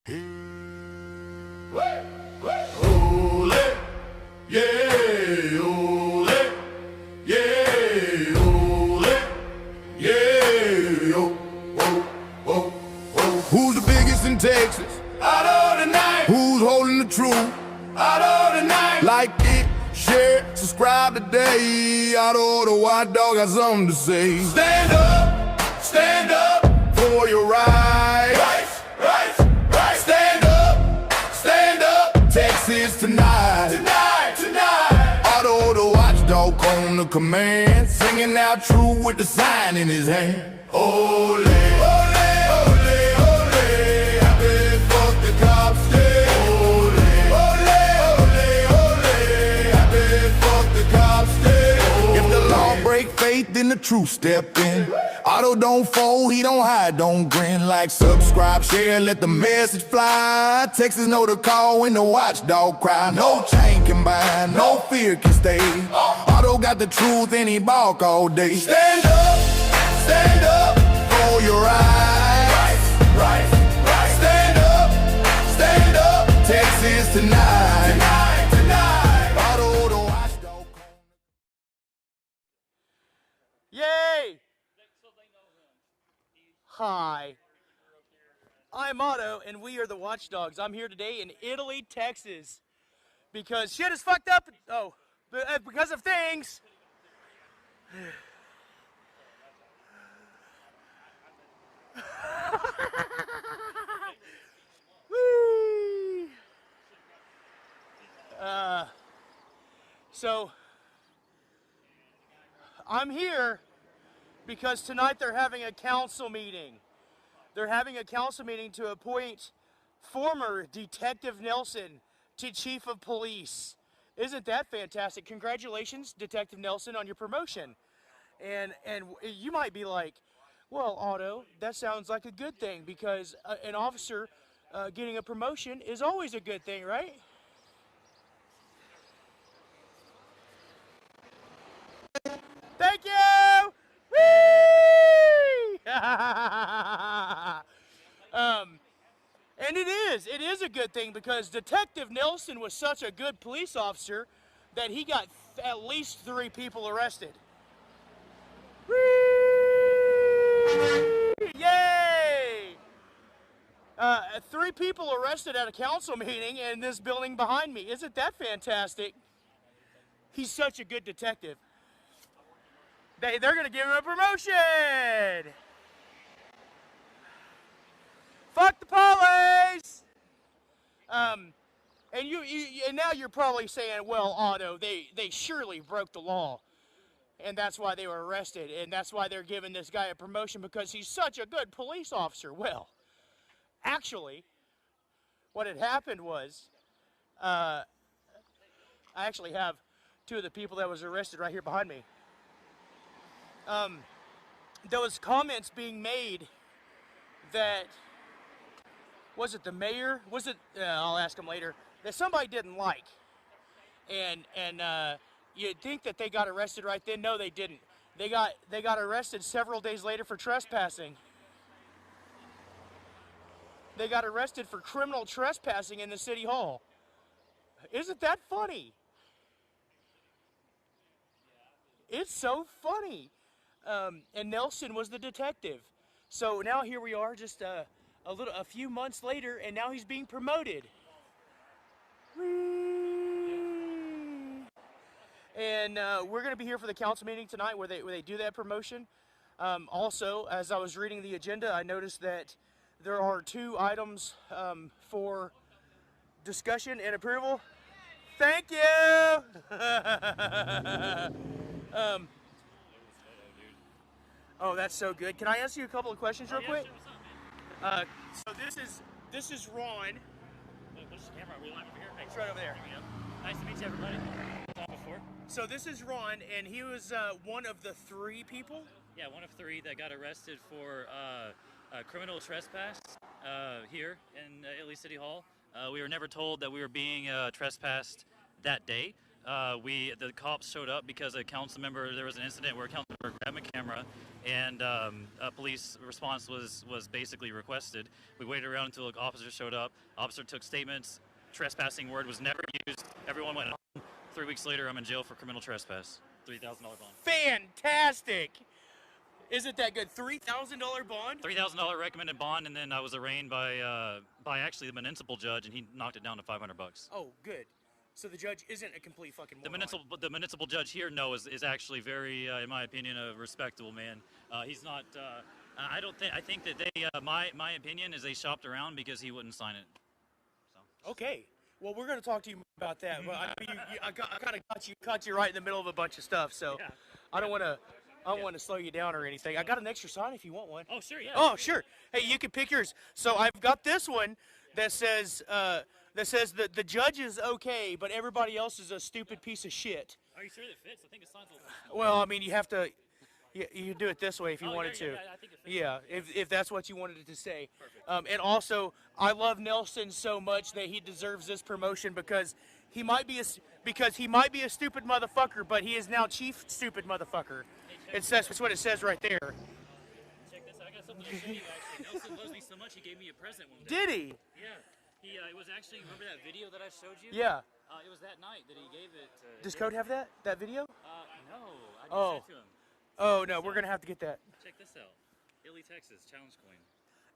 Ole, yeah, ole, yeah, ole, yeah, oh, oh, oh, oh. Who's the biggest in Texas? Otto tonight. Who's holding the truth? Otto tonight. Like it, share, subscribe today. Otto the Watchdog got something to say. Stand up for your rights. Right. Stand up, Texas tonight. Otto the Watchdog on the command, singing out true with the sign in his hand. Ole, ole, ole, ole, happy 4th of Cops Day. Ole, ole, ole, ole, happy 4th of Cops Day. If the law break faith, then the truth step in. Otto don't fold, he don't hide, don't grin. Like, subscribe, share, let the message fly. Texas know the call when the watchdog cry. No chain can bind, no fear can stay. Otto got the truth and he balk all day. Stand up for your rights. Right. Stand up, Texas tonight. Otto the Watchdog. Yay! Hi, I'm Otto, and we are the Watchdogs. I'm here today in Italy, Texas, because shit is fucked up. Oh, because of things. Whee! So, I'm here because tonight they're having a council meeting. They're having a council meeting to appoint former Detective Nelson to Chief of Police. Isn't that fantastic? Congratulations, Detective Nelson, on your promotion. And you might be like, well, Otto, that sounds like a good thing, because an officer getting a promotion is always a good thing, right? Thank you! Whee! And it is a good thing, because Detective Nelson was such a good police officer that he got at least 3 people arrested. Whee! Yay! 3 people arrested at a council meeting in this building behind me. Isn't that fantastic? He's such a good detective. They're gonna give him a promotion! Fuck the police! And now you're probably saying, well, Otto, they surely broke the law, and that's why they were arrested, and that's why they're giving this guy a promotion, because he's such a good police officer. Well, actually, what had happened was, I actually have 2 of the people that was arrested right here behind me. There was comments being made that, was it the mayor? Was it? I'll ask him later. That somebody didn't like, and you'd think that they got arrested right then. No, they didn't. They got arrested several days later for trespassing. They got arrested for criminal trespassing in the city hall. Isn't that funny? It's so funny. And Nelson was the detective. So now here we are, just a few months later, and now he's being promoted. And we're going to be here for the council meeting tonight where they do that promotion. Also, as I was reading the agenda, I noticed that there are 2 items for discussion and approval. Thank you! Oh, that's so good. Can I ask you a couple of questions real quick? So this is Ron. What's the camera? Are we live over here? It's right over there. There we go. Nice to meet you, everybody. Saw before. So this is Ron, and he was one of the 3 people? Yeah, one of 3 that got arrested for criminal trespass here in Italy City Hall. We were never told that we were being trespassed that day. the cops showed up because a council member, there was an incident where a council member grabbed a camera, and a police response was basically requested. We waited around until an officer showed up. Officer took statements. Trespassing word was never used. Everyone went home. 3 weeks later, I'm in jail for criminal trespass. $3,000 bond. Fantastic. Isn't that good? $3,000 bond? $3,000 recommended bond, and then I was arraigned by actually the municipal judge, and he knocked it down to $500. Oh, good. So the judge isn't a complete fucking moron. The municipal judge here, no, is actually very, in my opinion, a respectable man. He's not. I think that they. My opinion is they shopped around because he wouldn't sign it. So. Okay. Well, we're going to talk to you about that. Well, I mean, I kind of caught you right in the middle of a bunch of stuff, so yeah. I don't want to slow you down or anything. I got an extra sign if you want one. Oh, sure, yeah. Oh, sure. Hey, you can pick yours. So I've got this one that says that the judge is okay, but everybody else is a stupid piece of shit. Are you sure it fits? I think it signs a little. Well, I mean, you have to. You do it this way if you wanted to. Yeah, I think it fits. Yeah, if that's what you wanted it to say. Perfect. And also, I love Nelson so much that he deserves this promotion because he might be a stupid motherfucker, but he is now chief stupid motherfucker. That's what it says right there. Check this out. I got something to show you. Actually, Nelson loves me so much he gave me a present one day. Did he? Yeah. It was actually, remember that video that I showed you? Yeah. It was that night that he gave it. Does Code have that video? No. I just sent it to him. Oh, no, we're going to have to get that. Check this out. Italy, Texas, challenge coin.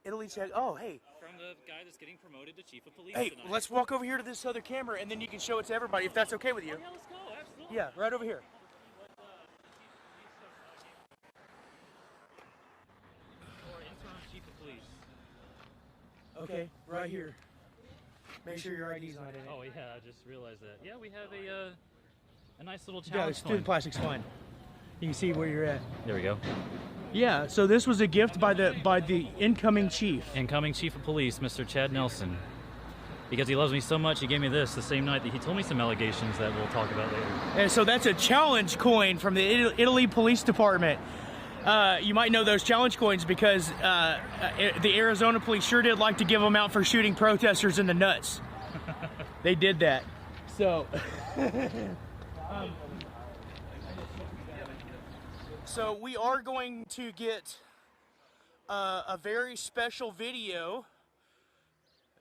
Italy, Texas. Oh, hey. From the guy that's getting promoted to chief of police Hey, tonight. let's walk over here to this other camera, and then you can show it to everybody, if that's okay with you. Oh, yeah, let's go. Absolutely. Yeah, right over here. Or interim chief of police. Okay, right here. Make sure your ID's not in it. Oh, yeah, I just realized that. Yeah, we have a nice little Yeah, challenge it's coin. the plastic's fine. You can see where you're at. There we go. Yeah, so this was a gift by the incoming chief. Incoming chief of police, Mr. Chad Nelson. Because he loves me so much, he gave me this the same night that he told me some allegations that we'll talk about later. And so that's a challenge coin from the Italy Police Department. You might know those challenge coins because the Arizona police sure did like to give them out for shooting protesters in the nuts. They did that. So... So we are going to get a very special video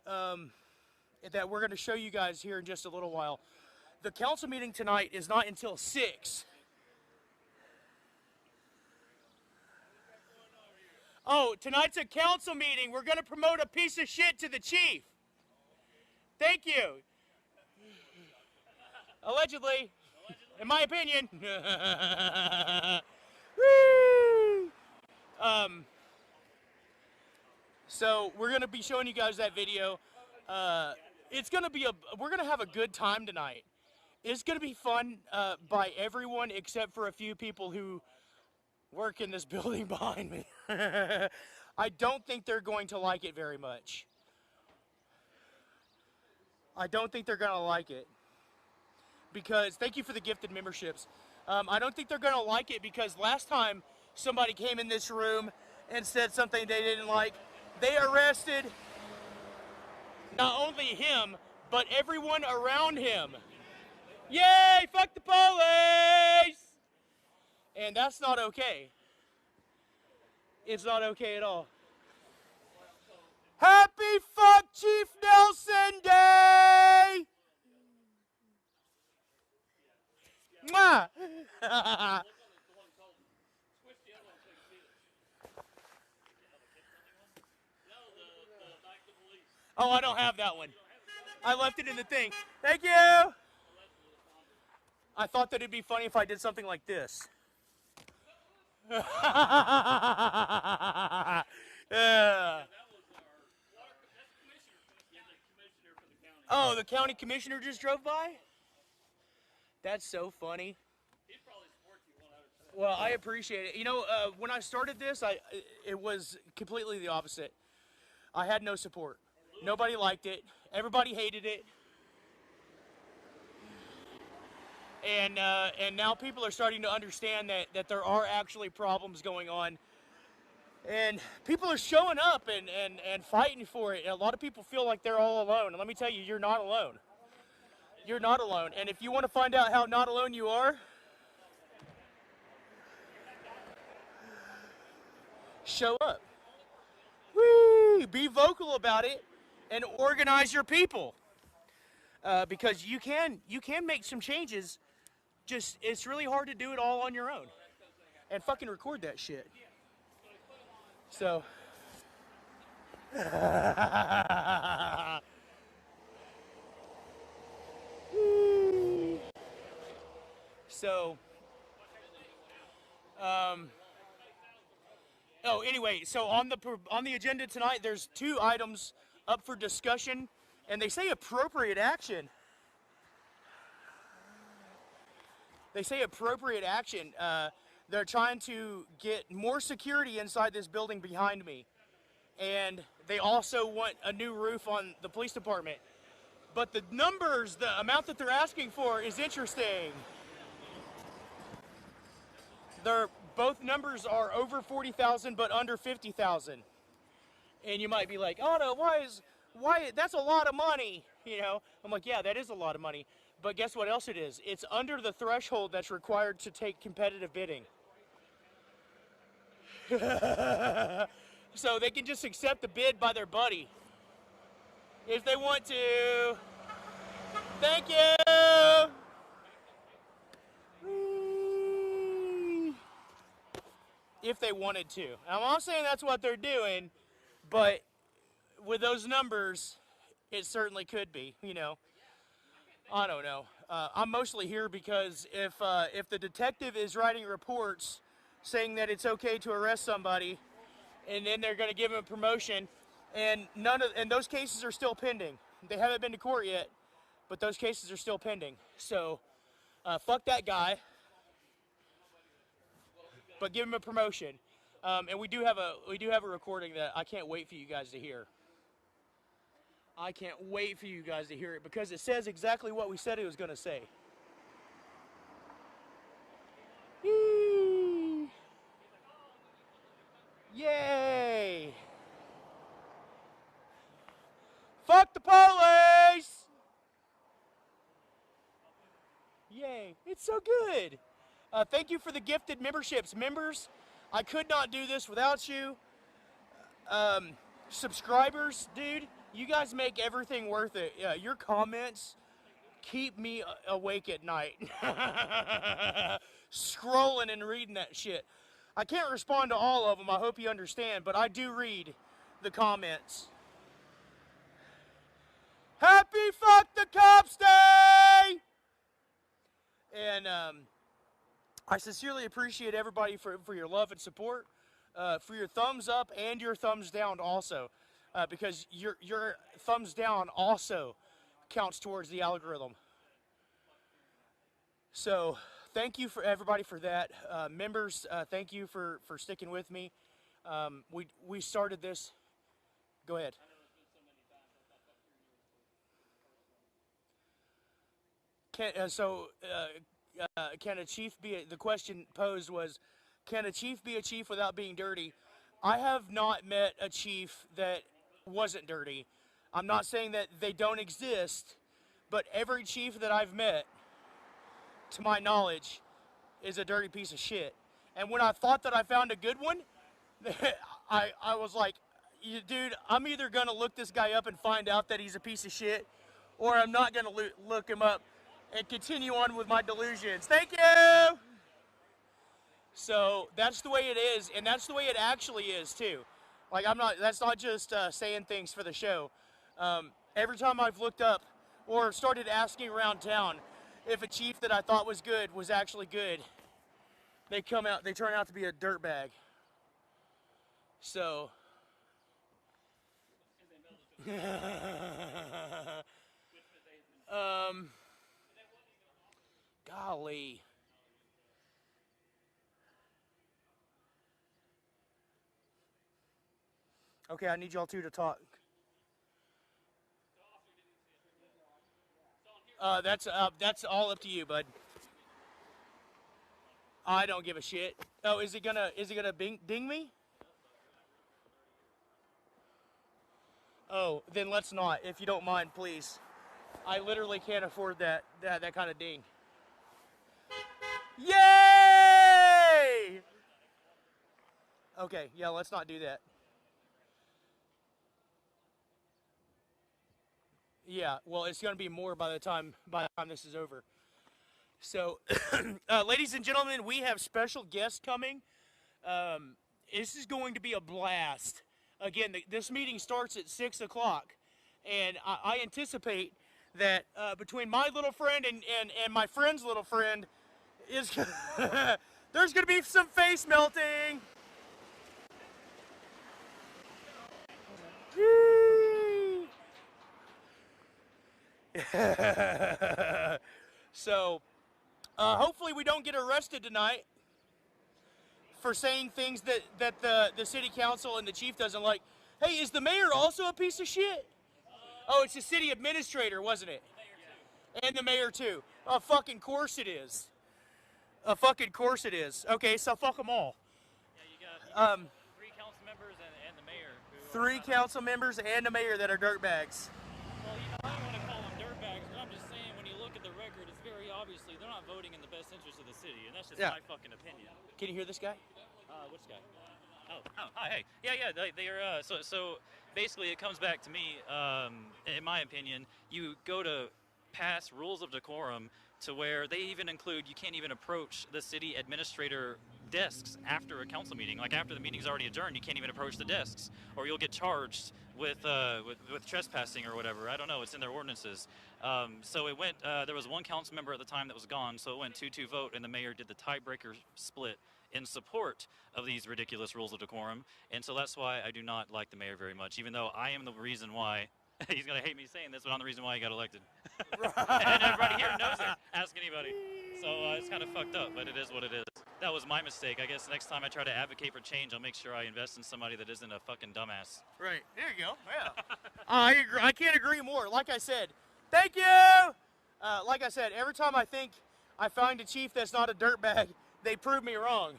that we're going to show you guys here in just a little while. The council meeting tonight is not until 6. Oh, tonight's a council meeting. We're going to promote a piece of shit to the chief. Thank you. Allegedly. In my opinion. Woo! So we're gonna be showing you guys that video. We're gonna have a good time tonight. It's gonna be fun by everyone except for a few people who work in this building behind me. I don't think they're going to like it very much. I don't think they're gonna like it because thank you for the gifted memberships. I don't think they're going to like it because last time somebody came in this room and said something they didn't like, they arrested not only him, but everyone around him. Yay, fuck the police! And that's not okay. It's not okay at all. Happy Fuck Chief Nelson Day! Mwah! Oh, I don't have that one. I left it in the thing. Thank you! I thought that it'd be funny if I did something like this. Yeah. Oh, the county commissioner just drove by? That's so funny. Well, I appreciate it. You know, when I started this, it was completely the opposite. I had no support. Nobody liked it. Everybody hated it. And now people are starting to understand that there are actually problems going on. And people are showing up and fighting for it. And a lot of people feel like they're all alone. And let me tell you, you're not alone. You're not alone. And if you want to find out how not alone you are, show up. Whee! Be vocal about it and organize your people. Because you can make some changes. Just, it's really hard to do it all on your own. And fucking record that shit. So. So. Oh, anyway, so on the agenda tonight, there's 2 items up for discussion, and they say appropriate action. They say appropriate action. They're trying to get more security inside this building behind me. And they also want a new roof on the police department. But the numbers, the amount that they're asking for is interesting. Both numbers are over 40,000 but under 50,000. And you might be like, Otto, why, that's a lot of money, you know? I'm like, yeah, that is a lot of money. But guess what else it is? It's under the threshold that's required to take competitive bidding. So they can just accept the bid by their buddy if they want to. Thank you. If they wanted to. I'm not saying that's what they're doing, but with those numbers, it certainly could be, you know. I don't know. I'm mostly here because if the detective is writing reports saying that it's okay to arrest somebody, and then they're going to give him a promotion, and those cases are still pending. They haven't been to court yet, but those cases are still pending. So, fuck that guy. But give him a promotion. And we do have a recording that I can't wait for you guys to hear. I can't wait for you guys to hear it because it says exactly what we said it was going to say. Yee. Yay! Fuck the police! Yay! It's so good. Thank you for the gifted memberships. Members, I could not do this without you. Subscribers, dude, you guys make everything worth it. Your comments keep me awake at night. Scrolling and reading that shit. I can't respond to all of them, I hope you understand, but I do read the comments. Happy Fuck the Cops Day! And, I sincerely appreciate everybody for your love and support, for your thumbs up and your thumbs down also, because your thumbs down also counts towards the algorithm. So thank you for everybody for that. Members, thank you for sticking with me. We started this. Go ahead. Can a chief be the question posed was, can a chief be a chief without being dirty? I have not met a chief that wasn't dirty. I'm not saying that they don't exist, but every chief that I've met, to my knowledge, is a dirty piece of shit. And when I thought that I found a good one, I was like, dude, I'm either gonna look this guy up and find out that he's a piece of shit, or I'm not gonna look him up and continue on with my delusions. Thank you! So that's the way it is, and that's the way it actually is too. Like that's not just saying things for the show. Every time I've looked up or started asking around town if a chief that I thought was good was actually good, they turn out to be a dirtbag. So. Golly. Okay, I need y'all two to talk. That's all up to you, bud. I don't give a shit. Oh, is it gonna ding me? Oh, then let's not, if you don't mind, please. I literally can't afford that kind of ding. Yay! Okay, yeah, let's not do that. Yeah, well, it's going to be more by the time this is over. So, ladies and gentlemen, we have special guests coming. This is going to be a blast. Again, this meeting starts at 6 o'clock, and I anticipate that between my little friend and my friend's little friend, is there's going to be some face melting. So, hopefully we don't get arrested tonight for saying things that the city council and the chief doesn't like. Hey, is the mayor also a piece of shit? Oh, it's the city administrator, wasn't it? And the mayor too. Oh, fucking course it is. A fucking course it is. Okay, so fuck them all. Yeah, you got 3 council members and the mayor. 3 council members and the mayor that are dirtbags. Well, you know, I don't want to call them dirtbags, but I'm just saying when you look at the record, it's very obviously they're not voting in the best interest of the city, and that's just my fucking opinion. Can you hear this guy? Which guy? Oh, hi, hey. Yeah, they're, so basically it comes back to me, in my opinion, you go to pass rules of decorum to where they even include you can't even approach the city administrator desks after a council meeting. Like after the meeting's already adjourned, you can't even approach the desks, or you'll get charged with trespassing or whatever. I don't know. It's in their ordinances. So it went. There was 1 council member at the time that was gone, so it went 2-2 vote, and the mayor did the tiebreaker split in support of these ridiculous rules of decorum. And so that's why I do not like the mayor very much, even though I am the reason why. He's going to hate me saying this, but I'm the reason why he got elected. And everybody here knows it. Ask anybody. So it's kind of fucked up, but it is what it is. That was my mistake. I guess next time I try to advocate for change, I'll make sure I invest in somebody that isn't a fucking dumbass. Right. There you go. Yeah. I agree. I can't agree more. Like I said, thank you! Like I said, every time I think I find a chief that's not a dirtbag, they prove me wrong.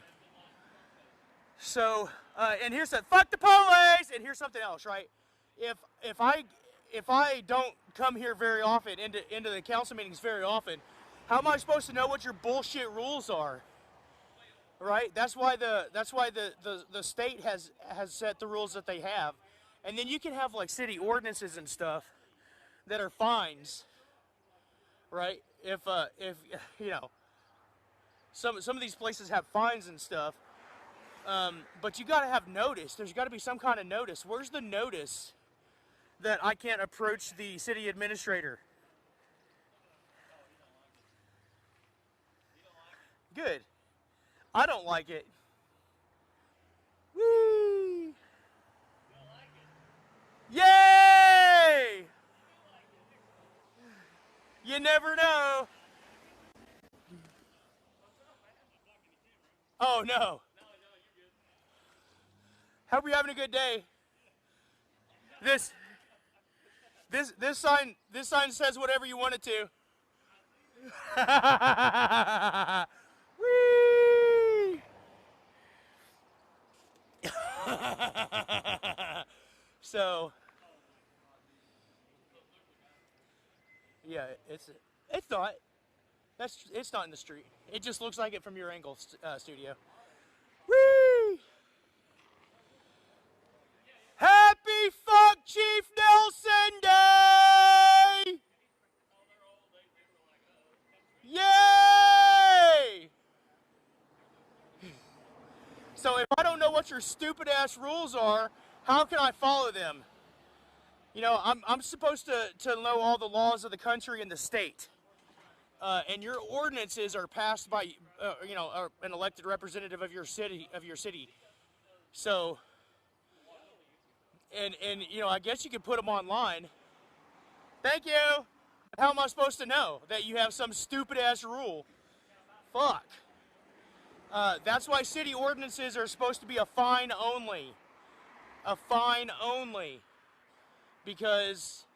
So, and here's fuck the police! And here's something else, right? If I don't come here very often, into the council meetings very often, how am I supposed to know what your bullshit rules are? Right? That's why the state has set the rules that they have. And then you can have like city ordinances and stuff that are fines. Right? If you know, some of these places have fines and stuff. But you got to have notice. There's got to be some kind of notice. Where's the notice that I can't approach the city administrator? Good. I don't like it. Whee! Yay! You never know. Oh no. Hope you're having a good day. This sign says whatever you want it to. Whee! So yeah, it's not. It's not in the street. It just looks like it from your angle, studio. Whee! Happy Fuck Chief Nelson Day! Yay! So if I don't know what your stupid ass rules are, how can I follow them? You know, I'm supposed to know all the laws of the country and the state. And your ordinances are passed by, you know, an elected representative of your city. So, and you know, I guess you could put them online. Thank you. How am I supposed to know that you have some stupid ass rule? Fuck. That's why city ordinances are supposed to be a fine only. A fine only. Because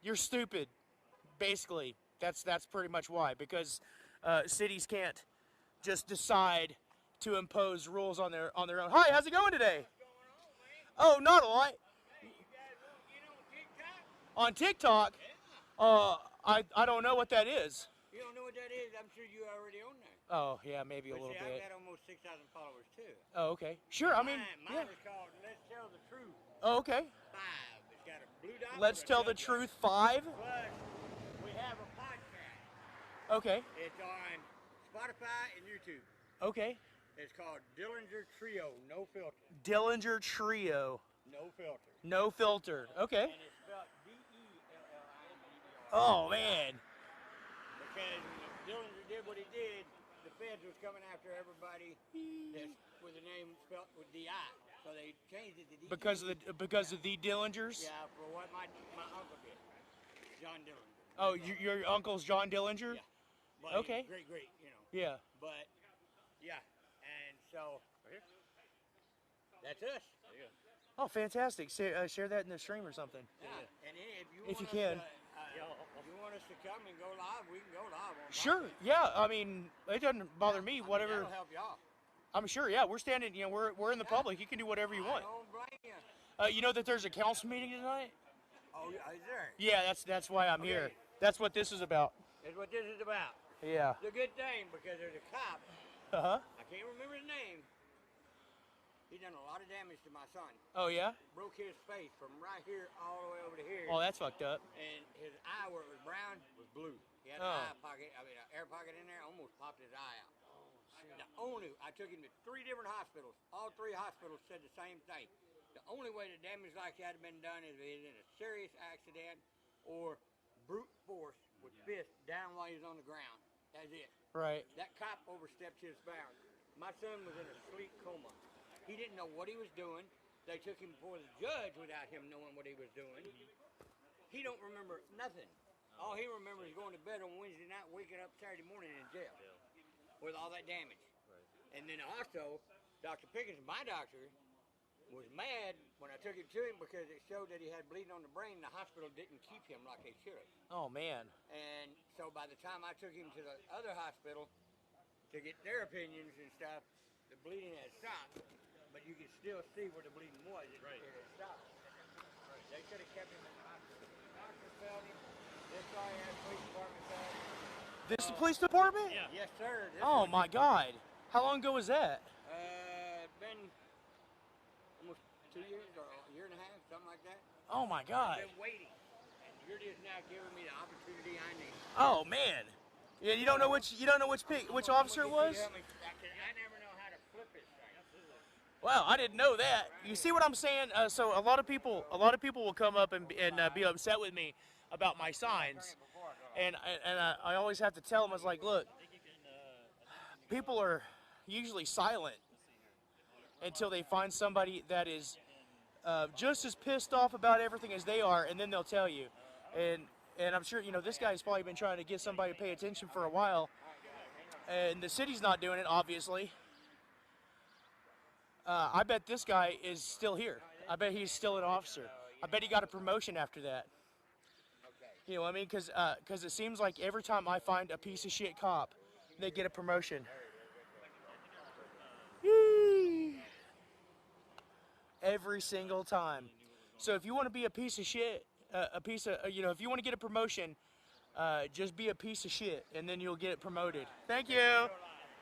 you're stupid, basically. That's pretty much why. Because cities can't just decide to impose rules on their own. Hi, how's it going today? Oh, not a lot. On TikTok? I don't know what that is. You don't know what that is? I'm sure you already own that. Oh, yeah, maybe a But little see, bit. I've got almost 6,000 followers too. Oh, okay. Sure, I mean, Mine yeah. is called Let's Tell the Truth Oh, okay. 5. It's got a blue dot. Let's with a Tell the judge Truth on 5? it. Plus, we have a podcast. Okay, It's on Spotify and YouTube. okay. It's called Dillinger Trio, no filter. Dillinger Trio, No filter. no filter. Okay. And it's spelled D-E-L-L-I-N-G-E-R. Oh, man. Because when Dillinger did what he did, the feds was coming after everybody that's with the name spelled with D-I. So they changed it to D-E. Because of the Dillingers? Yeah, for what my uncle did. John Dillinger. Oh, your uncle's John Dillinger? Yeah. But Okay. Great, you know. Yeah. But, yeah. And so, that's us. Oh, fantastic. Share that in the stream or something. Yeah. And if you If you want can. if you want us to come and go live, we can go live on Sure. podcast. Yeah. I mean, it doesn't bother me. I mean, Whatever. that'll help y'all. I'm sure. Yeah. We're standing. You know, we're in the public. You can do whatever you want. I don't blame you. You know that there's a council meeting tonight? Oh, is there? Yeah. That's why I'm here. That's what this is about. That's what this is about. Yeah. It's a good thing because there's a cop. Uh huh. I can't remember his name. He done a lot of damage to my son. Oh yeah. Broke his face from right here all the way over to here. Oh, that's fucked up. And his eye, where it was brown, was blue. He had Oh. an air pocket in there, almost popped his eye out. I took him to 3 different hospitals. All 3 hospitals said the same thing. The only way the damage like that had been done is in a serious accident or brute force with fist down while he was on the ground. That's it. Right. That cop overstepped his bounds. My son was in a sleep coma. He didn't know what he was doing. They took him before the judge without him knowing what he was doing. He don't remember nothing. All he remembers is going to bed on Wednesday night, waking up Saturday morning in jail with all that damage. And then also, Dr. Pickens, my doctor, was mad when I took him to him because it showed that he had bleeding on the brain. The hospital didn't keep him like they should have. Oh man. And so by the time I took him to the other hospital to get their opinions and stuff, the bleeding had stopped. But you can still see where the bleeding was. It had stopped. They could have kept him in the hospital. The doctor felt him. This guy had police department felt him. This the police department? Yeah. Yes, sir. This Oh one- my God. How long ago was that? It's been almost 2 years or a year and a half, something like that. Oh my God. I've been waiting. And you're just now giving me the opportunity I need. Oh man. Yeah, you don't know which officer it was? I never know how to flip it. Wow, I didn't know that. You see what I'm saying? So a lot of people will come up and be upset with me about my signs, and I always have to tell them, I was like, look, people are usually silent until they find somebody that is just as pissed off about everything as they are, and then they'll tell you. And I'm sure, you know, this guy's probably been trying to get somebody to pay attention for a while, and the city's not doing it, obviously. I bet this guy is still here. I bet he's still an officer. I bet he got a promotion after that. You know what I mean? Because it seems like every time I find a piece of shit cop, they get a promotion. Yee. Every single time. So if you want to be a piece of shit, if you want to get a promotion, just be a piece of shit, and then you'll get promoted. Thank you. Let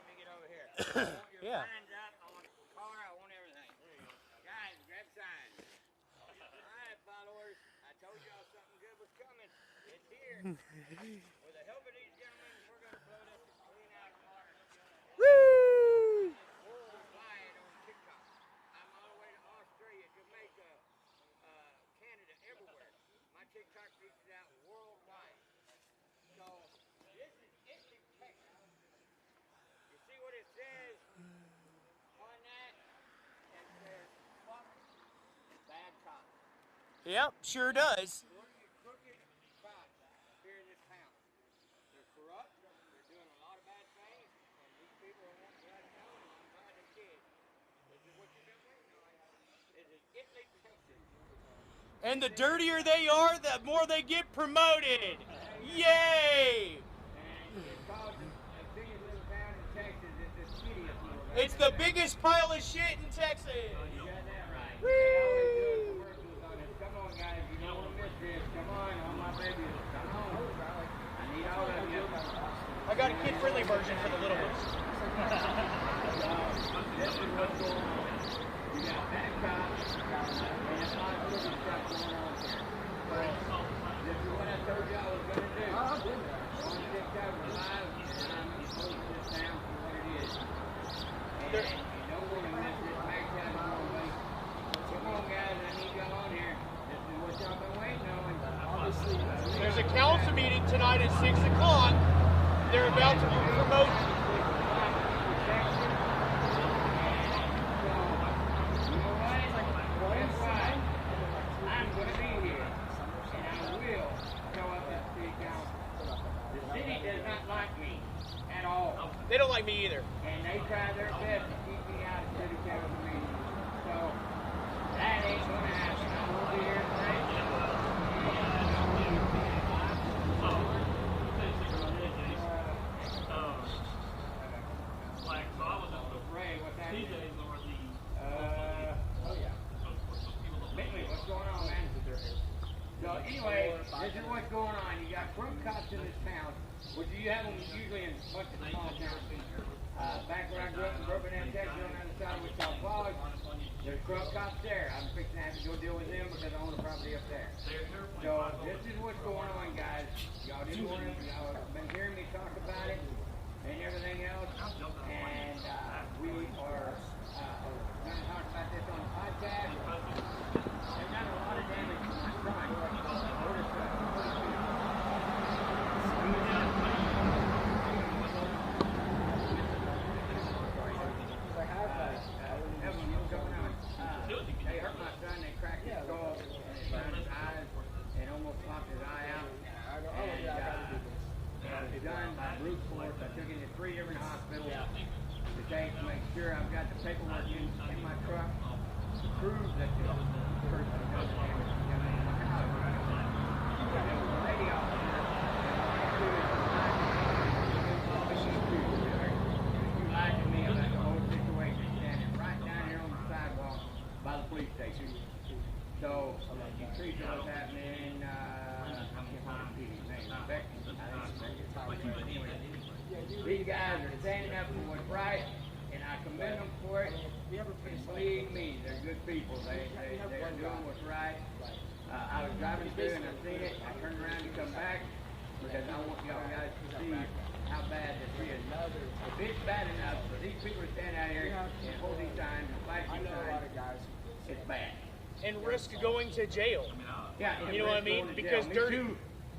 me get over here. Yeah. Signs up. I want a car. I want everything. Guys, grab signs. All right, followers. I told y'all something good was coming. It's here. With the help of these gentlemen, we're going to blow this clean out tomorrow. Woo! Worldwide on TikTok. I'm all the way to Australia, Jamaica, Canada, everywhere. My TikTok reaches out worldwide. So this is Italy, Texas. You see what it says on that? It says, fuck bad cops. Yep, sure does. Crooked cops here in this town. They're corrupt. They're doing a lot of bad things. And these people are wanting to let it know. And I'm glad they did. This is what you've been waiting on. This is Italy, Texas. And the dirtier they are, the more they get promoted. Yay! And it's called the biggest little town in Texas. It's the shittiest little town. It's the biggest pile of shit in Texas. You got that right. They always do commercials on it. Come on, guys. You don't want to miss Chris. Come on, all my babies. Come on. I need all of you. I got a kid-friendly version for the little ones. This is what's going on. You got bad cops, and a lot of other stuff going on here. But this is what I told you I was going to do. I want to get covered live, and I'm going to close this down for what it is. And you don't want to miss this max out of the way. Come on, guys, I need y'all on here. This is what y'all been waiting on. There's a council meeting tonight at 6 o'clock. They're about to promote. They don't like me either. And they try their best to keep me out of city council meetings. So that ain't gonna happen. I will be here tonight. Ray, what's happening? Bentley, what's going on, man? So anyway, this is what's going on. You got crook cops in this town. Which you have them usually in a bunch of small towns. Back where I grew up in Birmingham, Texas, on the other side of Wichita Falls, there's crook cops there. I'm fixing to have to go deal with them because I own the property up there. So this is what's going on, guys. Y'all didn't want to, y'all have been hearing me talk about it and everything else. And we are going to talk about this on the podcast. They've done a lot of damage to my son. They hurt my son, they cracked his skull, and they burned his eyes, and almost popped his eye out. And it was done by brute force. I took him to 3 different hospitals to make sure I've got the paperwork in my truck to prove that the person who does the damage is coming in my house. There was a lady officer who lied to me about the whole situation, standing right down here on the sidewalk by the police station. So, Teresa was happening, I can't find his name, Becky. Anyway, these guys are standing up for what's right, and I commend them for it. And believe me, they're good people. They're doing what's right. I was driving through and I seen it. I turned around to come back because I want y'all guys to see how bad this is. If it's bad enough for these people to stand out here and hold these signs and flash these signs, it's bad. And risk going to jail. Yeah, you know what I mean? Because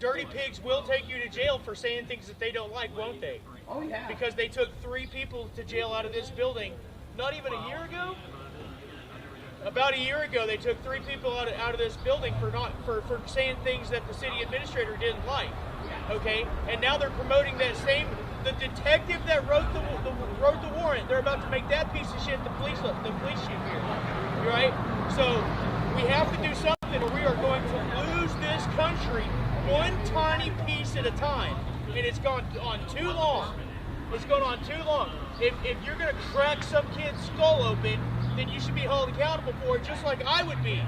dirty pigs will take you to jail for saying things that they don't like, won't they? Oh yeah. Because they took 3 people to jail out of this building not even a year ago. About a year ago, they took 3 people out of this building for saying things that the city administrator didn't like. Okay, and now they're promoting that the detective that wrote the warrant. They're about to make that piece of shit the police chief here. Right? So we have to do something, or we are going to lose this country one tiny piece at a time, and it's gone on too long. It's gone on too long. If you're going to crack some kid's skull open, then you should be held accountable for it, just like I would be.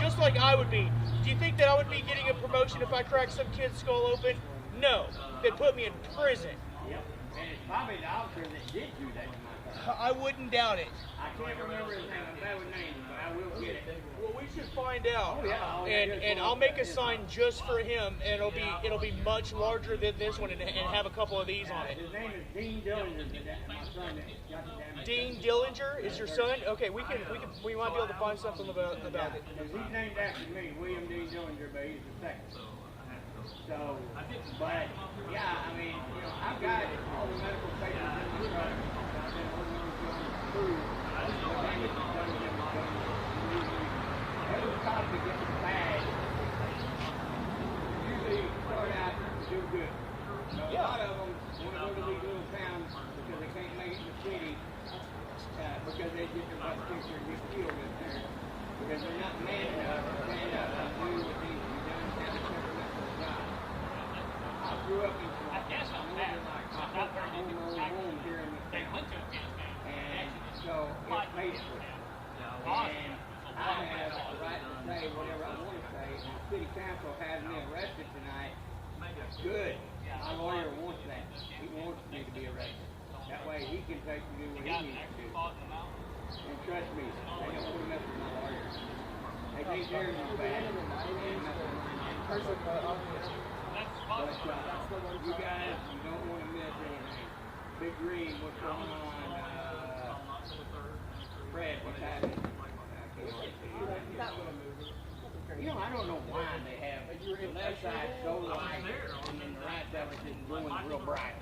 Just like I would be. Do you think that I would be getting a promotion if I cracked some kid's skull open? No. They'd put me in prison. Yep. And it's probably the officer that did do that to my son. I wouldn't doubt it. I can't remember his name. I'm bad with names, but I will get it. Well, we should find out. Oh, yeah. And I'll make a sign just for him, and it'll be much larger than this one, and have a couple of these on it. His name is Dean Dillinger. My son that got the damage. Dean Dillinger is your son? Okay, we might be able to find something about it. He's named after me, William Dean Dillinger, but he's the second. So, but yeah, I mean, you know, I've got all the medical papers in the truck. I've been holding on to them to prove what damage is done to them. Every cop that gets bad usually start out to do good. So a lot of them want to go to these little towns because they can't make it in the city because they get their butt kicked or get killed in there because they're not man enough to stand up and do what needs to be done to have a temperamental job. I grew up in my home here in this town, and so it's made it with me. And I have the right to say whatever I want to say, and the city council Good. My lawyer wants that. He wants me to be arrested. That way he can take me to what he needs to do. And trust me, they don't want to mess with my lawyer. They think they're no bad. They ain't messing with mine. But you guys, you don't want to miss anything. Big Green, what's going on? Fred, what's happening? You know, I don't know why they have the left side so light and then the right side is just glowing real bright.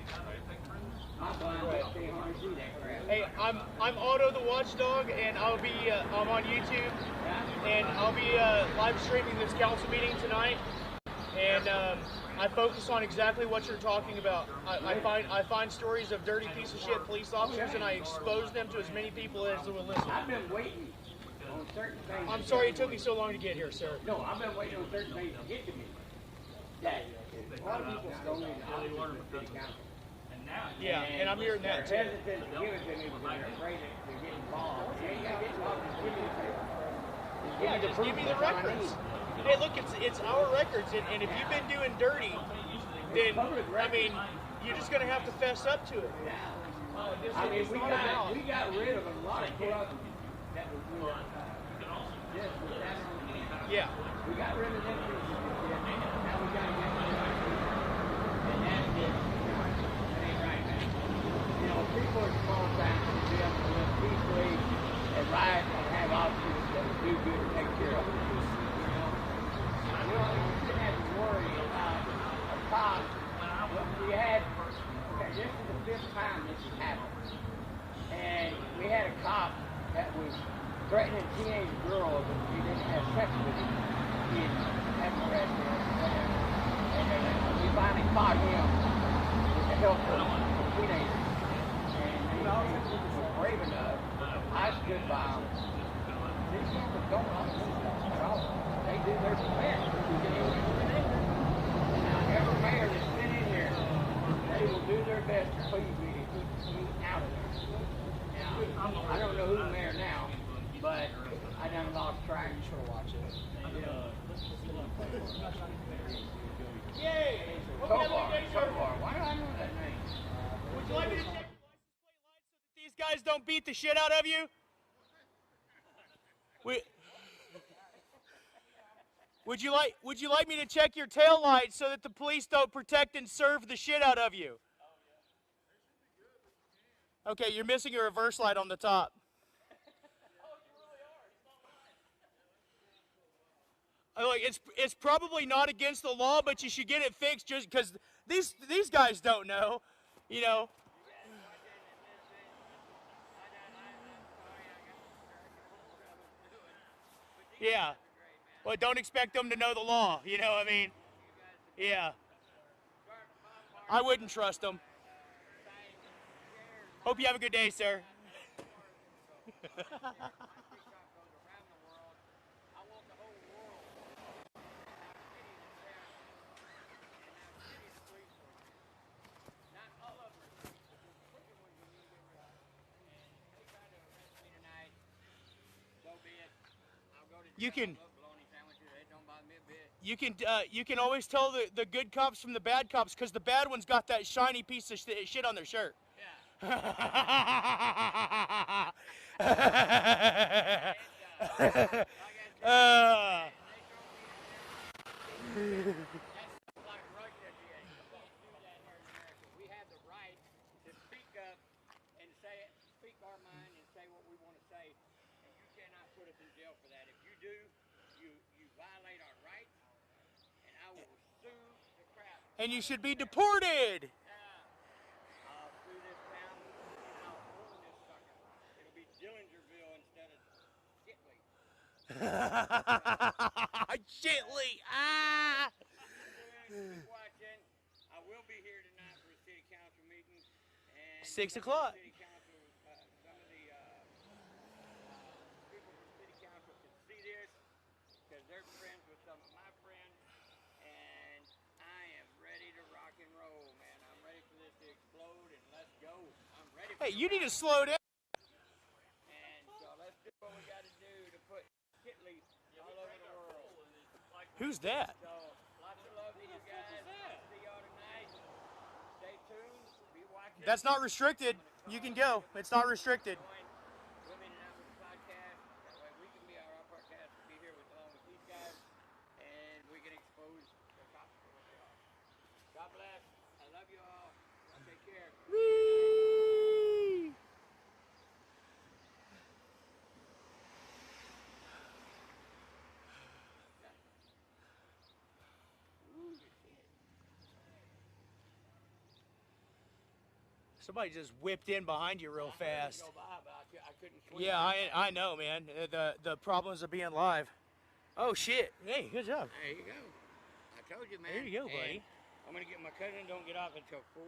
My blind can't hardly see that crap. Hey, I'm Otto the Watchdog, and I'll be I'm on YouTube, and I'll be live streaming this council meeting tonight. And I focus on exactly what you're talking about. I find stories of dirty piece of shit police officers, and I expose them to as many people as will listen. I've been waiting on certain things. I'm sorry it took me so long to get here, sir. No, I've been waiting on certain things to get to me. That a lot of people don't need to office in the city council. Yeah, and I'm hearing that too. They're hesitant to give it to me because they're afraid to get involved. You ain't got to get involved. Just give me the paper. Yeah, just give me the records. Hey, look, it's our records, and if you've been doing dirty, then, I mean, you're just going to have to fess up to it. I mean, we got rid of a lot of corruption that was doing this, was that on. Yeah. We got rid of them pieces of shit. Now we got to get rid of that. And that's it. That ain't right, man. You know, people are small time to be able to live peacefully and riot and have officers that will do good and take care of them. You shouldn't have to worry about a cop. We had, okay, this is the 5th time this has happened. And we had a cop that was threatening teenage girls if she didn't have sex with him. He'd have him arrested or whatever. And then we finally caught him with the help of a teenager. And he was brave enough. I stood by him. These people don't understand at all. They do their best to get in. Now, every mayor that's been in here, they will do their best to please me to keep me out of there. Now, I don't know who's the mayor now, but I done lost track. You should watch it. Yay! Tovar. Why do I know that name? Would you like me to check your license plate lights so that these guys don't beat the shit out of you? Would you like me to check your tail lights so that the police don't protect and serve the shit out of you? Okay, you're missing a reverse light on the top. Like, it's probably not against the law, but you should get it fixed just because these guys don't know, you know. Yeah. Well, don't expect them to know the law, you know what I mean? Yeah. I wouldn't trust them. Hope you have a good day, sir. You can always tell the good cops from the bad cops because the bad ones got that shiny piece of shit on their shirt. Yeah. We have the right to speak up and speak our mind and say what we want to say, and you cannot put us in jail for that. If you do, you violate our rights, and I will sue the crap. And you should be deported. I'll sue this town, and I'll own this sucker. It'll be Dillingerville instead of Shitley. Shitley. Ah. Keep watching. I will be here tonight for a city council meeting. And 6 o'clock. City council, some of the people from city council can see this because they're friends with some of my friends, and I am ready to rock and roll, man. I'm ready for this to explode, and let's go. I'm ready. Hey, you need to slow down. And so let's do what we got to do to put Shitley all over the world. Who's that? So lots of love to you guys. See y'all That's not restricted. You can go. It's not restricted. Women and out with the podcast. That way we can be our podcast, be here with along with these guys, and we can expose the cops for what they are. God bless. I love you all. Y'all take care. Somebody just whipped in behind you real fast. Go by, but I couldn't swing. Yeah, I know, man. The problems of being live. Oh shit! Hey, good job. There you go. I told you, man. There you go, buddy. And I'm gonna get my cousin. Don't get off until 4.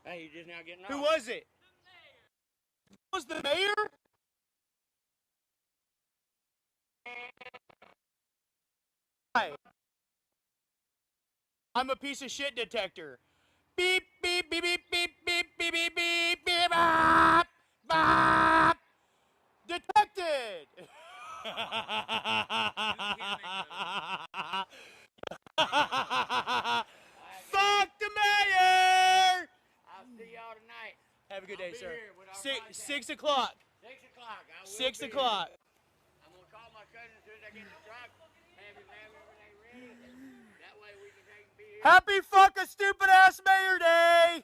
Hey, he's just now getting off. Who was it? Was the mayor? Hi. I'm a piece of shit detector. Beep beep beep beep beep beep beep beep beep beep bop bop. Detected. Fuck the mayor. I'll see y'all tonight. Have a good day, I'll be sir. here with our 6 o'clock. 6 o'clock. I will 6 be here. o'clock. I'm gonna call my cousin as soon as I get in the truck. Have everything ready. That way we can take be here. Happy fucking stupid ass Mayor Day!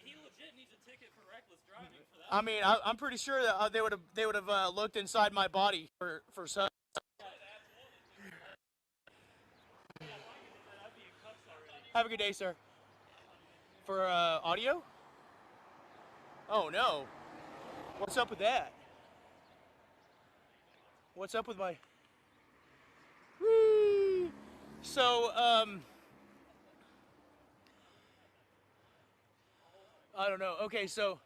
He legit needs a ticket for reckless driving for that. I mean, I'm pretty sure that they would have looked inside my body for some. Have a good day, sir. For audio? Oh no! What's up with that? What's up with my? Whee! So I don't know. Okay, so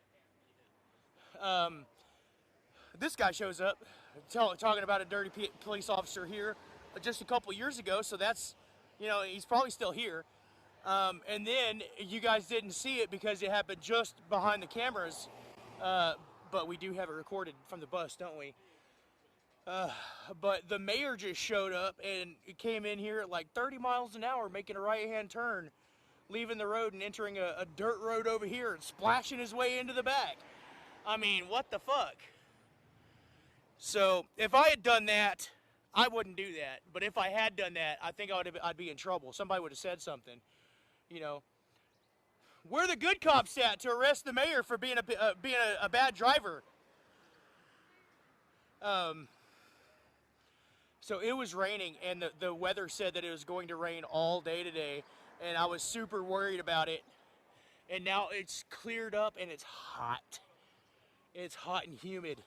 this guy shows up talking about a dirty police officer here just a couple years ago. So that's, you know, he's probably still here. And then you guys didn't see it because it happened just behind the cameras. But we do have it recorded from the bus, don't we? But the mayor just showed up and came in here at like 30 miles an hour, making a right-hand turn, leaving the road and entering a dirt road over here and splashing his way into the back. I mean, what the fuck? So if I had done that, I wouldn't do that. But if I had done that, I think I'd be in trouble. Somebody would have said something, you know. Where the good cops at to arrest the mayor for being a bad driver? So it was raining, and the weather said that it was going to rain all day today, and I was super worried about it. And now it's cleared up, and it's hot. It's hot and humid.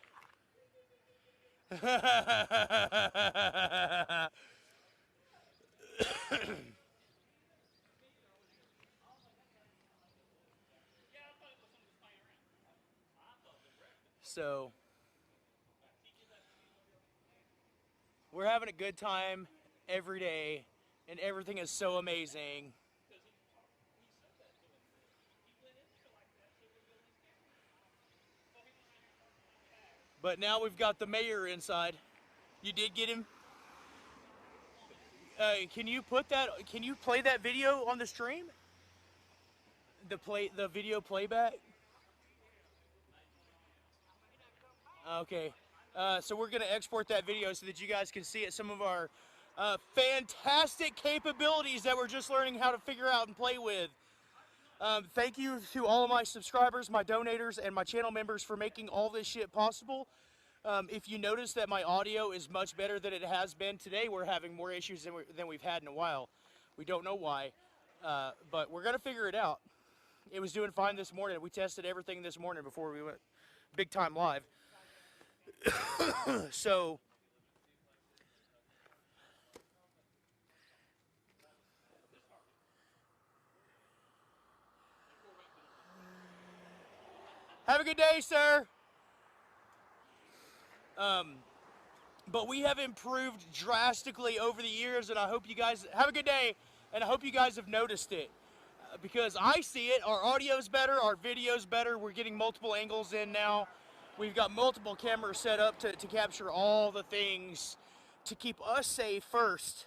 So we're having a good time every day, and everything is so amazing. But now we've got the mayor inside. You did get him? Can you play that video on the stream? The video playback? Okay. So we're going to export that video so that you guys can see it. Some of our fantastic capabilities that we're just learning how to figure out and play with. Thank you to all of my subscribers, my donators, and my channel members for making all this shit possible. If you notice that my audio is much better than it has been today, we're having more issues than we've had in a while. We don't know why, but we're going to figure it out. It was doing fine this morning. We tested everything this morning before we went big time live. So have a good day, sir. But we have improved drastically over the years, and I hope you guys have a good day, and I hope you guys have noticed it. Because I see it, our audio's better, our video's better, we're getting multiple angles in now. We've got multiple cameras set up to capture all the things to keep us safe first.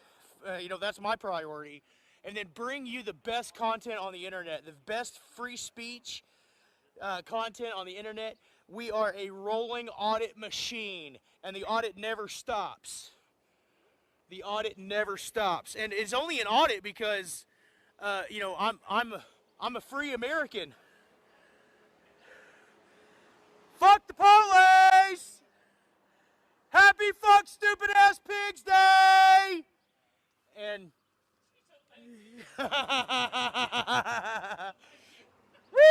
You know, that's my priority. and then bring you the best content on the internet, the best free speech content on the internet. We are a rolling audit machine, and the audit never stops. The audit never stops, and it's only an audit because, you know, I'm a free American. Fuck the police! Happy fuck stupid ass pigs day! And whee!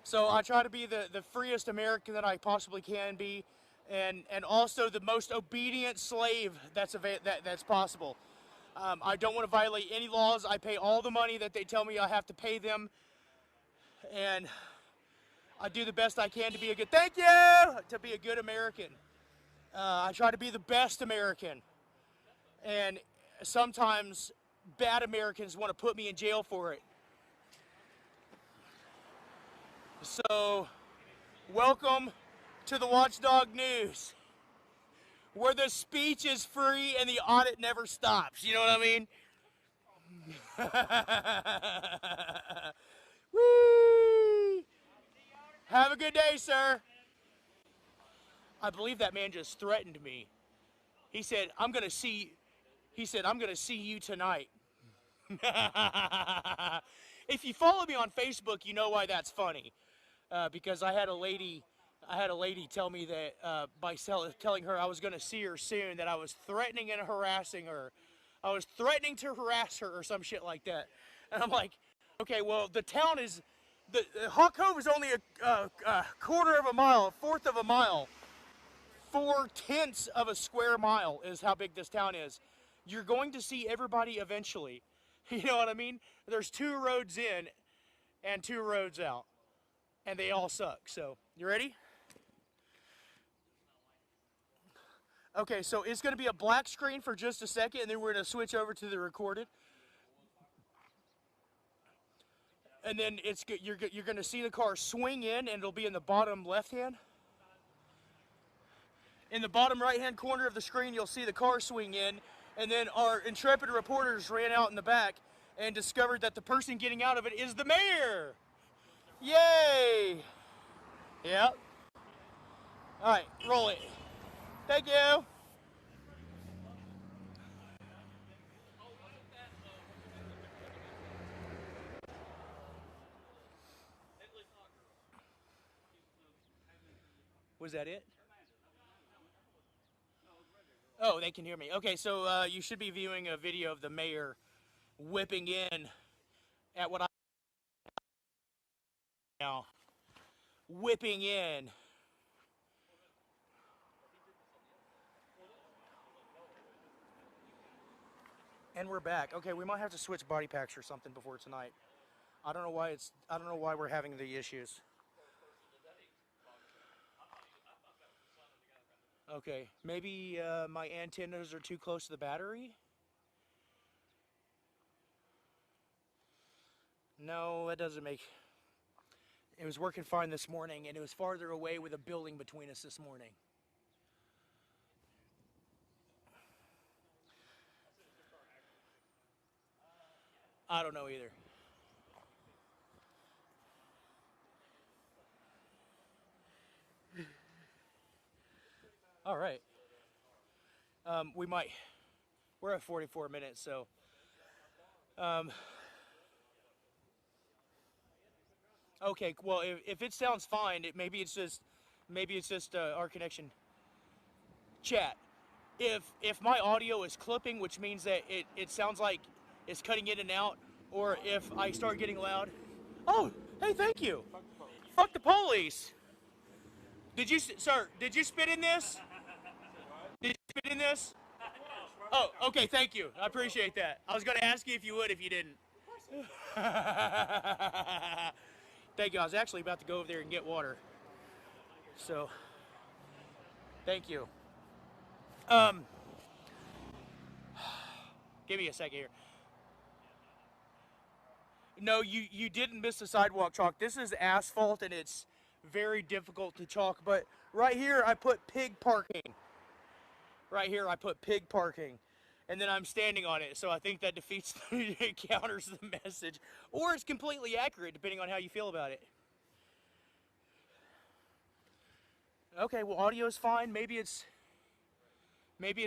So I try to be the freest American that I possibly can be, and also the most obedient slave that's possible. I don't want to violate any laws. I pay all the money that they tell me I have to pay them, and I do the best I can to be a good. Thank you to be a good American. I try to be the best American, and sometimes bad Americans want to put me in jail for it. So, welcome to the Watchdog News, where the speech is free and the audit never stops. You know what I mean? Whee! Have a good day, sir. I believe that man just threatened me. He said, I'm gonna see you tonight. If you follow me on Facebook, you know why that's funny. Because I had a lady tell me that by telling her I was going to see her soon, that I was threatening and harassing her. I was threatening to harass her or some shit like that. And I'm like, okay, well, the Hawk Cove is only a quarter of a mile, a fourth of a mile. 4/10 of a square mile is how big this town is. You're going to see everybody eventually. You know what I mean? There's 2 roads in and 2 roads out. And they all suck. So, you ready? Okay, so it's going to be a black screen for just a second, and then we're going to switch over to the recorded. And then you're going to see the car swing in, and it'll be in the bottom left hand. In the bottom right hand corner of the screen, you'll see the car swing in, and then our intrepid reporters ran out in the back and discovered that the person getting out of it is the mayor. Yay! Yep. All right, roll it. Thank you. Was that it? Oh, they can hear me. Okay, so you should be viewing a video of the mayor whipping in at what I now. Whipping in. And we're back. Okay, we might have to switch body packs or something before tonight. I don't know why we're having the issues. Okay, maybe my antennas are too close to the battery? No, that doesn't make... It was working fine this morning, and it was farther away with a building between us this morning. I don't know either. All right. We're at 44 minutes, so okay, well, if it sounds fine, maybe it's just our connection. Chat. If my audio is clipping, which means that it sounds like it's cutting in and out, or if I start getting loud. Oh, hey, thank you. Fuck the police. Sir, did you spit in this? Did you spit in this? Oh, okay, thank you. I appreciate that. I was going to ask you if you would if you didn't. Thank you. I was actually about to go over there and get water. So, thank you. Give me a second here. No, you didn't miss the sidewalk chalk. This is asphalt, and it's very difficult to chalk. But right here I put pig parking. Right here I put pig parking. And then I'm standing on it, so I think that defeats, it counters the message. Or it's completely accurate, depending on how you feel about it. Okay, well, audio's fine. Maybe it's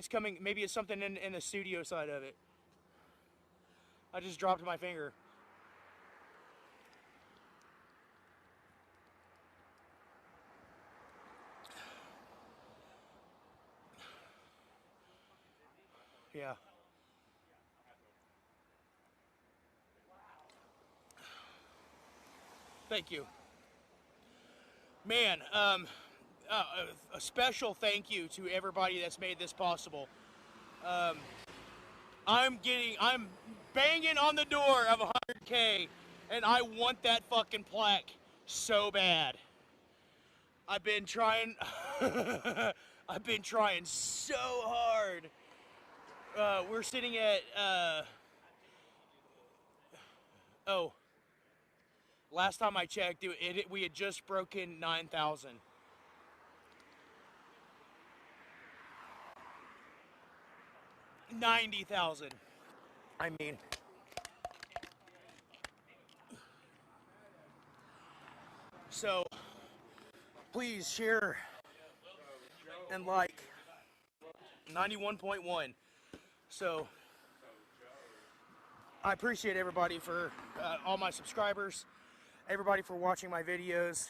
coming, maybe it's something in the studio side of it. I just dropped my finger. Yeah. Thank you. Man, a special thank you to everybody that's made this possible. I'm banging on the door of 100K, and I want that fucking plaque so bad. I've been trying, I've been trying so hard. We're sitting at, last time I checked, we had just broken 9,000. $90,000. I mean, so please share and like. 91.1. So I appreciate everybody for all my subscribers, everybody for watching my videos.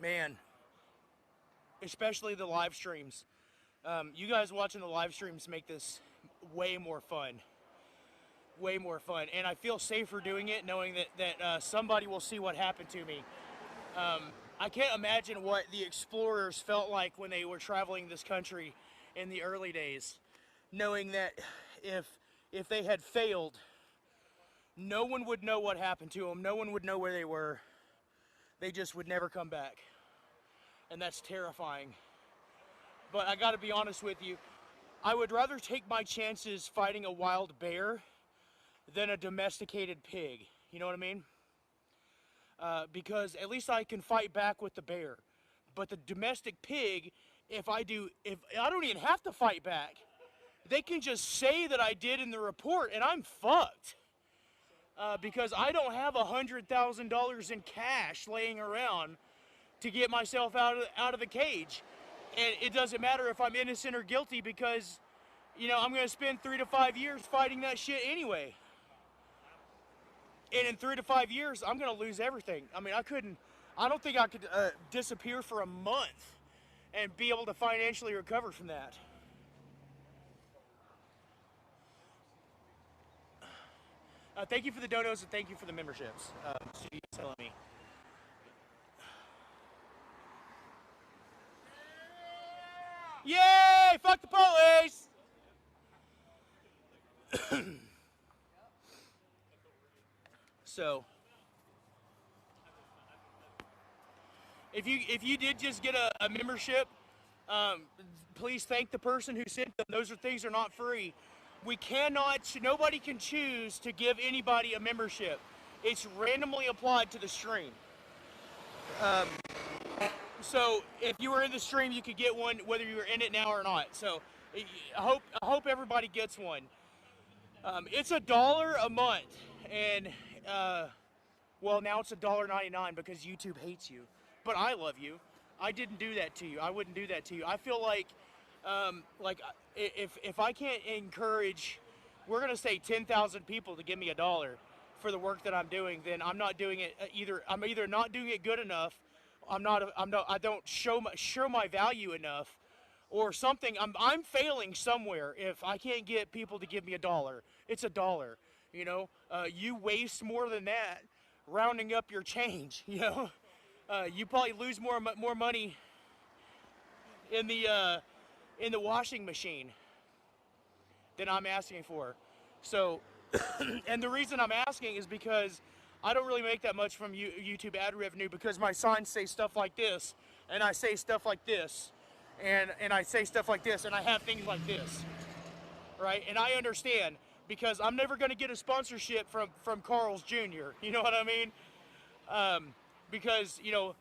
Man, especially the live streams. You guys watching the live streams make this way more fun. Way more fun. And I feel safer doing it knowing that somebody will see what happened to me. I can't imagine what the explorers felt like when they were traveling this country in the early days, knowing that if they had failed, no one would know what happened to them. No one would know where they were. They just would never come back. And that's terrifying. But I gotta be honest with you, I would rather take my chances fighting a wild bear than a domesticated pig. You know what I mean? Because at least I can fight back with the bear. But the domestic pig, if I don't even have to fight back, they can just say that I did in the report and I'm fucked. Because I don't have $100,000 in cash laying around to get myself out of the cage. And it doesn't matter if I'm innocent or guilty because, you know, I'm going to spend 3 to 5 years fighting that shit anyway. And in 3 to 5 years, I'm going to lose everything. I mean, I don't think I could disappear for a month and be able to financially recover from that. Thank you for the donos and thank you for the memberships. She's telling me. Yay! Fuck the police! So, if you did just get a membership, please thank the person who sent them. Those things are not free. Nobody can choose to give anybody a membership. It's randomly applied to the stream. So if you were in the stream, you could get one whether you were in it now or not. So I hope everybody gets one. It's $1 a month, and well, now it's $1.99 because YouTube hates you. But I love you. I didn't do that to you. I wouldn't do that to you. I feel like if I can't encourage, we're gonna say 10,000 people to give me $1 for the work that I'm doing, then I'm not doing it. I'm either not doing it good enough. I don't show my value enough, or something. I'm failing somewhere if I can't get people to give me $1. It's $1. You know, you waste more than that rounding up your change. You know, you probably lose more money in the washing machine than I'm asking for. So, and the reason I'm asking is because I don't really make that much from YouTube ad revenue because my signs say stuff like this, and I say stuff like this, and I say stuff like this, and I have things like this, right? And I understand because I'm never going to get a sponsorship from Carl's Jr. You know what I mean? Because, you know,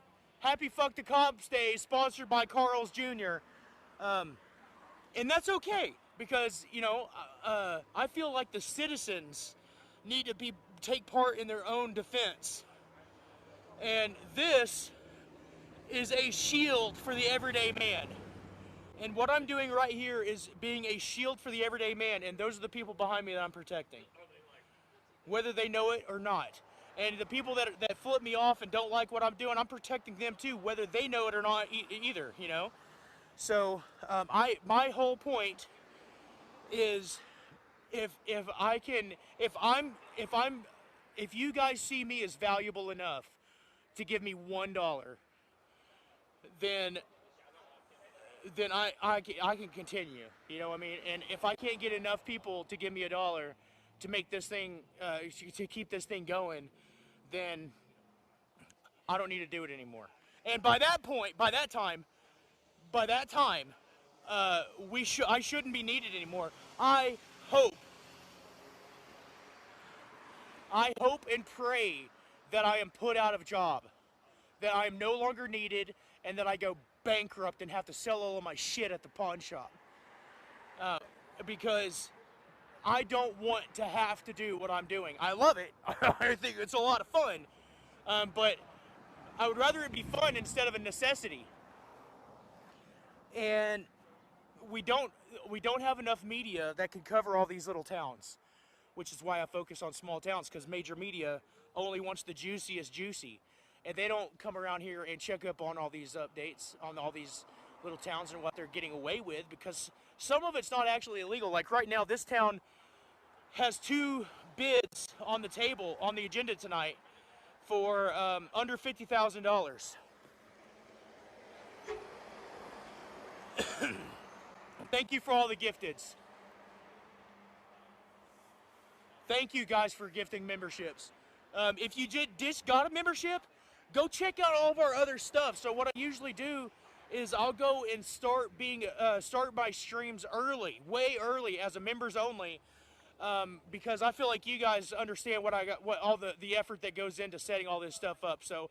Happy Fuck the Cops Day, sponsored by Carl's Jr. And that's okay, because, you know, I feel like the citizens need to take part in their own defense. And this is a shield for the everyday man. And what I'm doing right here is being a shield for the everyday man, and those are the people behind me that I'm protecting, whether they know it or not. And the people that flip me off and don't like what I'm doing, I'm protecting them too, whether they know it or not either, you know? So my whole point is, if you guys see me as valuable enough to give me $1, then I can continue, you know what I mean? And if I can't get enough people to give me $1 to make this thing, to keep this thing going, then I don't need to do it anymore. And by that time, I shouldn't be needed anymore. I hope and pray that I am put out of a job, that I am no longer needed, and that I go bankrupt and have to sell all of my shit at the pawn shop. Because I don't want to have to do what I'm doing. I love it. I think it's a lot of fun. But I would rather it be fun instead of a necessity. And we don't have enough media that could cover all these little towns, which is why I focus on small towns, because major media only wants the juiciest juicy. And they don't come around here and check up on all these updates on all these little towns and what they're getting away with, because some of it's not actually illegal. Like right now, this town has 2 bids on the table, on the agenda tonight, for under $50,000. Thank you for all the gifteds. Thank you guys for gifting memberships. If you just got a membership, go check out all of our other stuff. So what I usually do is I'll go and start my streams early, way early, as a members only, because I feel like you guys understand what all the effort that goes into setting all this stuff up. So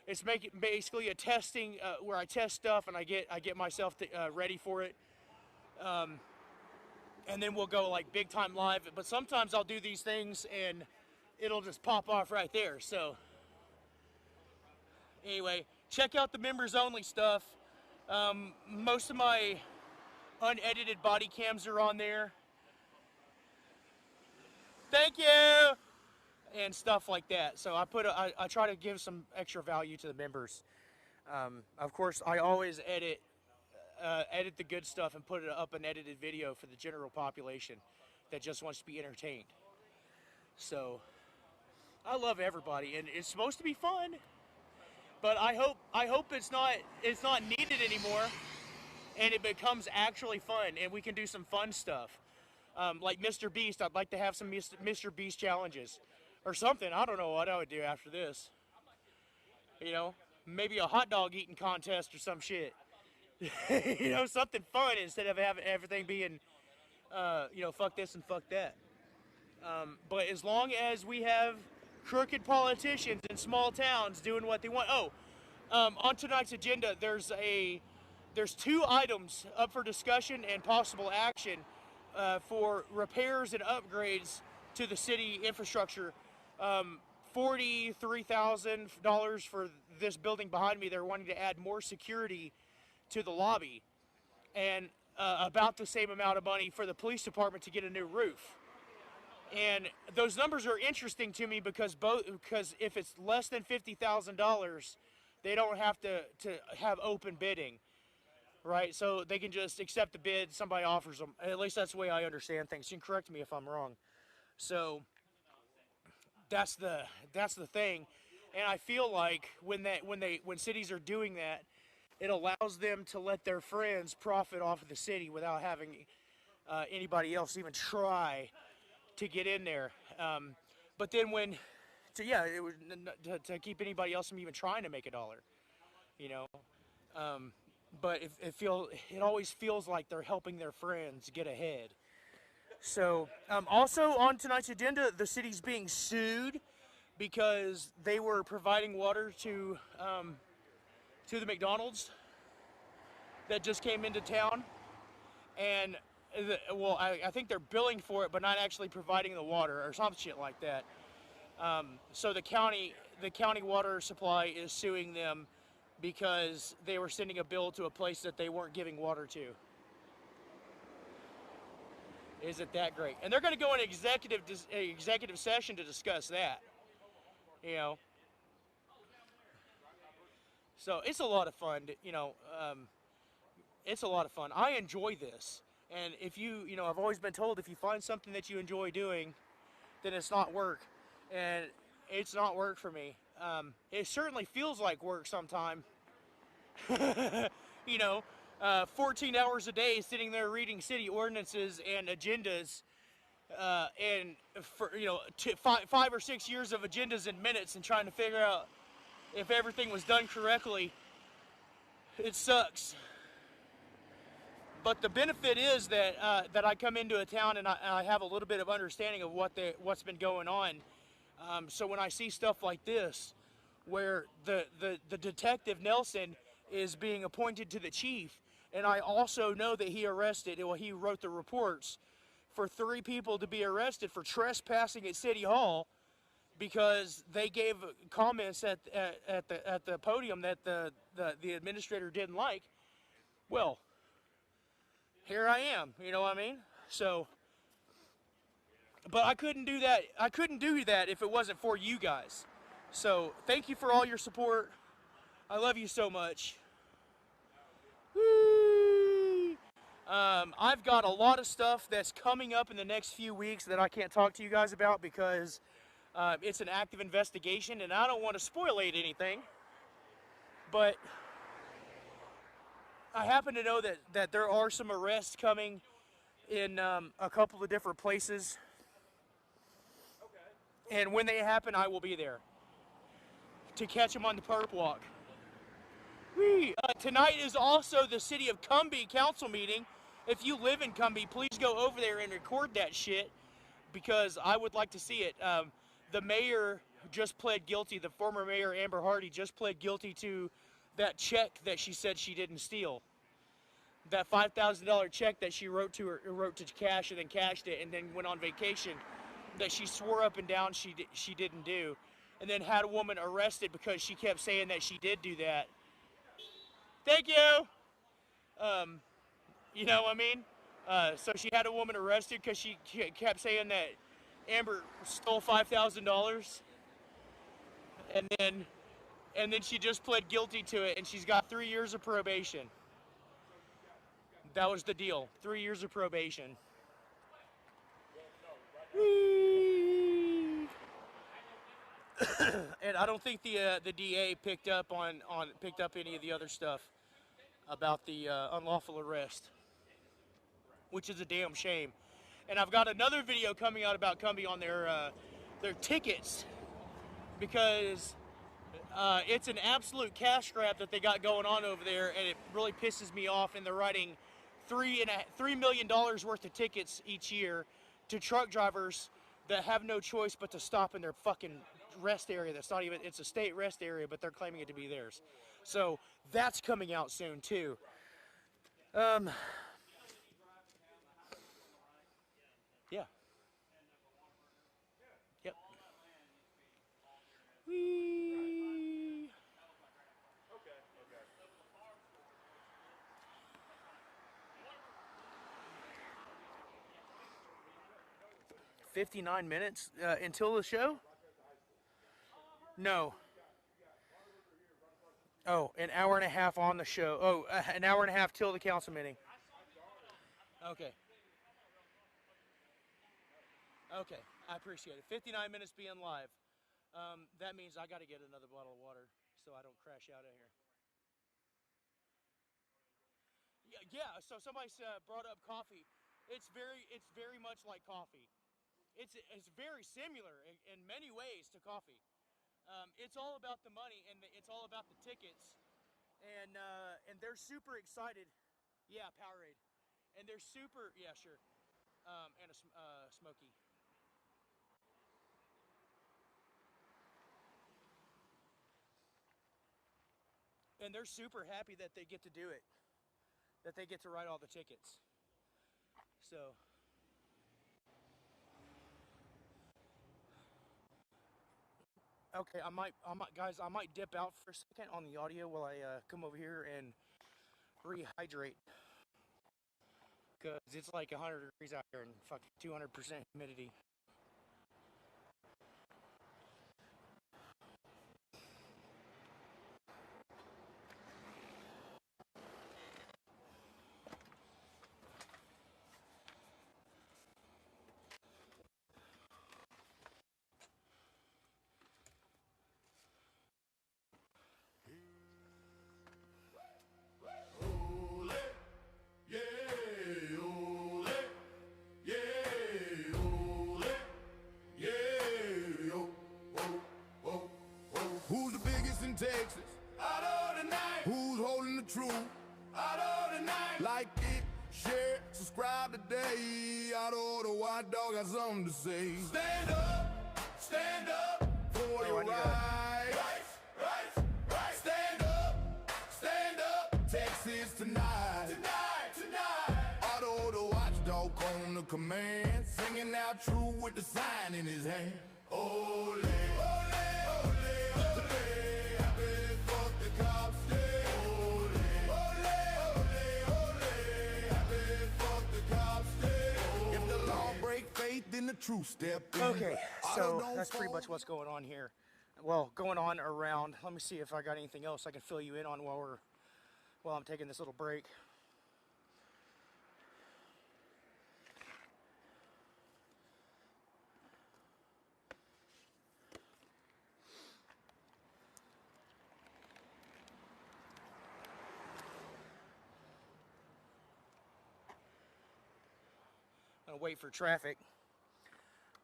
it's basically a testing where I test stuff and I get myself ready for it. And then we'll go like big time live. But sometimes I'll do these things and it'll just pop off right there. So anyway, check out the members only stuff. Most of my unedited body cams are on there. Thank you! And stuff like that. So I try to give some extra value to the members. Of course, I always edit the good stuff and put it up an edited video for the general population that just wants to be entertained. So I love everybody, and it's supposed to be fun. But I hope it's not needed anymore, and it becomes actually fun, and we can do some fun stuff. Like Mr. Beast, I'd like to have some Mr. Beast challenges or something. I don't know what I would do after this. You know, maybe a hot dog eating contest or some shit. You know, something fun instead of having everything being, you know, fuck this and fuck that. But as long as we have crooked politicians in small towns doing what they want. On tonight's agenda, there's 2 items up for discussion and possible action for repairs and upgrades to the city infrastructure. $43,000 for this building behind me. They're wanting to add more security to the lobby, and about the same amount of money for the police department to get a new roof. And those numbers are interesting to me because if it's less than $50,000, they don't have to have open bidding, right? So they can just accept the bid somebody offers them. At least that's the way I understand things. You can correct me if I'm wrong. So that's the thing. And I feel like when cities are doing that, it allows them to let their friends profit off of the city without having anybody else even try to get in there. But then to keep anybody else from even trying to make $1, you know. But it always feels like they're helping their friends get ahead. So also on tonight's agenda, the city's being sued because they were providing water to to the McDonald's that just came into town, and well, I think they're billing for it, but not actually providing the water or some shit like that. So the county water supply is suing them because they were sending a bill to a place that they weren't giving water to. Isn't that great? And they're going to go in executive session to discuss that. You know. So it's a lot of fun. It's a lot of fun. I enjoy this. And if I've always been told if you find something that you enjoy doing, then it's not work. And it's not work for me. It certainly feels like work sometime. 14 hours a day sitting there reading city ordinances and agendas, and for 5 or 6 years of agendas and minutes and trying to figure out if everything was done correctly. It sucks. But the benefit is that I come into a town and I have a little bit of understanding of what's been going on. So when I see stuff like this, where the detective Nelson is being appointed to the chief, and I also know that he wrote the reports for 3 people to be arrested for trespassing at City Hall because they gave comments at the podium that the administrator didn't like. Well, here I am, you know what I mean? So, but I couldn't do that. I couldn't do that if it wasn't for you guys. So, thank you for all your support. I love you so much. Whee! I've got a lot of stuff that's coming up in the next few weeks that I can't talk to you guys about because it's an active investigation and I don't want to spoil anything. But I happen to know that there are some arrests coming in a couple of different places. And when they happen, I will be there to catch them on the perp walk. Tonight is also the City of Cumbie council meeting. If you live in Cumbie, please go over there and record that shit because I would like to see it. The mayor just pled guilty. The former mayor, Amber Hardy, just pled guilty to that check that she said she didn't steal. That $5,000 check that she wrote to cash and then cashed it and then went on vacation that she swore up and down she didn't do, and then had a woman arrested because she kept saying that she did do that. Thank you. You know what I mean? So she had a woman arrested because she kept saying that Amber stole $5,000, and then she just pled guilty to it, and she's got 3 years of probation. That was the deal. 3 years of probation. And I don't think the DA picked up any of the other stuff about the unlawful arrest, which is a damn shame. And I've got another video coming out about Cumbie on their tickets because it's an absolute cash grab that they got going on over there, and it really pisses me off. And they're writing $3 million worth of tickets each year to truck drivers that have no choice but to stop in their fucking rest area. It's a state rest area, but they're claiming it to be theirs. So that's coming out soon too. Yeah. Yep. Whee! 59 minutes until the show? No. Oh, an hour and a half on the show. Oh, an hour and a half till the council meeting. Okay. Okay, I appreciate it. 59 minutes being live. That means I got to get another bottle of water so I don't crash out of here. Yeah. So somebody brought up coffee. It's very much like coffee. It's very similar in many ways to coffee. It's all about the money and it's all about the tickets, and they're super excited. Yeah, Powerade, and they're super. Yeah, sure. And a Smoky. And they're super happy that they get to do it, that they get to write all the tickets. So, okay, guys, I might dip out for a second on the audio while I come over here and rehydrate, because it's like 100 degrees out here and fucking 200% humidity. Ole, yeah, ole, yeah, ole, yeah, oh, oh, oh, oh. Who's the biggest in Texas? Otto tonight. Who's holding the truth? Otto tonight. Like it, share, subscribe today. Otto the Watchdog got something to say. Stand up for Hey, your why do you rights, rights. Stand up, Texas tonight. Otto the Watchdog on the command, singing out true with the sign in his hand. Ole, ole, ole, ole, happy fuck the cops day. Ole, ole, ole, happy fuck the cops day. If the law break faith, then the truth step in. Okay, Otto so don't that's pretty fall. much what's going on here. Well, going on around. Let me see if I got anything else I can fill you in on while I'm taking this little break. Gonna wait for traffic.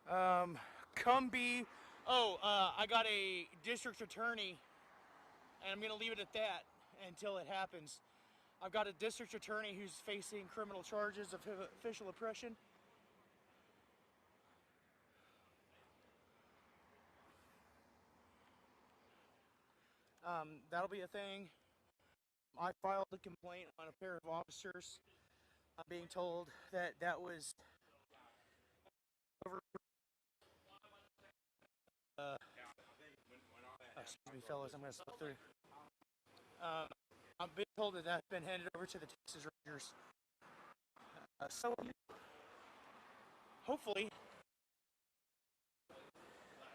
Cumbie. Oh, I got a district attorney, and I'm gonna leave it at that until it happens. I've got a district attorney who's facing criminal charges of official oppression. That'll be a thing. I filed a complaint on a pair of officers. I'm being told that that was over. Excuse me, fellas, I'm gonna slip through. I've been told that that's been handed over to the Texas Rangers. So hopefully,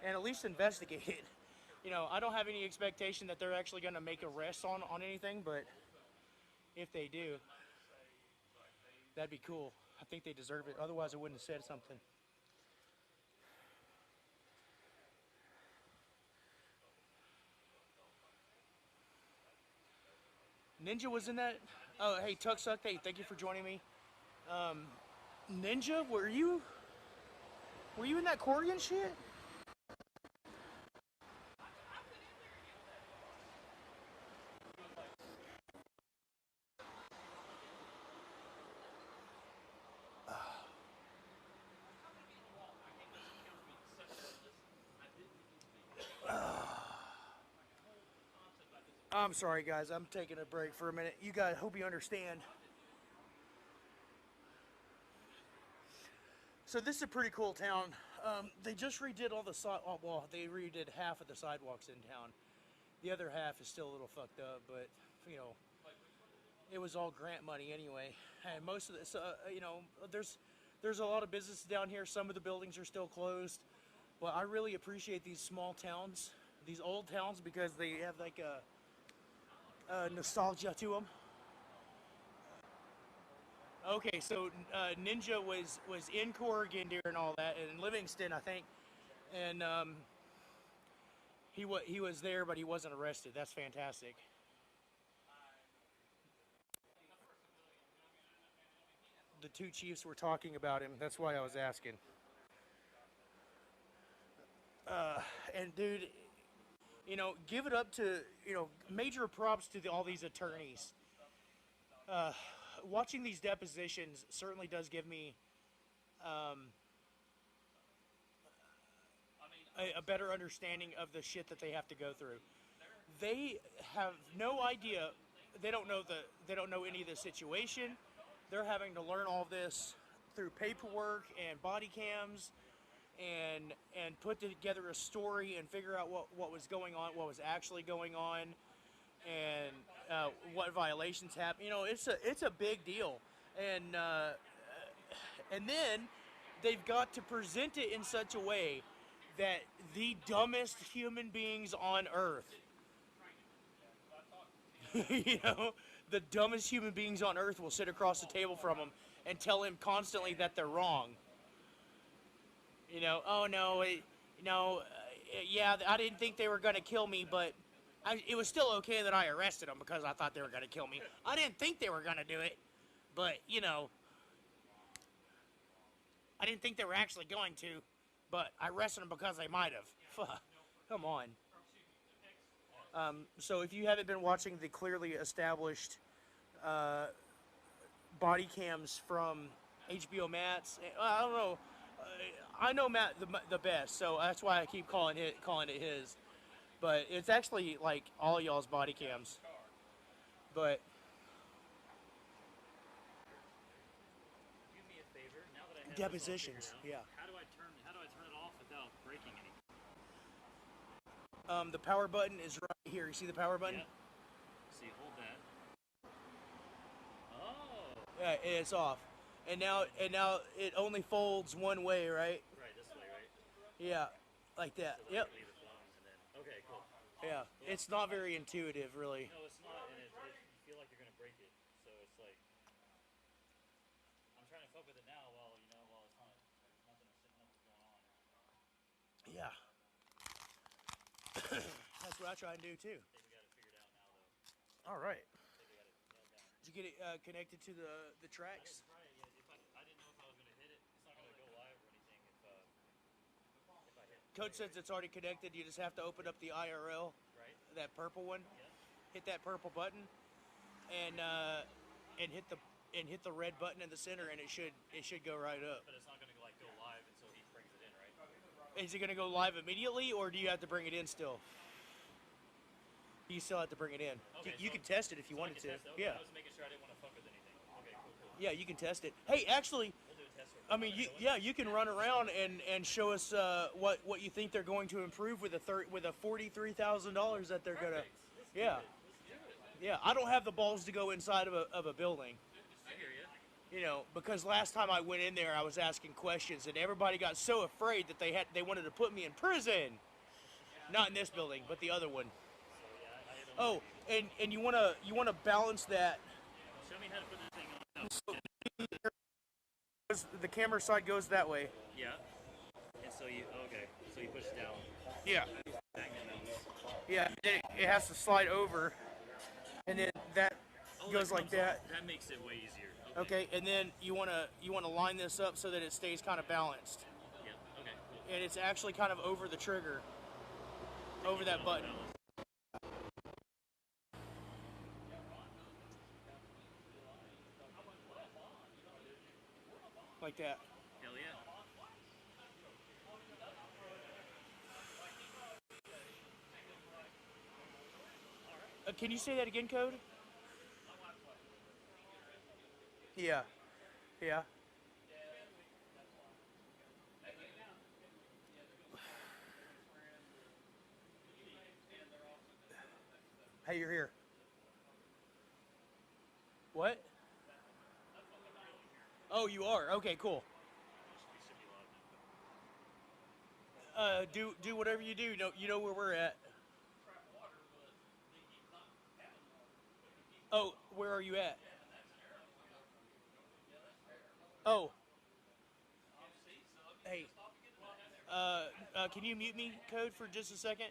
and at least investigate it. You know, I don't have any expectation that they're actually going to make arrests on anything, but if they do, that'd be cool. I think they deserve it. Otherwise, I wouldn't have said something. Ninja was in that. Oh, hey, Tuck Suck. Hey, thank you for joining me. Ninja, were you in that accordion shit? I'm sorry, guys. I'm taking a break for a minute. You guys, hope you understand. So this is a pretty cool town. They just redid all the well, they redid half of the sidewalks in town. The other half is still a little fucked up, but you know, it was all grant money anyway. And most of this, you know, there's a lot of businesses down here. Some of the buildings are still closed, but I really appreciate these small towns, these old towns, because they have like a nostalgia to them. Okay, so Ninja was in Corrigan during all that, and in Livingston, I think, and he was there, but he wasn't arrested. That's fantastic. The two chiefs were talking about him. That's why I was asking. And dude, you know, give it up to, you know, major props to all these attorneys. Watching these depositions certainly does give me a better understanding of the shit that they have to go through. they have no idea. They don't know any of the situation. They're having to learn all this through paperwork and body cams, and put together a story and figure out what was going on, what was actually going on, and what violations happened. You know, it's a big deal, and then they've got to present it in such a way that the dumbest human beings on earth, you know, the dumbest human beings on earth will sit across the table from him and tell him constantly that they're wrong. You know, oh no, yeah, I didn't think they were going to kill me, but it was still okay that I arrested them because I thought they were going to kill me. I didn't think they were going to do it, but, you know, I didn't think they were actually going to, but I arrested them because they might have. Come on. So if you haven't been watching the clearly established body cams from HBO Matt's, I don't know. I know Matt the best, so that's why I keep calling it his. But it's actually like all y'all's body cams. But Do me a favor. Now that I have depositions, this all figured out, yeah. How do I turn it off without breaking anything? The power button is right here. You see the power button? Yeah. See, hold that. Oh. Yeah, and it's off. And now it only folds one way, right? Right, this way, right? Yeah, like that. So Yep. leave the phone and then. Okay, cool. Yeah, it's not very intuitive, really. No, it's not, and you feel like you're gonna break it. So it's like I'm trying to fuck with it now while it's not nothing's going on. Yeah. That's what I try and do too. I think we got it figured out now, though. All right. I think we got it nailed down. Did you get it connected to the tracks? Right. Yeah. I didn't know if I was gonna hit it. It's not gonna go live or anything if I hit. Code says it's already connected. You just have to open up the IRL, Right. that purple one. Yeah. Hit that purple button, and hit the red button in the center, and it should go right up. But it's not gonna go live until he brings it in, right? Is it going to go live immediately, or do you have to bring it in still? You still have to bring it in. Okay, You so- can test it if you So I wanted can to. test it? Okay, Yeah. I was making sure I didn't want to fuck with anything. Okay, cool. Yeah, you can test it. Hey, actually, We'll do a test. I mean, you can run around and show us what you think they're going to improve with a $43,000 that they're gonna. Perfect. Yeah, Let's do it. yeah. I don't have the balls to go inside of a building. I hear you. You know, because last time I went in there, I was asking questions, and everybody got so afraid that they wanted to put me in prison. Not in this building, but the other one. Oh, and you wanna balance that. Show me how to put this thing on. The camera side goes that way. Yeah. And so you push it down. Yeah. Back and then. Yeah. It has to slide over, and then that goes like that. That makes it way easier. Okay, and then you wanna line this up so that it stays kind of balanced, Yeah. Okay. Cool. and it's actually kind of over the trigger, over that button. Like that. Hell yeah. Can you say that again, Code? Yeah. Yeah. Hey, you're here. What? Oh, you are? Okay, cool. Do whatever you do. You know where we're at. Oh, where are you at? Oh. Hey. Can you mute me, Code, for just a second?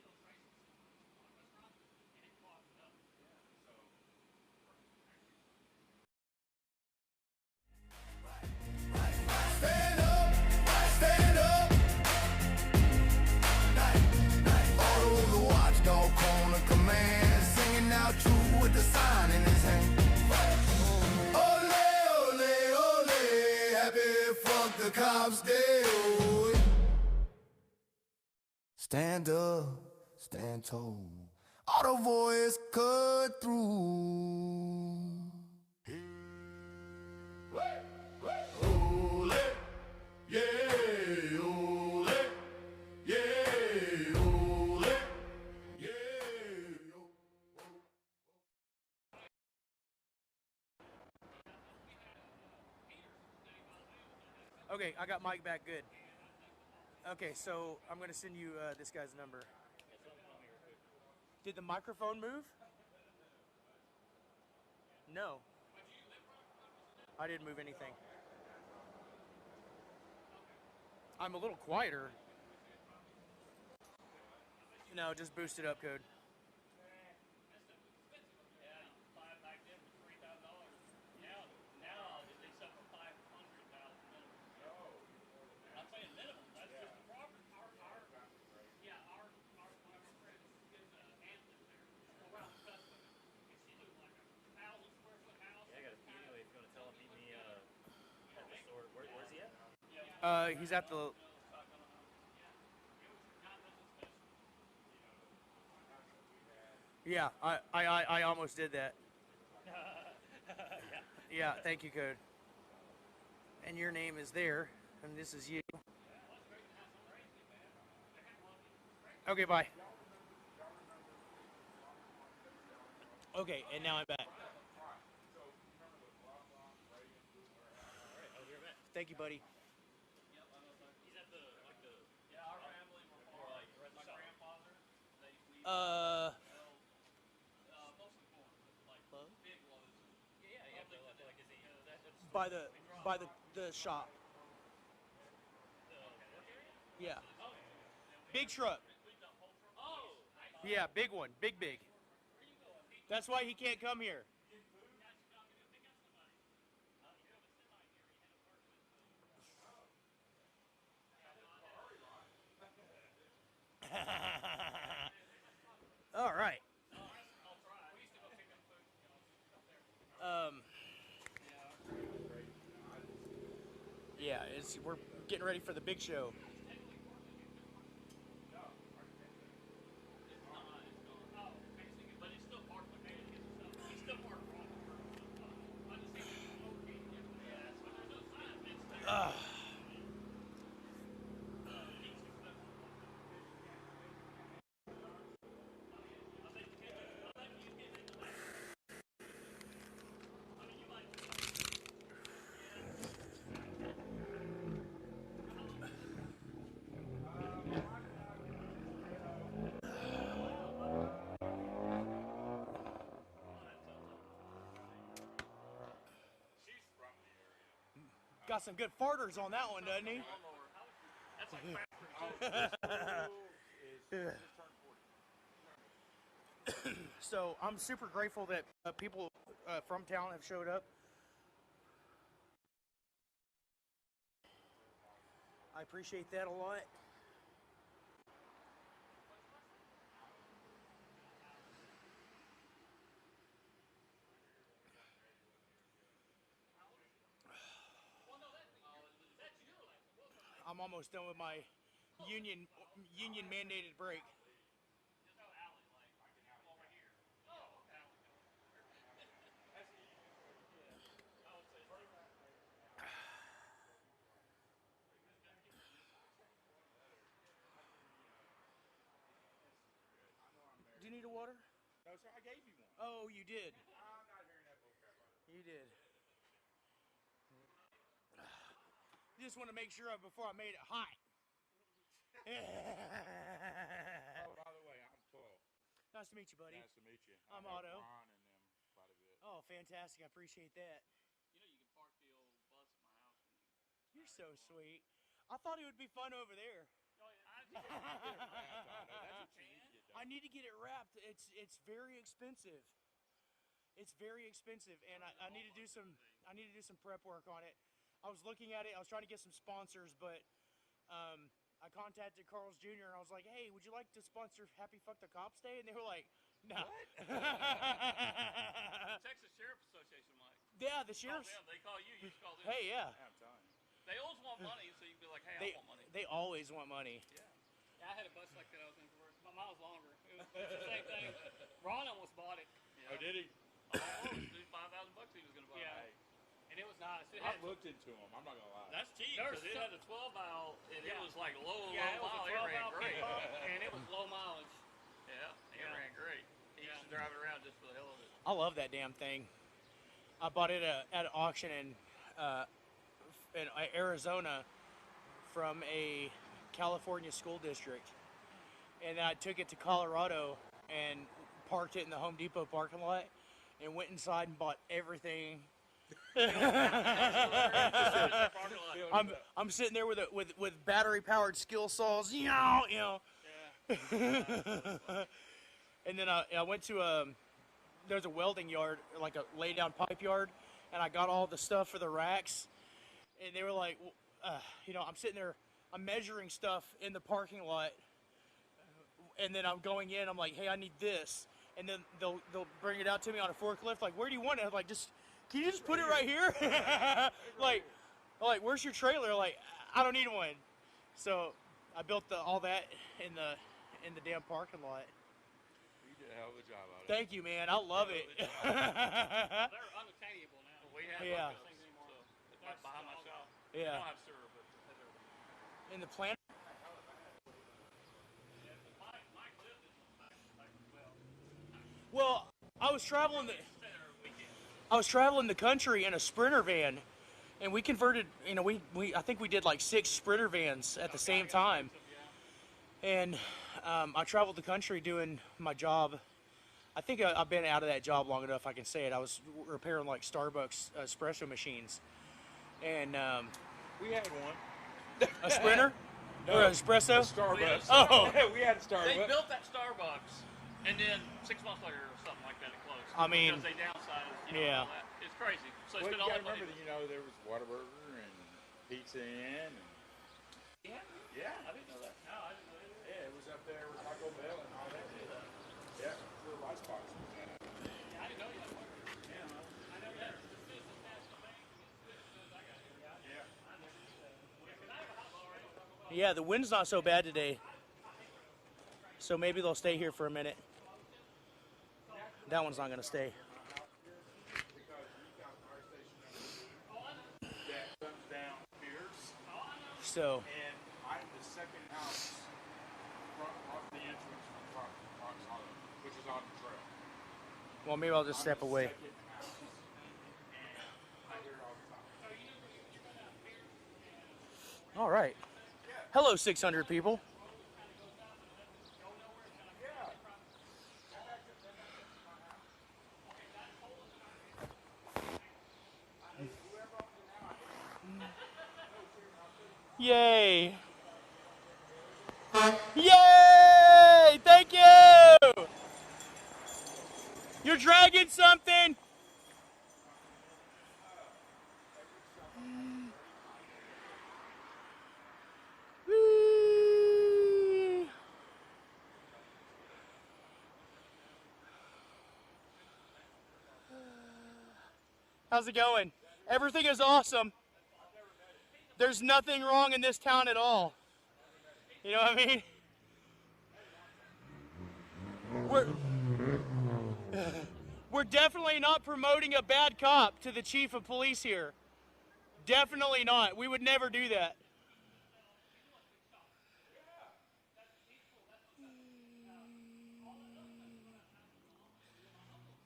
Stand up, stand up. Otto the watchdog, corner command, singing out true with the sign in his hand. Ole, ole, ole, happy fuck the cops day. Stand up, stand tall. Otto voice cut through. Ole, yeah, ole, yeah, ole, yeah. Okay, I got Mike back good. Okay, so I'm gonna send you this guy's number. Did the microphone move? No. I didn't move anything. I'm a little quieter. No, just boosted up code. He's at the. Yeah, I almost did that. Yeah, thank you, Code. And your name is there, and this is you. Okay, bye. Okay, and now I'm back. Thank you, buddy. By the shop. Yeah. Big truck. Yeah, big one. Big. That's why he can't come here. All right. Yeah, we're getting ready for the big show. Got some good farters on that one, doesn't he? So I'm super grateful that people from town have showed up. I appreciate that a lot. I'm almost done with my union mandated break. Do you need a water? No, sir, I gave you one. Oh, you did. I'm not hearing that vocabulary. You did. Just want to make sure before I made it hot. Oh, by the way, I'm Paul. Nice to meet you, buddy. Nice to meet you. I'm I have Otto. Ron and them quite a bit. Oh, fantastic. I appreciate that. You know, you can park the old bus at my house. You're so sweet. I thought it would be fun over there. That's what you need to get done. I need to get it wrapped. It's very expensive. It's very expensive, and I need to do some prep work on it. I was looking at it. I was trying to get some sponsors, but I contacted Carl's Jr. and I was like, "Hey, would you like to sponsor Happy Fuck the Cops Day?" And they were like, "No." Texas Sheriff Association, Mike. Yeah, the sheriffs. Call them. They call you. You just call them. Hey, yeah. I'm telling you. They always want money, so you can be like, "Hey, I want money." They always want money. Yeah, I had a bus like that I was in for work. My mine was longer. It was the same thing. Ron almost bought it. Oh, did he? Almost. $5,000 he was going to buy. Yeah. Hey, And it was nice. It I've had, looked into them. I'm not going to lie. That's cheap There's because it some- had a 12 valve and it Yeah. was like low yeah, it was mile. a It 12 ran valve great. pickup, and it was low mileage. Yeah, it Yeah. ran great. He used to drive it around just for the hell of it. I love that damn thing. I bought it at an auction in Arizona from a California school district, and I took it to Colorado and parked it in the Home Depot parking lot, and went inside and bought everything. I'm sitting there with battery powered skill saws, you know. And then I went to there's a welding yard, like a lay down pipe yard, and I got all the stuff for the racks, and they were like, I'm sitting there, I'm measuring stuff in the parking lot, and then I'm going in, I'm like, hey, I need this, and then they'll bring it out to me on a forklift, like, where do you want it? I'm like, can you just put it right here? like, where's your trailer? Like, I don't need one. So I built all that in the damn parking lot. You did a hell of a job out of it. Thank you, man. I love it. They're unattainable now. We had Yeah. like things anymore. It's right behind my shop. I Yeah. don't have sewer, but it has everything. In the plant. Well, I was traveling the country in a Sprinter van, and we converted. I think we did like 6 Sprinter vans at the same time, and I traveled the country doing my job. I think I've been out of that job long enough I can say it. I was repairing like Starbucks espresso machines, and We had one. a Sprinter or an espresso. Starbucks. Oh. We had a They Starbucks. built that Starbucks, and then 6 months later or something like that, it closed. I mean, because they downsized. yeah. All that. It's crazy. So Well, it's you been all gotta that money. remember that, there was Whataburger and Pizza Inn. And, Yeah, yeah. I didn't know that. No, I didn't know that. Yeah, it was up there with Taco Bell and all that. Yeah, the rice box was in it. Yeah, I didn't know you had one. I know that. Yeah, the wind's not so bad today, so maybe they'll stay here for a minute. That one's not gonna stay. That comes down Pierce, So and I'm the second house off the entrance from Fox Hollow, which is on the trail. well, maybe I'll just step away. Second house. And I hear it all the time. All right. Hello, 600 people. Yay! Yay! Thank you! You're dragging something? Whee! How's it going? Everything is awesome. There's nothing wrong in this town at all. You know what I mean? We're definitely not promoting a bad cop to the chief of police here. Definitely not. We would never do that.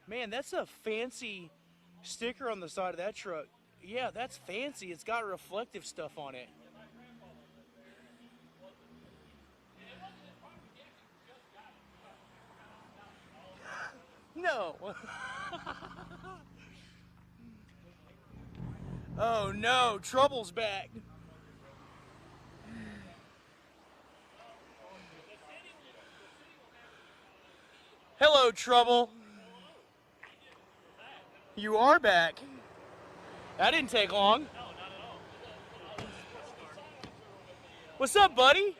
Man, that's a fancy sticker on the side of that truck. Yeah, that's fancy. It's got reflective stuff on it. No. Oh no, trouble's back. Hello, Trouble. You are back. That didn't take long. What's up, buddy?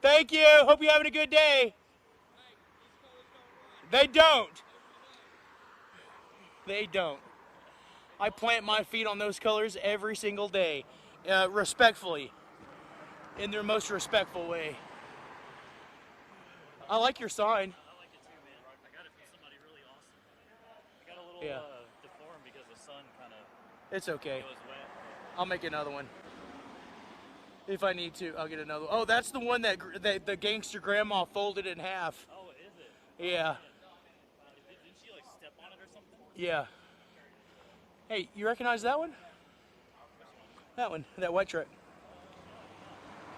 Thank you. Hope you're having a good day. They don't. They don't. I plant my feet on those colors every single day, respectfully, in their most respectful way. I like your sign. I like it too, man. I got it from somebody really awesome. I got a little deformed because the sun kind of It's okay. was wet. I'll make another one. If I need to, I'll get another one. Oh, that's the one that the gangster grandma folded in half. Oh, is it? Yeah. Didn't she like step on it or something? Yeah. Hey, you recognize that one? That one, that white truck.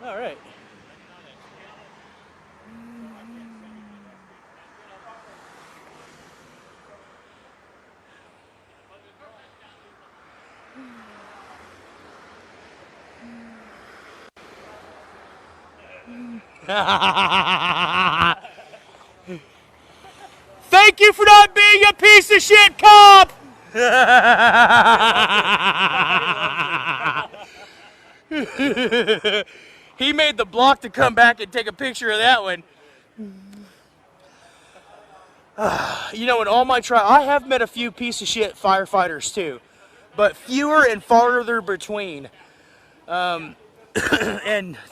All right. Thank you for not being a piece of shit cop! He made the block to come back and take a picture of that one. You know, in all my I have met a few piece of shit firefighters too, but fewer and farther between. And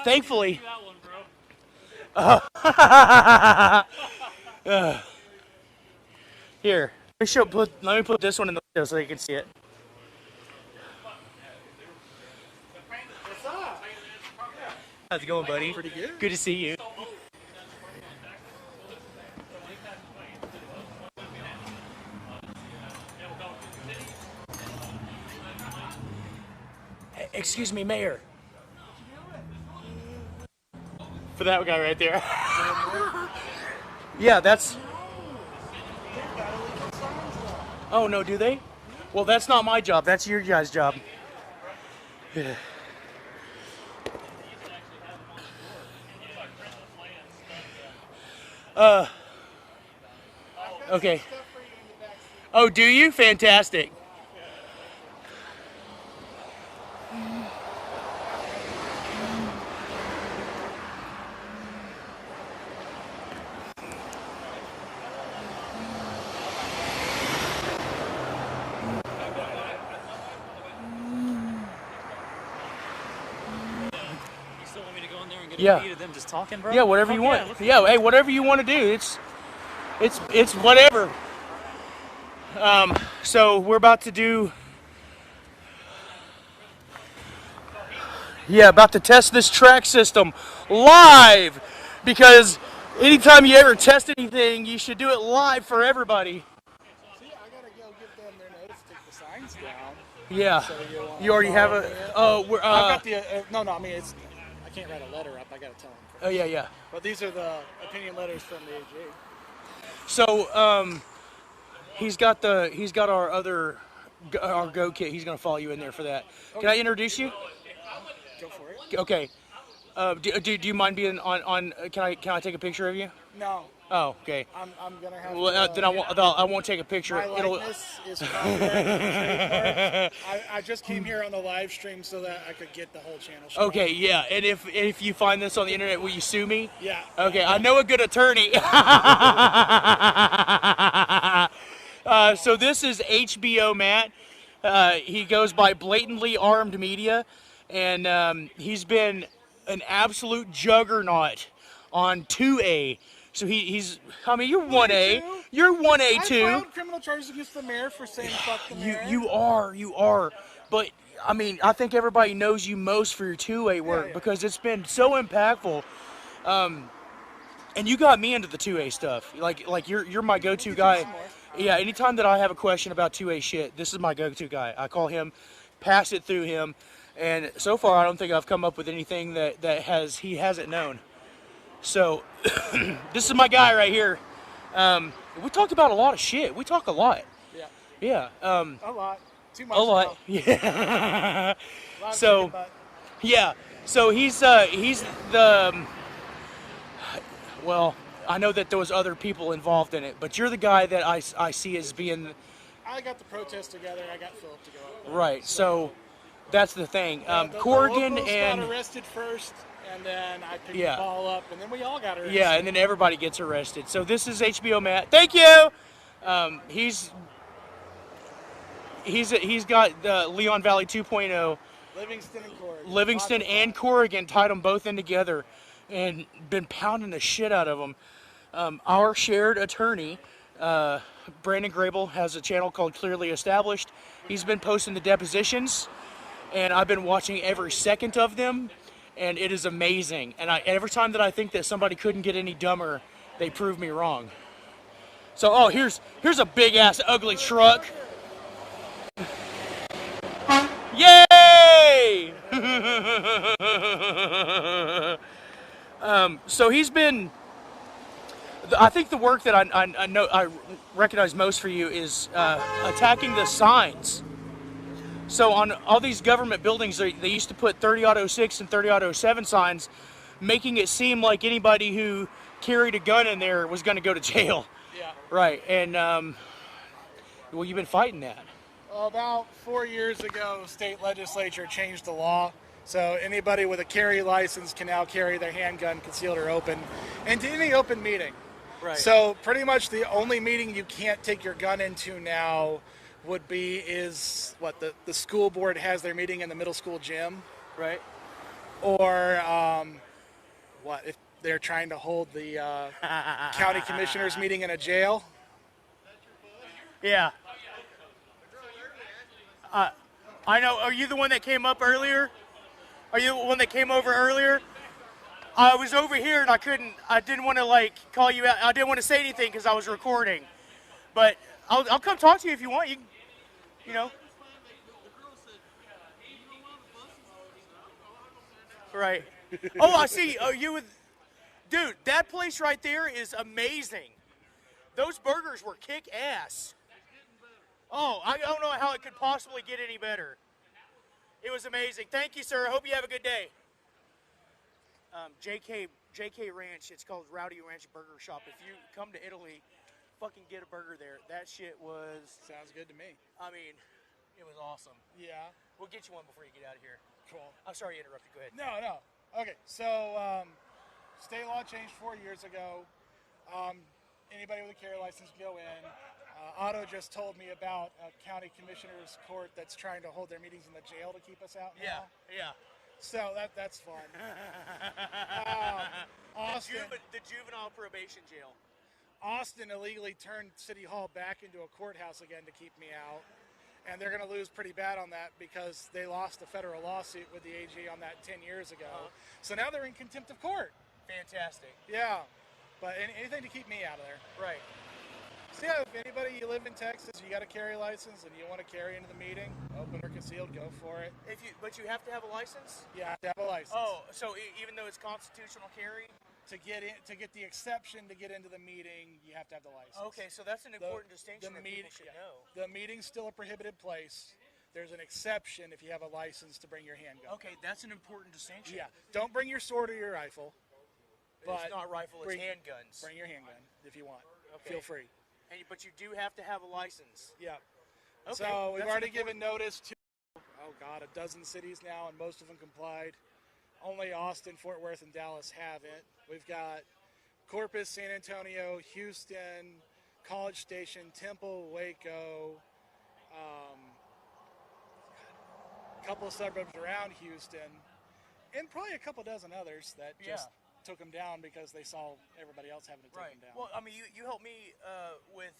thankfully, here, let me put this one in the window so you can see it. How's it going, buddy? Pretty good. Good to see you. Excuse me, Mayor. For that guy right there. Yeah, that's... Oh, no, do they? Well, that's not my job. That's your guys' job. Yeah. Okay. Oh, do you? Fantastic. Yeah. Them just talking, bro? Yeah, whatever you want. Yeah, hey, whatever you want to do. It's whatever. So we're about to do. Yeah, about to test this track system live, because anytime you ever test anything, you should do it live for everybody. See, I gotta go give them their notes, take the signs down. Yeah. So You already have a. Oh, we're. I've got the. No, I mean it's. I can't write a letter up. I gotta tell them. First. Oh yeah. But these are the opinion letters from the AG. So he's got our go kit. He's gonna follow you in there for that. Can I introduce you? Go for it. Okay. Do you mind being on? Can I take a picture of you? No. Oh, okay. I'm gonna have. Well, to, then I won't take a picture. My likeness is copyrighted. I just came here on the live stream so that I could get the whole channel. Okay, yeah. And if you find this on the internet, will you sue me? Yeah. Okay, I know a good attorney. So this is HBO Matt. He goes by Blatantly Armed Media, and he's been an absolute juggernaut on 2A. So he's. I mean, you're 1A. You're 1A too. I filed criminal charges against the mayor for saying fuck the mayor. You are. But I mean, I think everybody knows you most for your 2A work because it's been so impactful. And you got me into the 2A stuff. Like you're my go-to guy. Yeah. Anytime that I have a question about 2A shit, this is my go-to guy. I call him, pass it through him, and so far I don't think I've come up with anything that he hasn't known. So, this is my guy right here. We talked about a lot of shit. We talk a lot. Yeah. Yeah. A lot. Too much. A lot. Now. Yeah. A lot of So, chicken butt. yeah. So he's the. Well, I know that there was other people involved in it, but you're the guy that I see as being. I got the protest together. I got Philip to go. Right. So, that's the thing. The Corrigan locals and. got arrested first. And then I picked the ball up, and then we all got arrested. Yeah, and then everybody gets arrested. So this is HBO Matt. Thank you. He's he's got the Leon Valley 2.0. Livingston and Corrigan. Livingston and Corrigan tied them both in together, and been pounding the shit out of them. Our shared attorney, Brandon Grable, has a channel called Clearly Established. He's been posting the depositions, and I've been watching every second of them, and it is amazing. And every time that I think that somebody couldn't get any dumber, they prove me wrong. So, oh, here's a big ass ugly truck. Yay! So he's been. I think the work that I know I recognize most for you is attacking the signs. So on all these government buildings, they used to put 30-06 and 30-07 signs, making it seem like anybody who carried a gun in there was going to go to jail. Yeah. Right, and well, you've been fighting that. Well, about 4 years ago, state legislature changed the law. So anybody with a carry license can now carry their handgun concealed or open into any open meeting. Right. So pretty much the only meeting you can't take your gun into now would be the school board has their meeting in the middle school gym. Right. Or if they're trying to hold the county commissioners meeting in a jail. Yeah. I know. Are you the one that came up earlier? Are you the one that came over earlier? I was over here and I didn't want to call you out. I didn't want to say anything because I was recording. But I'll come talk to you if you want. You know. Right. Oh, I see. Oh, dude, that place right there is amazing. Those burgers were kick ass. Oh, I don't know how it could possibly get any better. It was amazing. Thank you, sir. I hope you have a good day. JK Ranch, it's called Rowdy Ranch Burger Shop. If you come to Italy, fucking get a burger there. That shit was... Sounds good to me. I mean, it was awesome. Yeah. We'll get you one before you get out of here. Cool. I'm sorry you interrupted. Go ahead. No. Okay, so state law changed 4 years ago. Anybody with a carry license can go in. Otto just told me about a county commissioner's court that's trying to hold their meetings in the jail to keep us out now. Yeah. So that's fun. Austin, The juvenile probation jail. Austin illegally turned City Hall back into a courthouse again to keep me out. And they're going to lose pretty bad on that because they lost a federal lawsuit with the AG on that 10 years ago. So now they're in contempt of court. Fantastic. Yeah. But anything to keep me out of there. Right. So yeah, if anybody, you live in Texas, you got a carry license and you want to carry into the meeting, open or concealed, go for it. But you have to have a license? You have to have a license. Oh, so even though it's constitutional carry? To get the exception to get into the meeting, you have to have the license. Okay, so that's an important distinction that people should know. The meeting's still a prohibited place. There's an exception if you have a license to bring your handgun. Okay, that's an important distinction. Yeah, don't bring your sword or your rifle. But it's not rifle, it's handguns. Bring your handgun if you want. Okay. Feel free. But you do have to have a license. Yeah. Okay, so we've already given notice to, a dozen cities now, and most of them complied. Only Austin, Fort Worth, and Dallas haven't. We've got Corpus, San Antonio, Houston, College Station, Temple, Waco, a couple of suburbs around Houston, and probably a couple dozen others that just took them down because they saw everybody else having to take them down. Well, I mean, you helped me with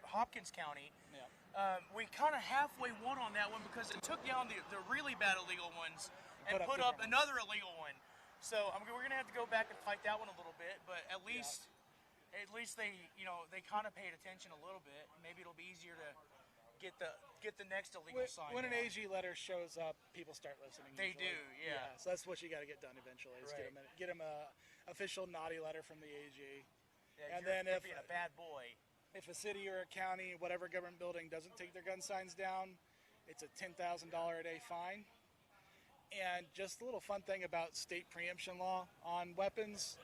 Hopkins County. Yeah. We kind of halfway won on that one because it took down the really bad illegal ones and put up another illegal one. So we're gonna have to go back and fight that one a little bit, but at least they they kind of paid attention a little bit. Maybe it'll be easier to get the next illegal sign. When an AG letter shows up, people start listening. They usually. do, yeah. So that's what you got to get done eventually. Is Right. get them a official naughty letter from the AG. Yeah, And you're then if being a bad boy. If a city or a county, whatever government building doesn't take their gun signs down, it's a $10,000 a day fine. And just a little fun thing about state preemption law on weapons.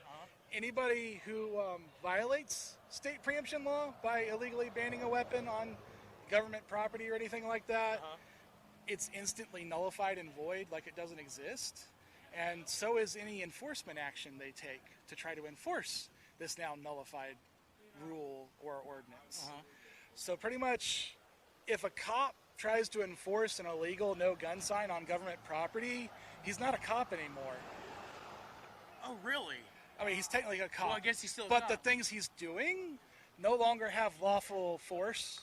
Anybody who violates state preemption law by illegally banning a weapon on government property or anything like that, it's instantly nullified and void, like it doesn't exist. And so is any enforcement action they take to try to enforce this now nullified rule or ordinance. So pretty much if a cop tries to enforce an illegal no gun sign on government property, he's not a cop anymore. Oh, really? I mean, he's technically a cop. Well, I guess he's still a But cop. the things he's doing no longer have lawful force,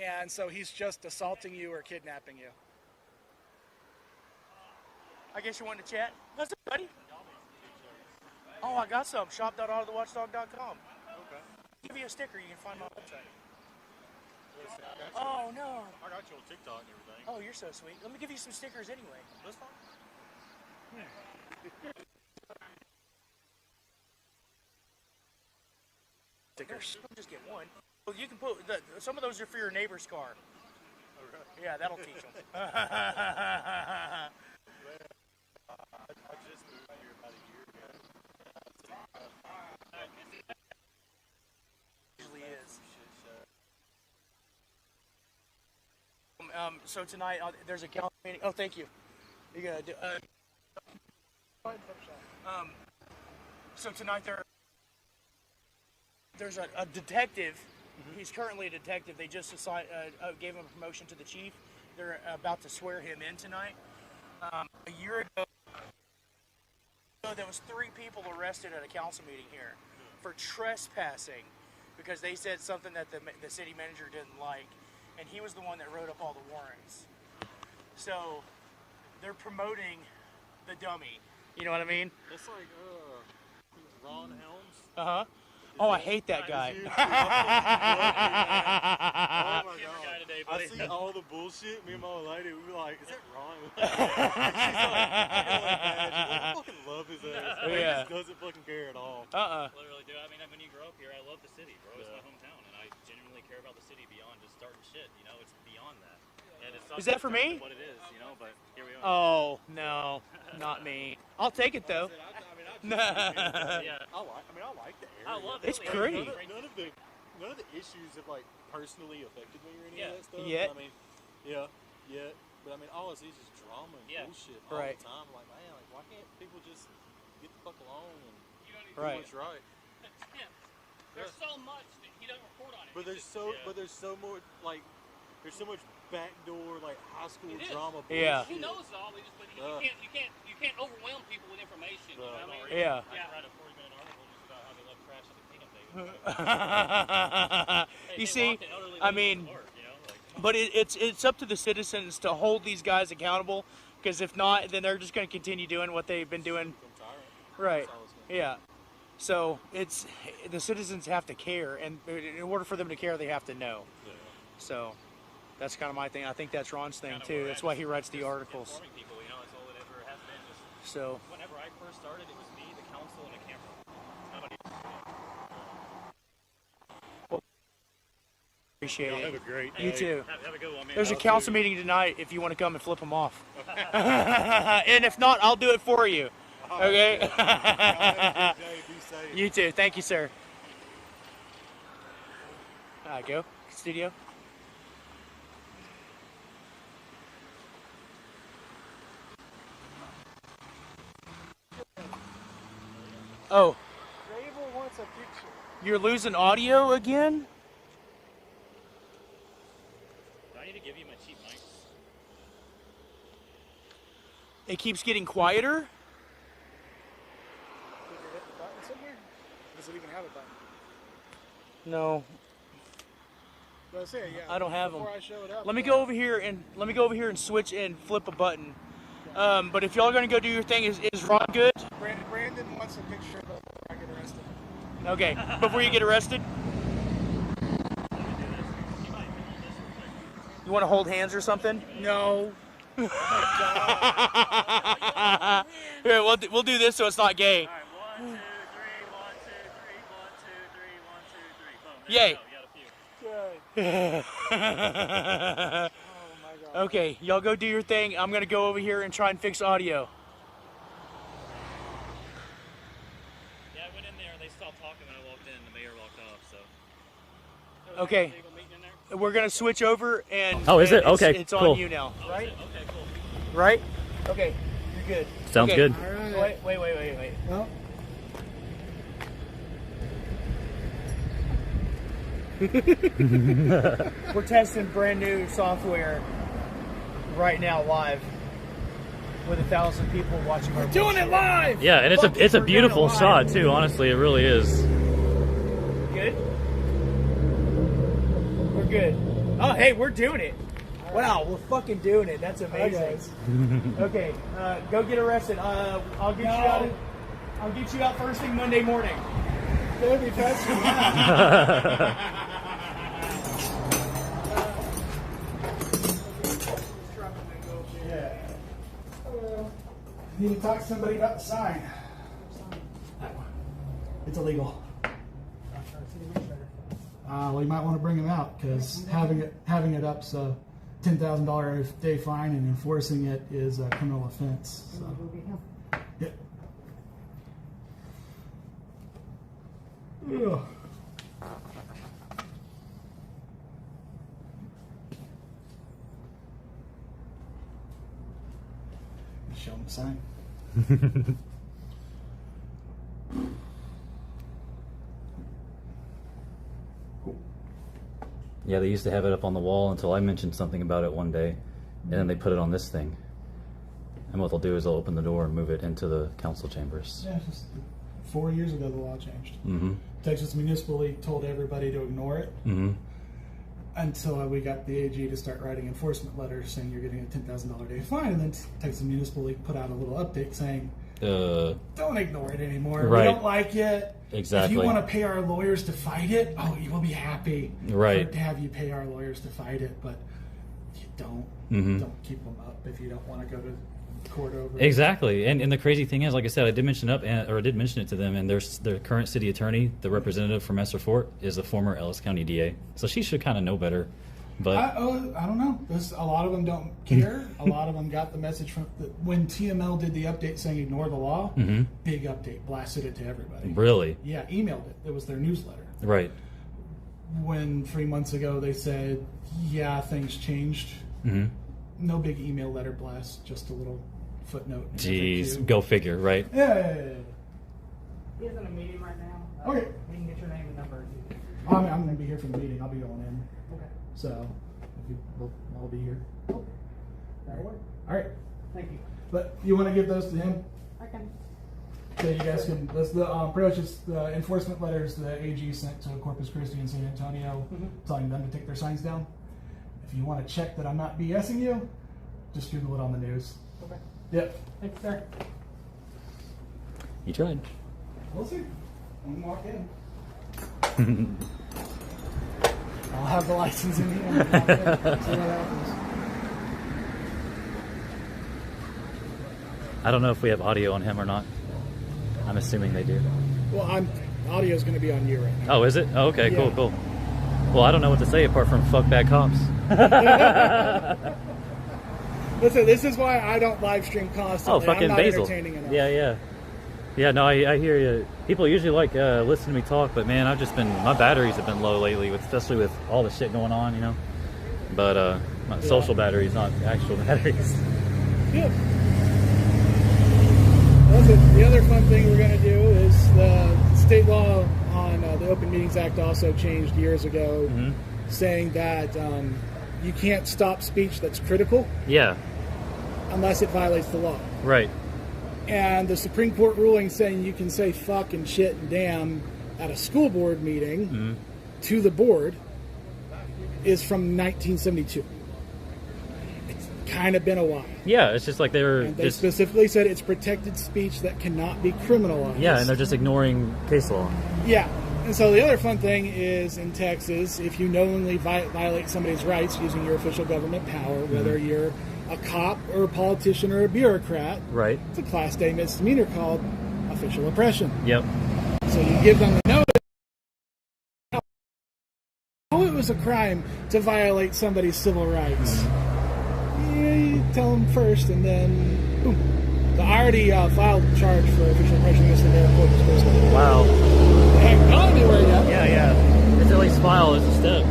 and so he's just assaulting you or kidnapping you. I guess you want to chat? What's up, buddy? Oh, I got some. Shop.ottothewatchdog.com. Okay. Give you a sticker. You can find my website. I Oh, no. got you on TikTok and everything. Oh, you're so sweet. Let me give you some stickers anyway. That's fine. Stickers. Don't just get one. Well, you can put some of those are for your neighbor's car. Oh, really? Yeah, that'll teach them. I just moved here about a year ago. Usually is. So tonight there's a council meeting. Oh, thank you. You gonna do? So tonight there's a detective. He's currently a detective. They just gave him a promotion to the chief. They're about to swear him in tonight. A year ago, there was 3 people arrested at a council meeting here for trespassing because they said something that the city manager didn't like, and he was the one that wrote up all the warrants. So they're promoting the dummy. You know what I mean? That's like Ron Helms. Uh-huh. Oh, I hate that guy. Oh my god. Today, I buddy. see all the bullshit. Me and my old lady, we were like, is that Ron? And she's like, I fucking love his ass. He Yeah. just doesn't fucking care at all. Literally, dude. I mean, when you grow up here, I love the city, bro. It's my hometown, and I genuinely care about the city beyond just starting shit. You know, it's beyond that. And it's not Is that for me? What it is, you know? But here we are. Oh, no, not me. I'll take it, though. Yeah. I like the area. I love it. It's pretty. None of the issues have like personally affected me or any of that stuff. Yet. I mean, yeah. But I mean, all I see is just drama and bullshit all Right. the time. Like, man, like, why can't people just get the fuck along and do Right. what's right? There's so much that he doesn't report on it. But there's so more like there's so much backdoor like high school It is. drama. Yeah. He knows it all. But you can't overwhelm people with information. You know what I mean? Yeah. I can write a 40-minute article just about how they love trash at the peanut day. You see, I mean, but it's up to the citizens to hold these guys accountable, because if not, then they're just going to continue doing what they've been doing. Right. Yeah. So it's the citizens have to care, and in order for them to care, they have to know. So that's kind of my thing. I think that's Ron's thing too. That's why he writes the articles. Informing people, you know, that's all it ever has been. Just So whenever I first started, it was me, the council, and a camera. Nobody. appreciate it. Have a great day. You too. Have a good one, man. There's a council meeting tonight if you want to come and flip them off. And if not, I'll do it for you. Okay? Have a good day. Be safe. You too. Thank you, sir. Go. Studio. Oh, Rabel wants a picture. you're losing audio again? Do I need to give you my cheap mic? It keeps getting quieter? Did you hit the button somewhere? Does it even have a button? No, Well, I say, yeah. I don't have them. Before I show it up. Let me go over here and switch and flip a button. But if y'all are gonna go do your thing, is Ron good? Brandon wants a picture before I get arrested. Okay, before you get arrested. You want to hold hands or something? No. Here, we'll do this so it's not gay. All right, 1, 2, 3, 1, 2, 3, 1, 2, 3, 1, 2, 3. Boom. Yay. There you go, Good. you got a few. Oh my god. Okay, y'all go do your thing. I'm gonna go over here and try and fix audio. Yeah, I went in there and they stopped talking when I walked in and the mayor walked off, so. Okay, Legal meeting in there? we're gonna switch over and. Oh, is it? and Okay, It's cool. on you now, Oh, right? is it? Okay, cool. Right? Okay, you're good. Sounds Okay. good. Wait. Well, We're testing brand new software right now live with 1,000 people watching. We're doing it live. Yeah, and it's a beautiful shot too. Honestly, it really is. Good. We're good. Oh, hey, we're doing it. Wow, we're fucking doing it. That's amazing. Okay, go get arrested. I'll get you out. I'll get you out first thing Monday morning. That'd be fast. Need to talk to somebody about the sign. It's illegal. Well, you might want to bring him out because having it up's a $10,000 a day fine, and enforcing it is a criminal offense. So. Yeah. Ugh. Show him the sign. Yeah, they used to have it up on the wall until I mentioned something about it one day, and then they put it on this thing. And what they'll do is they'll open the door and move it into the council chambers. Yeah, just 4 years ago the law changed. Mm-hmm. Texas Municipal League told everybody to ignore it until we got the AG to start writing enforcement letters saying you're getting a $10,000 a day fine, and then Texas Municipal League put out a little update saying don't ignore it anymore. Right. We don't like it. Exactly. If you want to pay our lawyers to fight it, you will be happy to have you pay our lawyers to fight it, but you don't. Don't keep them up if you don't want to go to court over it. Exactly. And the crazy thing is, like I said, I did mention it to them, and their current city attorney, the representative from Esther Fort, is a former Ellis County DA, so she should kind of know better. But I don't know. A lot of them don't care. A lot of them got the message from when TML did the update saying ignore the law. Big update, blasted it to everybody. Really? Yeah, emailed it. It was their newsletter. Right. When 3 months ago they said, yeah, things changed. No big email letter blast, just a little footnote. Jeez, go figure, right? Yeah. He's in a meeting right now. Okay. We can get your name and number. I'm going to be here for the meeting. I'll be going in. Okay. So, I'll be here. Cool. That'll work. All right. Thank you. But you want to give those to him? I can. So you guys can. That's the pretty much just the enforcement letters the AG sent to Corpus Christi and San Antonio, telling them to take their signs down. If you want to check that I'm not BSing you, just Google it on the news. Okay. Yep. Thanks, sir. You tried. We'll see. I'm gonna walk in. I'll have the license in the end. See what happens. I don't know if we have audio on him or not. I'm assuming they do. Well, audio is going to be on you right now. Oh, is it? Oh, okay, Yeah. cool. Well, I don't know what to say apart from fuck bad cops. Listen, this is why I don't live stream constantly. Oh, fucking I'm not Basil. entertaining enough. Yeah, no, I hear you. People usually like listen to me talk, but man, my batteries have been low lately, especially with all the shit going on, you know. But my social batteries, not actual batteries. Yeah. Listen, the other fun thing we're going to do is the state law on the Open Meetings Act also changed years ago, saying that you can't stop speech that's critical. Yeah. Unless it violates the law. Right. And the Supreme Court ruling saying you can say fuck and shit and damn at a school board meeting to the board is from 1972. It's kind of been a while. Yeah, it's just like they specifically said it's protected speech that cannot be criminalized. Yeah, and they're just ignoring case law. Yeah. And so the other fun thing is in Texas, if you knowingly violate somebody's rights using your official government power, whether you're a cop or a politician or a bureaucrat, right? It's a Class A misdemeanor called official oppression. Yep. So you give them the notice. Oh, it was a crime to violate somebody's civil rights. Yeah, you tell them first, and then boom. So I already filed a charge for official oppression against the mayor of Corpus Christi. Wow. They haven't gone anywhere yet. Yeah. It's at least filed as a step.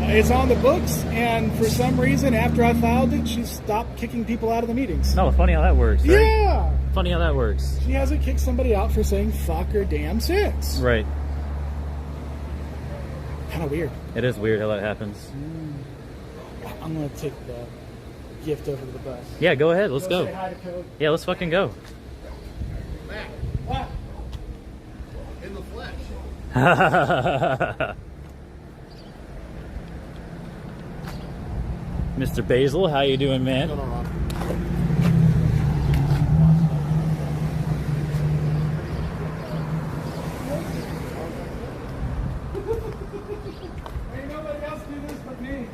It's on the books, and for some reason, after I filed it, she stopped kicking people out of the meetings. No, funny how that works. Right? Yeah! Funny how that works. She hasn't kicked somebody out for saying fuck or damn since. Right. Kind of weird. It is weird how that happens. I'm gonna take the gift over to the bus. Yeah, go ahead. Let's go. Say hi to Code. Yeah, let's fucking go. What? In the flesh. Mr. Basil, how you doing, man? No, no, no. Ain't nobody else do this but me.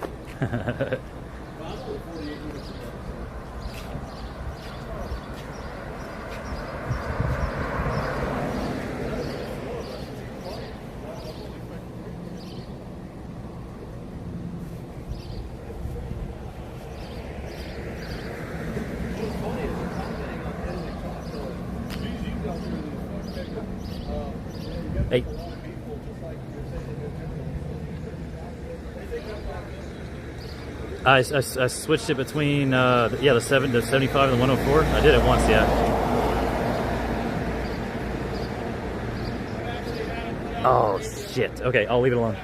Hey. I switched it between the 75 and the 104. I did it once, yeah. Oh shit. Okay, I'll leave it alone.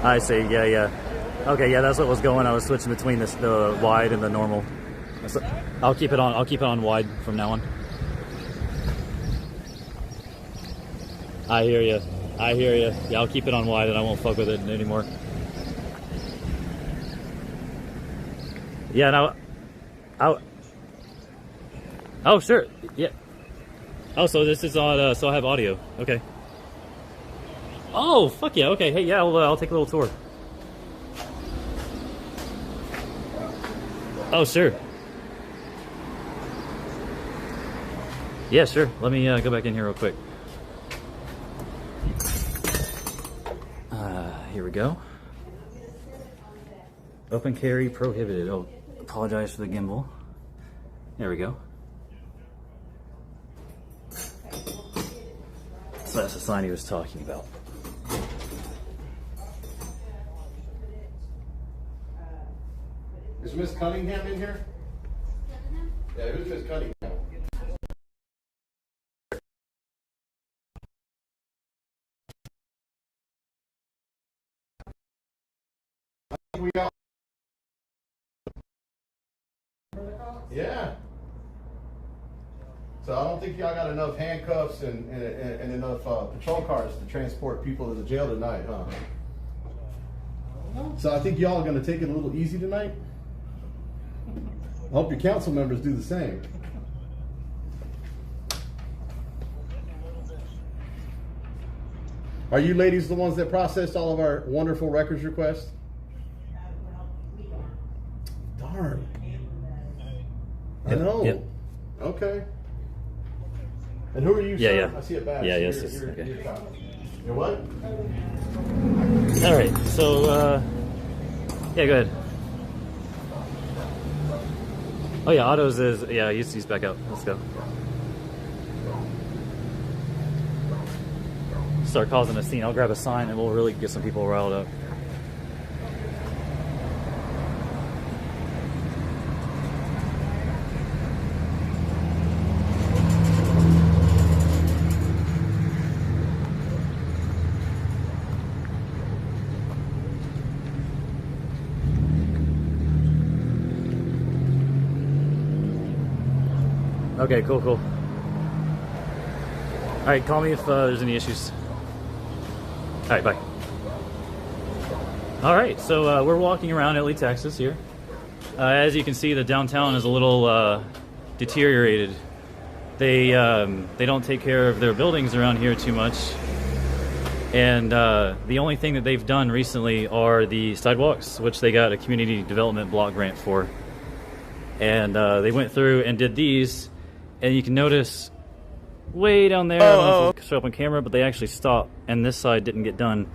I see. Yeah, yeah. Okay, yeah, that's what was going. I was switching between the wide and the normal. So I'll keep it on. I'll keep it on wide from now on. I hear you. I hear you. Yeah, I'll keep it on wide and I won't fuck with it anymore. Yeah, no. Oh, sure. Yeah. Oh, so this is on. So I have audio. Okay. Oh, fuck yeah. Okay. Hey, yeah, I'll take a little tour. Oh, sure. Yeah, sure. Let me go back in here real quick. Here we go. Open carry prohibited. Oh, apologize for the gimbal. There we go. So that's the sign he was talking about. Is Miss Cunningham in here? Yeah, who's Miss Cunningham? We got. Yeah. So I don't think y'all got enough handcuffs and enough patrol cars to transport people to the jail tonight, huh? So I think y'all are going to take it a little easy tonight. I hope your council members do the same. Are you ladies the ones that processed all of our wonderful records requests? Darn. I know. Yep. Okay. And who are you, Yeah, sir? yeah. I see it back. Yeah, So yes, you're, yes, you're, okay. You're what? All right. So, yeah, go ahead. Oh yeah, Otto's is, yeah, he's back out. Let's go. Start causing a scene. I'll grab a sign and we'll really get some people riled up. Okay, cool, cool. All right, call me if there's any issues. All right, bye. All right, so we're walking around Italy, Texas here. As you can see, the downtown is a little deteriorated. They don't take care of their buildings around here too much. And the only thing that they've done recently are the sidewalks, which they got a community development block grant for. And they went through and did these. And you can notice way down there, I don't know if it'll show up on camera, but they actually stopped, and this side didn't get done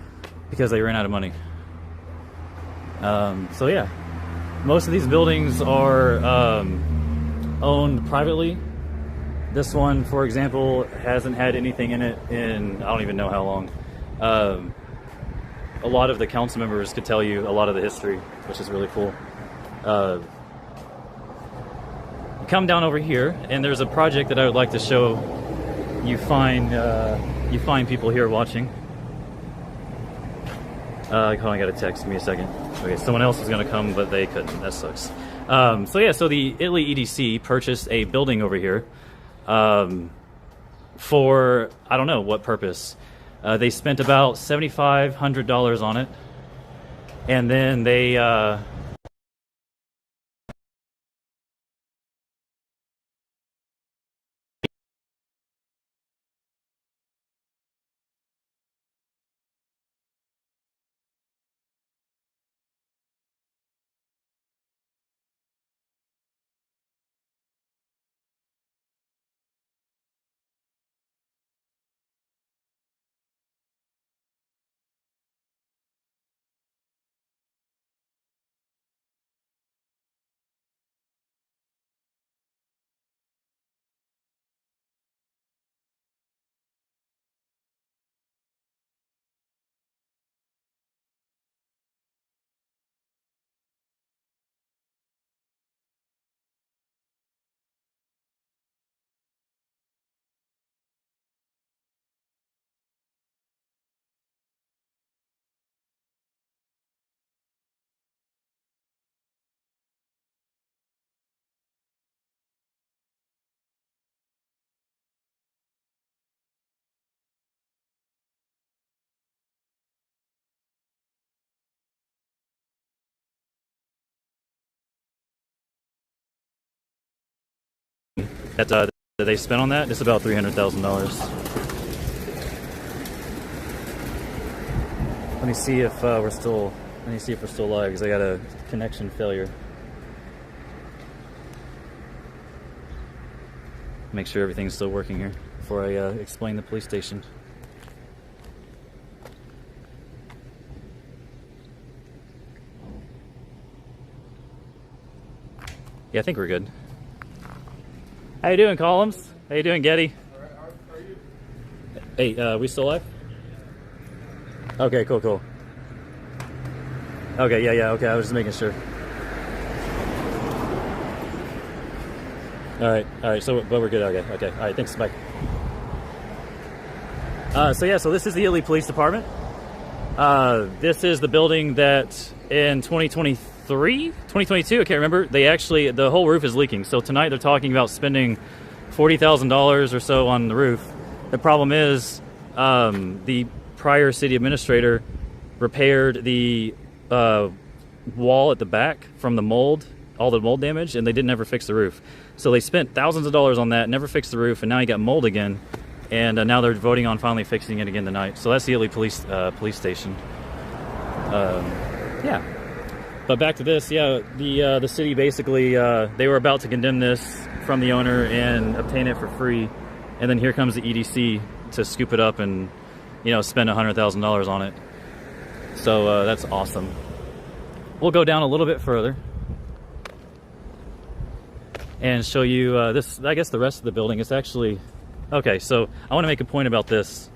because they ran out of money. So yeah, most of these buildings are owned privately. This one, for example, hasn't had anything in it in I don't even know how long. A lot of the council members could tell you a lot of the history, which is really cool. Come down over here, and there's a project that I would like to show you find people here watching. Hold on, I got a text. Give me a second. Okay, someone else was gonna come, but they couldn't. That sucks. So yeah, so the Italy EDC purchased a building over here for I don't know what purpose. They spent about $7,500 on it, and then they that they spent on that. It's about $300,000. Let me see if we're still. Let me see if we're still live because I got a connection failure. Make sure everything's still working here before I explain the police station. Yeah, I think we're good. How you doing, Columns? How you doing, Getty? Hey, we still live? Okay, cool. Okay, yeah, okay, I was just making sure. Alright, so, but we're good, okay, alright, thanks, bye. So this is the Italy Police Department. This is the building that in 2022, I can't remember, the whole roof is leaking. So tonight they're talking about spending $40,000 or so on the roof. The problem is the prior city administrator repaired the wall at the back from the mold, all the mold damage, and they didn't ever fix the roof. So they spent thousands of dollars on that, never fixed the roof, and now you got mold again. And now they're voting on finally fixing it again tonight. So that's the Italy police station. Yeah. But back to this, the city basically, they were about to condemn this from the owner and obtain it for free. And then here comes the EDC to scoop it up and, spend $100,000 on it. So that's awesome. We'll go down a little bit further and show you this. I guess the rest of the building is actually... Okay, so I want to make a point about this.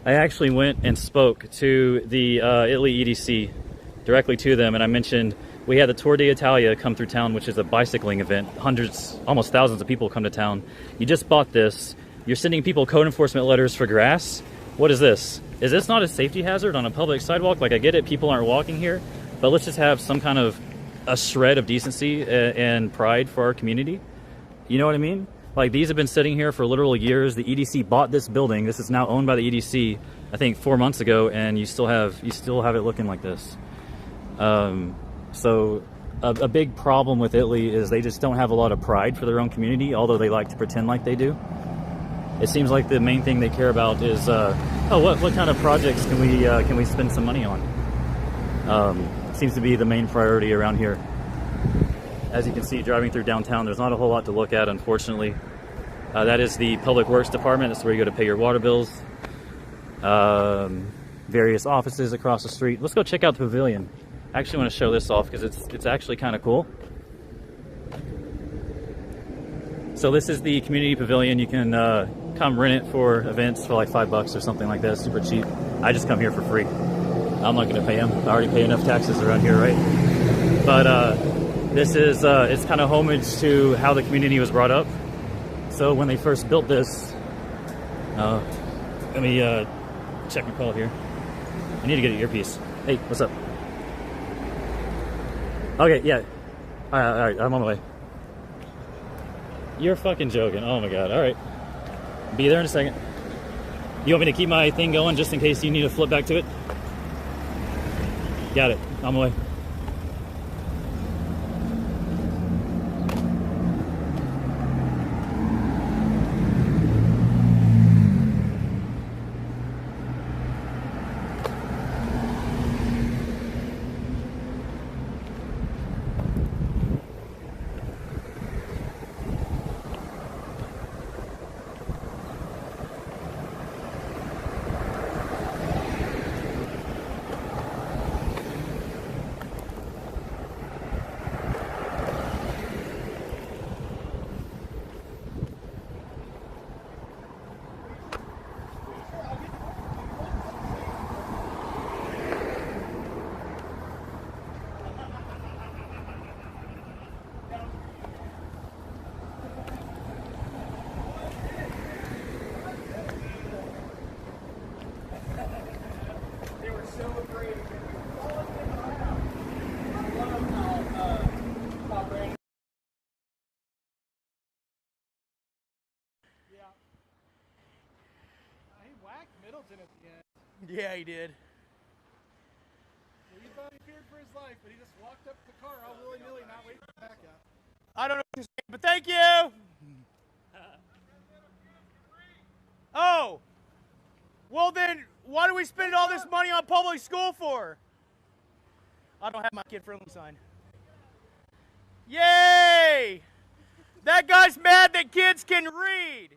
I actually went and spoke to the Italy EDC, directly to them, and I mentioned we had the Tour d'Italia come through town, which is a bicycling event. Hundreds, almost thousands of people come to town. You just bought this. You're sending people code enforcement letters for grass. What is this? Is this not a safety hazard on a public sidewalk? Like, I get it, people aren't walking here, but let's just have some kind of a shred of decency and pride for our community. You know what I mean? Like, these have been sitting here for literal years. The EDC bought this building. This is now owned by the EDC, I think 4 months ago, and you still have it looking like this. So a big problem with Italy is they just don't have a lot of pride for their own community, although they like to pretend like they do. It seems like the main thing they care about is, what kind of projects can we spend some money on? Seems to be the main priority around here. As you can see, driving through downtown, there's not a whole lot to look at, unfortunately. That is the Public Works Department. That's where you go to pay your water bills. Various offices across the street. Let's go check out the pavilion. I actually want to show this off because it's actually kind of cool. So this is the community pavilion. You can come rent it for events for like $5 or something like that. Super cheap. I just come here for free. I'm not going to pay them. I already pay enough taxes around here, right? But this is it's kind of homage to how the community was brought up. So when they first built this, Let me check my call here. I need to get an earpiece. Hey, what's up? Okay, yeah. All right, I'm on my way. You're fucking joking. Oh my god. All right. Be there in a second. You want me to keep my thing going just in case you need to flip back to it? Got it. On my way. Middleton at the end. Yeah, he did. Well, he thought he feared for his life, but he just walked up to the car all willy-nilly, not waiting for the backup. I don't know what you're saying, but thank you. Oh. Well then, why do we spend all this money on public school for? I don't have my kid-friendly sign. Yay! That guy's mad that kids can read.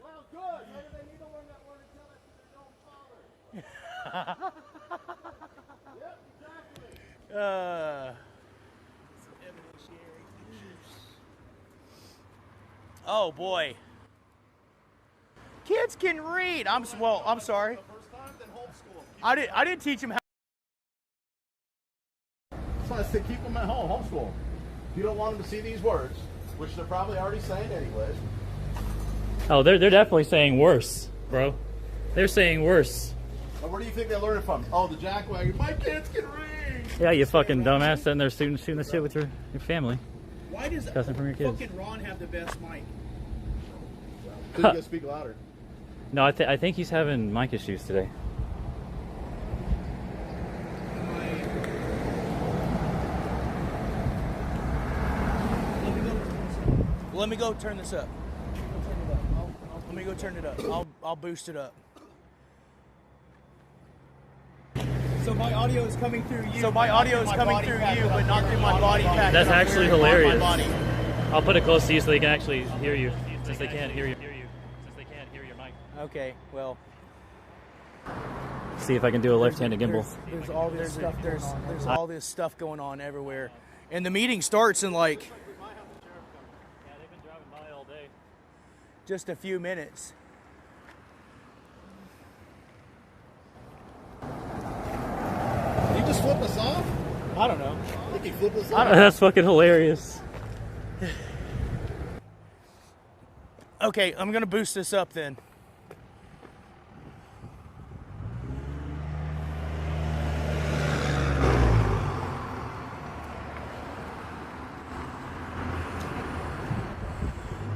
Well, good. Maybe they need to learn that word and tell that to their own father. Yep, exactly. Oh boy. Kids can read. I'm sorry. I didn't teach him how. So I said keep them at home, homeschool. If you don't want them to see these words, which they're probably already saying anyways. Oh, they're definitely saying worse, bro. They're saying worse. But where do you think they learn it from? Oh, the jackwagon. My kids can read. Yeah, you fucking dumbass sitting there shooting the shit with your family. Why does Cussing from your kids. fucking Ron have the best mic? So you gotta speak louder. No, I think he's having mic issues today. Let me go turn this up. Let me go turn it up. I'll boost it up. So my audio is coming through you. So my audio is coming through you, but not through my body pack. That's actually hilarious. My body. I'll put it close to you so they can actually hear you, since they can't hear you. Since they can't hear your mic. Okay, well. See if I can do a left-handed gimbal. There's all this stuff. There's all this stuff going on everywhere, and the meeting starts in like. Yeah, they've been driving by all day. Just a few minutes. Did he just flip us off? I don't know. I think he flipped us off. That's fucking hilarious. Okay, I'm gonna boost this up then.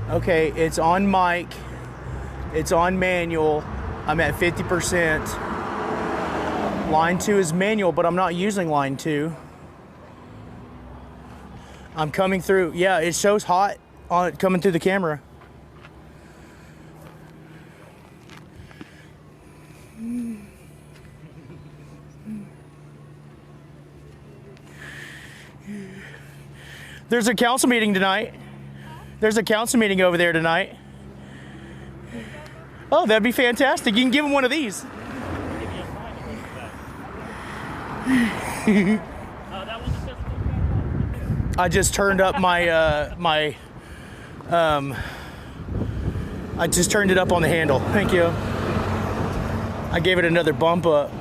Okay, it's on mic, it's on manual, I'm at 50%. Line 2 is manual, but I'm not using line 2. I'm coming through, yeah, it shows hot on it coming through the camera. There's a council meeting tonight. There's a council meeting over there tonight. Oh, that'd be fantastic. You can give him one of these. I just turned up my, I just turned it up on the handle. Thank you. I gave it another bump up.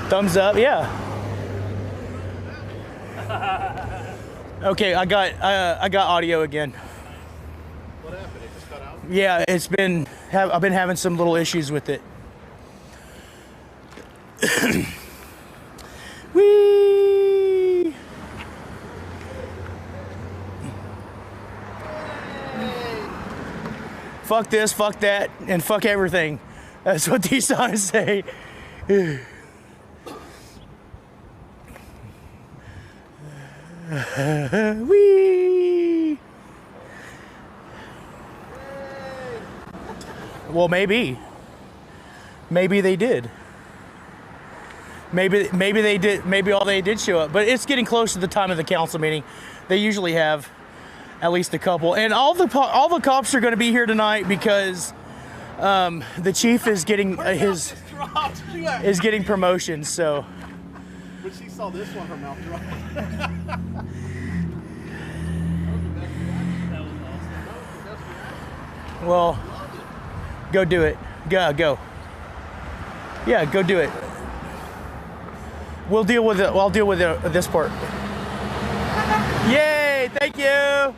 Thumbs up, yeah. Okay, I got audio again. What happened? It just cut out? Yeah, I've been having some little issues with it. Whee! Fuck this, fuck that, and fuck everything. That's what these signs say. Whee! Well, maybe. Maybe they did. Maybe they did. Maybe all they did show up. But it's getting close to the time of the council meeting. They usually have at least a couple, and all the cops are going to be here tonight because the chief is getting is getting promotion. So. When she saw this one, her mouth dropped. Well, go do it. Go. Yeah, go do it. We'll deal with it. I'll deal with this part. Yay! Thank you.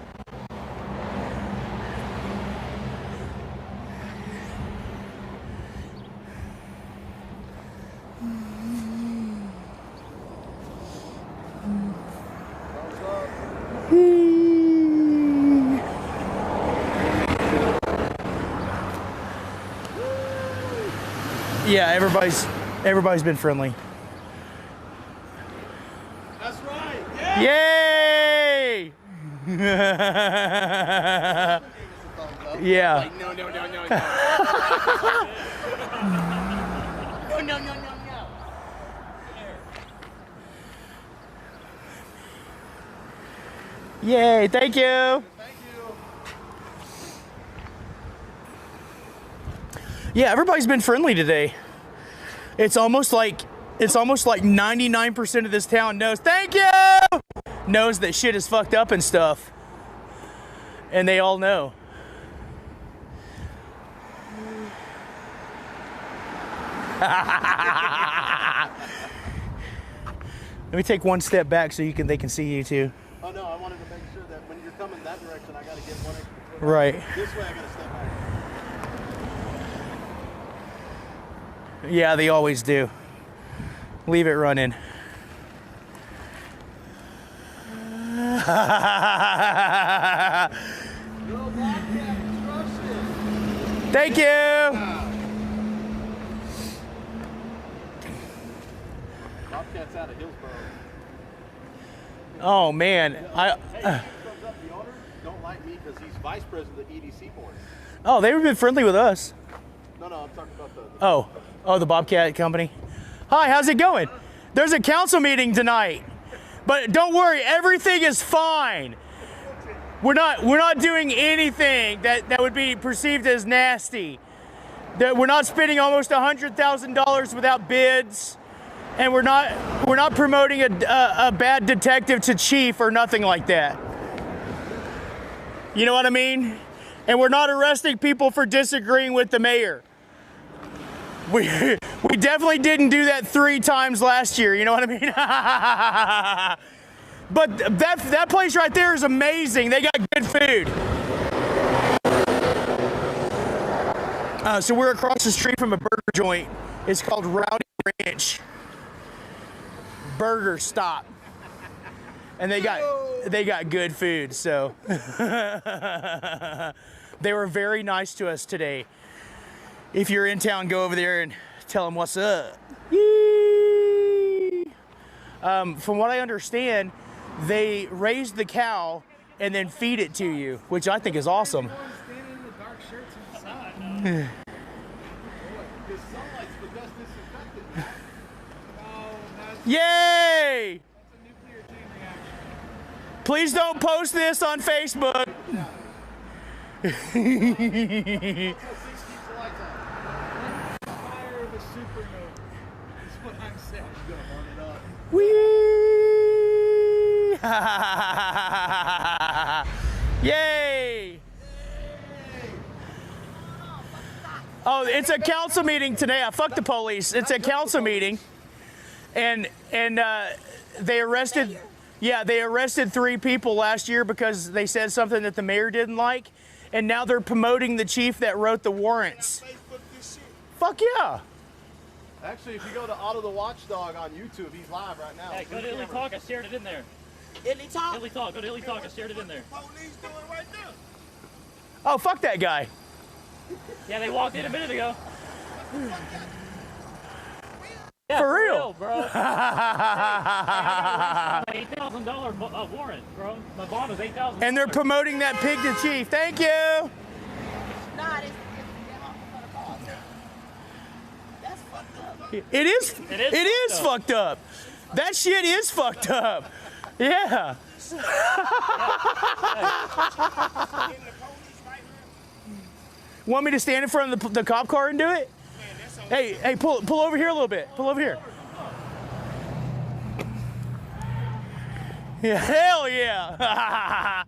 Yeah, everybody's been friendly. That's right. Yay! Yeah. Like, no. No. Yay! Thank you. Thank you. Yeah, everybody's been friendly today. It's almost like 99% of this town knows. Thank you. Knows that shit is fucked up and stuff, and they all know. Let me take one step back so they can see you too. Oh no, I wanted to make sure that when you're coming that direction, I got to get one extra foot. Right. This way, I got to step back. Yeah, they always do. Leave it running. Thank you. Bobcat's out of Hillsborough. Oh man, Hey, he comes up, the owner don't like me because he's vice president of the EDC board. Oh, they've been friendly with us. No, I'm talking about the Oh, the Bobcat company. Hi, how's it going? There's a council meeting tonight, but don't worry, everything is fine. We're not doing anything that would be perceived as nasty. That we're not spending almost $100,000 without bids, and we're not promoting a bad detective to chief or nothing like that. You know what I mean? And we're not arresting people for disagreeing with the mayor. We definitely didn't do that 3 times last year, you know what I mean? But that place right there is amazing. They got good food. So we're across the street from a burger joint. It's called Rowdy Ranch Burger Stop. And they got good food, so they were very nice to us today. If you're in town, go over there and tell them what's up. Yee! From what I understand, they raise the cow and then feed it to you, which I think is awesome. Yay! Please don't post this on Facebook. Whee! Yay! Oh, it's a council meeting today. Fuck the police. It's a council meeting, and they arrested. Yeah, they arrested 3 people last year because they said something that the mayor didn't like, and now they're promoting the chief that wrote the warrants. Fuck yeah. Actually, if you go to Otto the Watchdog on YouTube, he's live right now. Hey, go to Illy Talk. I shared it in there. Illy Talk? Illy Talk. Go to Illy Talk. I shared it in there. Oh, fuck that guy. Yeah, they walked in a minute ago. Yeah, For real? bro. Hey, I got $8,000 warrant, bro. My bond was $8,000. And they're promoting that pig to chief. Thank you. It's not. That's fucked up. It is fucked up. That shit is fucked up. Yeah. Want me to stand in front of the cop car and do it? Hey, pull over here a little bit. Pull over here. Yeah, hell yeah.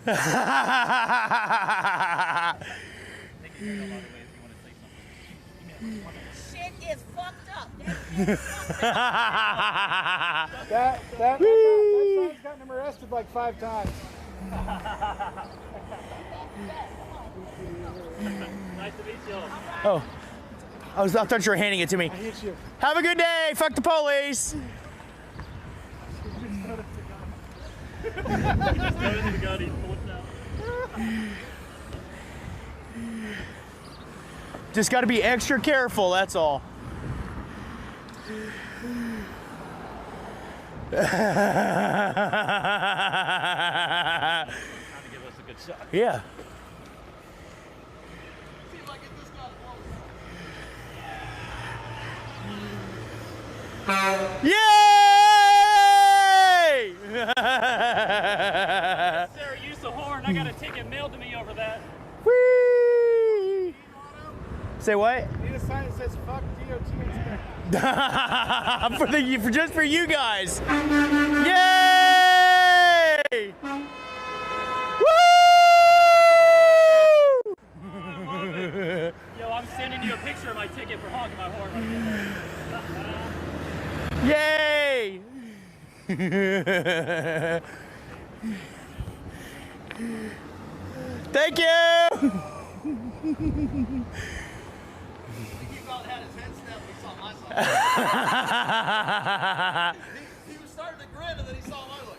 Shit is fucked up. That sign's gotten him arrested like 5 times. Nice to meet you. Oh, I thought you were handing it to me. I hit you. Have a good day. Fuck the police. Just got to be extra careful, that's all. Yeah. Yay! Sarah used the horn. I got a ticket mailed to me over that. Whee! Say what? Need a sign that says fuck DOT inspector. Just for you guys. Yay! Woo! Yo, I'm sending you a picture of my ticket for honking my horn. Yay! Thank you! He was starting to grin and then he saw my look.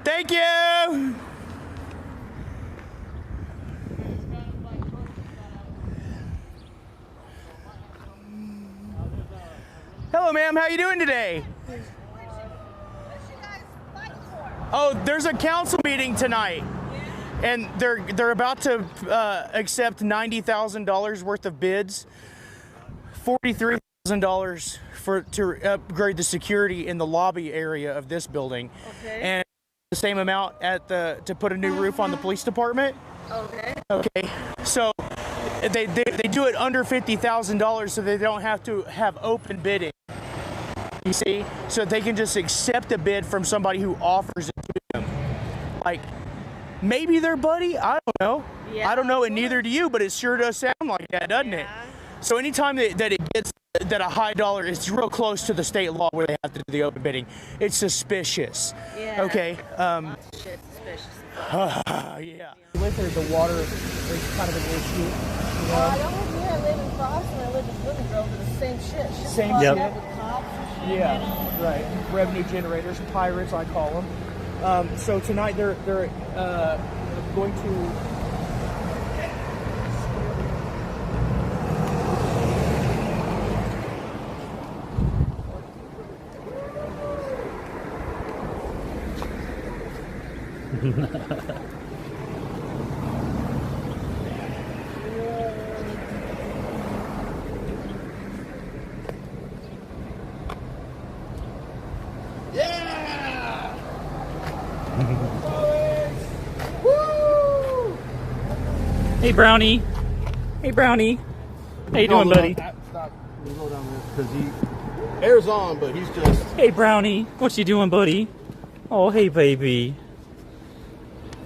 Thank you! Hello, ma'am. How you doing today? Oh, there's a council meeting tonight. And they're about to accept $90,000 worth of bids, $43,000 to upgrade the security in the lobby area of this building, and the same amount to put a new roof on the police department. Okay. So they do it under $50,000 so they don't have to have open bidding. You see, so they can just accept a bid from somebody who offers it to them, like. Maybe they're buddy, I don't know. Yeah, I don't know, and neither do you, but it sure does sound like that, doesn't it? So anytime that it gets that a high dollar, it's real close to the state law where they have to do the open bidding. It's suspicious. Yeah. Okay. Shit, suspicious. Yeah. With her, the water is kind of an issue. I don't live here. I live in Boston. I live in Blooming Grove. It's the same shit. Same shit. shit. With cops and shit, Yeah, you know? right. Revenue generators, pirates, I call them. So tonight they're going to. Hey, Brownie. Hey, Brownie. How you doing, buddy? Stop. We'll go down there because he air's on, but he's just. Hey, Brownie. What you doing, buddy? Oh, hey, baby.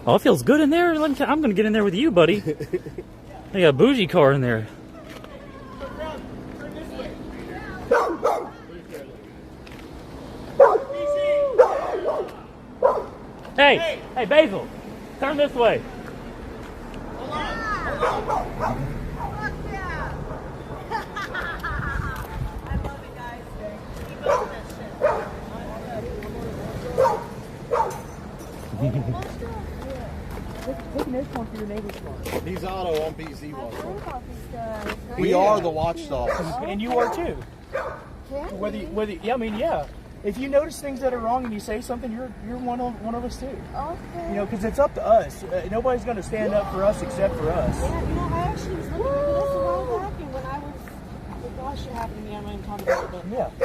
Oh, it feels good in there. I'm gonna get in there with you, buddy. They got a bougie car in there. Hey, hey, Basil, turn this way. He's Otto on PC Watchdog. We are the Watchdogs. And you are too. Whether yeah, I mean, yeah. If you notice things that are wrong and you say something, you're one of us too. Okay. You know, because it's up to us. Nobody's going to stand up for us except for us. Yeah, you know, I actually was looking into this a while back, and when I was, gosh, it happened to me. I'm not even talking about it, but Yeah. I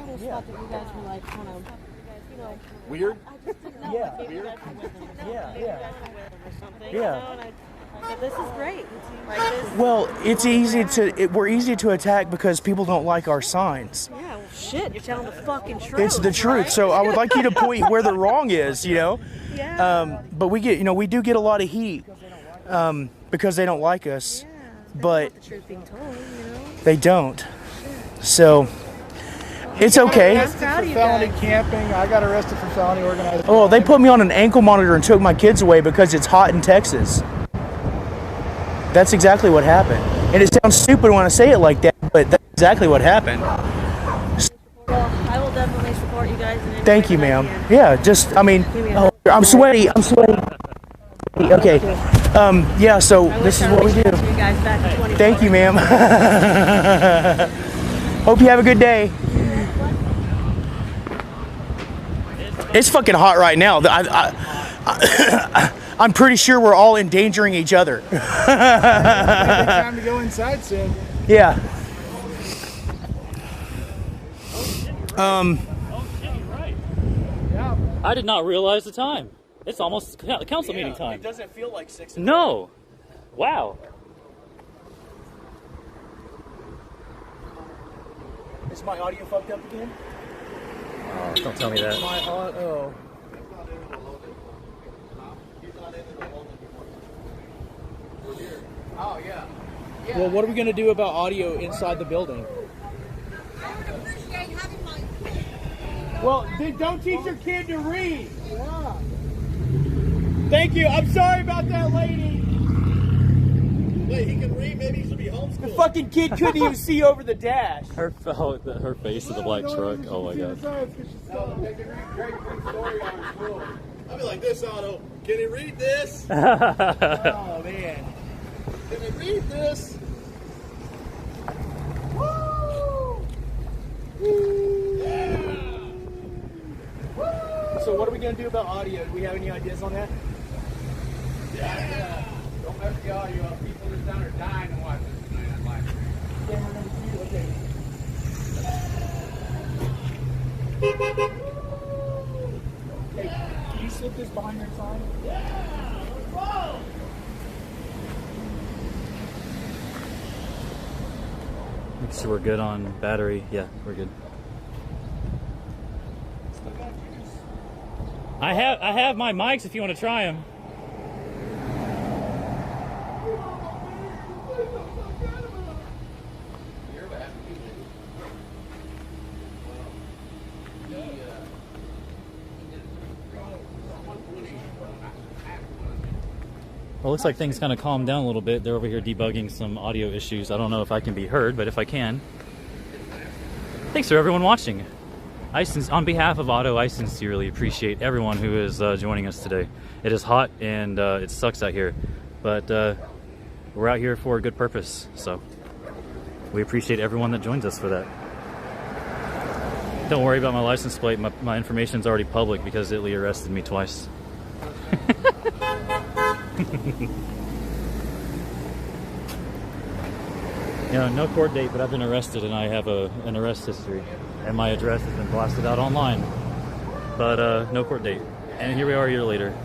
always thought that you guys were like kind of, you know, Weird? I just didn't know. Yeah. Like maybe you guys were with them. Yeah, Maybe yeah. you guys were with them or something. Yeah. You know, and but this is great. Like this. Well, it's easy to we're easy to attack because people don't like our signs. Yeah. Well, shit. You're telling the fucking truth. It's the truth. Right? So I would like you to point where the wrong is. You know. Yeah. But we do get a lot of heat because they don't like us. Yeah. But The truth being told, you know. they don't. So it's okay. I'm proud of you Felony guys. camping. I got arrested for felony organized. Oh, they put me on an ankle monitor and took my kids away because it's hot in Texas. That's exactly what happened. And it sounds stupid when I say it like that, but that's exactly what happened. Well, I will definitely support you guys. In any Thank way you, that I ma'am. can. Yeah, just, I mean, oh, I'm sweaty. Okay. Yeah, so I this wish is I what we reached do. out to you guys back in 2020. Thank you, ma'am. Hope you have a good day. It's fucking hot right now. I'm pretty sure we're all endangering each other. Time to go inside soon. Yeah. I did not realize the time. It's almost council meeting time. It doesn't feel like 6 o'clock. No. Wow. Is my audio fucked up again? Oh, don't tell me that. My audio. Oh, yeah. Well, what are we going to do about audio inside the building? Well, then don't teach your kid to read. Yeah. Thank you. I'm sorry about that, lady. Wait, he can read? Maybe he should be homeschooled. The fucking kid couldn't even see over the dash. Her face of the black truck. Oh my god. I'll be like this, Otto. Can he read this? Oh, man. Can he read this? So what are we going to do about audio? Do we have any ideas on that? Yeah. Don't mess the audio up. People just down there dying to watch this tonight. I'm like, Okay. Hey, can you slip this behind your sign? Make sure we're good on battery. Yeah, we're good. I have my mics if you want to try them. Well, it looks like things kind of calmed down a little bit. They're over here debugging some audio issues. I don't know if I can be heard, but if I can. Thanks for everyone watching. On behalf of Otto, I sincerely appreciate everyone who is joining us today. It is hot and it sucks out here, but we're out here for a good purpose, so we appreciate everyone that joins us for that. Don't worry about my license plate. My information's already public because Italy arrested me twice. You know, no court date, but I've been arrested and I have an arrest history. And my address has been blasted out online. But no court date. And here we are a year later.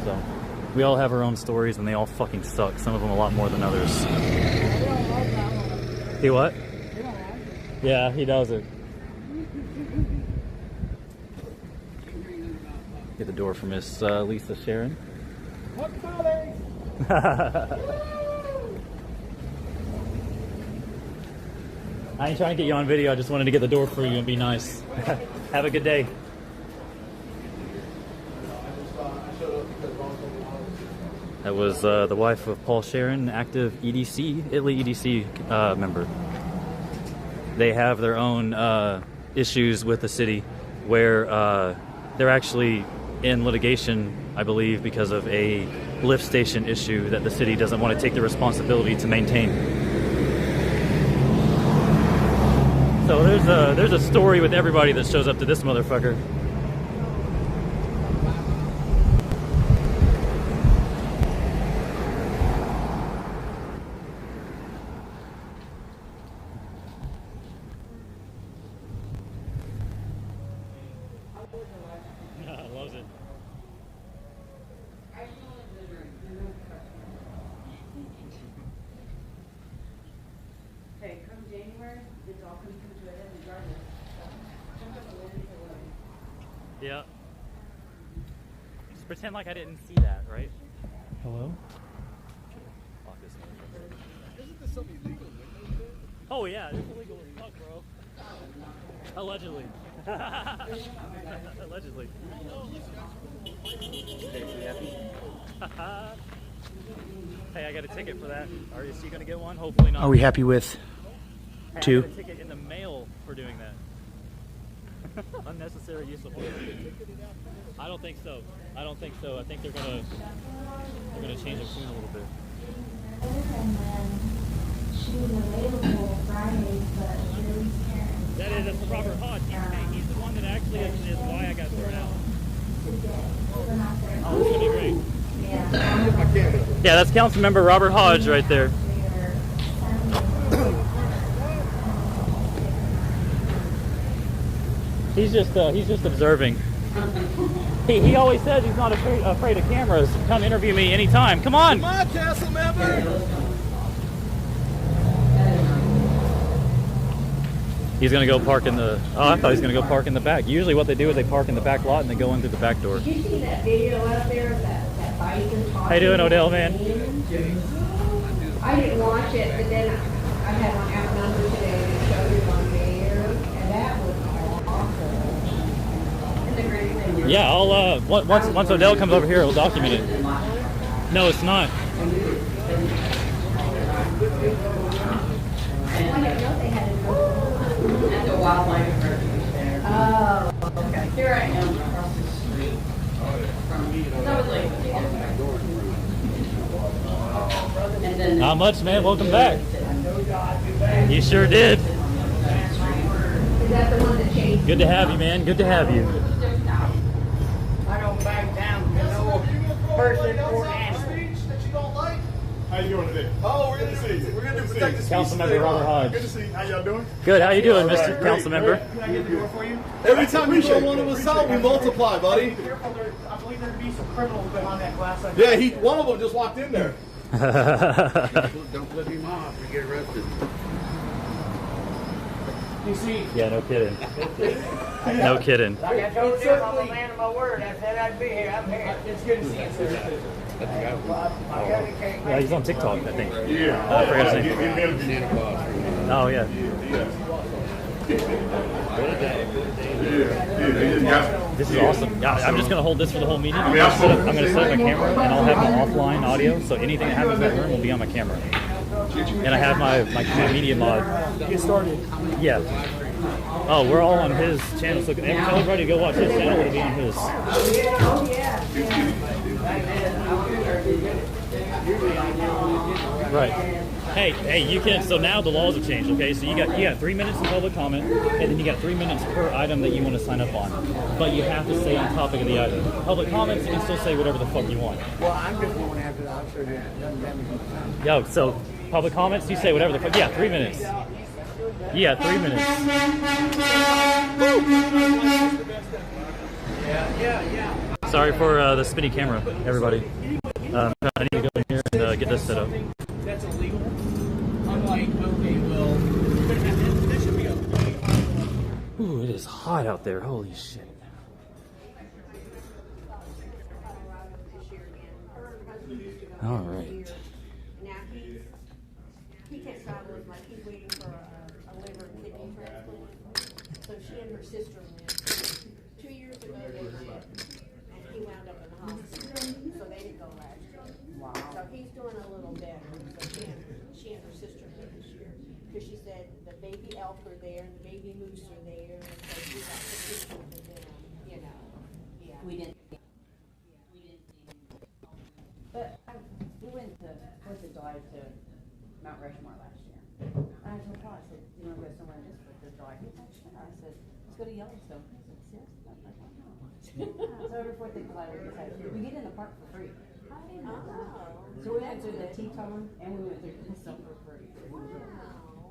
So, we all have our own stories, and they all fucking suck. Some of them a lot more than others. He what? Yeah, he does it. Get the door for Miss Lisa Sharon. I ain't trying to get you on video. I just wanted to get the door for you and be nice. Have a good day. That was the wife of Paul Sharon, active EDC, Italy EDC member. They have their own issues with the city where they're actually in litigation, I believe, because of a lift station issue that the city doesn't want to take the responsibility to maintain. So there's a story with everybody that shows up to this motherfucker. Loves it. Hey, come January, it's all coming to an end regardless. Yeah. Just pretend like I didn't see that, right? Hello? Lock this motherfucker. Isn't this some illegal windows there? Oh yeah, it's illegal as fuck, bro. Allegedly. Allegedly. Hey, I got a ticket for that. Are you gonna get one? Hopefully not. Are we happy with Hey, two? I got a ticket in the mail for doing that. Unnecessary use of force. I don't think so. I don't think so. I think they're gonna change it soon a little bit. She was available Fridays, but Lily's parents. That's Robert Hodge. He's the one that actually is why I got thrown out. Oh, it's gonna be great. Yeah, that's Councilmember Robert Hodge right there. He's just observing. He always says he's not afraid of cameras. Come interview me anytime. Come on. Come on, council member. He's gonna go park in the. Oh, I thought he was gonna go park in the back. Usually, what they do is they park in the back lot and they go in through the back door. Did you see that video out there of that bison talking? How you doing, Odell, man? I didn't watch it, but then I had one outnumbered today and showed it on there, and that was awesome. And the great thing. Yeah, I'll once Odell comes over here, he'll document it. No, it's not. At the wildlife refuge there. Oh, okay. Here I am across the street from. I was like, and then. Not much, man. Welcome back. You sure did. Is that the one that changed? Good to have you, man. Good to have you. I don't back down to no person or animal. How you doing today? Oh, we're gonna see you. We're gonna do protect the speech. Councilmember Robert Hodge. Good to see you. How y'all doing? Good. How you doing, All Mr. right, great, Councilmember? Can I get the door for you? Every time you show one of us out, we multiply, buddy. I believe there'd be some criminals behind that glass. Yeah, one of them just walked in there. Don't flip him off, you get arrested. You see, Yeah, no kidding. No kidding. Like I told you, I'm a man of my word. I said I'd be here. I'm here. it's good to see you, sir. Yeah, he's on TikTok, I think. Yeah. I forgot his name. Oh yeah. This is awesome. Yeah, I'm just gonna hold this for the whole meeting. I'm gonna set up my camera and I'll have my offline audio, so anything that happens in that room will be on my camera. And I have my media mod. Get started. Yeah. Oh, we're all on his channel, so tell everybody to go watch his channel. It'll be on his. Oh, yeah. Right. Hey, you can. So now the laws have changed. Okay, so you got 3 minutes in public comment, and then you got 3 minutes per item that you want to sign up on. But you have to stay on topic of the item. Public comments, you can still say whatever the fuck you want. Well, I'm just going after the officer that doesn't have any time. Yo, so public comments, you say whatever the fuck. Yeah, 3 minutes. Yeah, 3 minutes. Sorry for the spinny camera, everybody. I need to go in here and get this set up. That's illegal. I'm like, okay, well, that should be okay. Ooh, it is hot out there. Holy shit. All right. Now he can't travel as much. He's waiting for a liver and kidney transplant. So she and her sister went. 2 years ago they went, and he wound up in the hospital. So they didn't go last year. Wow. So he's doing a little better. So she and her sister went this year. Because she said the baby elk are there and the baby moose are there. And so she got the picture of them, you know. Yeah. We didn't. But we went to 4th of July to Mount Rushmore last year. And I told Paul, I said, you want to go somewhere this 4th of July? He's like, sure. I said, let's go to Yellowstone. I said, seriously? I was like, oh, no. So every 4th of July we decided, we get in the park for free. So we went through the Teton and we went through Crystal for free.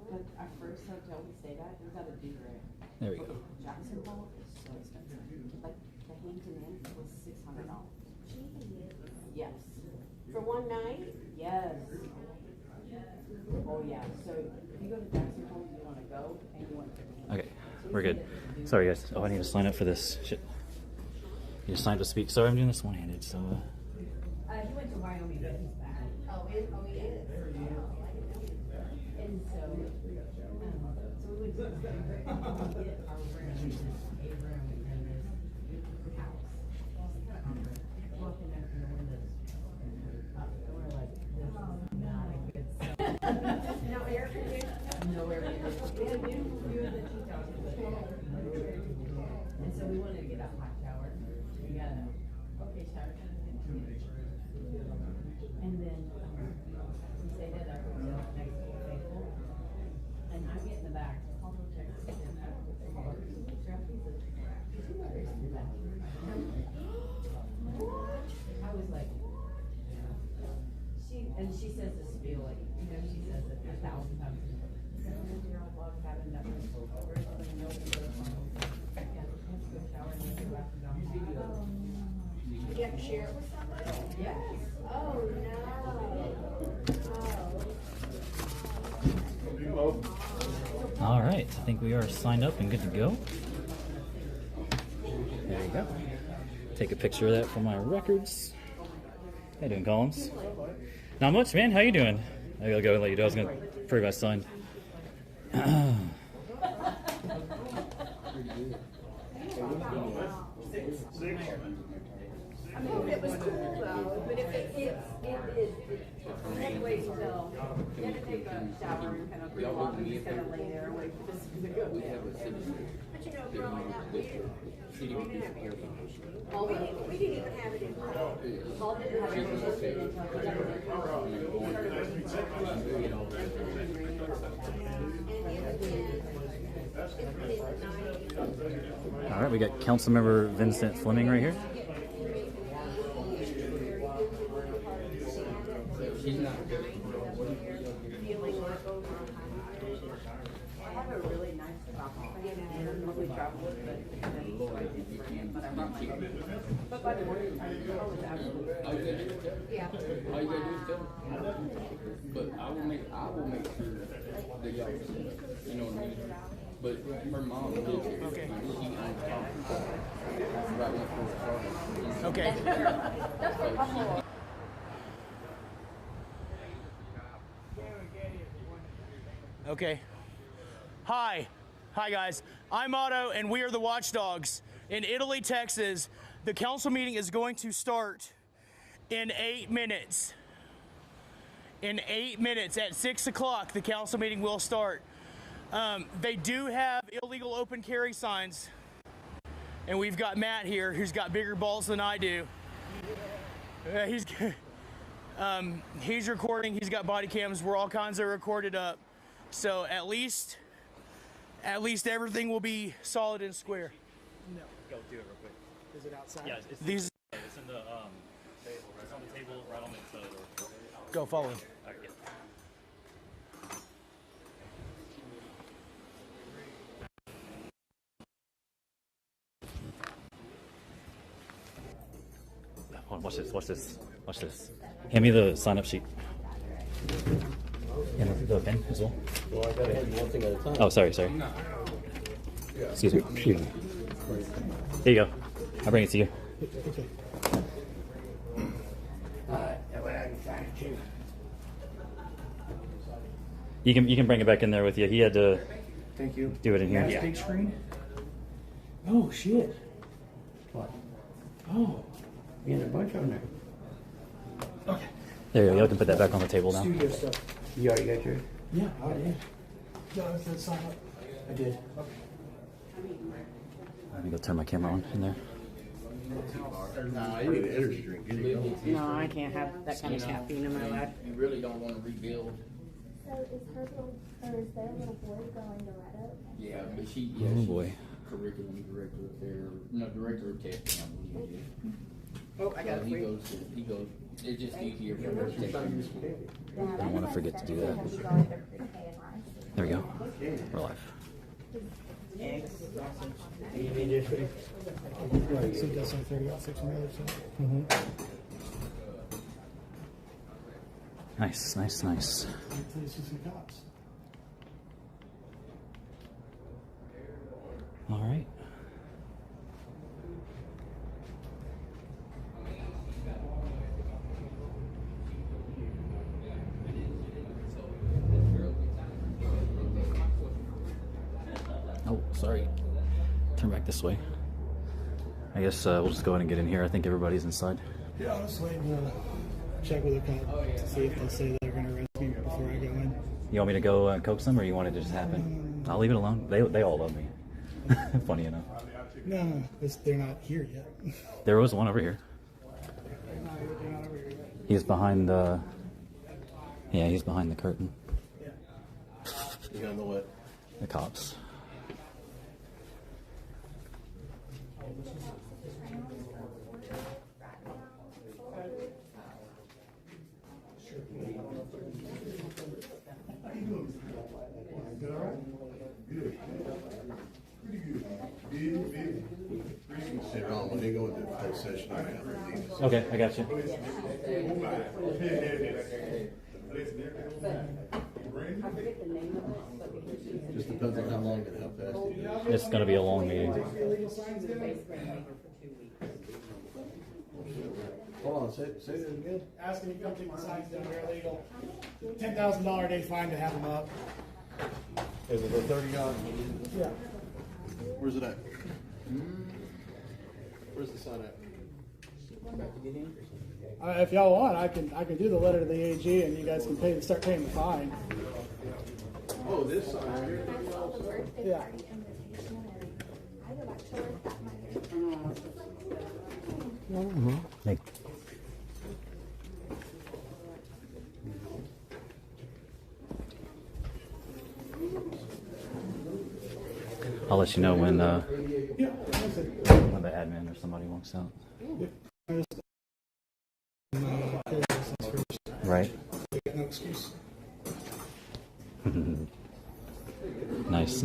But our first hotel we stayed at, we got a do-rag. There we go. Jackson Hole is so expensive. Like the Hampton Inn was $600. Yes. For one night? Yes. Oh yeah. So if you go to Jackson Hole, you want to go and you want to. Okay, we're good. Sorry, guys. Oh, I need to sign up for this. Shit. You just signed to speak. Sorry, I'm doing this one-handed, so... He went to Wyoming, but he's back. Oh, he is? And so we went to get our room, a room in this house. Walking up in the windows, and we're like, this is not a good sign. No air conditioning? No air conditioning. We were in the Tetons, but and so we wanted to get a hot shower. We got a okay shower. And then we stayed at our hotel next to Faithful. And I get in the back. Although checks in. I was like, she says this spiel like, you know, she says it 1,000 times. Log cabin that was over. Yeah, let's go shower and then go after down. Did you have to share it with somebody? Yes. Oh, no. All right, I think we are signed up and good to go. There you go. Take a picture of that for my records. How you doing, Collins? Not much, man. How you doing? I gotta go and let you know. I was gonna pray my son. I mean, it was cool though, but if it is, you have to wait until, you have to take a shower and kind of cool off and just kind of lay there and wait for this to go down. But you know, growing up, we didn't have air conditioning. Well, we didn't even have it in Paul. Paul didn't have air conditioning until he got in Paul. And it was All right, we got Councilmember Vincent Fleming right here. I have a really nice balcony. I don't normally travel with, but I brought my but by the morning time, I was absolutely. All you gotta do is tell them. But I will make sure that y'all, you know what I mean? But her mom lives here. Okay. She owns the right next door to Okay. That's what Buffalo. Okay. Hi guys. I'm Otto, and we are the Watchdogs in Italy, Texas. The council meeting is going to start in 8 minutes. In 8 minutes at 6 o'clock, the council meeting will start. They do have illegal open carry signs, and we've got Matt here, who's got bigger balls than I do. He's recording. He's got body cams. We're all kinds of recorded up. So at least everything will be solid and square. No. Go do it real quick. Is it outside? Yeah, it's in the table. It's on the table right on the door. Go follow him. All right, yeah. Hold on, watch this, watch this, watch this. Hand me the sign-up sheet. Hand me the pen as well. Well, I gotta hand you one thing at a time. Oh, sorry. Excuse me. Here you go. I'll bring it to you. You can bring it back in there with you. He had to Thank you. do it in here. Big screen? Oh, shit. What? Oh. You had a bunch on there. Okay. There you go. You can put that back on the table now. Studio stuff. You already got yours? Yeah, I did. No, I said sign up. I did. Okay. Let me go turn my camera on in there. Nah, you need an energy drink. You need to go. No, I can't have that kind of caffeine in my life. You really don't want to rebuild. So is her little, or is their little boy going to Loretta? Yeah, but Oh, she's boy. curriculum director up there. No, director of testing, I believe. Oh, I got it. He goes, it's just easier for her to take care. I don't want to forget to do that. There we go. We're live. Eggs, sausage. So that's like 30 out 6 minutes. Nice. Please see some cops. All right. Oh, sorry. Turn back this way. I guess we'll just go ahead and get in here. I think everybody's inside. Yeah, I was waiting to check with the cop to see if they say they're going to arrest me before I go in. You want me to go coax them, or you want it to just happen? I'll leave it alone. They all love me. Funny enough. No, they're not here yet. There was one over here. They're not over here yet. He's behind the... Yeah, he's behind the curtain. You know what? The cops. Sit around when they go into the session. Okay, I got you. Just depends on how long and how fast it is. It's going to be a long meeting. Hold on, say that again. Asking you to come take the signs down, they're illegal. $10,000 a day fine to have them up. Is it the 30 on? Yeah. Where's it at? Where's the sign at? If y'all want, I can do the letter to the AG, and you guys can start paying the fine. Oh, this sign right here. Yeah. Hey. I'll let you know when the admin or somebody walks out. Right. No excuse. Nice.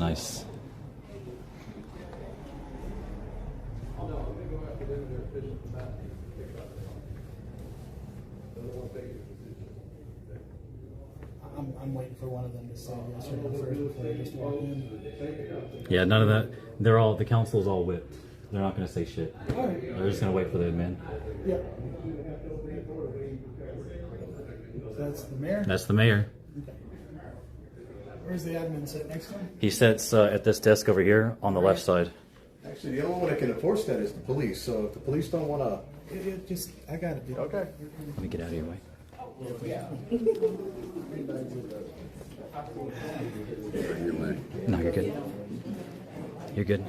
I'm waiting for one of them to say yes or no first before I just walk in. Yeah, none of that. The council's all whipped. They're not going to say shit. They're just going to wait for the admin. Yeah. That's the mayor? That's the mayor. Okay. Where's the admin sit next to him? He sits at this desk over here on the left side. Actually, the only one that can enforce that is the police. So if the police don't want to... I got it. Okay. Let me get out of your way. No, you're good. You're good.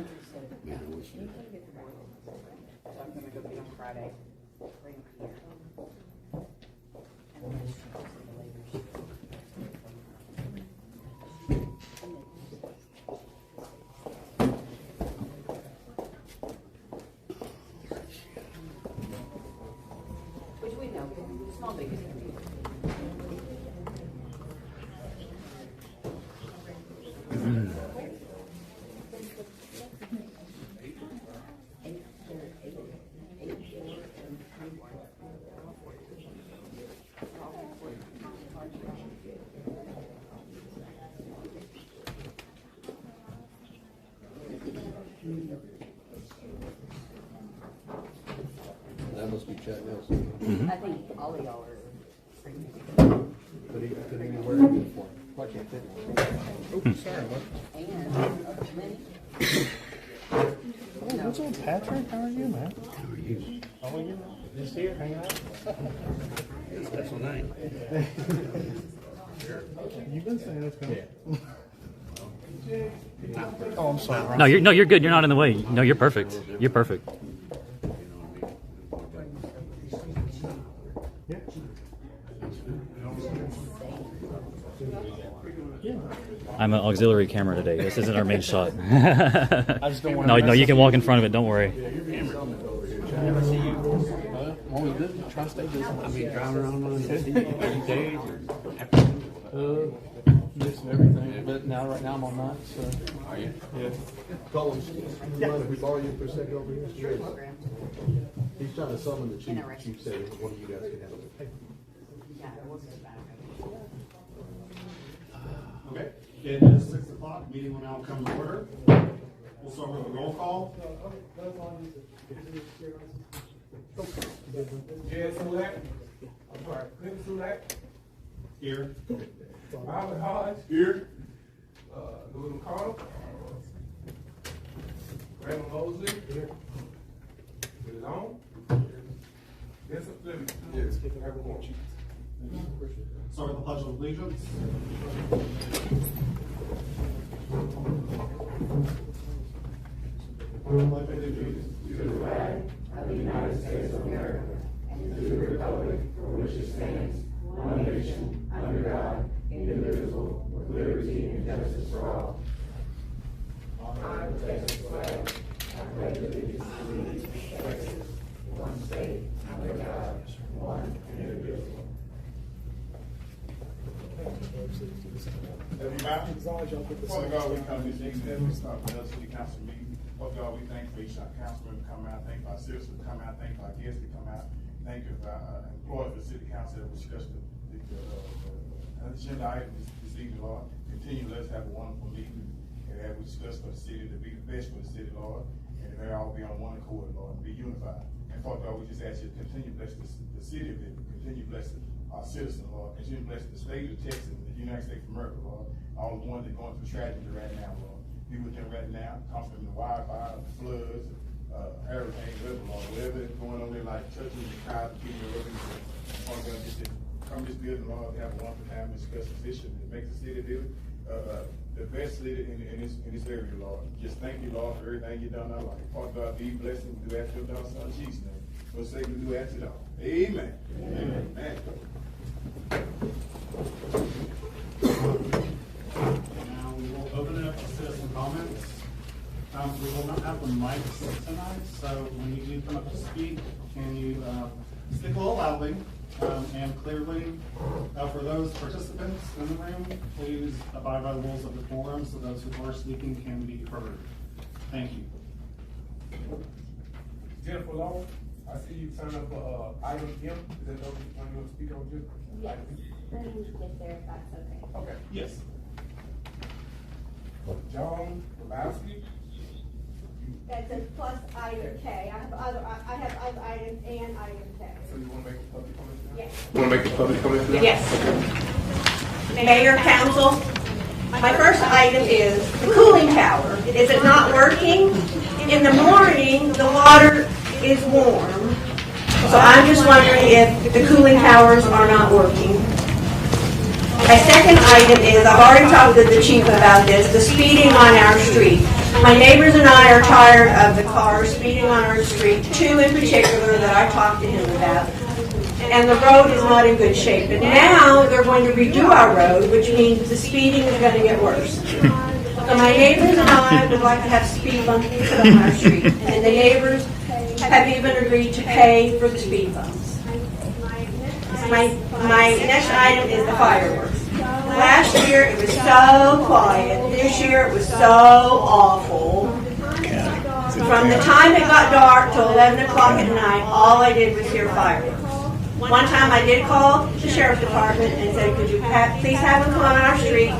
Which we know, small business. That must be Chad Nelson. I think all of y'all are pretty good. Could he wear a uniform? Why can't fit one? Oh, sorry, what? And Lenny. Oh, what's up, Patrick? How are you, man? How are you? How are you? Just here, hanging out. Special night. You've been saying it's coming. Oh, I'm sorry. No, you're good. You're not in the way. No, you're perfect. You're perfect. I'm an auxiliary camera today. This isn't our main shot. I just don't want no, you can walk in front of it. Don't worry. Always busy. Try to stay busy. I mean, driving around on the days or missing everything. But right now I'm on nights. So. Are you? Yeah. Call him. You mind if we borrow you for a second over here? He's trying to summon the chief. Chief said one of you guys can handle it. Okay, it is 6 o'clock. Meeting will now come to order. We'll start with a roll call. Clinton Sulak. Here. Robert Hodge. Here. Louis McConnell. Raymond Mosley. Here. Put it on. Vincent Fleming. Yes. Start with the Pledge of Allegiance. I pledge allegiance to the flag of the United States of America and to the republic for which it stands, one nation, under God, indivisible, with liberty and justice for all. I pledge the flag. I pledge allegiance to one state, under God, one indivisible. Every Father God, we come to this evening as we start with another city council meeting. Oh God, we thank for each councilman to come out. Thank for our citizens to come out. Thank for our guests to come out. Thank you for our employees of the city council that will discuss the agenda items this evening, Lord. Continue, let's have a wonderful meeting. And as we discuss for the city to be the best for the city, Lord. And they all be on one accord, Lord, and be unified. And Father God, we just ask you to continue to bless the city of it, continue to bless our citizens, Lord. Continue to bless the state of Texas and the United States of America, Lord. All the ones that are going through tragedy right now, Lord. Be with them right now, comfort them in the wildfire, the floods, hurricanes, whatever, Lord. Whatever is going on there, like churches and crowds, keeping their revenue. Father God, just come to this building, Lord, have a wonderful time and discuss the issue that makes the city do the best city in this area, Lord. Just thank you, Lord, for everything you've done in our life. Father God, be blessed and do after your son Jesus' name. For the sake we do after it all. Amen. Amen. Amen. Now we will open it up to citizen comments. We will not have the mics tonight, so when you do come up to speak, can you speak a little loudly and clearly? For those participants in the room, please abide by the rules of the forum so those who are speaking can be heard. Thank you. Jennifer Long, I see you signed up for item M. Is that the one you want to speak on, Jennifer? Yes. Let me get there if that's okay. Okay. Yes. John Lebowski. That's a plus item K. I have other items and item K. So you want to make a public comment now? Yes. You want to make a public comment now? Yes. Mayor, council, my first item is the cooling tower. Is it not working? In the morning, the water is warm. So I'm just wondering if the cooling towers are not working. My second item is, I've already talked to the chief about this, the speeding on our street. My neighbors and I are tired of the cars speeding on our street, two in particular that I talked to him about. And the road is not in good shape. But now they're going to redo our road, which means the speeding is going to get worse. So my neighbors and I would like to have speed bumps put on our street. And the neighbors have even agreed to pay for the speed bumps. My next item is the fireworks. Last year it was so quiet. This year it was so awful. From the time it got dark till 11 o'clock at night, all I did was hear fireworks. One time I did call the sheriff's department and said, could you please have them come on our street?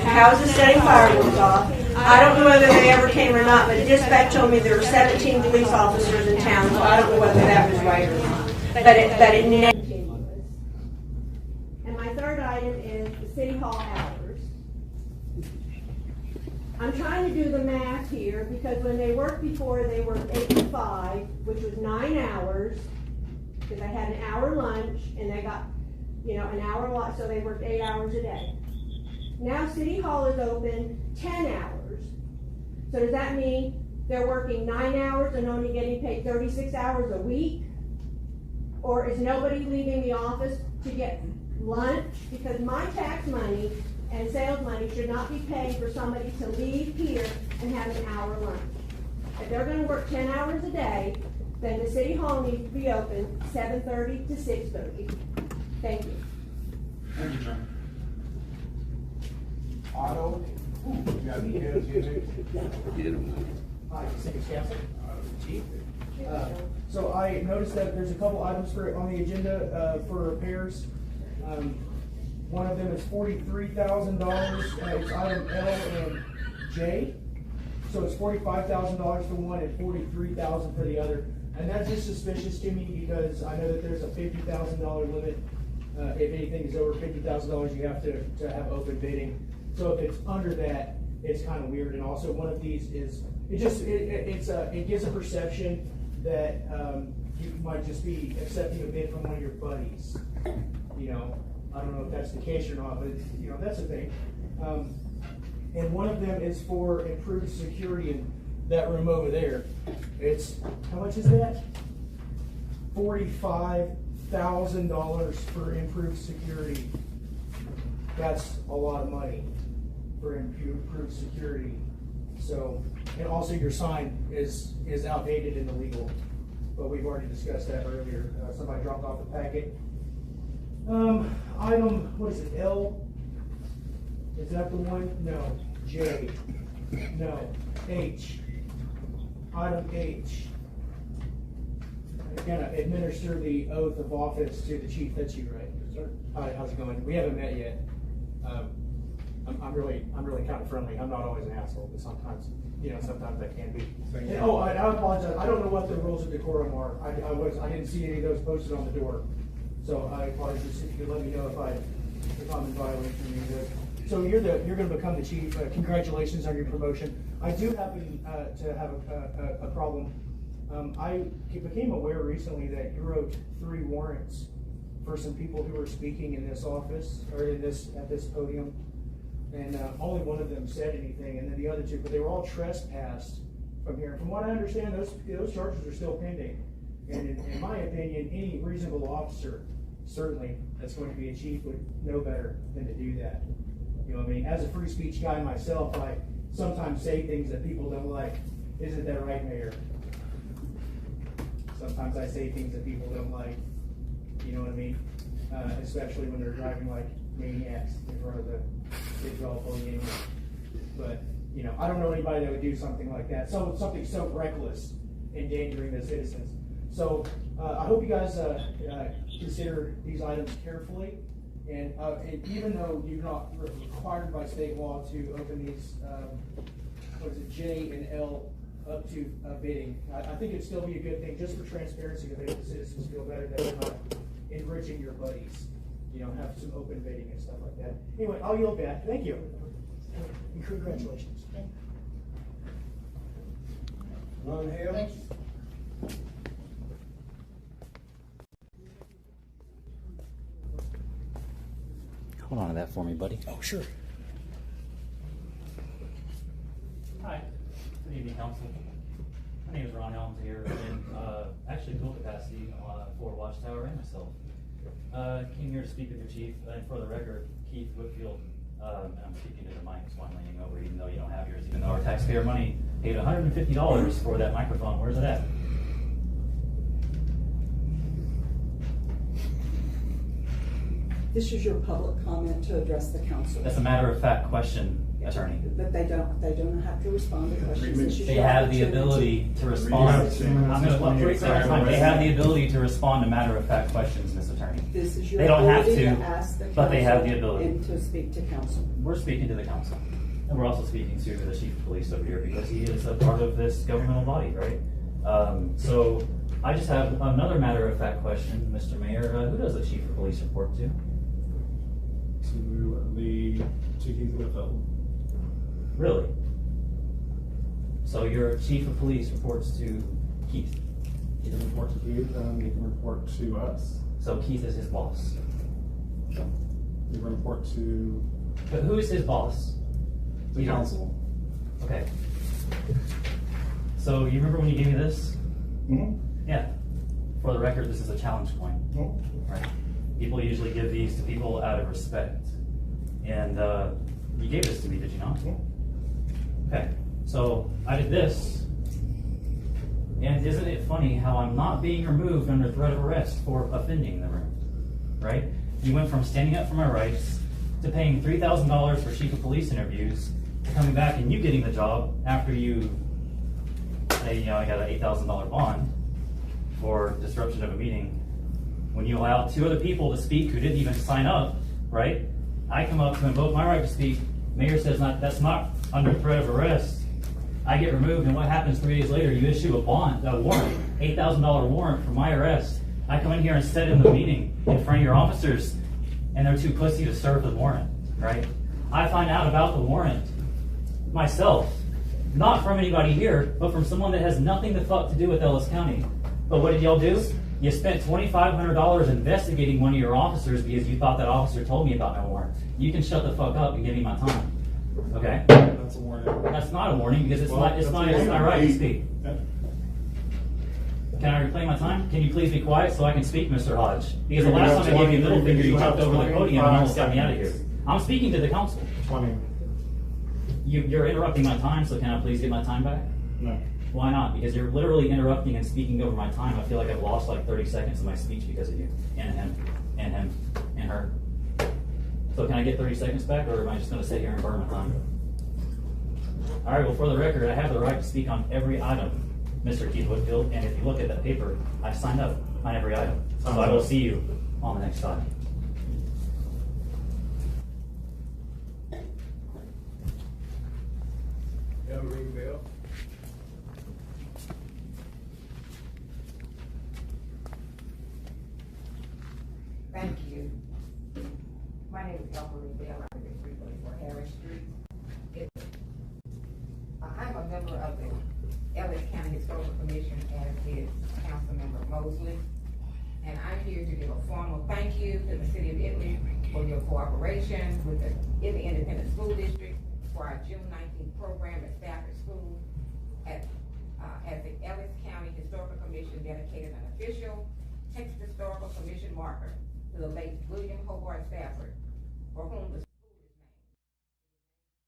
The house is setting fireworks off. I don't know whether they ever came or not, but dispatch told me there were 17 police officers in town, so I don't know whether that was right prior month, but it never continuous. And my third item is the city hall hours. I'm trying to do the math here because when they worked before, they worked 8 to 5, which was 9 hours, because they had an hour lunch and they got, you know, an hour lot, so they worked 8 hours a day. Now City Hall is open 10 hours. So does that mean they're working 9 hours and only getting paid 36 hours a week? Or is nobody leaving the office to get lunch? Because my tax money and sales money should not be paid for somebody to leave here and have an hour lunch. If they're gonna work 10 hours a day, then the City Hall needs to be open 7:30 to 6:30. Thank you. Thank you, John. Otto? You got any hands here? Hi, City Council, Chief. So I noticed that there's a couple items on the agenda for repairs. One of them is $43,000. It's item L and J. So it's $45,000 for one and $43,000 for the other. And that's just suspicious to me because I know that there's a $50,000 limit. If anything is over $50,000, you have to have open bidding. So if it's under that, it's kind of weird. And also, one of these is it gives a perception that you might just be accepting a bid from one of your buddies. You know, I don't know if that's the case or not, but it's, you know, that's a thing. And one of them is for improved security in that room over there. It's, how much is that? $45,000 for improved security. That's a lot of money for improved security. So, and also your sign is outdated and illegal, but we've already discussed that earlier. Somebody dropped off the packet. Item, what is it, L? Is that the one? No. J? No. H? Item H. I'm gonna administer the oath of office to the chief. That's you, right? Yes, sir. Hi, how's it going? We haven't met yet. I'm really kind of friendly. I'm not always an asshole, but sometimes, you know, sometimes I can be. And, I apologize. I don't know what the rules of decorum are. I didn't see any of those posted on the door. So I apologize if you could let me know if I'm in violation of any of those. So you're going to become the chief. Congratulations on your promotion. I do happen to have a problem. I became aware recently that you wrote 3 warrants for some people who were speaking in this office or at this podium, and only one of them said anything, and then the other 2, but they were all trespassed from here. From what I understand, those charges are still pending. And in my opinion, any reasonable officer, certainly that's going to be a chief, would know better than to do that. You know what I mean? As a free speech guy myself, I sometimes say things that people don't like. Isn't that right, Mayor? Sometimes I say things that people don't like. You know what I mean? Especially when they're driving like maniacs in front of the kids all pulling in. But, you know, I don't know anybody that would do something like that. So something so reckless, endangering the citizens. So I hope you guys consider these items carefully. And even though you're not required by state law to open these, J and L up to bidding, I think it'd still be a good thing just for transparency to make the citizens feel better that they're not enriching your buddies. You know, have some open bidding and stuff like that. Anyway, I'll yield back. Thank you. And congratulations. Ron Hale. Hold on to that for me, buddy. Oh, sure. Hi. Good evening, Council. My name is Ron Helms here, in actually dual capacity for Watchtower and myself. Came here to speak with your chief, and for the record, Keith Whitfield, and I'm speaking to the mic, so I'm leaning over even though you don't have yours, even though our taxpayer money paid $150 for that microphone. Where's it at? This is your public comment to address the council. That's a matter-of-fact question, Attorney. But they don't have to respond to questions. They have the ability to respond. They have the ability to respond to matter-of-fact questions, Ms. Attorney. This is your they don't have ability to, ask the but they have the council ability. and to speak to council. We're speaking to the council. And we're also speaking to the chief of police over here because he is a part of this governmental body, right? So I just have another matter-of-fact question, Mr. Mayor. Who does the chief of police report to? To Keith Whitfield. Really? So your chief of police reports to Keith? He can report to Keith, and he can report to us. So Keith is his boss? He can report to... But who is his boss? The council. Okay. So you remember when you gave me this? Mm-hmm. Yeah. For the record, this is a challenge coin. Oh. Right. People usually give these to people out of respect. And you gave this to me, did you not? Okay. So I did this. And isn't it funny how I'm not being removed under threat of arrest for offending the room? Right? You went from standing up for my rights to paying $3,000 for chief of police interviews to coming back and you getting the job after you say, I got an $8,000 bond for disruption of a meeting. When you allow two other people to speak who didn't even sign up, right? I come up to invoke my right to speak. Mayor says that's not under threat of arrest. I get removed, and what happens 3 days later? You issue a warrant, $8,000 warrant for my arrest. I come in here and sit in the meeting in front of your officers, and they're too pussy to serve the warrant, right? I find out about the warrant myself, not from anybody here, but from someone that has nothing to fuck to do with Ellis County. But what did y'all do? You spent $2,500 investigating one of your officers because you thought that officer told me about my warrant. You can shut the fuck up and give me my time. Okay? That's a warning. That's not a warning because it's my right to speak. Can I reclaim my time? Can you please be quiet so I can speak, Mr. Hodge? Because the last time I gave you a middle finger, you jumped over the podium and almost got me out of here. I'm speaking to the council. 20. You're interrupting my time, so can I please get my time back? No. Why not? Because you're literally interrupting and speaking over my time. I feel like I've lost like 30 seconds of my speech because of you, and him, and her. So can I get 30 seconds back, or am I just going to sit here and burn my time? All right, well, for the record, I have the right to speak on every item, Mr. Keith Whitfield, and if you look at that paper, I signed up on every item. So I will see you on the next time. Ring bell. Thank you. My name is Elmarie Bell. I live at 344 Harris Street. I'm a member of the Ellis County Historical Commission as is Councilmember Mosley. And I'm here to give a formal thank you to the City of Italy for your cooperation with the Italy Independent School District for our June 19th program at Stafford School. As the Ellis County Historical Commission dedicated an official text historical commission marker to the late William Hobart Stafford, for whom the school is named.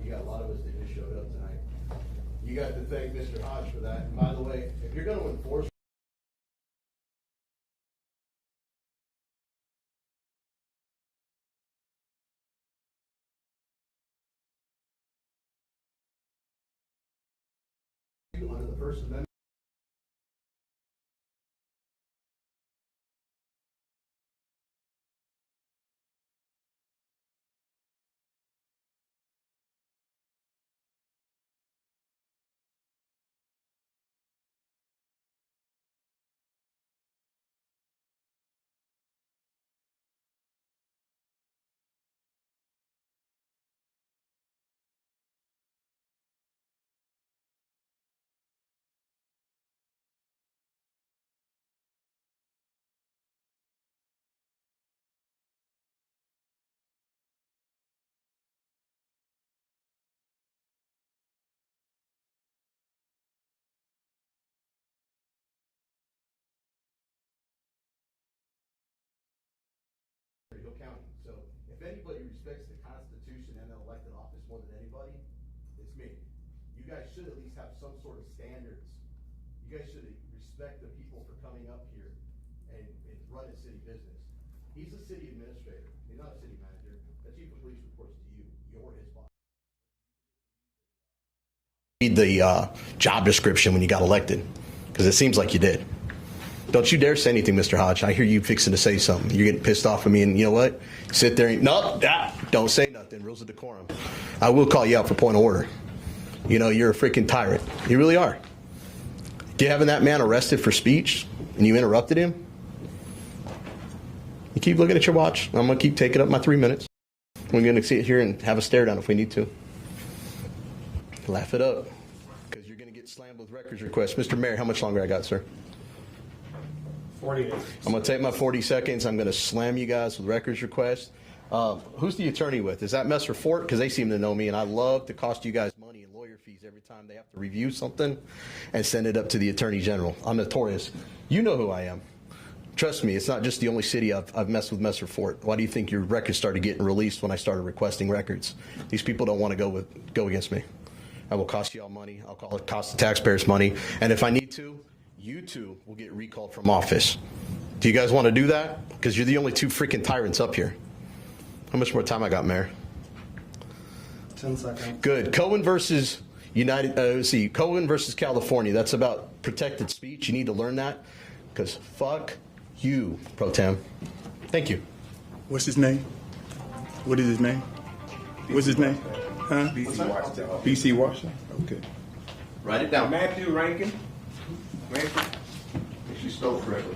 You got a lot of us that just showed up tonight. You got to thank Mr. Hodge for that. And by the way, if you're going to enforce under the First Amendment, anybody respects the Constitution and an elected office more than anybody, it's me. You guys should at least have some sort of standards. You guys should respect the people for coming up here and running city business. He's a city administrator. He's not a city manager. The chief of police reports to you. You're his boss. Read the job description when you got elected, because it seems like you did. Don't you dare say anything, Mr. Hodge. I hear you fixing to say something. You're getting pissed off at me, and you know what? Sit there and don't say nothing. Rules of decorum. I will call you out for point of order. You know, you're a freaking tyrant. You really are. You having that man arrested for speech, and you interrupted him? You keep looking at your watch. I'm going to keep taking up my 3 minutes. We're going to sit here and have a stare down if we need to. Laugh it up, because you're going to get slammed with records requests. Mr. Mayor, how much longer I got, sir? 40 minutes. I'm going to take my 40 seconds. I'm going to slam you guys with records requests. Who's the attorney with? Is that Messer Fort? Because they seem to know me, and I love to cost you guys money and lawyer fees every time they have to review something and send it up to the Attorney General. I'm notorious. You know who I am. Trust me, it's not just the only city I've messed with Messer Fort. Why do you think your records started getting released when I started requesting records? These people don't want to go against me. I will cost you all money. I'll call it cost the taxpayers money. And if I need to, you two will get recalled from office. Do you guys want to do that? Because you're the only two freaking tyrants up here. How much more time I got, Mayor? 10 seconds. Good. Cohen versus Cohen versus California. That's about protected speech. You need to learn that, because fuck you, Pro Tem. Thank you. What's his name? What is his name? What's his name? Huh? BC Watchdog. BC Watchdog? Okay. Write it down. Matthew Rankin. Rankin. If you spelled correctly.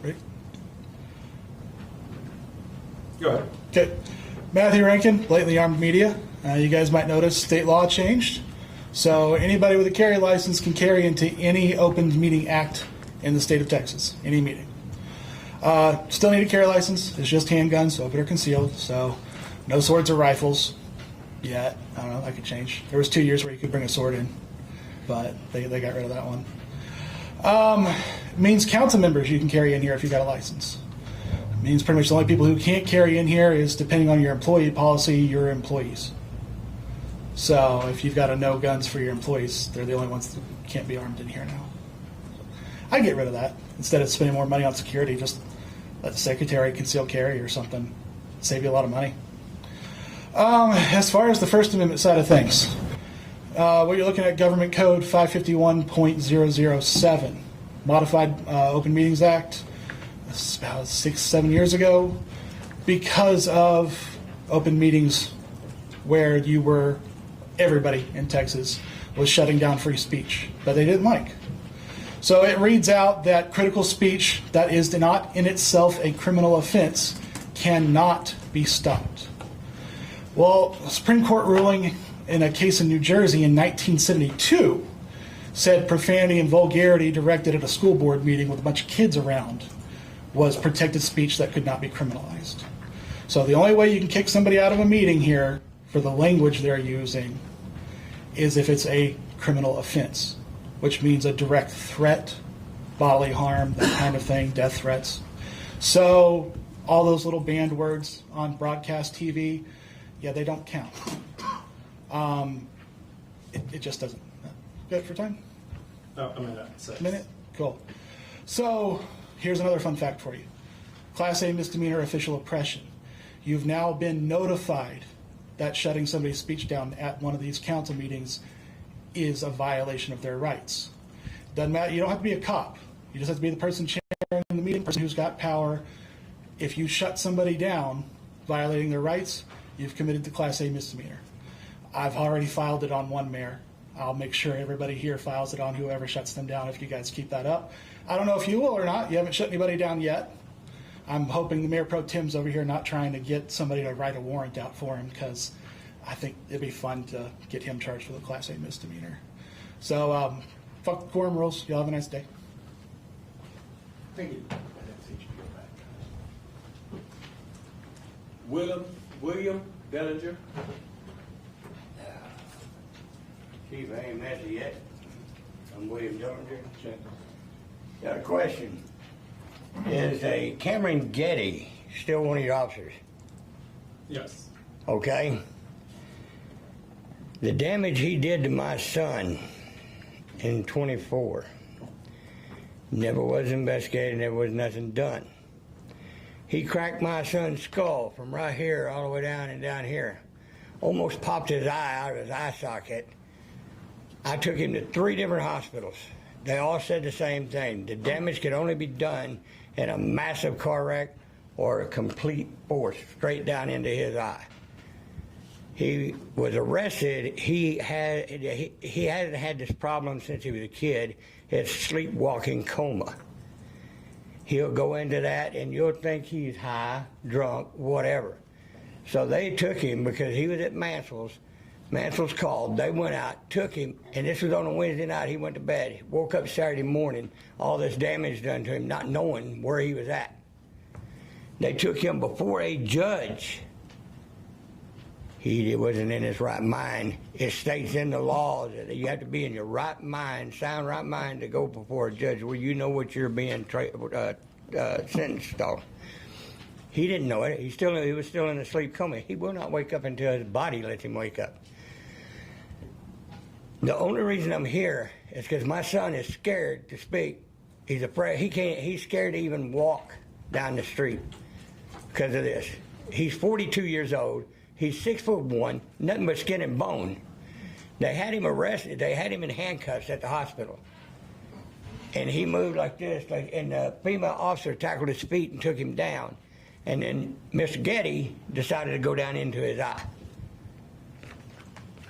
Ready? Go ahead. Okay. Matthew Rankin, blatantly armed media. You guys might notice state law changed. So anybody with a carry license can carry into any open meeting act in the state of Texas, any meeting. Still need a carry license. It's just handguns, open or concealed. So no swords or rifles yet. I don't know, that could change. There was 2 years where you could bring a sword in, but they got rid of that one. Means council members you can carry in here if you got a license. Means pretty much the only people who can't carry in here is, depending on your employee policy, your employees. So if you've got a no guns for your employees, they're the only ones that can't be armed in here now. I'd get rid of that. Instead of spending more money on security, just let the secretary conceal carry or something. Save you a lot of money. As far as the First Amendment side of things, what you're looking at, Government Code 551.007, Modified Open Meetings Act. This is about 6-7 years ago, because of open meetings where everybody in Texas was shutting down free speech that they didn't like. So it reads out that critical speech that is not in itself a criminal offense cannot be stopped. Well, a Supreme Court ruling in a case in New Jersey in 1972 said profanity and vulgarity directed at a school board meeting with a bunch of kids around was protected speech that could not be criminalized. So the only way you can kick somebody out of a meeting here for the language they're using is if it's a criminal offense, which means a direct threat, bodily harm, that kind of thing, death threats. So all those little banned words on broadcast TV, yeah, they don't count. It just doesn't. Good for time? Oh, I'm in that. 6. Minute? Cool. So here's another fun fact for you. Class A misdemeanor official oppression. You've now been notified that shutting somebody's speech down at one of these council meetings is a violation of their rights. Doesn't matter. You don't have to be a cop. You just have to be the person chairing the meeting, person who's got power. If you shut somebody down violating their rights, you've committed the Class A misdemeanor. I've already filed it on one mayor. I'll make sure everybody here files it on whoever shuts them down if you guys keep that up. I don't know if you will or not. You haven't shut anybody down yet. I'm hoping the Mayor Pro Tem's over here not trying to get somebody to write a warrant out for him, because I think it'd be fun to get him charged with a Class A misdemeanor. So, fuck the quorum rules. Y'all have a nice day. Thank you. William Bellinger. Chief, I ain't messy yet. I'm William Dillinger. Got a question. Is a Cameron Getty still one of your officers? Yes. Okay. The damage he did to my son in 24 never was investigated, never was nothing done. He cracked my son's skull from right here all the way down and down here. Almost popped his eye out of his eye socket. I took him to 3 different hospitals. They all said the same thing. The damage could only be done in a massive car wreck or a complete force straight down into his eye. He was arrested. He hadn't had this problem since he was a kid. It's sleepwalking coma. He'll go into that and you'll think he's high, drunk, whatever. So they took him because he was at Mansell's. Mansell's called. They went out, took him, and this was on a Wednesday night. He went to bed. Woke up Saturday morning, all this damage done to him, not knowing where he was at. They took him before a judge. He wasn't in his right mind. It states in the law that you have to be in your right mind, sound right mind, to go before a judge where you know what you're being sentenced on. He didn't know it. He was still in a sleep coma. He will not wake up until his body lets him wake up. The only reason I'm here is because my son is scared to speak. He's afraid. He's scared to even walk down the street because of this. He's 42 years old. He's 6'1", nothing but skin and bone. They had him arrested. They had him in handcuffs at the hospital. And he moved like this, and the female officer tackled his feet and took him down. And then Mr. Getty decided to go down into his eye.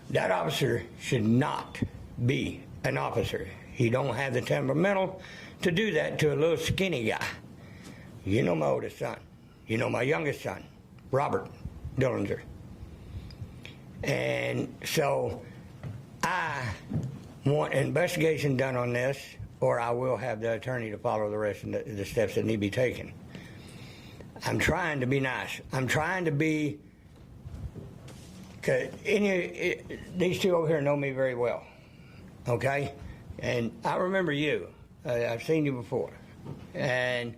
That officer should not be an officer. He don't have the temperamental to do that to a little skinny guy. You know my oldest son. You know my youngest son, Robert Dillinger. And so I want an investigation done on this, or I will have the attorney to follow the rest of the steps that need to be taken. I'm trying to be nice. I'm trying to be, because these two over here know me very well, okay? And I remember you. I've seen you before. And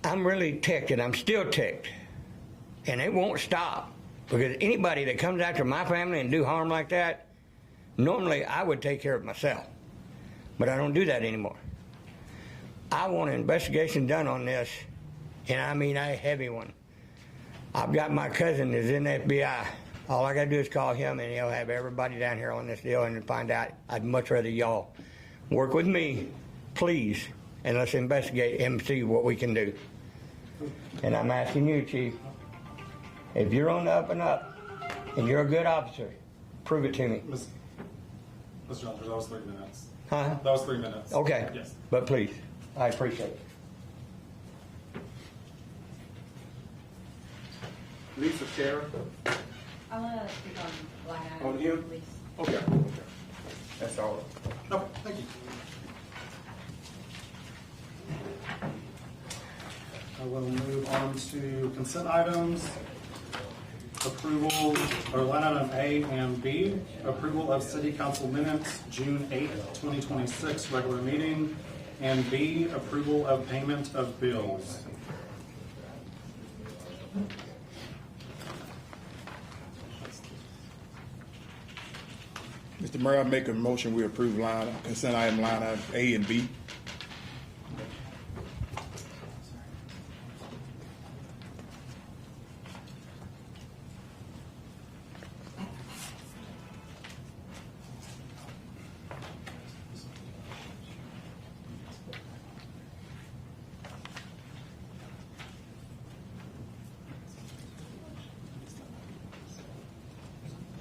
I'm really ticked, and I'm still ticked. And it won't stop, because anybody that comes after my family and do harm like that, normally I would take care of myself. But I don't do that anymore. I want an investigation done on this. And I mean a heavy one. I've got my cousin that's in the FBI. All I got to do is call him and he'll have everybody down here on this deal and find out. I'd much rather y'all work with me, please, and let's investigate and see what we can do. And I'm asking you, Chief, if you're on the up and up and you're a good officer, prove it to me. Mr. Jones, that was 3 minutes. Huh? That was 3 minutes. Okay. Yes. But please, I appreciate it. Lisa Kara. I want to speak on line item. On you? Please. Okay. That's all. Okay, thank you. I will move on to consent items. Approval, or line item A and B. Approval of City Council minutes, June 8th, 2026, regular meeting. And B, approval of payment of bills. Mr. Mayor, I make a motion we approve consent item line item A and B.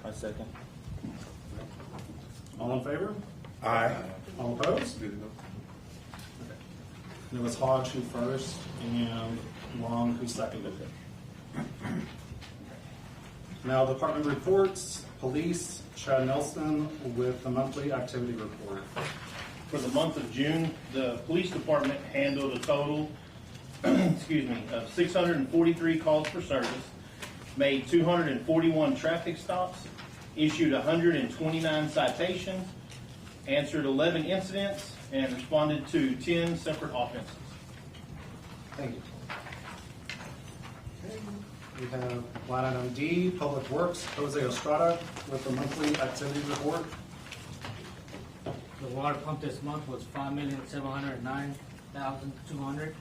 I second. All in favor? Aye. All opposed? Okay. It was Hodge who first and Long who seconded it. Now, department reports. Police, Chad Nelson with the monthly activity report. For the month of June, the police department handled a total of 643 calls for service, made 241 traffic stops, issued 129 citations, answered 11 incidents, and responded to 10 separate offenses. Thank you. We have line item D, Public Works, Jose Estrada with the monthly activity report. The water pump this month was $5,709,200.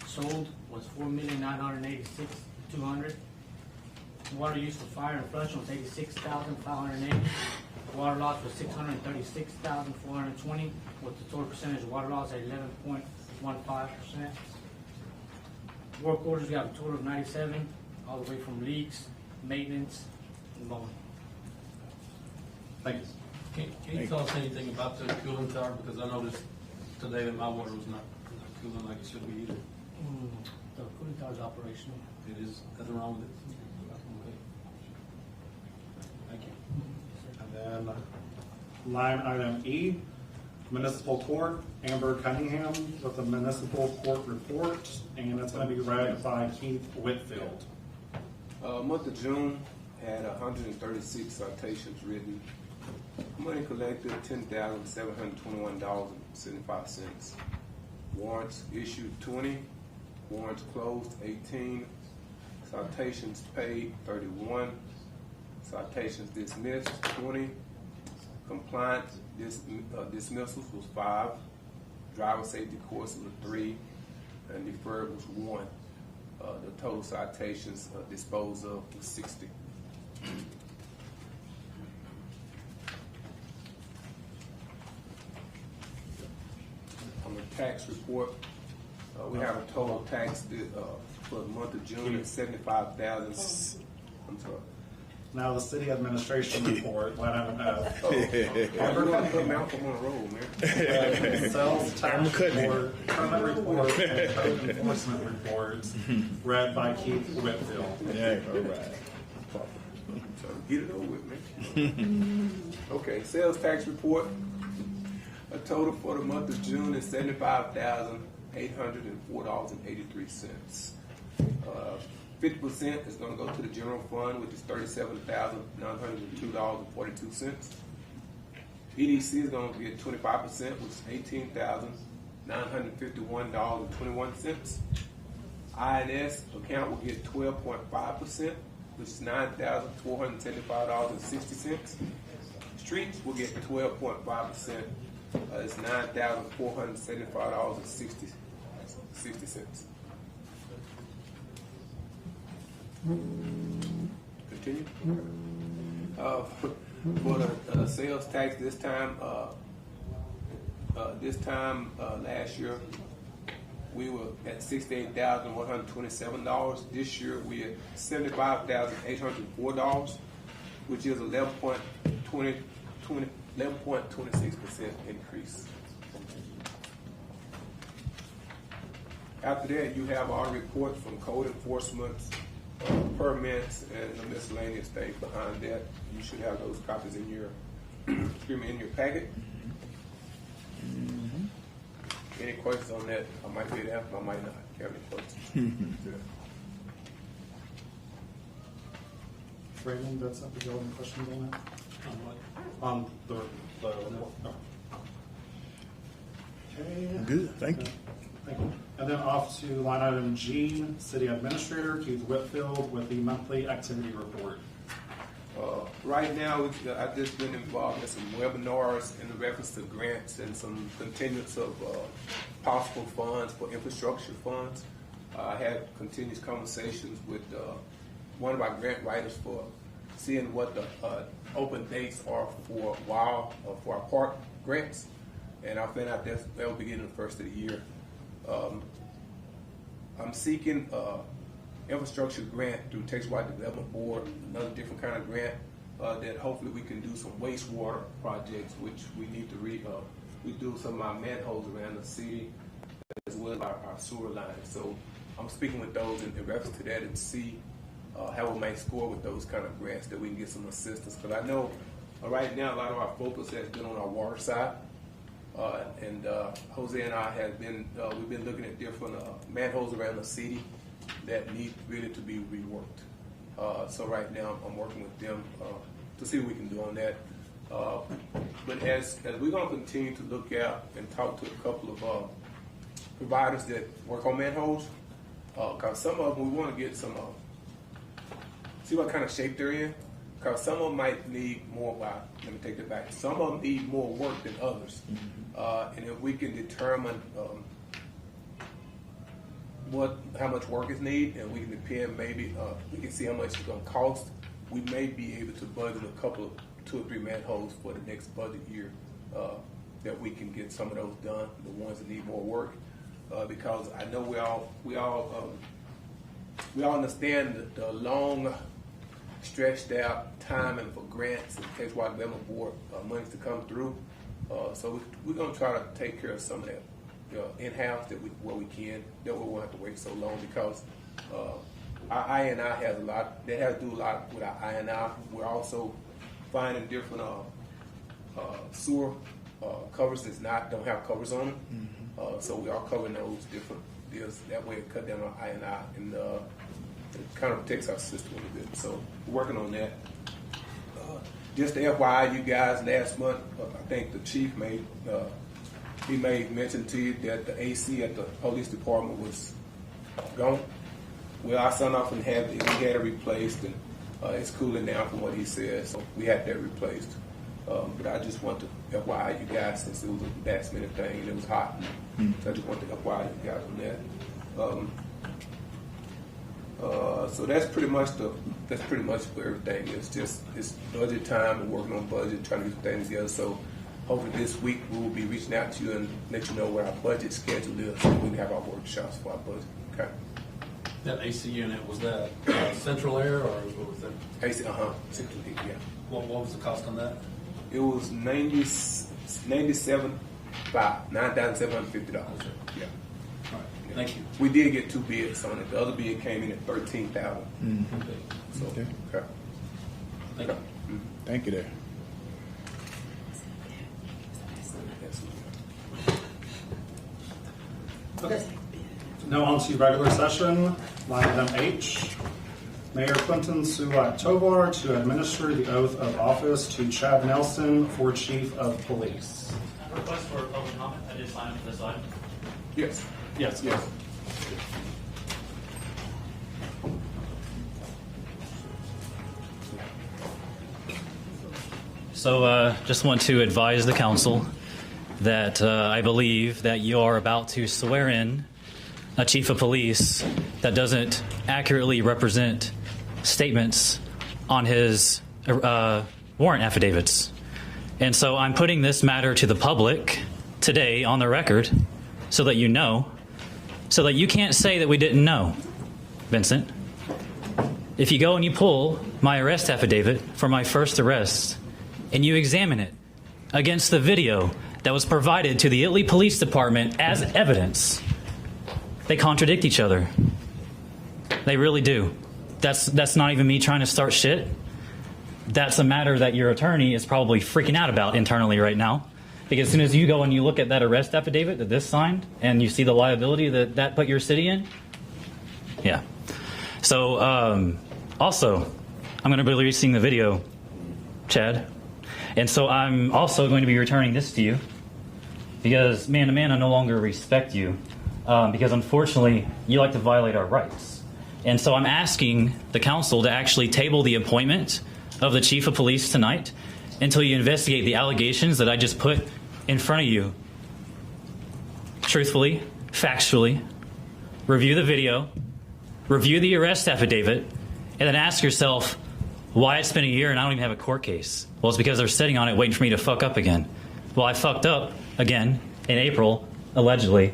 Sold was $4,986,200. Water used for fire and flush was $86,580. Water loss was $636,420, with the total percentage of water loss at 11.15%. Work orders, we have a total of 97, all the way from leaks, maintenance, and mowing. Thank you. Can you tell us anything about the cooling tower? Because I noticed today that my water was not cooling like it should be either. The cooling tower is operational. It is, nothing wrong with it. Okay. Thank you. And then line item E, Municipal Court, Amber Cunningham with the Municipal Court report, and it's going to be read by Keith Whitfield. Month of June had 136 citations written. Money collected $10,721.75. Warrants issued 20. Warrants closed 18. Citations paid 31. Citations dismissed 20. Compliance dismissals was 5. Driver safety courses were 3. And deferred was 1. The total citations disposed of was 60. On the tax report, we have a total tax for the month of June at $75,000. I'm sorry. Now the city administration report, line item F. Amber Cunningham on the roll, man. Sales tax report, permit report, and code enforcement reports, read by Keith Whitfield. Yeah, all right. So get it over with, man. Okay, sales tax report. A total for the month of June is $75,804.83. 50% is going to go to the general fund, which is $37,902.42. EDC is going to get 25%, which is $18,951.21. INS account will get 12.5%, which is $9,475.60. Streets will get 12.5%, it's $9,475.60. Continue. For the sales tax this time last year we were at $68,127. This year we at $75,804, which is 11.26% increase. After that, you have our reports from code enforcement, permits, and the miscellaneous things behind that. You should have those copies in your in your packet. Any questions on that? I might be able to answer, I might not. Have any questions? Raymond, that's up to you. Any questions on that? On the report? No. Okay. Good, thank you. Thank you. And then off to line item G, City Administrator Keith Whitfield with the monthly activity report. Right now, I've just been involved in some webinars in reference to grants and some continuance of possible funds for infrastructure funds. I had continuous conversations with one of our grant writers for seeing what the open dates are for our park grants, and I found out that will begin the first of the year. I'm seeking infrastructure grant through Texas-wide Development Board, another different kind of grant that hopefully we can do some wastewater projects, which we need to we do some of our manholes around the city as well as our sewer lines. So I'm speaking with those in reference to that and see how we may score with those kind of grants that we can get some assistance. Because I know right now a lot of our focus has been on our water side. And Jose and I have been, we've been looking at different manholes around the city that need really to be reworked. So right now I'm working with them to see what we can do on that. But as we're going to continue to look at and talk to a couple of providers that work on manholes, because some of them we want to get some, see what kind of shape they're in, because some of them might need more, let me take that back, some of them need more work than others. And if we can determine how much work is needed, and we can depend maybe, we can see how much it's going to cost, we may be able to budget a couple of 2 or 3 manholes for the next budget year, that we can get some of those done, the ones that need more work, because I know we all understand the long, stretched out timing for grants and Texas Water Development Board monies to come through. So we're going to try to take care of some of that in-house where we can, that we won't have to wait so long, because our I&I has a lot, that has to do a lot with our I&I. We're also finding different sewer covers that don't have covers on them. So we are covering those different deals. That way it cut down on I&I and it kind of protects our system a little bit. So we're working on that. Just the FYI, you guys, last month, I think the chief made mention to you that the AC at the police department was gone. Well, I signed off and we had it replaced, and it's cooling down from what he said, so we had that replaced. But I just want to FYI you guys, since it was a last minute thing and it was hot, so I just want to FYI you guys on that. So that's pretty much for everything. It's budget time and working on budget, trying to get things together. So hopefully this week we will be reaching out to you and let you know what our budget schedule is, so we can have our workshops for our budget. Okay. That AC unit, was that central air or what was that? AC, central heat, yeah. What was the cost on that? It was $97,750. Yeah. All right. Thank you. We did get 2 bids on it. The other bid came in at $13,000. So, okay. Thank you. Thank you there. Okay. Now on to regular session, line item H. Mayor Clinton Sulak-Tovar to administer the oath of office to Chad Nelson for Chief of Police. Request for public comment. I did sign up for this item. Yes. Yes. So just want to advise the council that I believe that you are about to swear in a chief of police that doesn't accurately represent statements on his warrant affidavits. And so I'm putting this matter to the public today on the record so that you know, so that you can't say that we didn't know, Vincent. If you go and you pull my arrest affidavit for my first arrest and you examine it against the video that was provided to the Italy Police Department as evidence, they contradict each other. They really do. That's not even me trying to start shit. That's a matter that your attorney is probably freaking out about internally right now. Because as soon as you go and you look at that arrest affidavit that this signed and you see the liability that put your city in, yeah. So also, I'm going to be releasing the video, Chad. And so I'm also going to be returning this to you because man to man, I no longer respect you because unfortunately you like to violate our rights. And so I'm asking the council to actually table the appointment of the chief of police tonight until you investigate the allegations that I just put in front of you. Truthfully, factually, review the video, review the arrest affidavit, and then ask yourself why it's been a year and I don't even have a court case. Well, it's because they're sitting on it waiting for me to fuck up again. Well, I fucked up again in April, allegedly.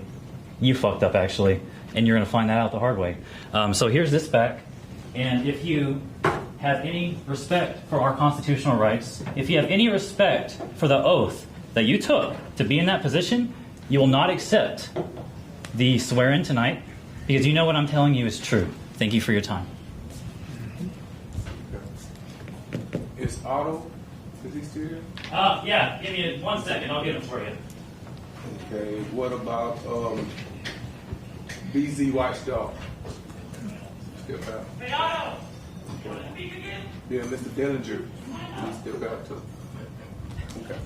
You fucked up, actually, and you're going to find that out the hard way. So here's this back, and if you have any respect for our constitutional rights, if you have any respect for the oath that you took to be in that position, you will not accept the swear-in tonight because you know what I'm telling you is true. Thank you for your time. Is Otto, is he still here? Yeah, give me 1 second. I'll get him for you. Okay, what about BZ Watchdog? Still out. Hey, Otto! Yeah, Mr. Dillinger, he's still got to. Okay.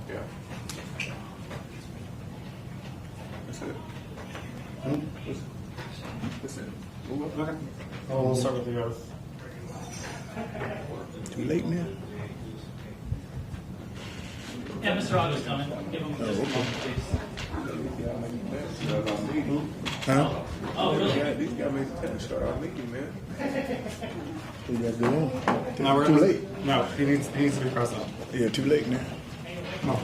Yeah. That's it. That's it. Okay. We'll start with the oath. Too late now? Yeah, Mr. Otto's coming. Give him just a moment, please. Huh? Oh, really? These guys made the tennis start our meeting, man. You guys go on. No, we're Too late. No, he needs to be present. Yeah, too late now. Come on.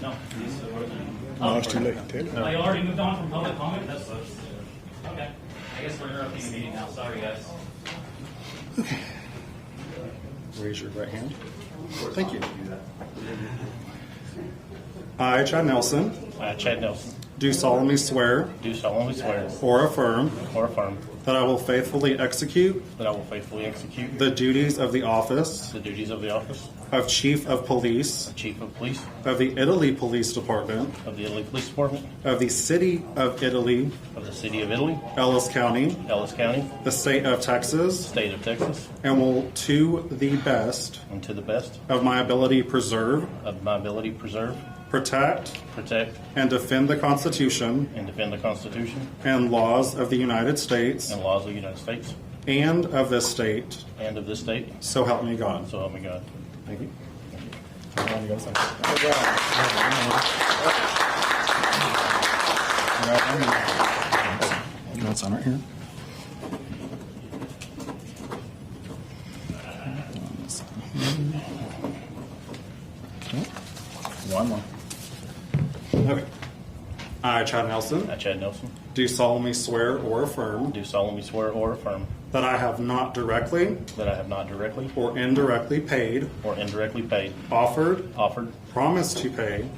No. No, it's too late. Tell Oh, you already moved on from public comment? That's okay. I guess we're interrupting the meeting now. Sorry, guys. Raise your right hand. Thank you. I, Chad Nelson, Chad Nelson, do solemnly swear do solemnly swear or affirm that I will faithfully execute the duties of the office of Chief of Police of the Italy Police Department of the City of Italy, Ellis County, the State of Texas, and will to the best of my ability preserve, protect, and defend the Constitution and laws of the United States and of this state. So help me God. Thank you. That's on right here. One more. Okay. I, Chad Nelson, do solemnly swear or affirm that I have not directly or indirectly paid offered promised to pay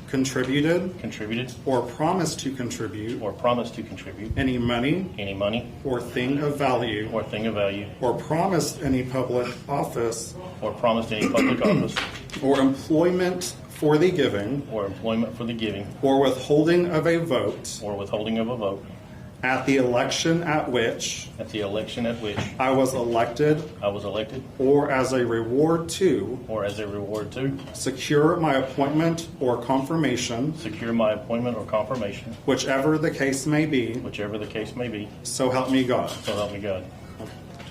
contributed or promised to contribute any money or thing of value or promised any public office or employment for the giving or withholding of a vote at the election at which I was elected or as a reward to secure my appointment or confirmation whichever the case may be. So help me God.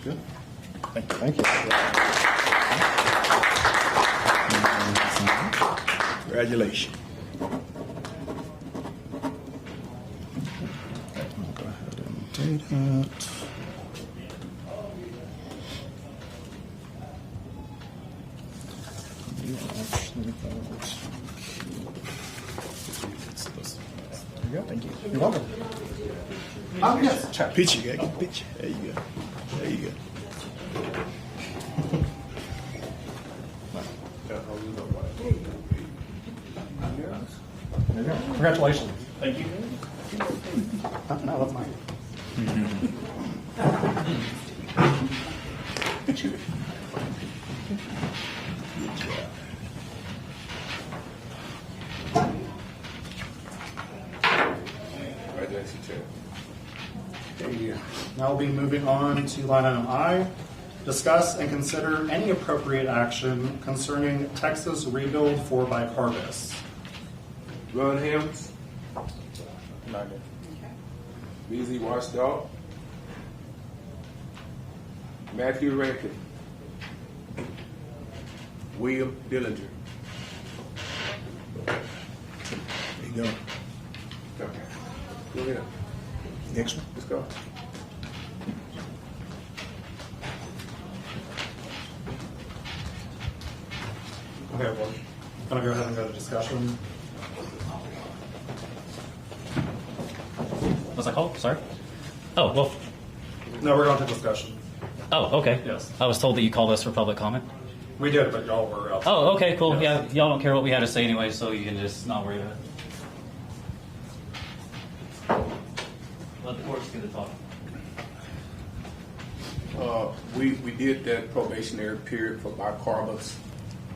Good. Thank you. Congratulations. Thank you. You're welcome. Yes. Picture, you gotta get a picture. There you go. There you go. There you go. Congratulations. Thank you. No, that's mine. Now we'll be moving on to line item I. Discuss and consider any appropriate action concerning Texas rebuild for Bicarvis. Ron Helms. BZ Watchdog. Matthew Rankin. William Dillinger. There you go. Okay. Go ahead. Next one. Let's go. Okay, well, gonna go ahead and go to discussion. What's that called? Sorry? Oh, well. No, we're going to discussion. Oh, okay. Yes. I was told that you called us for public comment. We did, but y'all were out. Oh, okay, cool. Yes. Yeah, y'all don't care what we had to say anyway, so you can just not worry about it. Let the courts do the talking. We did that probationary period for bicarbonate,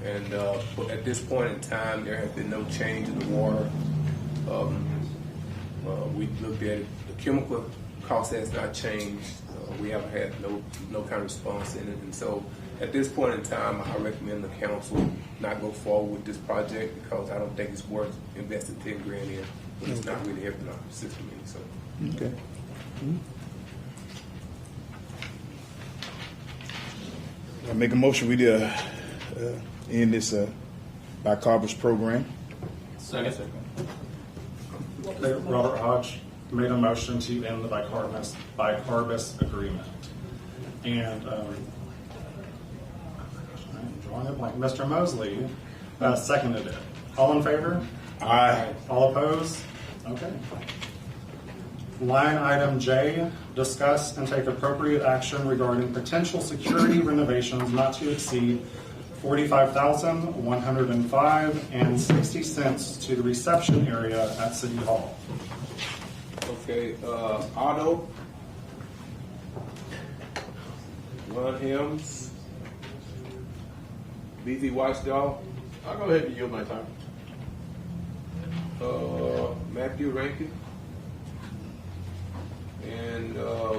and but at this point in time, there has been no change in the water. We looked at it. The chemical cost has not changed. We haven't had no kind of response in it, and so at this point in time, I recommend the council not go forward with this project because I don't think it's worth investing $10 grand in when it's not really helping our system any. So. Okay. I make a motion we end this bicarbonate program. Second. Robert Hodge made a motion to end the bicarbonate agreement. And I'm drawing a blank. Mr. Mosley seconded it. All in favor? Aye. All opposed? Okay. Line item J, discuss and take appropriate action regarding potential security renovations not to exceed $45,105.60 to the reception area at City Hall. Okay, Otto, Ron Helms, BZ Watchdog. I'll go ahead and yield my time. Matthew Rankin, and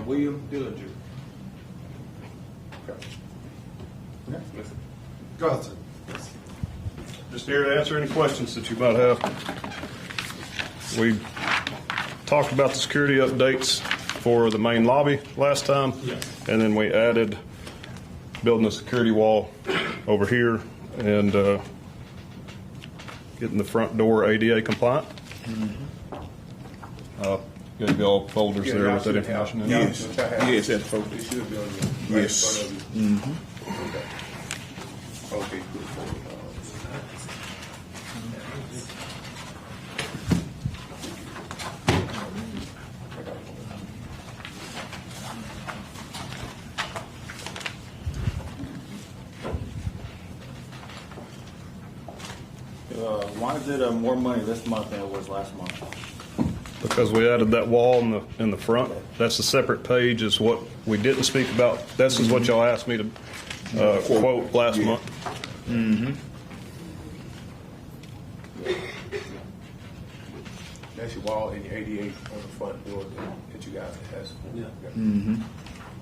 William Dillinger. Okay. Listen. Go ahead, sir. Just here to answer any questions that you might have. We talked about the security updates for the main lobby last time, and then we added building a security wall over here and getting the front door ADA compliant. Got to all folders there with that information in. Yes, yes, that folder. It should be on your Yes. right in front of you. Okay. Okay, good. Why is it more money this month than it was last month? Because we added that wall in the front. That's a separate page, is what we didn't speak about. This is what y'all asked me to quote last month. Mm-hmm. That's your wall and your ADA on the front door that you guys asked for. Yeah. Mm-hmm.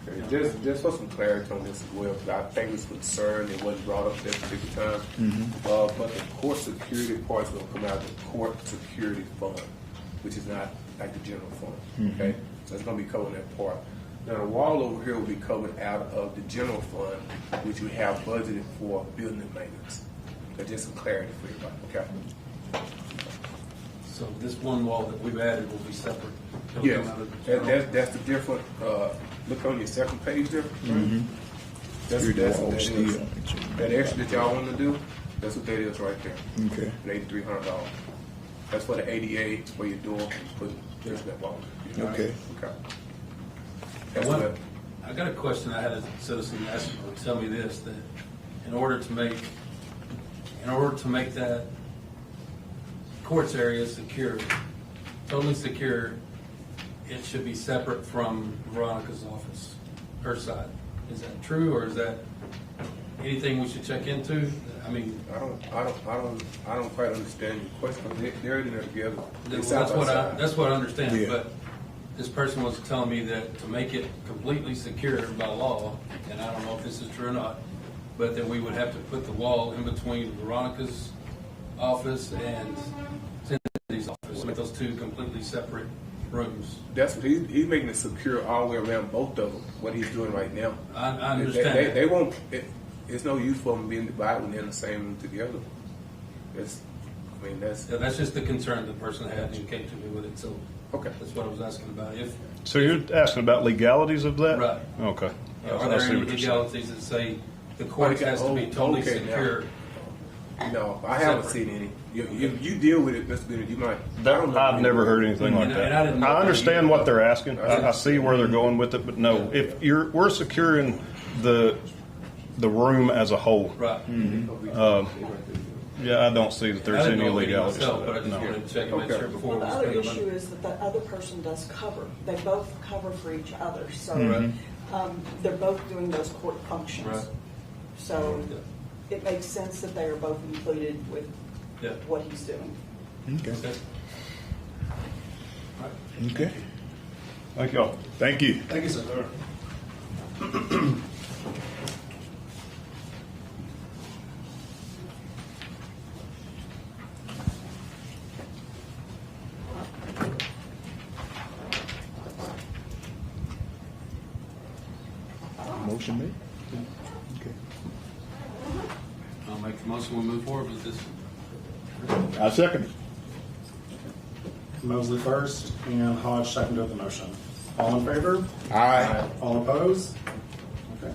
Okay. Just for some clarity on this as well, because I think it's concerned it wasn't brought up at that particular time. But the court security part is going to come out of the court security fund, which is not like the general fund. Okay, so it's going to be covering that part. Now the wall over here will be covered out of the general fund, which we have budgeted for building and maintenance. So just some clarity for everybody. Okay. So this one wall that we've added will be separate. It'll Yes, come out of the general. that's the different. Look on your second page there. That's Security wall what that steel. is. That extra that y'all want to do, that's what that is right there. Okay. $8,300. That's for the ADA, where your door and put that wall. Okay. Okay. That's what. I got a question. I had a citizen ask me, tell me this, that in order to make that courts area secure, totally secure, it should be separate from Veronica's office, her side. Is that true, or is that anything we should check into? I mean, I don't quite understand your question. They're in there together. that's what I understand. Yeah. But this person was telling me that to make it completely secure by law, and I don't know if this is true or not, but that we would have to put the wall in between Veronica's office and Cindy's office, make those two completely separate rooms. That's what he's making it secure all the way around both of them. What he's doing right now. I understand. They won't. It's no use for them being divided when they're in the same room together. That's just the concern the person had who came to me with it. So okay, that's what I was asking about. So you're asking about legalities of that? Right. Okay. Are there any legalities that say the court has to be totally secure? No, I haven't seen any. You deal with it, Mr. Bennett. You might. I've never heard anything like that. I understand what they're asking. I see where they're going with it, but no. If we're securing the room as a whole. Right. Yeah, I don't see that there's any legalities. But I just wanted to check and make sure before Well, the we other spend the money. issue is that the other person does cover. They both cover for each other. So They're both doing those court functions. Right. So it makes sense that they are both included with Yeah. what he's doing. Okay. Okay. Okay. Thank y'all. Thank you. Thank you, sir. Motion made. Okay. I'll make the motion, we move forward with this. I second it. Mosley first and Hodge seconded the motion. All in favor? Aye. All opposed? Okay.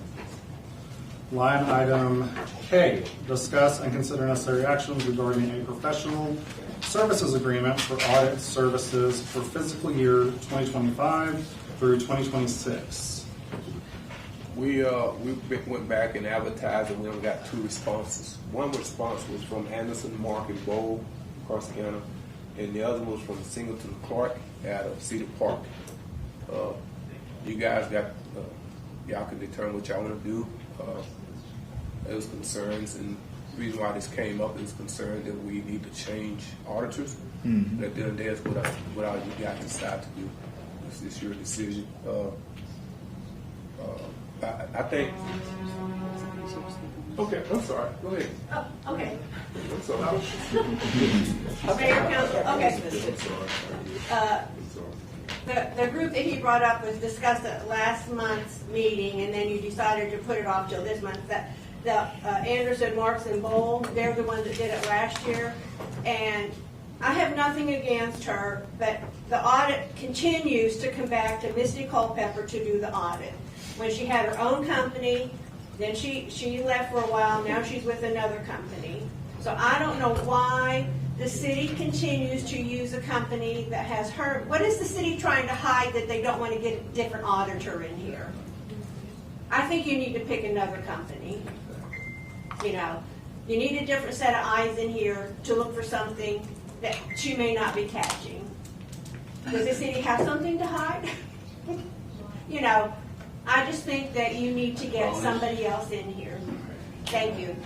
Line item K, discuss and consider necessary actions regarding a professional services agreement for audit services for fiscal year 2025 through 2026. We went back and advertised, and we only got 2 responses. One response was from Anderson, Mark, and Bowl, across the county, and the other was from Singleton Clark out of Cedar Park. You guys got, y'all can determine what y'all want to do. There was concerns, and the reason why this came up is concern that we need to change auditors. Mhm. At the end of the day, it's what all you guys decide to do. It's your decision. I think. Okay, I'm sorry. Go ahead. Oh, okay. I'm sorry. Mayor, Council, okay. The group that he brought up was discussed at last month's meeting, and then you decided to put it off till this month. The Anderson, Marks, and Bowl, they're the ones that did it last year, and I have nothing against her, but the audit continues to come back to Misty Culpepper to do the audit. When she had her own company, then she left for a while, now she's with another company. So I don't know why the city continues to use a company that has her. What is the city trying to hide that they don't want to get a different auditor in here? I think you need to pick another company. You know, you need a different set of eyes in here to look for something that she may not be catching. Does the city have something to hide? You know, I just think that you need to get somebody else in here. Thank you.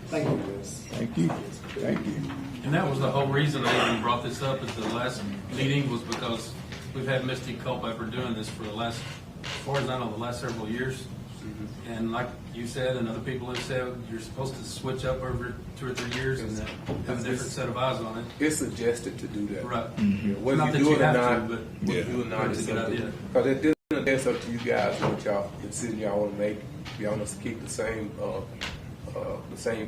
Thank you, Liz. Thank you. Thank you. And that was the whole reason I even brought this up at the last meeting, was because we've had Misty Culpepper doing this for the last, as far as I know, the last several years. And like you said, and other people have said, you're supposed to switch up over 2 or 3 years and have a different set of eyes on it. It's suggested to do that. Right. Whether Not you that do you it or have not, to, but whether you do it or not, it's it's a good something. idea. Because at the end of the day, it's up to you guys what y'all decision y'all want to make. If y'all want to keep the same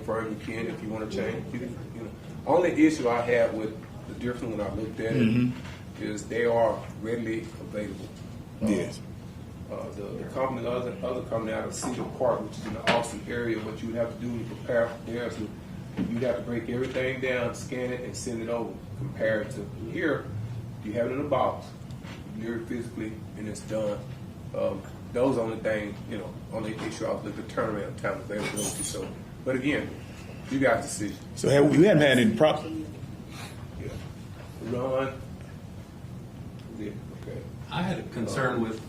firm, you can. If you want to change, you can. You know, only issue I have with the difference when I looked at it is they are readily available. Yes. The company, the other company out of Cedar Park, which is in the Austin area, what you would have to do when you prepare there is you'd have to break everything down, scan it, and send it over. Compared to here, you have it in a box, you do it physically, and it's done. Those are only things, you know, only issue I was looking at turnaround time availability. So, but again, you guys' decision. So we haven't had any problem. Yeah. Ron. Yeah. Okay. I had a concern with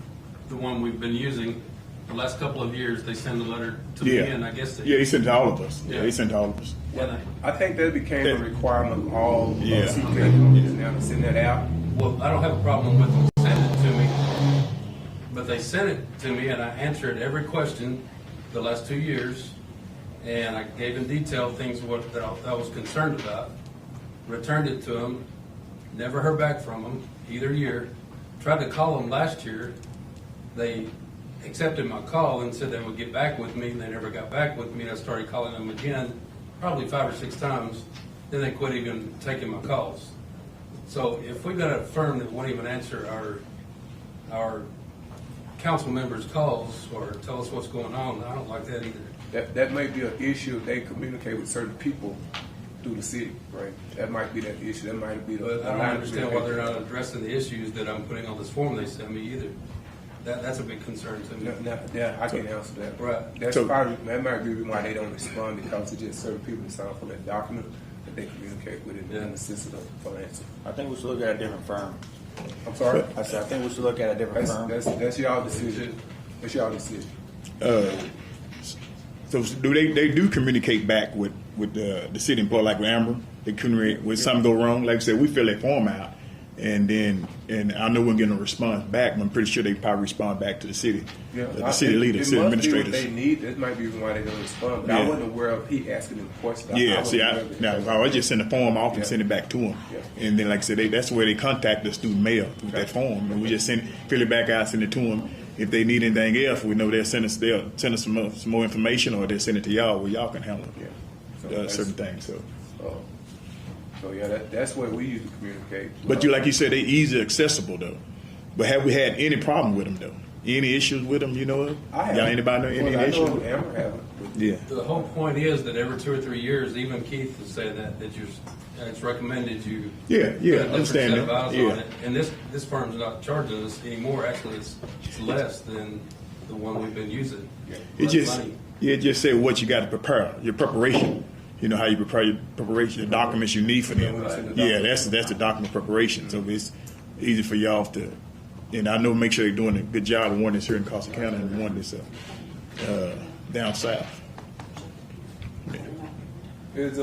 the one we've been using the last couple of years. They send a letter to me, and I guess he sent to all of us. Yeah, he sent to all of us. Well, I think that became a requirement of all Yeah. CPA companies now to send that out. Well, I don't have a problem with them sending it to me, but they sent it to me, and I answered every question the last 2 years, and I gave in detail things that I was concerned about, returned it to them, never heard back from them either year, tried to call them last year. They accepted my call and said they would get back with me, and they never got back with me, and I started calling them again, probably 5 or 6 times. Then they quit even taking my calls. So if we've got a firm that won't even answer our council members' calls or tell us what's going on, I don't like that either. That may be an issue if they communicate with certain people through the city, right? That might be that issue. That might be the. But I don't understand why they're not addressing the issues that I'm putting on this form they sent me either. That's a big concern to me. Yeah, I can answer that. Right. That's probably, that might be the reason why they don't respond, because it's just certain people that sign for that document that they communicate with it in the system of finance. I think we should look at a different firm. I'm sorry? I said, I think we should look at a different firm. That's y'all decision. That's y'all decision. So do they do communicate back with the city employee, like with Amber? They communicate when something go wrong. Like I said, we fill that form out, and I know we're getting a response back. But I'm pretty sure they probably respond back to the city, the city leader, city administrators. They need. That might be the reason why they don't respond. But I wasn't aware of he asking them questions. I just send the form off and send it back to them, and then like I said, that's where they contact us through mail with that form, and we just fill it back out, send it to them. If they need anything else, we know they'll send us some more information, or they'll send it to y'all where y'all can handle certain things. So that's where we used to communicate. But like you said, they easy accessible though. But have we had any problem with them though? Any issues with them? You know of? Y'all anybody know any issues? Amber haven't. Yeah. The whole point is that every 2 or 3 years, even Keith has said that it's recommended you put a different set of eyes on it. And this firm's not charging us anymore. Actually, it's less than the one we've been using. It just say what you got to prepare, your preparation. You know how you prepare your preparation, the documents you need for them. That's the document preparation. So it's easy for y'all to, and I know make sure they're doing a good job. The one that's here in Costa County and the one that's down south. Is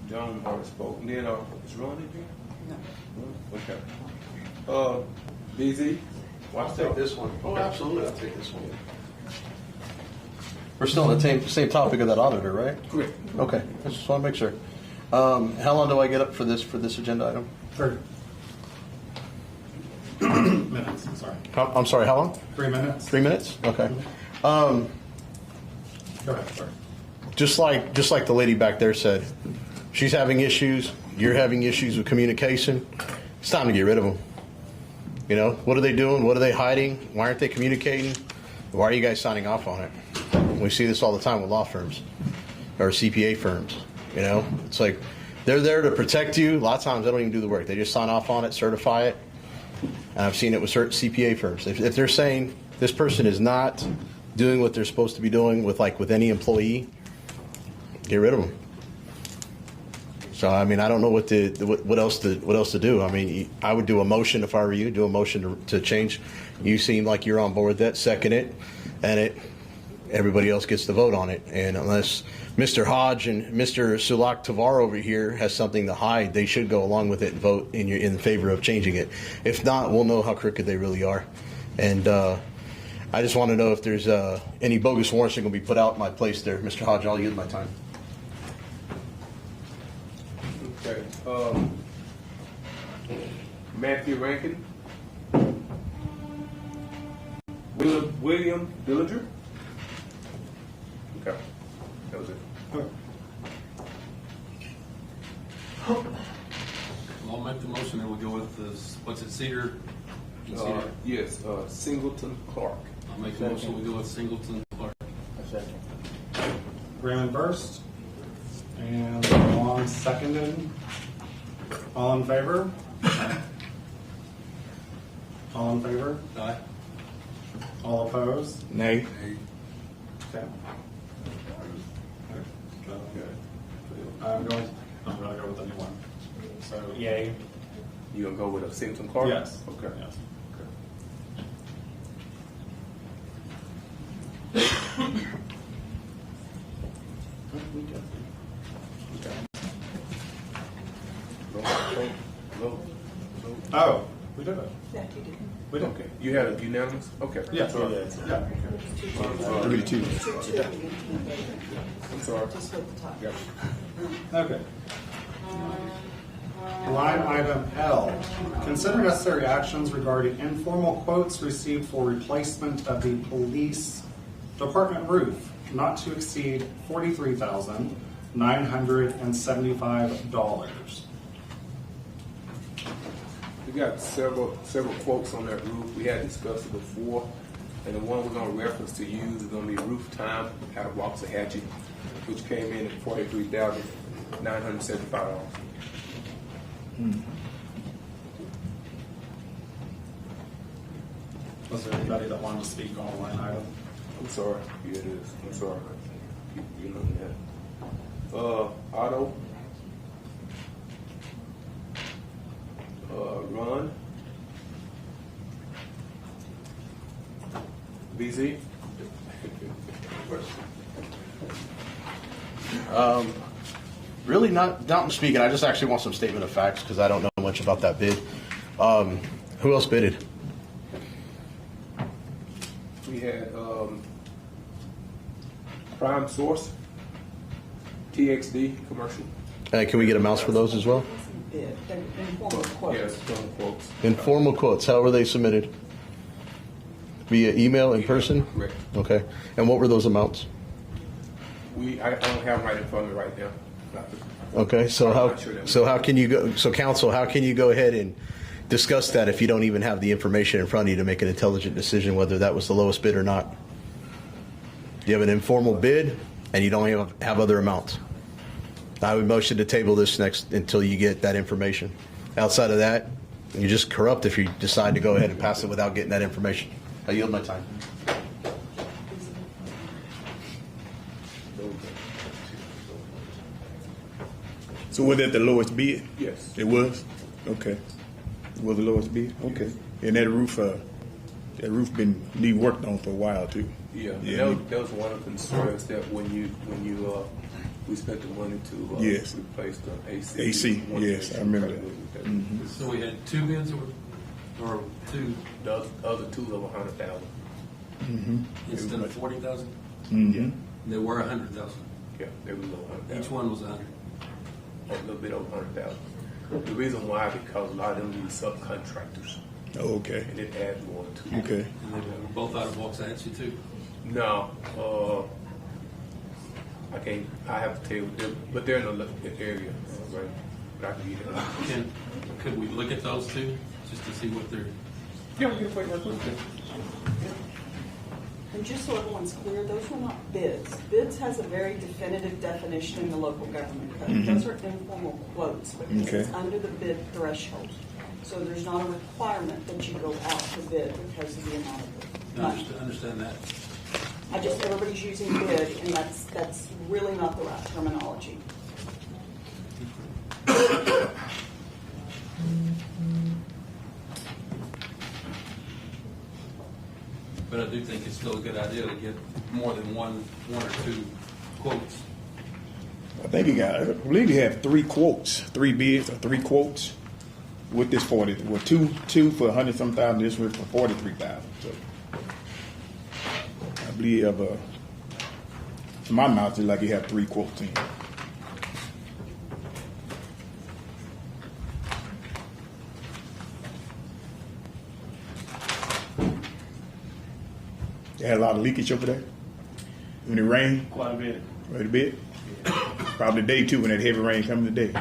John already spoke. And then is Ron in here? No. Okay. BZ? I'll take this one. Oh, absolutely, I'll take this one. We're still on the same topic of that auditor, right? Correct. Okay, I just want to make sure. How long do I get up for this agenda item? 30 minutes. I'm sorry. I'm sorry. How long? 3 minutes. 3 minutes. Okay. Go ahead. Sorry. Just like the lady back there said, she's having issues. You're having issues with communication. It's time to get rid of them. You know, what are they doing? What are they hiding? Why aren't they communicating? Why are you guys signing off on it? We see this all the time with law firms or CPA firms. You know, it's like they're there to protect you. A lot of times they don't even do the work. They just sign off on it, certify it. And I've seen it with certain CPA firms. If they're saying this person is not doing what they're supposed to be doing with any employee, get rid of them. So I mean, I don't know what else to do. I mean, I would do a motion if I were you. Do a motion to change. You seem like you're on board with that. Second it, and everybody else gets to vote on it. And unless Mr. Hodge and Mr. Sulak-Tovar over here has something to hide, they should go along with it and vote in favor of changing it. If not, we'll know how crooked they really are. And I just want to know if there's any bogus warrants that are going to be put out in my place there. Mr. Hodge, I'll use my time. Okay. Matthew Rankin. William Dillinger. Okay. That was it. I'll make the motion and we'll go with this. What's it, Cedar? Yes, Singleton Clark. I'll make the motion we go with Singleton Clark. Raymond first. And Long seconded. All in favor? All in favor? Aye. All opposed? Nay. Okay. I'm going to go with the new one. So, yay. You gonna go with a Singleton Clark? Yes. Okay. Yes. Oh, we did it. We did. Okay. You had a unanimous? Okay. Yeah. Sorry. Yeah. Give me the two. I'm sorry. Yeah. Okay. Line item L. Consider necessary actions regarding informal quotes received for replacement of the police department roof, not to exceed $43,975. We got several quotes on that roof. We had discussed it before, and the one we're going to reference to use is going to be Roof Time out of Waxahachie, which came in at $43,975. Was there anybody that wanted to speak on the line item? I'm sorry. Yeah, it is. I'm sorry. You know that. Otto. BZ? Really not speaking. I just actually want some statement of facts because I don't know much about that bid. Who else bidded? We had Prime Source, TXD Commercial. Can we get amounts for those as well? Informal quotes. Yes, informal quotes. Informal quotes. How were they submitted? Via email, in person? Correct. Okay. And what were those amounts? I don't have them right in front of me right now. Okay. So I'm how not sure that we- how can you go? So council, how can you go ahead and discuss that if you don't even have the information in front of you to make an intelligent decision whether that was the lowest bid or not? You have an informal bid and you don't have other amounts. I would motion to table this next until you get that information. Outside of that, you're just corrupt if you decide to go ahead and pass it without getting that information. I yield my time. So was that the lowest bid? Yes. It was? Okay. It was the lowest bid? Okay. And that roof been need worked on for a while too. Yeah, Yeah. that was one of the concerns that when we spent the money to Yes. replace the AC. AC, yes, I remember that. Mhm. So we had two bids or two? The other two of 100,000. Mhm. Instead of 40,000? Mhm. They were 100,000. Yeah, they were over 100,000. Each one was 100. A little bit over 100,000. The reason why, because a lot of them use subcontractors. Oh, okay. And it adds more to it. Okay. And they were both out of Waxahachie too? No, I have to tell you, but they're in the area, right? But I can get it. Could we look at those two, just to see what they're... Yeah, we can wait right quick. And just so everyone's clear, those were not bids. Bids has a very definitive definition in the local government code. Mhm. Those are informal quotes because Okay. it's under the bid threshold. So there's not a requirement that you go out to bid because of the amount of money. Understand that. Everybody's using bid, and that's really not the right terminology. But I do think it's still a good idea to get more than one or two quotes. I believe he had three bids or three quotes with this 40. Well, two for 100-some thousand, this one for 43,000. So I believe to my knowledge, it's like he had three quotes in. They had a lot of leakage over there when it rained. Quite a bit. Quite a bit. Probably day too when that heavy rain comes today.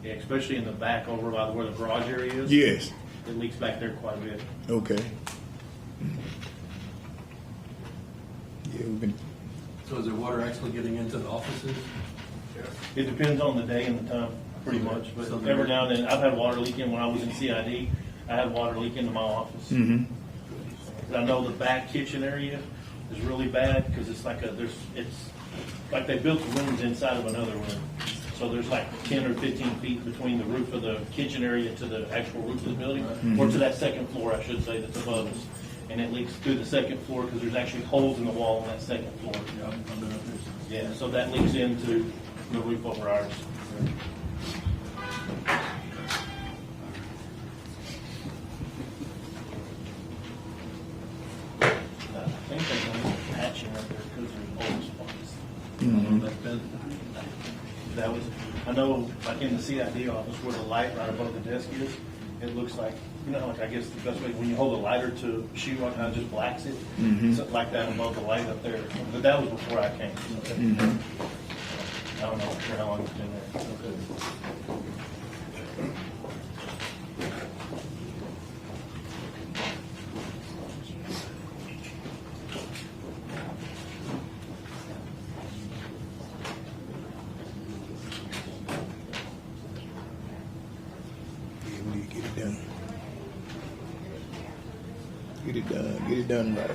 Yeah, especially in the back over by where the garage area is. Yes. It leaks back there quite a bit. Okay. Yeah, we've been. So is there water actually getting into the offices? It depends on the day and the time, pretty much. But every now and then, I've had water leaking when I was in CID. I had water leak into my office. Mm-hmm. I know the back kitchen area is really bad because it's like it's like they built the rooms inside of another room. So there's like 10 or 15 feet between the roof of the kitchen area to the actual roof of the building, or to that second floor, I should say, that's above us. And it leaks through the second floor because there's actually holes in the wall on that second floor. Yeah, so that leaks into the roof over ours. I think they're going to be patching up there because there's old spots. That was, I know, like in the CID office where the light right above the desk is, it looks like, you know, like I guess the best way, when you hold a lighter to a shoe on how it just blacks it, something like that above the light up there. But that was before I came. I don't know for how long it's been there. Get it done right.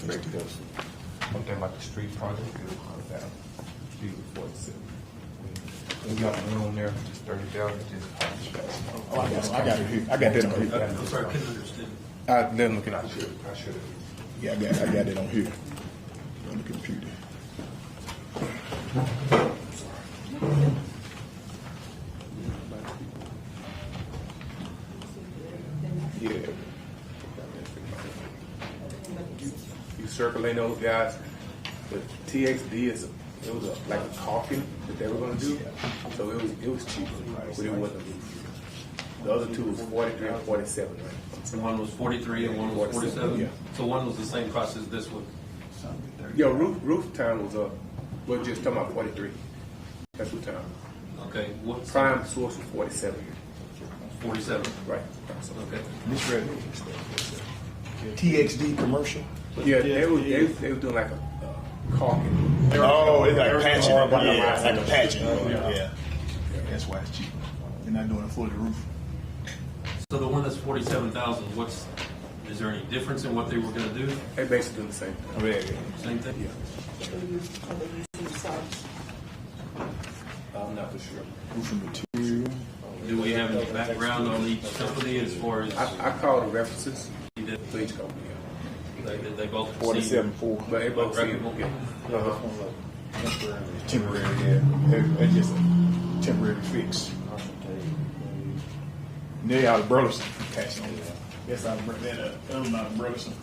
perspective, something like a street project is $100,000. Street was 47. We got room there, just 30,000, just. Oh, I got it here. I got that on here. I'm sorry, I couldn't understand. Then looking, I should have. Yeah, I got it on here on the computer. Yeah. You circulate those guys, but TXD it was like a caulking that they were going to do, so it was cheaper, but it wasn't. The other two was 43 and 47, right? One was 43 and one was 47. Yeah. So one was the same price as this one. Yeah, roof time was we're just talking about 43. That's what time. Okay. What prime source was 47. 47. Right. Okay. Misread. TXD commercial. Yeah, they were doing like a caulking. Oh, it's like patching. Yeah, like a patching. Yeah. That's why it's cheaper. They're not doing it for the roof. So the one that's 47,000, is there any difference in what they were going to do? They basically doing the same thing. Same thing? Yeah. I'm not for sure. Roofing material. Do we have any background on each company as far as... I called the references. You did? For each company. They both 47.4. But they both see it. Temporary, yeah. That's just a temporary fix. They out of Burleson. That's out of Burleson. That out of Burleson.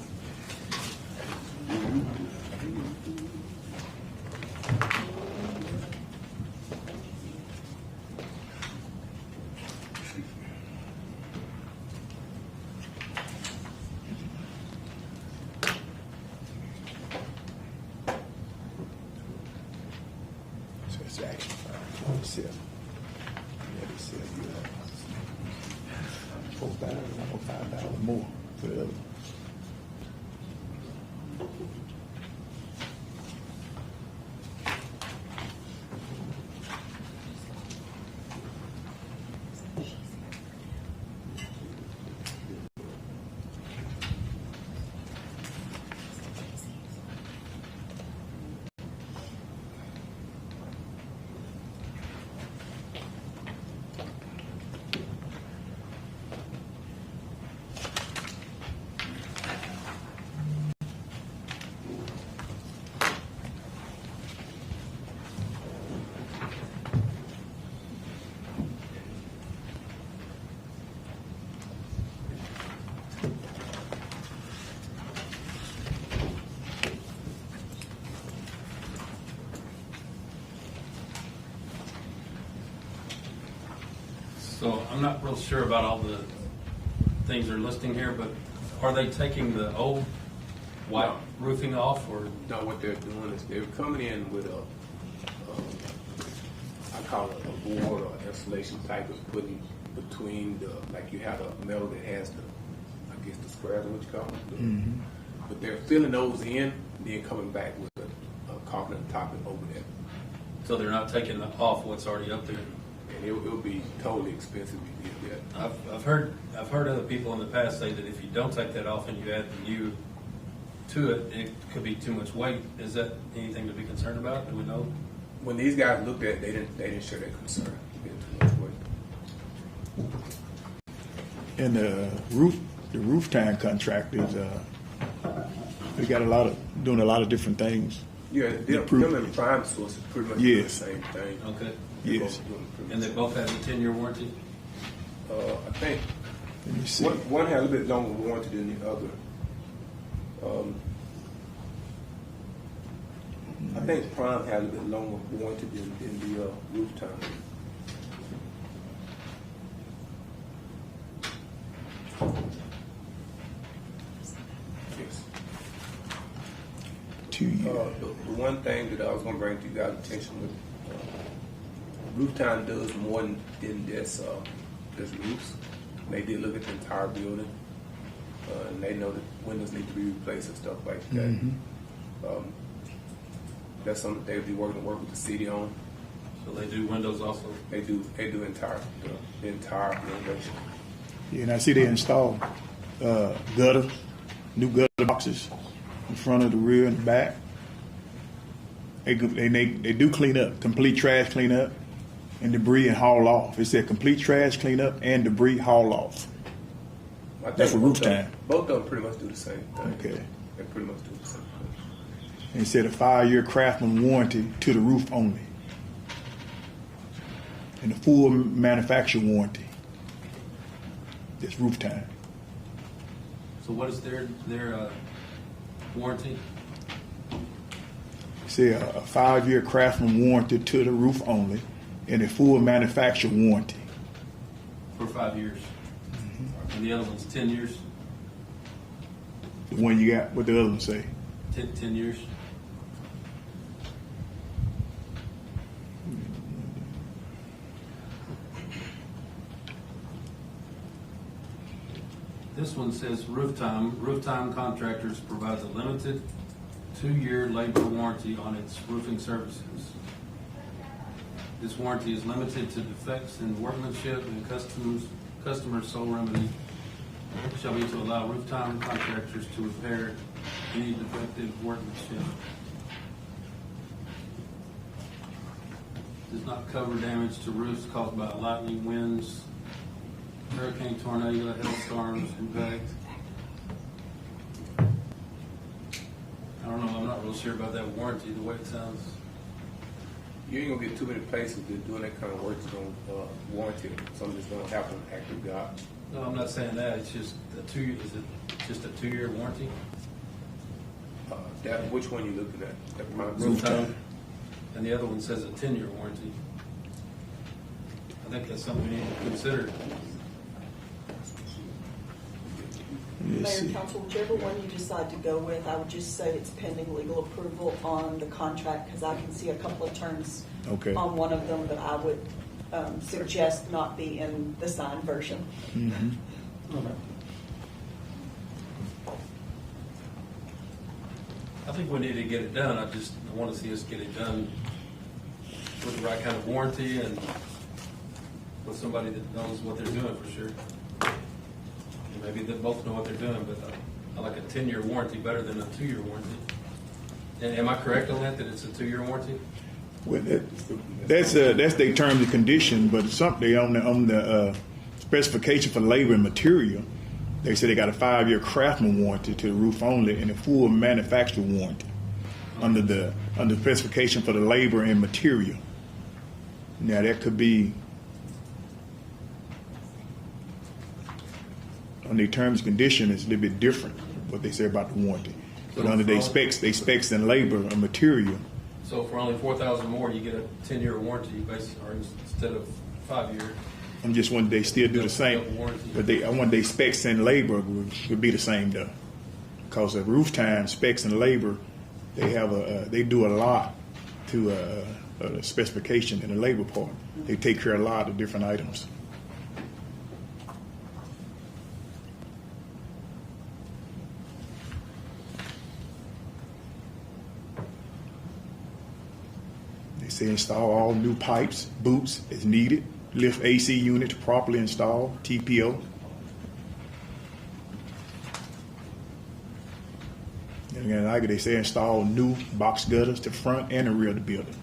So it's actually $5.47. $4,000 more for the other. So I'm not real sure about all the things they're listing here, but are they taking the old white roofing off, or? No, what they're doing is they're coming in with I call it a board or insulation type of putting between like you have a metal that has I guess the squares are what you call it. But they're filling those in, then coming back with a caulking on top and over that. So they're not taking off what's already up there? And it will be totally expensive if you get that. I've heard other people in the past say that if you don't take that off and you add the new to it, it could be too much weight. Is that anything to be concerned about? Do we know? When these guys looked at it, they didn't share that concern. Too much weight. And the roof time contract is they got doing a lot of different things. Yeah, them and Prime Source is pretty much doing the same thing. Okay. Yes. And they both have a 10-year warranty? I think. Let me see. One had a little bit longer warranty than the other. I think Prime had a little bit longer warranty than the roof time. Yes. 2 years. The one thing that I was going to bring to you guys' attention with roof time does more than this roofs. They did look at the entire building, and they know that windows need to be replaced and stuff like that. That's something they'll be work with the city on. So they do windows also? They do the entire renovation. Yeah, and I see they installed new gutter boxes the front of the rear and the back. They do clean up, complete trash clean up, and debris and haul off. It said complete trash clean up and debris haul off. That's for roof time. Both of them pretty much do the same thing. Okay. They pretty much do the same thing. And it said a 5-year craftsman warranty to the roof only. And a full manufacturer warranty. It's roof time. So what is their warranty? It said a 5-year craftsman warranty to the roof only and a full manufacturer warranty. For 5 years. And the other one's 10 years? The one you got, what the other one say? 10 years? This one says roof time. Roof time contractors provides a limited 2-year labor warranty on its roofing services. This warranty is limited to defects in workmanship, and customer's sole remedy shall be to allow roof time contractors to repair any defective workmanship. Does not cover damage to roofs caused by lightning, winds, hurricane, tornado, hailstorms, impact. I don't know, I'm not real sure about that warranty, the way it sounds. You ain't gonna get too many places that doing that kind of work that's gonna warranty it. Something that's gonna happen after God. No, I'm not saying that. It's just a 2 year. Is it just a 2-year warranty? Which one you looking at? That Roof time. And the other one says a 10-year warranty. I think that's something we need to consider. Mayor and Council, whichever one you decide to go with, I would just say it's pending legal approval on the contract, because I can see a couple of terms on one of them that I would suggest not be in the signed version. Mm-hmm. Okay. I think we need to get it done. I want to see us get it done with the right kind of warranty and with somebody that knows what they're doing for sure. Maybe they both know what they're doing, but I like a 10-year warranty better than a 2-year warranty. And am I correct on that it's a 2-year warranty? Well, that's their terms and condition, but something on the specification for labor and material, they say they got a 5-year craftsman warranty to the roof only and a full manufacturer warranty under the specification for the labor and material. Now that could be on their terms and condition is a little bit different what they say about the warranty. But under their specs and labor and material. So for only $4,000 more, you get a 10-year warranty instead of 5-year. I'm just wondering they still do the same, but I want their specs and labor would be the same though, because of roof time specs and labor, they do a lot to the specification in the labor part. They take care of a lot of different items. They say install all new pipes, boots as needed. Lift AC unit to properly install, TPO. And again, like they say, install new box gutters to front and the rear of the building.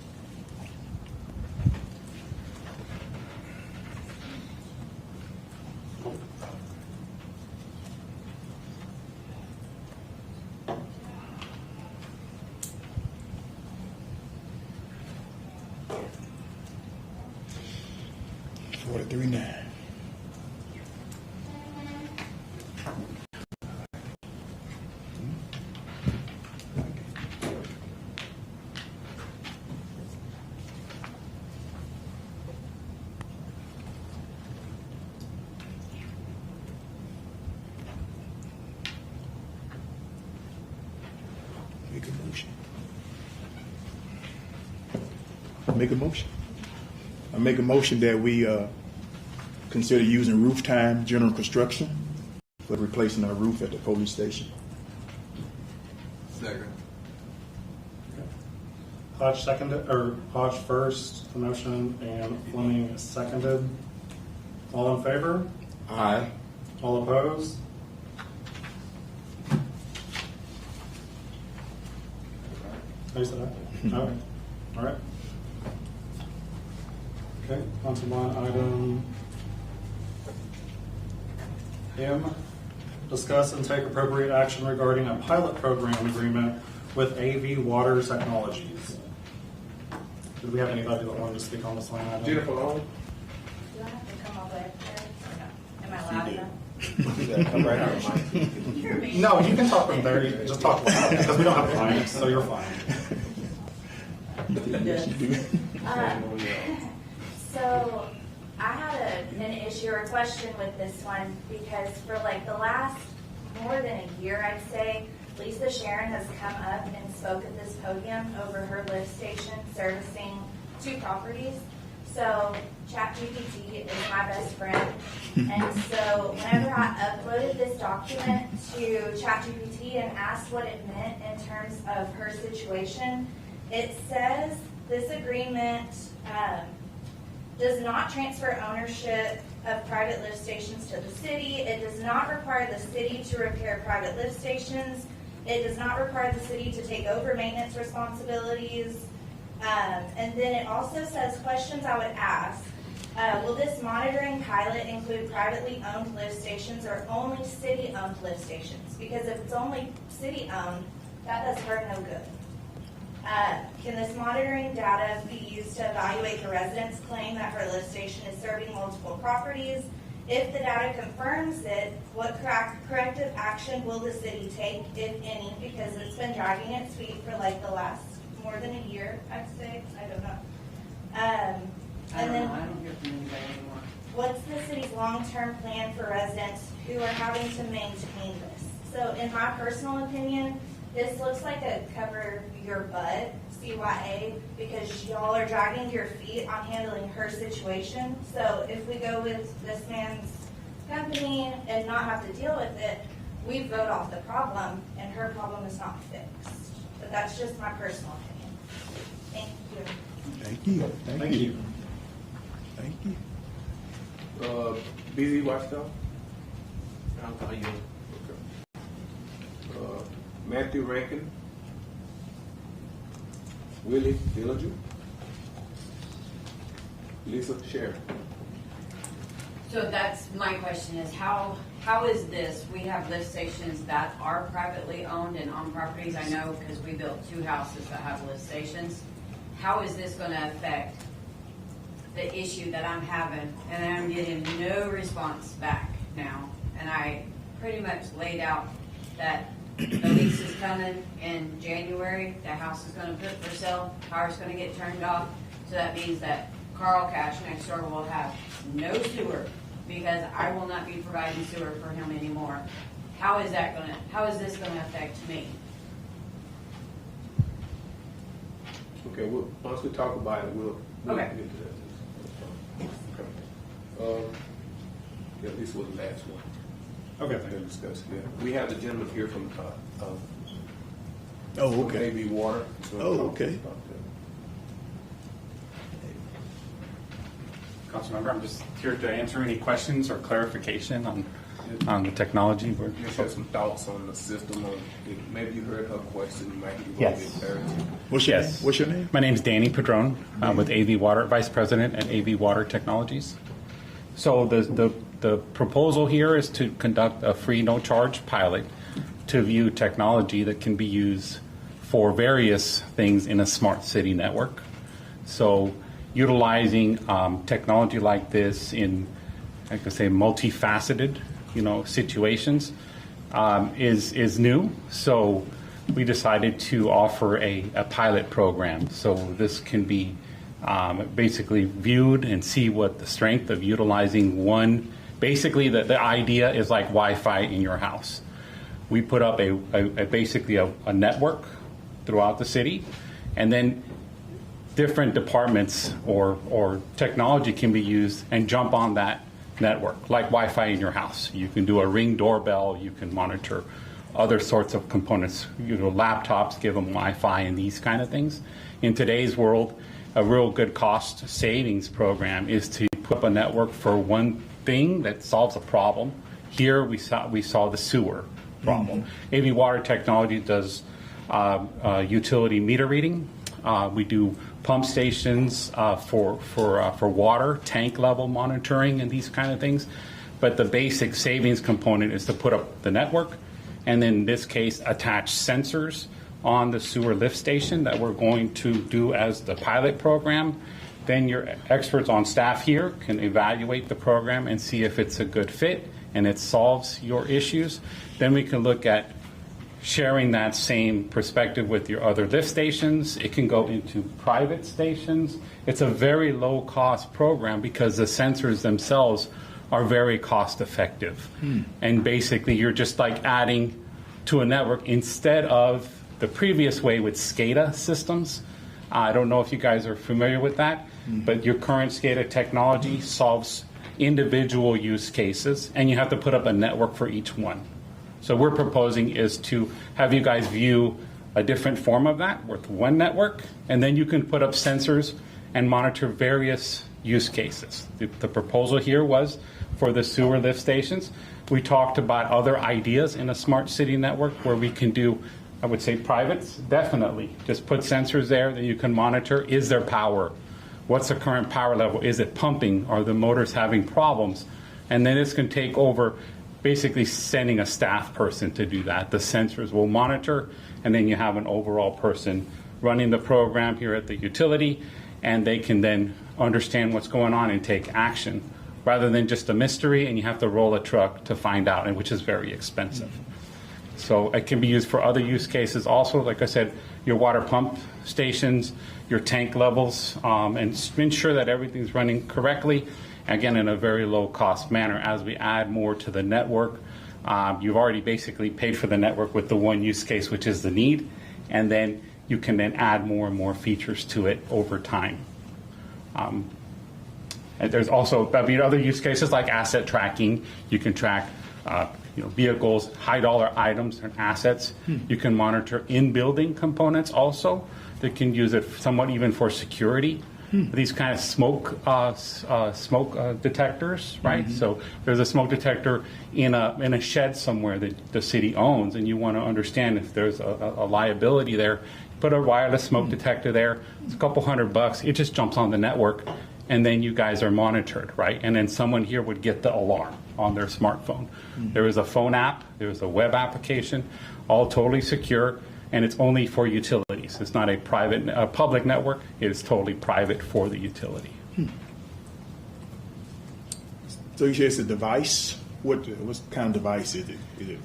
I make a motion that we consider using roof time general construction for replacing our roof at the police station. Second. Hodge seconded, or Hodge first, the motion, and Fleming seconded. All in favor? Aye. All opposed? Oh, you said aye? All right. All right. Okay, on to line item M. Discuss and take appropriate action regarding a pilot program agreement with AV Water Technologies. Do we have anybody that wanted to speak on this line item? Jennifer Long? Do I have to come all the way up there? Or no? Am I loud enough? You gotta come right out of the mic. No, you can talk from there. You just talk loud because we don't have a mic, so you're fine. Yes, you do. So I had an issue or a question with this one because for like the last more than a year, I'd say, Lisa Sharon has come up and spoke at this podium over her lift station servicing 2 properties. So ChatGPT is my best friend. And so whenever I uploaded this document to ChatGPT and asked what it meant in terms of her situation, it says this agreement does not transfer ownership of private lift stations to the city. It does not require the city to repair private lift stations. It does not require the city to take over maintenance responsibilities. And then it also says questions I would ask. Will this monitoring pilot include privately owned lift stations or only city-owned lift stations? Because if it's only city-owned, that does her no good. Can this monitoring data be used to evaluate the resident's claim that her lift station is serving multiple properties? If the data confirms it, what corrective action will the city take, if any? Because it's been dragging its feet for like the last more than a year, I'd say. I don't know. I don't hear from anybody anymore. What's the city's long-term plan for residents who are having to maintain this? So in my personal opinion, this looks like a cover your butt, CYA, because y'all are dragging your feet on handling her situation. So if we go with this man's company and not have to deal with it, we vote off the problem and her problem is not fixed. But that's just my personal opinion. Thank you. Thank you. Thank you. Thank you. BZ Watchdog? I'll call you. Matthew Rankin? Willie Dillinger? Lisa Sharon? So that's my question is how is this? We have lift stations that are privately owned and on properties. I know because we built 2 houses that have lift stations. How is this going to affect the issue that I'm having? And I'm getting no response back now. And I pretty much laid out that the lease is coming in January. The house is going to put for sale. Power's going to get turned off. So that means that Carl Cash next door will have no sewer because I will not be providing sewer for him anymore. How is this going to affect me? Okay, once we talk about it, we'll Okay. get into that. Okay. Yeah, this was the last one. Okay, thank you. Discuss. Yeah, we have the gentleman here from Oh, okay. AV Water. Oh, okay. Councilmember, I'm just here to answer any questions or clarification on the technology. We're Just have some thoughts on the system. Or maybe you heard her question. You might give Yes. a clarity. What's your name? My name is Danny Padron with AV Water, Vice President at AV Water Technologies. So the proposal here is to conduct a free, no-charge pilot to view technology that can be used for various things in a smart city network. So utilizing technology like this in, I could say, multifaceted, situations is new. So we decided to offer a pilot program. So this can be basically viewed and see what the strength of utilizing one. Basically, the idea is like Wi-Fi in your house. We put up basically a network throughout the city, and then different departments or technology can be used and jump on that network, like Wi-Fi in your house. You can do a Ring doorbell. You can monitor other sorts of components. Laptops, give them Wi-Fi and these kind of things. In today's world, a real good cost savings program is to put up a network for one thing that solves a problem. Here we saw the sewer problem. AV Water Technology does utility meter reading. We do pump stations for water, tank level monitoring, and these kind of things. But the basic savings component is to put up the network, and then in this case, attach sensors on the sewer lift station that we're going to do as the pilot program. Then your experts on staff here can evaluate the program and see if it's a good fit and it solves your issues. Then we can look at sharing that same perspective with your other lift stations. It can go into private stations. It's a very low cost program because the sensors themselves are very cost effective. And basically you're just like adding to a network instead of the previous way with SCADA systems. I don't know if you guys are familiar with that, but your current SCADA technology solves individual use cases, and you have to put up a network for each one. So we're proposing is to have you guys view a different form of that with one network, and then you can put up sensors and monitor various use cases. The proposal here was for the sewer lift stations. We talked about other ideas in a smart city network where we can do, I would say privates, definitely. Just put sensors there that you can monitor. Is there power? What's the current power level? Is it pumping? Are the motors having problems? And then this can take over basically sending a staff person to do that. The sensors will monitor, and then you have an overall person running the program here at the utility, and they can then understand what's going on and take action rather than just a mystery and you have to roll a truck to find out, and which is very expensive. So it can be used for other use cases also, like I said, your water pump stations, your tank levels, and ensure that everything's running correctly, again, in a very low cost manner. As we add more to the network, you've already basically paid for the network with the one use case, which is the need, and then you can then add more and more features to it over time. And there's also other use cases like asset tracking. You can track vehicles, high dollar items and assets. You can monitor in-building components also. They can use it somewhat even for security. These kind of smoke detectors, right? So there's a smoke detector in a shed somewhere that the city owns, and you want to understand if there's a liability there. Put a wireless smoke detector there. It's a couple $100. It just jumps on the network, and then you guys are monitored, right? And then someone here would get the alarm on their smartphone. There is a phone app, there is a web application, all totally secure, and it's only for utilities. It's not a public network. It is totally private for the utility. So you say it's a device. What kind of device is it? Is it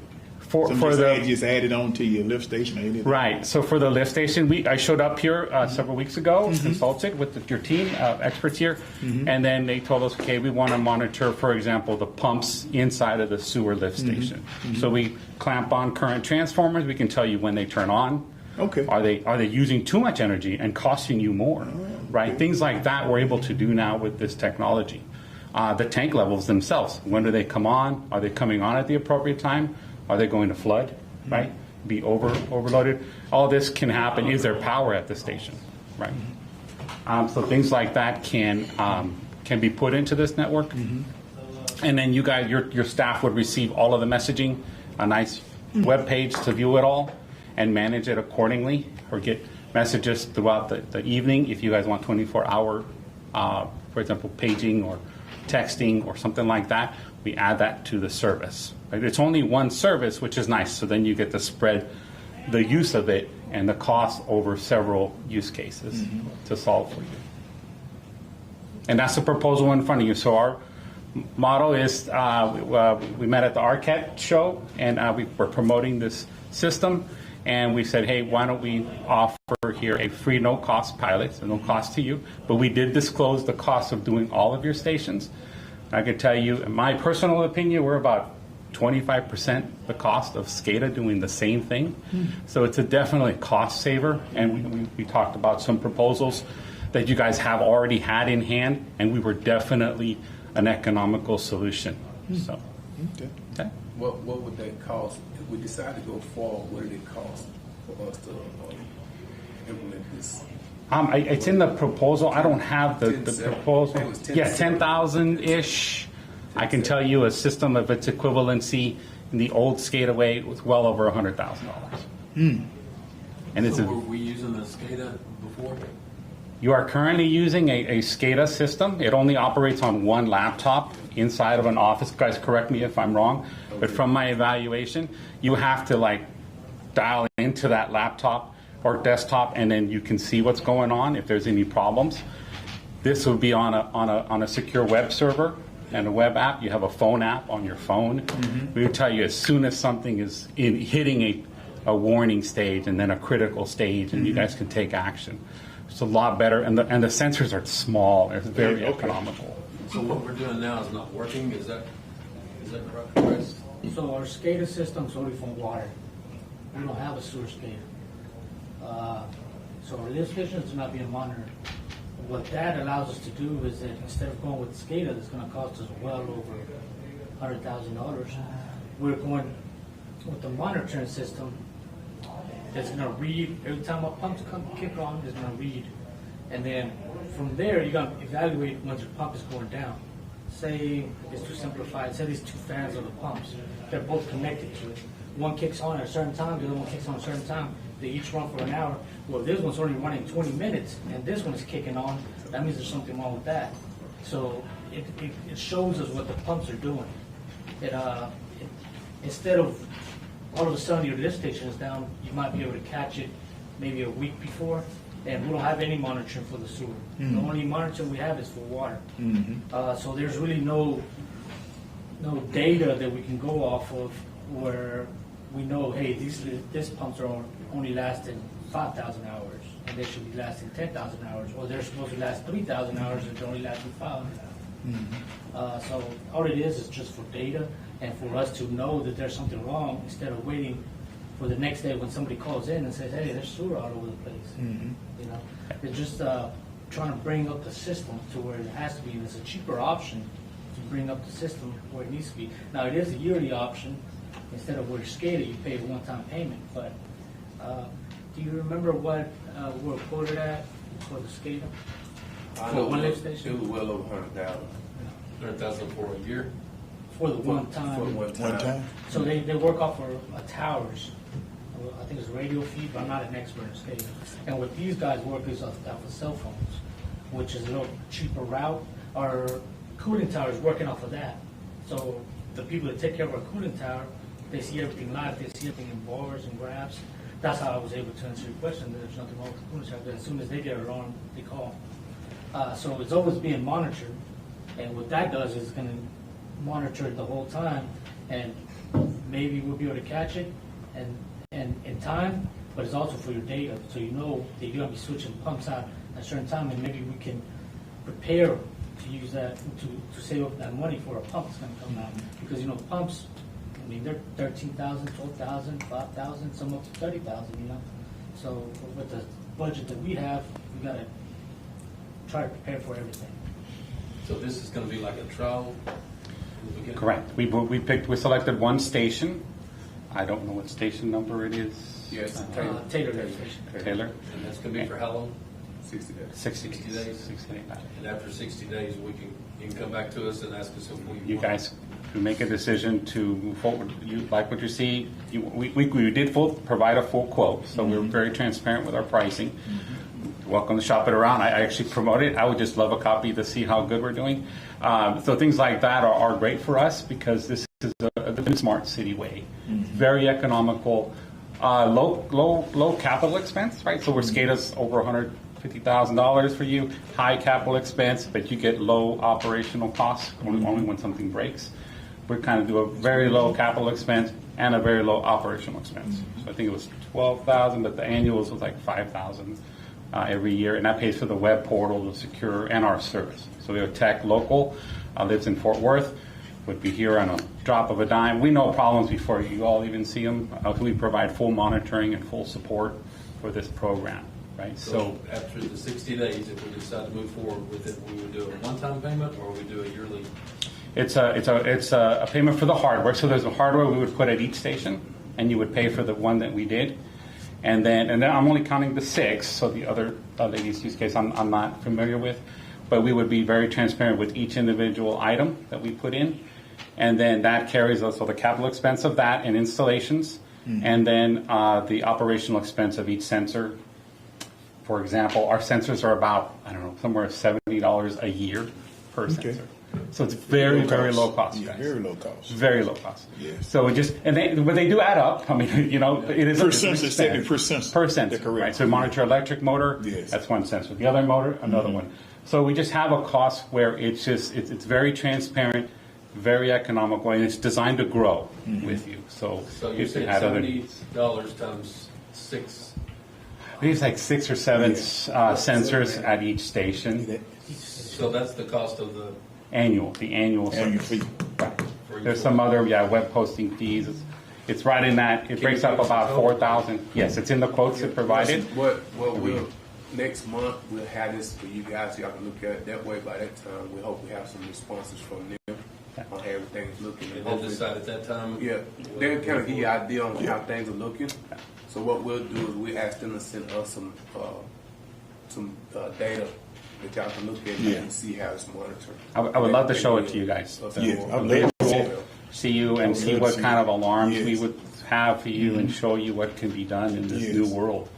just added on to your lift station or anything? Right. So for the lift station, I showed up here several weeks ago, consulted with your team, experts here, and then they told us, okay, we want to monitor, for example, the pumps inside of the sewer lift station. So we clamp on current transformers. We can tell you when they turn on. Okay. Are they using too much energy and costing you more? Right. Things like that we're able to do now with this technology. The tank levels themselves. When do they come on? Are they coming on at the appropriate time? Are they going to flood, right? Be overloaded? All this can happen. Is there power at the station, right? So things like that can be put into this network. And then you guys, your staff would receive all of the messaging, a nice web page to view it all and manage it accordingly, or get messages throughout the evening if you guys want 24-hour, for example, paging or texting or something like that. We add that to the service. Right? It's only one service, which is nice. So then you get to spread the use of it and the cost over several use cases to solve for you. And that's the proposal in front of you. So our motto is, we met at the Arquette show, and we were promoting this system. And we said, hey, why don't we offer here a free no-cost pilot, so no cost to you. But we did disclose the cost of doing all of your stations. I can tell you, in my personal opinion, we're about 25% the cost of SCADA doing the same thing. So it's definitely a cost saver. And we talked about some proposals that you guys have already had in hand, and we were definitely an economical solution. So, okay. What would that cost? If we decide to go forward, what did it cost for us to implement this? It's in the proposal. I don't have the proposal. Yeah, 10,000-ish. I can tell you a system of its equivalency in the old SCADA way was well over $100,000. And So were we using the SCADA before? You are currently using a SCADA system. It only operates on one laptop inside of an office. Guys, correct me if I'm wrong, but from my evaluation, you have to like dial into that laptop or desktop, and then you can see what's going on if there's any problems. This would be on a secure web server and a web app. You have a phone app on your phone. We would tell you as soon as something is hitting a warning stage and then a critical stage, and you guys can take action. It's a lot better, and the sensors are small. It's very economical. So what we're doing now is not working. Is that correct, Chris? So our SCADA system's only for water. We don't have a sewer SCADA. So our lift stations are not being monitored. What that allows us to do is that instead of going with SCADA, that's going to cost us well over $100,000, we're going with the monitoring system that's going to read every time a pump's kick on. It's going to read, and then from there you're going to evaluate once your pump is going down. Say it's too simplified. Say these two fans of the pumps, they're both connected to it. One kicks on at a certain time, the other one kicks on at a certain time. They each run for an hour. Well, this one's only running 20 minutes, and this one is kicking on. That means there's something wrong with that. So it shows us what the pumps are doing. Instead of all of a sudden your lift station is down, you might be able to catch it maybe a week before, and we don't have any monitoring for the sewer. The only monitoring we have is for water. So there's really no data that we can go off of where we know, hey, these pumps are only lasting 5,000 hours, and they should be lasting 10,000 hours, or they're supposed to last 3,000 hours, and they're only lasting 500. So all it is just for data, and for us to know that there's something wrong instead of waiting for the next day when somebody calls in and says, hey, there's sewer all over the place. You know, it's just trying to bring up the system to where it has to be, and it's a cheaper option to bring up the system where it needs to be. Now, it is a yearly option. Instead of where SCADA, you pay a one-time payment. But do you remember what we're quoted at for the SCADA? For one lift station? It was well over 100,000. 100,000 for a year? For the one time. For one time. So they work off of towers. I think it's radio feed, but I'm not an expert in SCADA. And what these guys work is off of cell phones, which is a little cheaper route. Our cooling tower is working off of that. So the people that take care of our cooling tower, they see everything live, they see everything in bars and graphs. That's how I was able to answer your question. There's nothing wrong with the cooling tower, but as soon as they get it wrong, they call. So it's always being monitored, and what that does is it's going to monitor it the whole time, and maybe we'll be able to catch it and in time, but it's also for your data, so you know that you're going to be switching pumps out at a certain time, and maybe we can prepare to use that to save up that money for a pump that's going to come out, because pumps, I mean, they're 13,000, 12,000, 5,000, some up to 30,000. So with the budget that we have, we got to try to prepare for everything. So this is going to be like a trial? Correct. We selected one station. I don't know what station number it is. Yes, Taylor station. Taylor. And that's going to be for how long? 60 days. 60 days. And after 60 days, you can come back to us and ask us if we You guys can make a decision to move forward. You like what you see. We did provide a full quote, so we were very transparent with our pricing. Welcome to shop it around. I actually promote it. I would just love a copy to see how good we're doing. So things like that are great for us because this is a smart city way. Very economical, low capital expense, right? So where SCADA's over $150,000 for you, high capital expense, but you get low operational costs only when something breaks. We kind of do a very low capital expense and a very low operational expense. So I think it was $12,000, but the annuals was like $5,000 every year, and that pays for the web portal, the secure, and our service. So we have a tech local, lives in Fort Worth, would be here on a drop of a dime. We know problems before you all even see them. We provide full monitoring and full support for this program. Right. So after the 60 days, if we decide to move forward with it, we would do a one-time payment, or we do a yearly? It's a payment for the hardware. So there's a hardware we would put at each station, and you would pay for the one that we did. And then I'm only counting the 6. So the other lady's use case I'm not familiar with, but we would be very transparent with each individual item that we put in, and then that carries us. So the capital expense of that and installations and then the operational expense of each sensor. For example, our sensors are about, I don't know, somewhere $70 a year per sensor. So it's very, very low cost, guys. Very low cost. Very low cost. Yes. So it just, but they do add up. I mean, you know, it is per sensor. Per sensor. Per sensor. Correct. Right. So monitor electric motor. Yes. That's one sensor. The other motor, another one. So we just have a cost where it's just it's very transparent, very economical, and it's designed to grow with you. So you said $70 times 6. I think it's like 6 or 7 sensors at each station. So that's the cost of the annual fee. Right. There's some other web hosting fees. It's right in that. It breaks up about 4,000. Yes, it's in the quotes that provided. We'll next month we'll have this for you guys so y'all can look at it that way. By that time, we hope we have some responses from them on how everything's looking. And they'll decide at that time. Yeah, they'll kind of give you an idea on how things are looking. So what we'll do is we ask them to send us some data that y'all can look at and see how it's monitored. I would love to show it to you guys. See you and see what kind of alarms we would have for you and show you what can be done in this new world,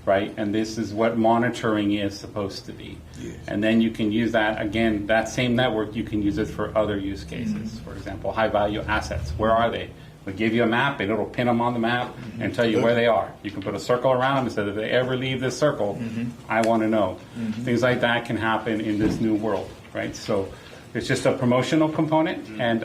right? And this is what monitoring is supposed to be. And then you can use that, again, that same network, you can use it for other use cases. For example, high value assets. Where are they? We give you a map and it'll pin them on the map and tell you where they are. You can put a circle around them and say, if they ever leave this circle, I want to know. Things like that can happen in this new world, right? So it's just a promotional component, and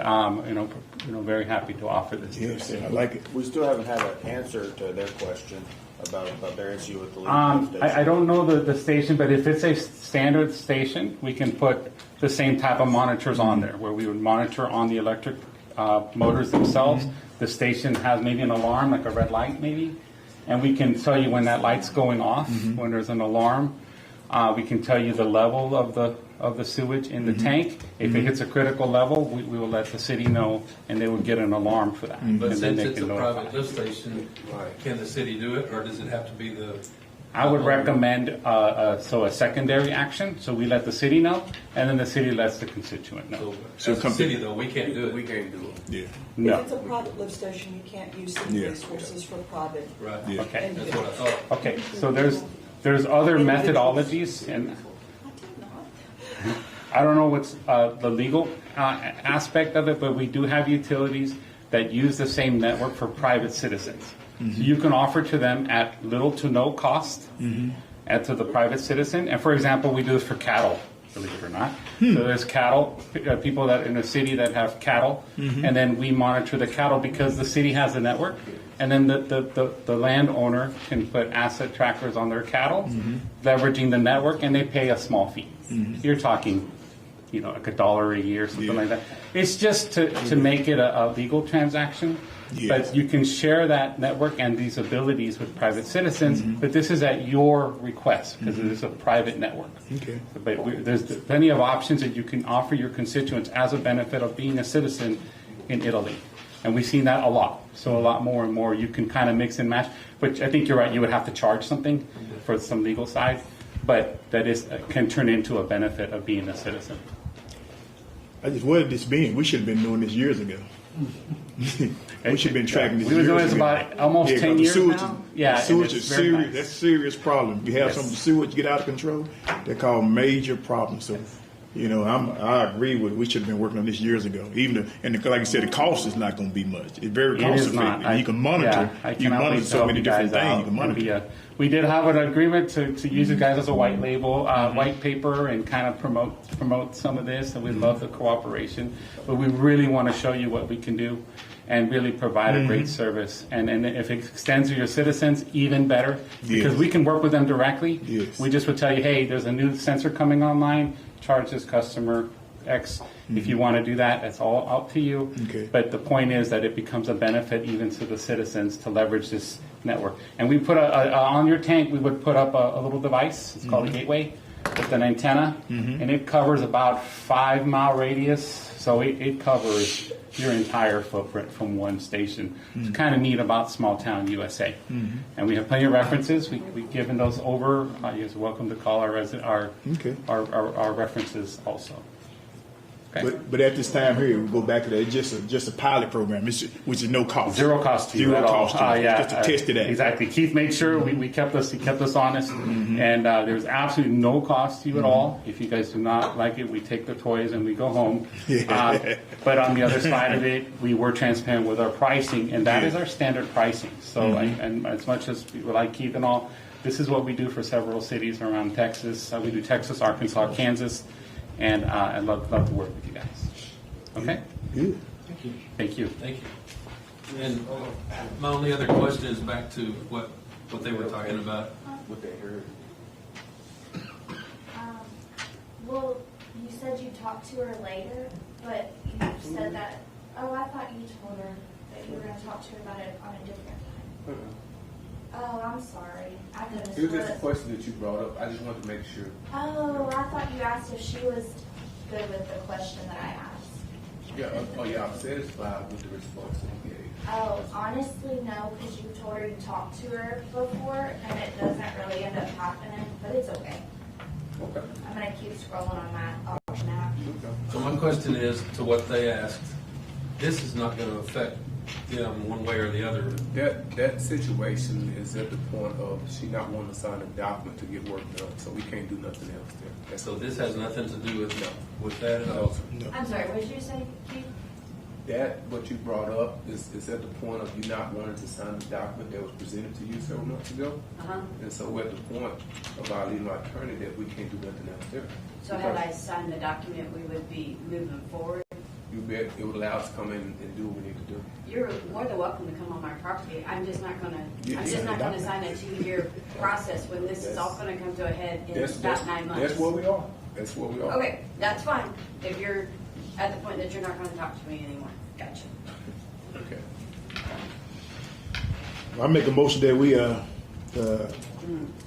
very happy to offer this. Yes, I like it. We still haven't had an answer to their question about their issue with the lead station. I don't know the station, but if it's a standard station, we can put the same type of monitors on there, where we would monitor on the electric motors themselves. The station has maybe an alarm, like a red light maybe, and we can tell you when that light's going off, when there's an alarm. We can tell you the level of the sewage in the tank. If it hits a critical level, we will let the city know, and they will get an alarm for that. But and since it's a private lift station, can the city do it, or does it have to be the... I would recommend a secondary action. So we let the city know, and then the city lets the constituent know. So as a city, though, we can't do it. We can't do it. Yeah. No. If it's a private lift station, you can't use city resources for private. Right. Yeah. Okay. That's what I thought. Okay. So there's other methodologies, and I don't know what's the legal aspect of it, but we do have utilities that use the same network for private citizens. So you can offer to them at little to no cost and to the private citizen. And for example, we do this for cattle, believe it or not. So there's cattle, people that in a city that have cattle, and then we monitor the cattle because the city has a network. And then the landowner can put asset trackers on their cattle, leveraging the network, and they pay a small fee. You're talking, like $1 a year, something like that. It's just to make it a legal transaction. But you can share that network and these abilities with private citizens, but this is at your request because it is a private network. Okay. But there's plenty of options that you can offer your constituents as a benefit of being a citizen in Italy. And we've seen that a lot. So a lot more and more. You can kind of mix and match, which I think you're right. You would have to charge something for some legal side, but that can turn into a benefit of being a citizen. What had this been? We should have been doing this years ago. We should have been tracking this. We were doing this about almost 10 years now. Yeah, sewage is serious. That's a serious problem. You have some sewage get out of control, they're called major problems. So, I agree with. We should have been working on this years ago. Like I said, the cost is not going to be much. It's very cost effective. You can monitor. You can monitor so many different things. You can monitor. We did have an agreement to use you guys as a white label, white paper, and kind of promote some of this. And we love the cooperation, but we really want to show you what we can do, and really provide a great service. And if it extends to your citizens, even better, because we can work with them directly. Yes. We just would tell you, hey, there's a new sensor coming online. Charge this customer X. If you want to do that, it's all up to you. Okay. But the point is that it becomes a benefit even to the citizens to leverage this network. And we put on your tank, we would put up a little device. It's called a gateway with an antenna, and it covers about 5 mile radius. So it covers your entire footprint from one station. It's kind of neat about small town USA. And we have plenty of references. We've given those over. You're welcome to call our references also. Okay. But at this time here, we go back to that. It's just a pilot program, which is no cost. Zero cost to you at all. Cost to you. Yeah, Just to test it out. Exactly. Keith made sure he kept us honest, and there's absolutely no cost to you at all. If you guys do not like it, we take the toys and we go home. But on the other side of it, we were transparent with our pricing, and that is our standard pricing. So, and as much as we like Keith and all, this is what we do for several cities around Texas. We do Texas, Arkansas, Kansas, and I'd love to work with you guys. Okay? Good. Thank you. Thank you. Thank you. And my only other question is back to what they were talking about. What they heard. Well, you said you talked to her later, but you said that, oh, I thought you told her that you were going to talk to her about it on a different time. Oh, I'm sorry. I could have It was just a question that you brought up. I just wanted to make sure. Oh, I thought you asked if she was good with the question that I asked. Yeah, I'm satisfied with the response that you gave. Oh, honestly, no, because you told her you talked to her before, and it doesn't really end up happening, but it's okay. Okay. I'm going to keep scrolling on that option now. So my question is, to what they asked, this is not going to affect them one way or the other. That situation is at the point of she not wanting to sign a document to get work done, so we can't do nothing else there. So this has nothing to do with that at all? No. I'm sorry, what did you say, Keith? That, what you brought up, is at the point of you not wanting to sign the document that was presented to you several months ago. And so we're at the point of our legal attorney that we can't do nothing else there. So had I signed the document, we would be moving forward? You bet it would allow us to come in and do what we need to do. You're more than welcome to come on my property. I'm just not gonna sign a 2-year process when this is all gonna come to a head in about 9 months. That's where we are. That's where we are. Okay, that's fine. If you're at the point that you're not gonna talk to me anymore. Gotcha. Okay. I make a motion that we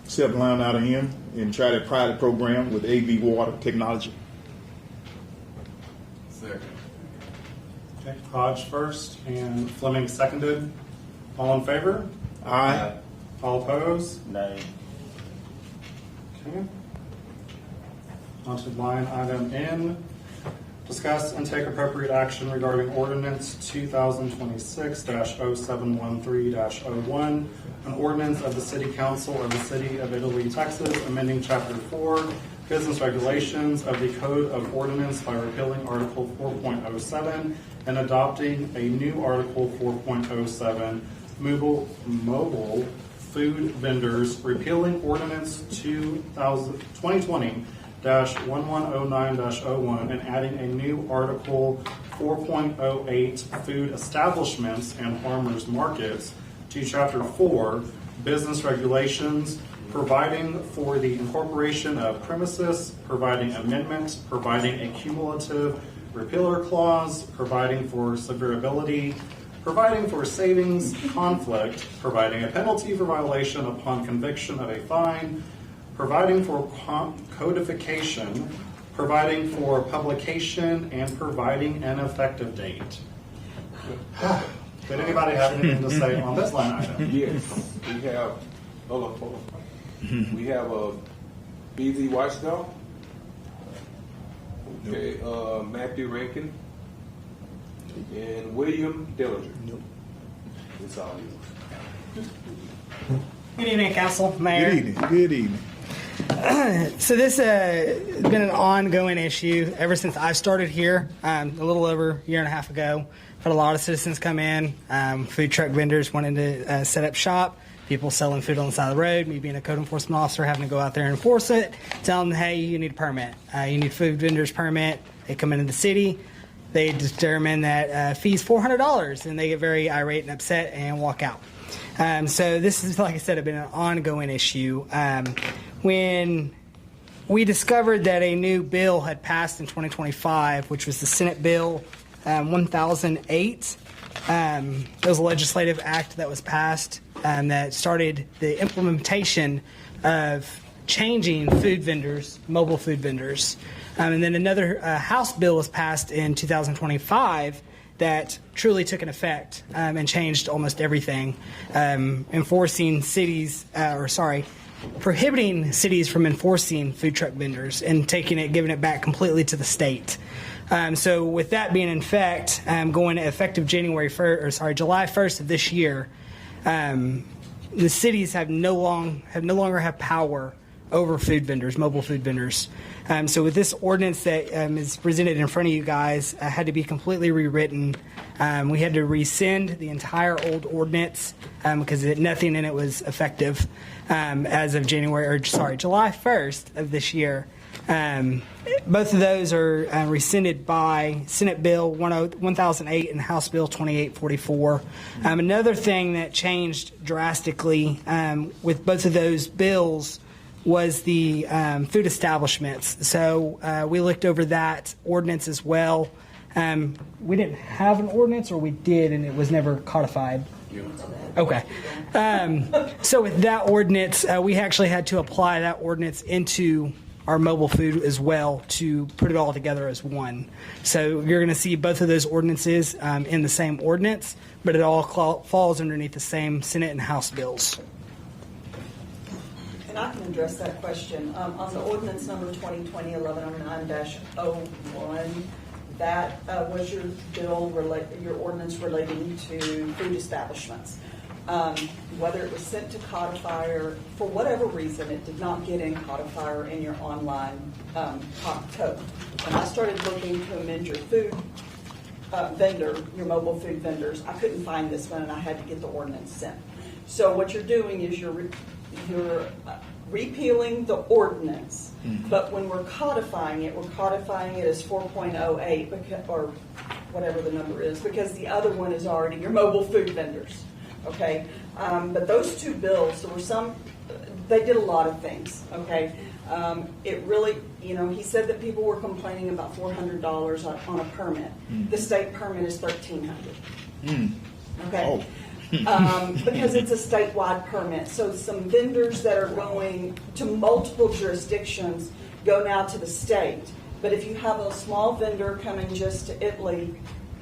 accept line out of him and try that pilot program with AV Water Technology. Second. Okay, Hodge first and Fleming seconded. All in favor? Aye. All opposed? Nay. Okay. On to line item N. Discuss and take appropriate action regarding ordinance 2026-0713-01, an ordinance of the City Council of the City of Italy, Texas, amending Chapter 4, Business Regulations of the Code of Ordinance by repealing Article 4.07 and adopting a new Article 4.07, mobile food vendors, repealing Ordinance 2020-1109-01 and adding a new Article 4.08, food establishments and farmers markets, to Chapter 4, Business Regulations, providing for the incorporation of premises, providing amendments, providing a cumulative repealer clause, providing for severability, providing for savings conflict, providing a penalty for violation upon conviction of a fine, providing for codification, providing for publication, and providing an effective date. Did anybody have anything to say on this line item? Yes, we have. Hold on. We have a BZ Watchdog. Okay, Matthew Rankin and William Dillinger. Nope. It's all yours. Good evening, Council, Mayor. Good evening. So this has been an ongoing issue ever since I started here, a little over a year and a half ago. I've had a lot of citizens come in, food truck vendors wanting to set up shop, people selling food on the side of the road, me being a code enforcement officer having to go out there and enforce it, tell them, hey, you need a permit. You need food vendors permit. They come into the city. They determine that fee's $400, and they get very irate and upset and walk out. So this is, like I said, been an ongoing issue. When we discovered that a new bill had passed in 2025, which was the Senate Bill 1008, it was a legislative act that was passed that started the implementation of changing food vendors, mobile food vendors. And then another House bill was passed in 2025 that truly took an effect prohibiting cities from enforcing food truck vendors and giving it back completely to the state. So with that being in effect, going effective July 1st of this year, the cities no longer have power over food vendors, mobile food vendors. So with this ordinance that is presented in front of you guys, had to be completely rewritten. We had to rescind the entire old ordinance because nothing in it was effective as of July 1st of this year. Both of those are rescinded by Senate Bill 1008 and House Bill 2844. Another thing that changed drastically with both of those bills was the food establishments. So we looked over that ordinance as well. We didn't have an ordinance, or we did, and it was never codified. Okay. So with that ordinance, we actually had to apply that ordinance into our mobile food as well to put it all together as one. So you're going to see both of those ordinances in the same ordinance, but it all falls underneath the same Senate and House bills. And I can address that question. On the ordinance number 2020-1109-01, that was your bill, your ordinance relating to food establishments. Whether it was sent to codifier, for whatever reason, it did not get in codifier in your online code. When I started looking to amend your food vendor, your mobile food vendors, I couldn't find this one, and I had to get the ordinance sent. So what you're doing is you're repealing the ordinance, but when we're codifying it as 4.08 or whatever the number is, because the other one is already your mobile food vendors. Okay, but those two bills, they did a lot of things. Okay, it really, he said that people were complaining about $400 on a permit. The state permit is $1,300. Okay. Because it's a statewide permit. So some vendors that are going to multiple jurisdictions go now to the state. But if you have a small vendor coming just to Italy,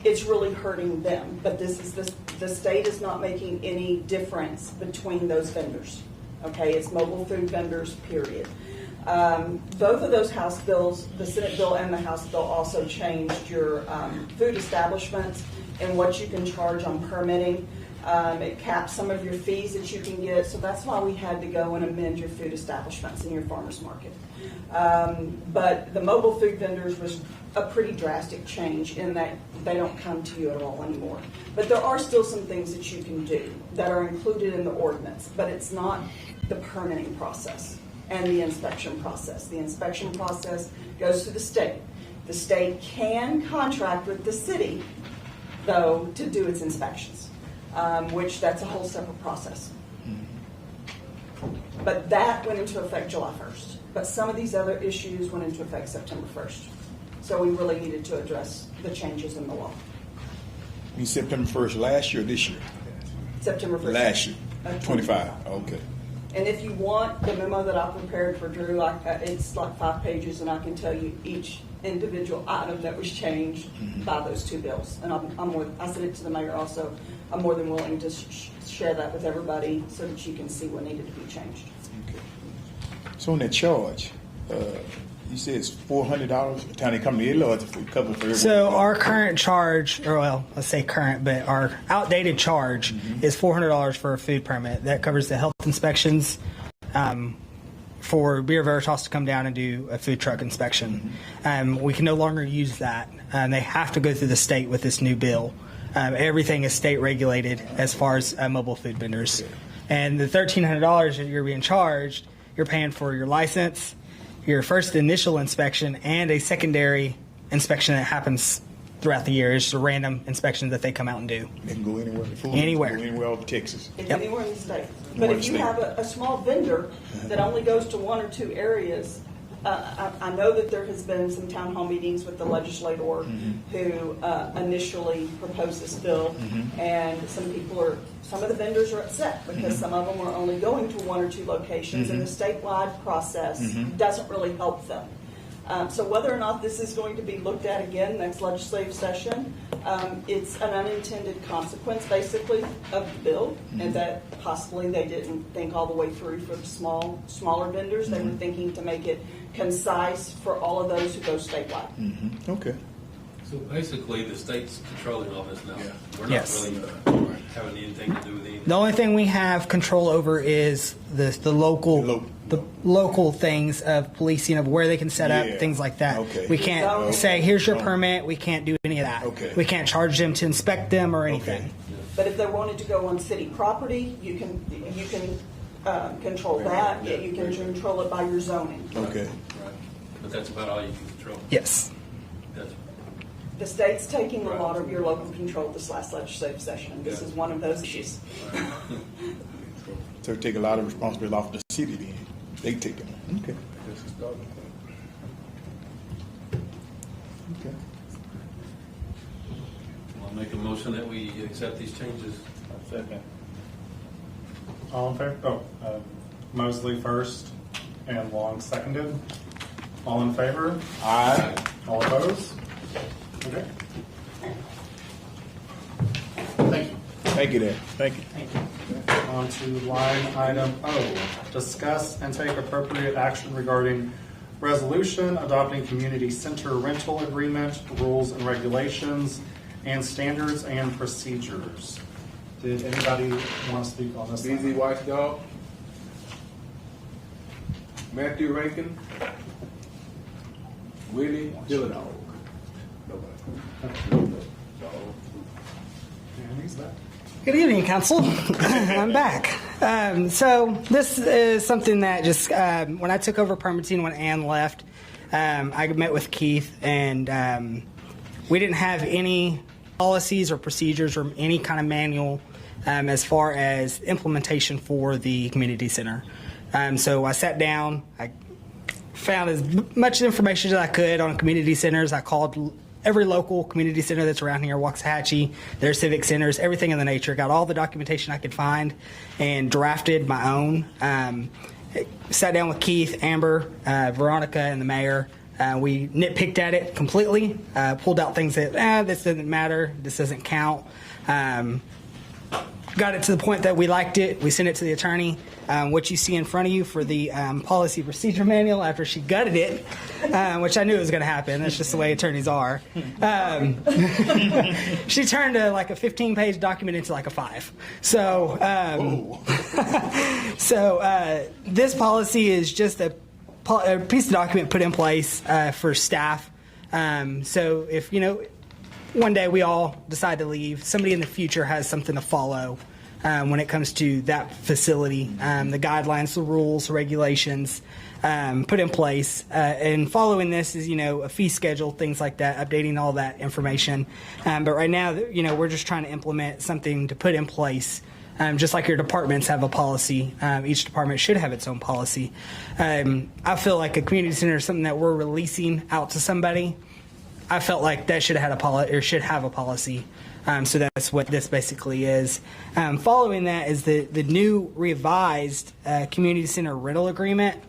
it's really hurting them. But the state is not making any difference between those vendors. Okay, it's mobile food vendors, period. Both of those House bills, the Senate bill and the House bill, also changed your food establishments and what you can charge on permitting. It caps some of your fees that you can get, so that's why we had to go and amend your food establishments in your farmers market. But the mobile food vendors was a pretty drastic change in that they don't come to you at all anymore. But there are still some things that you can do that are included in the ordinance, but it's not the permitting process and the inspection process. The inspection process goes to the state. The state can contract with the city, though, to do its inspections. Which that's a whole separate process. But that went into effect July 1st. But some of these other issues went into effect September 1st. So we really needed to address the changes in the law. You mean September 1st last year or this year? September 1st. Last year. 25. Okay. And if you want the memo that I prepared for Drew, it's like 5 pages, and I can tell you each individual item that was changed by those two bills. And I sent it to the mayor also. I'm more than willing to share that with everybody so that you can see what needed to be changed. Okay. So on that charge, you said it's $400 the time they come to Italy, or it's a cover for everyone? So our current charge, or well, let's say current, but our outdated charge is $400 for a food permit. That covers the health inspections for Beer Veritas to come down and do a food truck inspection. We can no longer use that. They have to go through the state with this new bill. Everything is state regulated as far as mobile food vendors. And the $1,300 that you're being charged, you're paying for your license, your first initial inspection, and a secondary inspection that happens throughout the year. It's just a random inspection that they come out and do. They can go anywhere. Anywhere. Go anywhere over Texas. It's anywhere in the state. But if you have a small vendor that only goes to 1 or 2 areas, I know that there has been some town hall meetings with the legislator who initially proposed this bill, and some of the vendors are upset because some of them are only going to 1 or 2 locations, and the statewide process doesn't really help them. So whether or not this is going to be looked at again next legislative session, It's an unintended consequence, basically, of the bill, and that possibly they didn't think all the way through for the smaller vendors. They were thinking to make it concise for all of those who go statewide. Okay. So basically, the state's controlling all this now. We're not Yes. really having anything to do with anything. The only thing we have control over is the local things of policing, of where they can set up, things like that. Okay. We can't say, here's your permit. We can't do any of that. Okay. We can't charge them to inspect them or anything. But if they wanted to go on city property, you can control that. You can control it by your zoning. Okay. Right. But that's about all you can control. Yes. That's The state's taking a lot of your local control this last legislative session, and this is one of those issues. So take a lot of responsibility off the city then. They take it. Okay. Okay. I'll make a motion that we accept these changes. Second. All in favor? Mosley first and Long seconded. All in favor? Aye. All opposed? Okay. Thank you. Thank you, there. Thank you. On to line item O. Discuss and take appropriate action regarding resolution adopting community center rental agreement, rules and regulations, and standards and procedures. Did anybody want to speak on this? BZ Watchdog. Matthew Rankin. Willie Dilladog. And he's back. Good evening, Council. I'm back. So this is something that just, when I took over permitting when Ann left, I met with Keith, and we didn't have any policies or procedures or any kind of manual as far as implementation for the community center. So I sat down, I found as much information as I could on community centers. I called every local community center that's around here, Waxahachie, their civic centers, everything of the nature. Got all the documentation I could find and drafted my own. Sat down with Keith, Amber, Veronica, and the mayor. We nitpicked at it completely, pulled out things that, this doesn't matter, this doesn't count. Got it to the point that we liked it. We sent it to the attorney. What you see in front of you for the policy procedure manual after she gutted it, which I knew was going to happen. That's just the way attorneys are. She turned a 15-page document into like a 5. So, this policy is just a piece of document put in place for staff. So if, one day we all decide to leave, somebody in the future has something to follow when it comes to that facility, the guidelines, the rules, the regulations put in place. And following this is, a fee schedule, things like that, updating all that information. But right now, we're just trying to implement something to put in place. Just like your departments have a policy, each department should have its own policy. I feel like a community center is something that we're releasing out to somebody. I felt like that should have a policy. So that's what this basically is. Following that is the new revised community center rental agreement.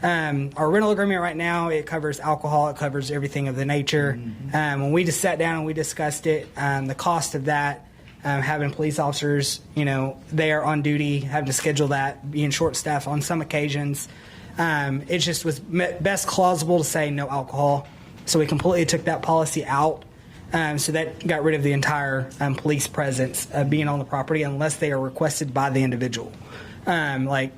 Our rental agreement right now, it covers alcohol, it covers everything of the nature. When we just sat down and we discussed it, the cost of that, having police officers, they are on duty, having to schedule that, being short staffed on some occasions. It just was best plausible to say no alcohol. So we completely took that policy out. So that got rid of the entire police presence being on the property unless they are requested by the individual. Like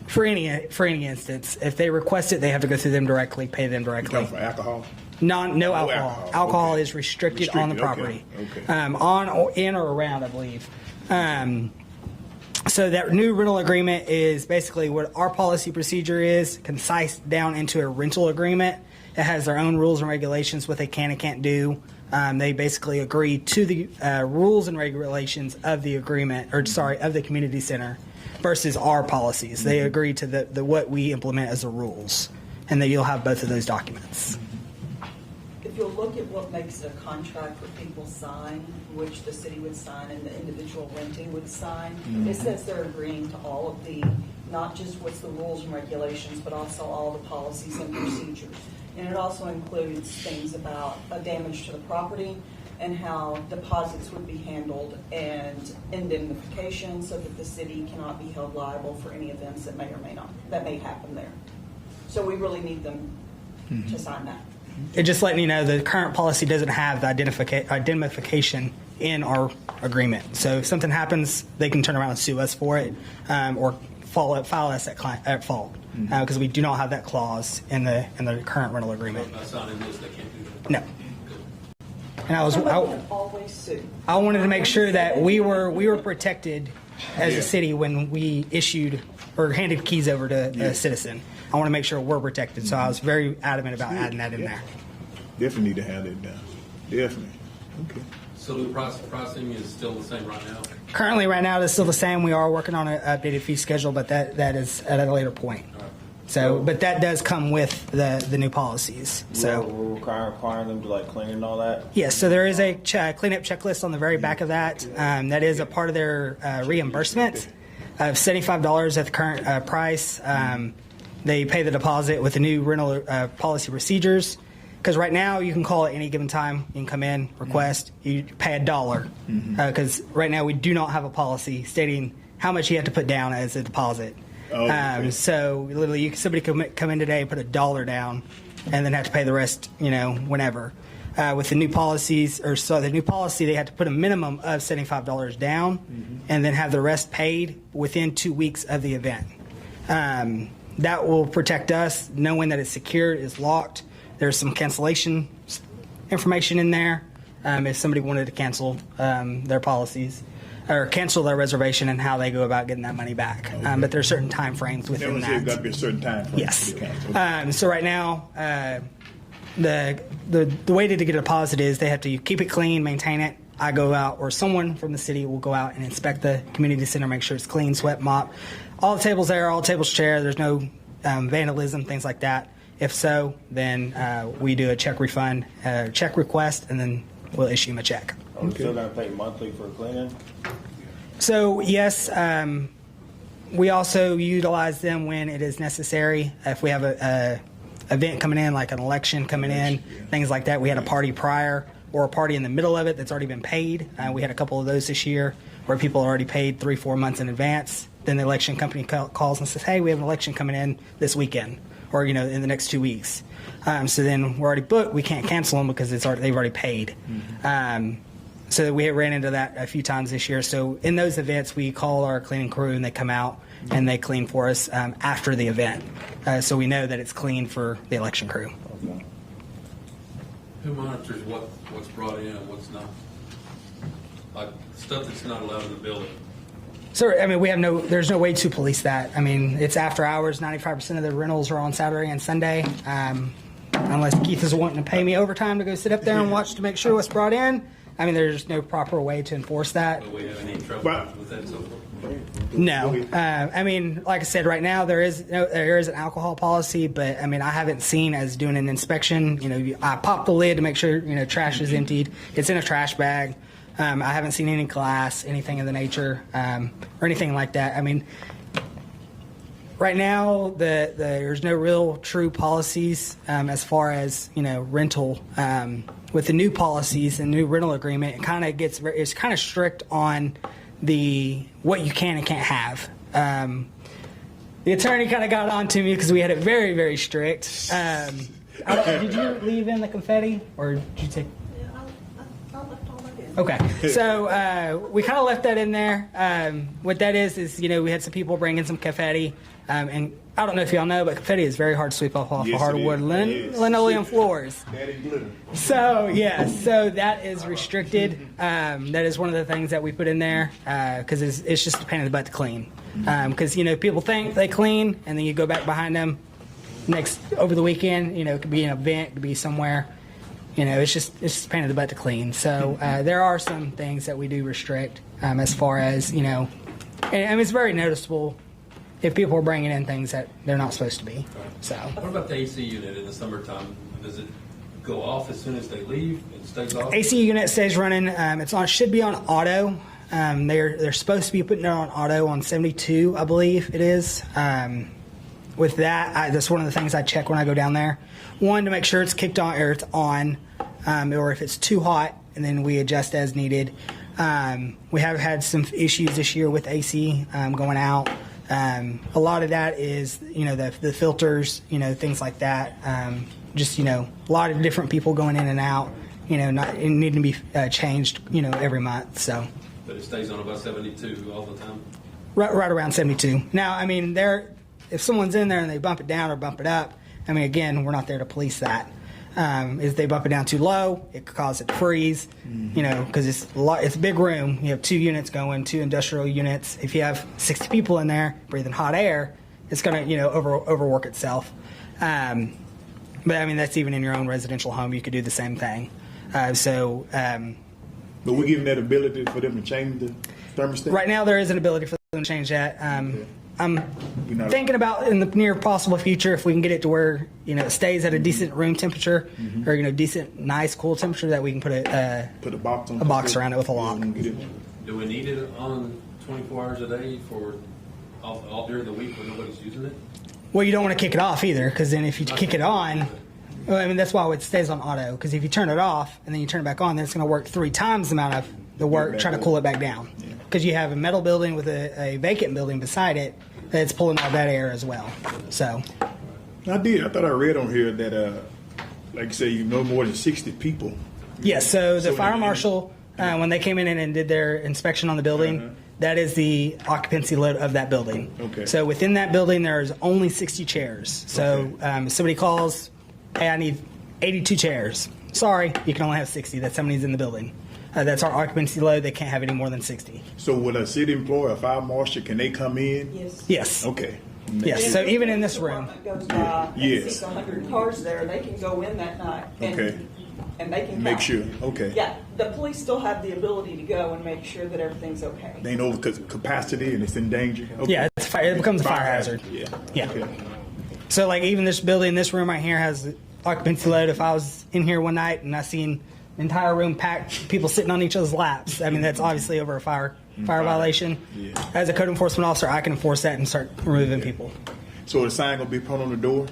for any instance, if they request it, they have to go through them directly, pay them directly. For alcohol? No alcohol. Alcohol is restricted on the property. Okay. On or in or around, I believe. So that new rental agreement is basically what our policy procedure is, concise down into a rental agreement. It has their own rules and regulations, what they can and can't do. They basically agree to the rules and regulations of the agreement, of the community center, versus our policies. They agree to the what we implement as the rules, and that you'll have both of those documents. If you'll look at what makes it a contract for people sign, which the city would sign and the individual renting would sign, it says they're agreeing to all of the, not just what's the rules and regulations, but also all the policies and procedures. And it also includes things about damage to the property, and how deposits would be handled and indemnification so that the city cannot be held liable for any events that may or may not, that may happen there. So we really need them to sign that. It just letting you know the current policy doesn't have the indemnification in our agreement. So if something happens, they can turn around and sue us for it, or file us at fault, because we do not have that clause in the current rental agreement. That's not in this, they can't do that. No. And Always sue. I wanted to make sure that we were protected as a city when we issued or handed keys over to a citizen. I want to make sure we're protected, so I was very adamant about adding that in there. Definitely need to have that down. Definitely. Okay. So the pricing is still the same right now? Currently, right now, it's still the same. We are working on an updated fee schedule, but that is at a later point. So, but that does come with the new policies. So we're requiring them to like clean and all that. yes, so there is a cleanup checklist on the very back of that. That is a part of their reimbursement of $75 at the current price. They pay the deposit with the new rental policy procedures. Because right now you can call at any given time. You can come in, request, you pay $1. Because right now we do not have a policy stating how much you have to put down as a deposit. So literally, somebody could come in today, put $1 down, and then have to pay the rest, whenever. With the new policies, the new policy, they had to put a minimum of $75 down, and then have the rest paid within 2 weeks of the event. That will protect us, knowing that it's secured, it's locked. There's some cancellation information in there if somebody wanted to cancel their policies or cancel their reservation and how they go about getting that money back. But there's certain time frames within that. There's got to be a certain time frame. Yes. So right now, the way to get a deposit is they have to keep it clean, maintain it. I go out, or someone from the city will go out and inspect the community center, make sure it's clean, swept, mop. All the tables there, all the tables chair. There's no vandalism, things like that. If so, then we do a check refund, check request, and then we'll issue them a check. Are we still going to pay monthly for cleaning? So yes, we also utilize them when it is necessary. If we have a event coming in, like an election coming in, things like that. We had a party prior or a party in the middle of it that's already been paid. We had a couple of those this year where people already paid 3-4 months in advance. Then the election company calls and says, hey, we have an election coming in this weekend or, in the next 2 weeks. So then we're already booked. We can't cancel them because they've already paid. So we ran into that a few times this year. So in those events, we call our cleaning crew and they come out and they clean for us after the event. So we know that it's clean for the election crew. Okay. Who monitors what's brought in and what's not? Like stuff that's not allowed in the building. So, there's no way to police that. It's after hours. 95% of the rentals are on Saturday and Sunday. Unless Keith is wanting to pay me overtime to go sit up there and watch to make sure what's brought in. There's no proper way to enforce that. Do we have any trouble with that so far? No. Like I said, right now there is an alcohol policy, but I haven't seen as doing an inspection. I pop the lid to make sure trash is emptied. It's in a trash bag. I haven't seen any glass, anything of the nature, or anything like that. Right now there's no real true policies as far as rental. With the new policies and new rental agreement, it's kind of strict on what you can and can't have. The attorney kind of got on to me because we had it very, very strict. Did you leave in the confetti, or did you take? Okay, so we kind of left that in there. What that is we had some people bring in some confetti, and I don't know if y'all know, but confetti is very hard to sweep off hardwood linoleum floors. So so that is restricted. That is one of the things that we put in there because it's just a pain in the butt to clean. Because people think they clean, and then you go back behind them over the weekend. It could be an event, it could be somewhere. It's just a pain in the butt to clean. So there are some things that we do restrict as far as, and it's very noticeable if people are bringing in things that they're not supposed to be. So. What about the AC unit in the summertime? Does it go off as soon as they leave? It stays off? AC unit stays running. Should be on auto. They're supposed to be putting it on auto on 72, I believe it is. With that, that's one of the things I check when I go down there. One, to make sure it's kicked on or it's on, or if it's too hot, and then we adjust as needed. We have had some issues this year with AC going out. A lot of that is, the filters, things like that. Just, a lot of different people going in and out, not needing to be changed, every month. So. But it stays on about 72 all the time? Right around 72. Now, I mean, if someone's in there and they bump it down or bump it up, I mean, again, we're not there to police that. If they bump it down too low, it could cause it to freeze, because it's a big room. You have 2 units going, 2 industrial units. If you have 60 people in there breathing hot air, it's going to, overwork itself. But I mean, that's even in your own residential home. You could do the same thing. But we're giving that ability for them to change the thermostat? Right now, there is an ability for them to change that. I'm thinking about in the near possible future if we can get it to where it stays at a decent room temperature or decent, nice, cool temperature that we can put a box around it with a lock. Do we need it on 24 hours a day for all during the week when nobody's using it? Well, you don't want to kick it off either, because then if you kick it on, well, I mean, that's why it stays on auto. Because if you turn it off and then you turn it back on, then it's going to work 3 times the amount of the work trying to cool it back down. Because you have a metal building with a vacant building beside it that's pulling all that air as well. So, I thought I read on here that, like you say, no more than 60 people. Yes. So the fire marshal, when they came in and did their inspection on the building, that is the occupancy load of that building. Okay. So within that building, there's only 60 chairs. So if somebody calls, hey, I need 82 chairs. Sorry, you can only have 60. That's how many's in the building. That's our occupancy load. They can't have any more than 60. So with a city employee, a fire marshal, can they come in? Yes. Okay. Yes. So even in this room. Goes by and sees 100 cars there, they can go in that night and they can make count. sure. Okay. Yeah, the police still have the ability to go and make sure that everything's okay. They ain't over capacity and it's in danger. Okay. Yeah, it becomes a fire hazard. Yeah. Okay. So like even this building, this room right here has occupancy load. If I was in here one night and I seen the entire room packed, people sitting on each other's laps, I mean, that's obviously over a fire violation. Yeah. As a code enforcement officer, I can enforce that and start removing people. So the sign gonna be put on the door?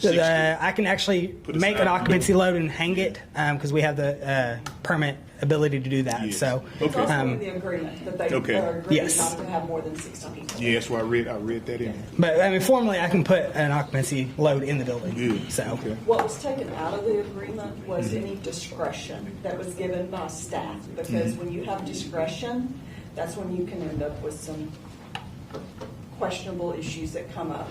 I can actually make an occupancy load and hang it because we have the permit ability to do that. Yes. So, it's also in the agreement that they are agreeing not to have more than 60 people. Yeah, that's what I read that in. But I mean, formally, I can put an occupancy load in the building. Good. So, what was taken out of the agreement was any discretion that was given by staff, because when you have discretion, that's when you can end up with some questionable issues that come up.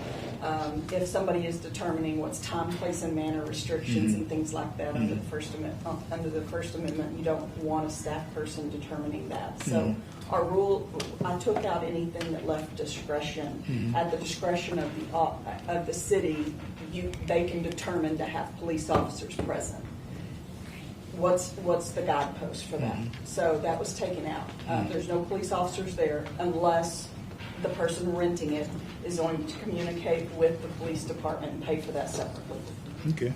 If somebody is determining what's time, place, and manner restrictions and things like that under the First Amendment, you don't want a staff person determining that. So our rule, I took out anything that left discretion. At the discretion of the city, they can determine to have police officers present. What's the guidepost for that? So that was taken out. There's no police officers there unless the person renting it is going to communicate with the police department and pay for that separately. Okay.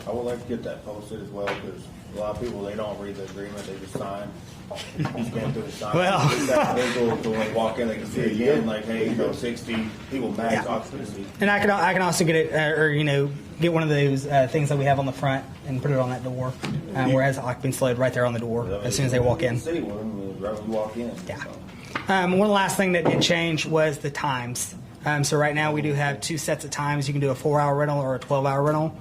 I would like to get that posted as well, because a lot of people, they don't read the agreement, they just sign. Just can't do the sign. Well. That visual, so when they walk in, they can see again, like, hey, 60 people max occupancy. And I can also get it, get one of those things that we have on the front and put it on that door, where it has occupancy load right there on the door as soon as they walk in. City one, right when you walk in. Yeah. One last thing that did change was the times. So right now we do have 2 sets of times. You can do a 4-hour rental or a 12-hour rental.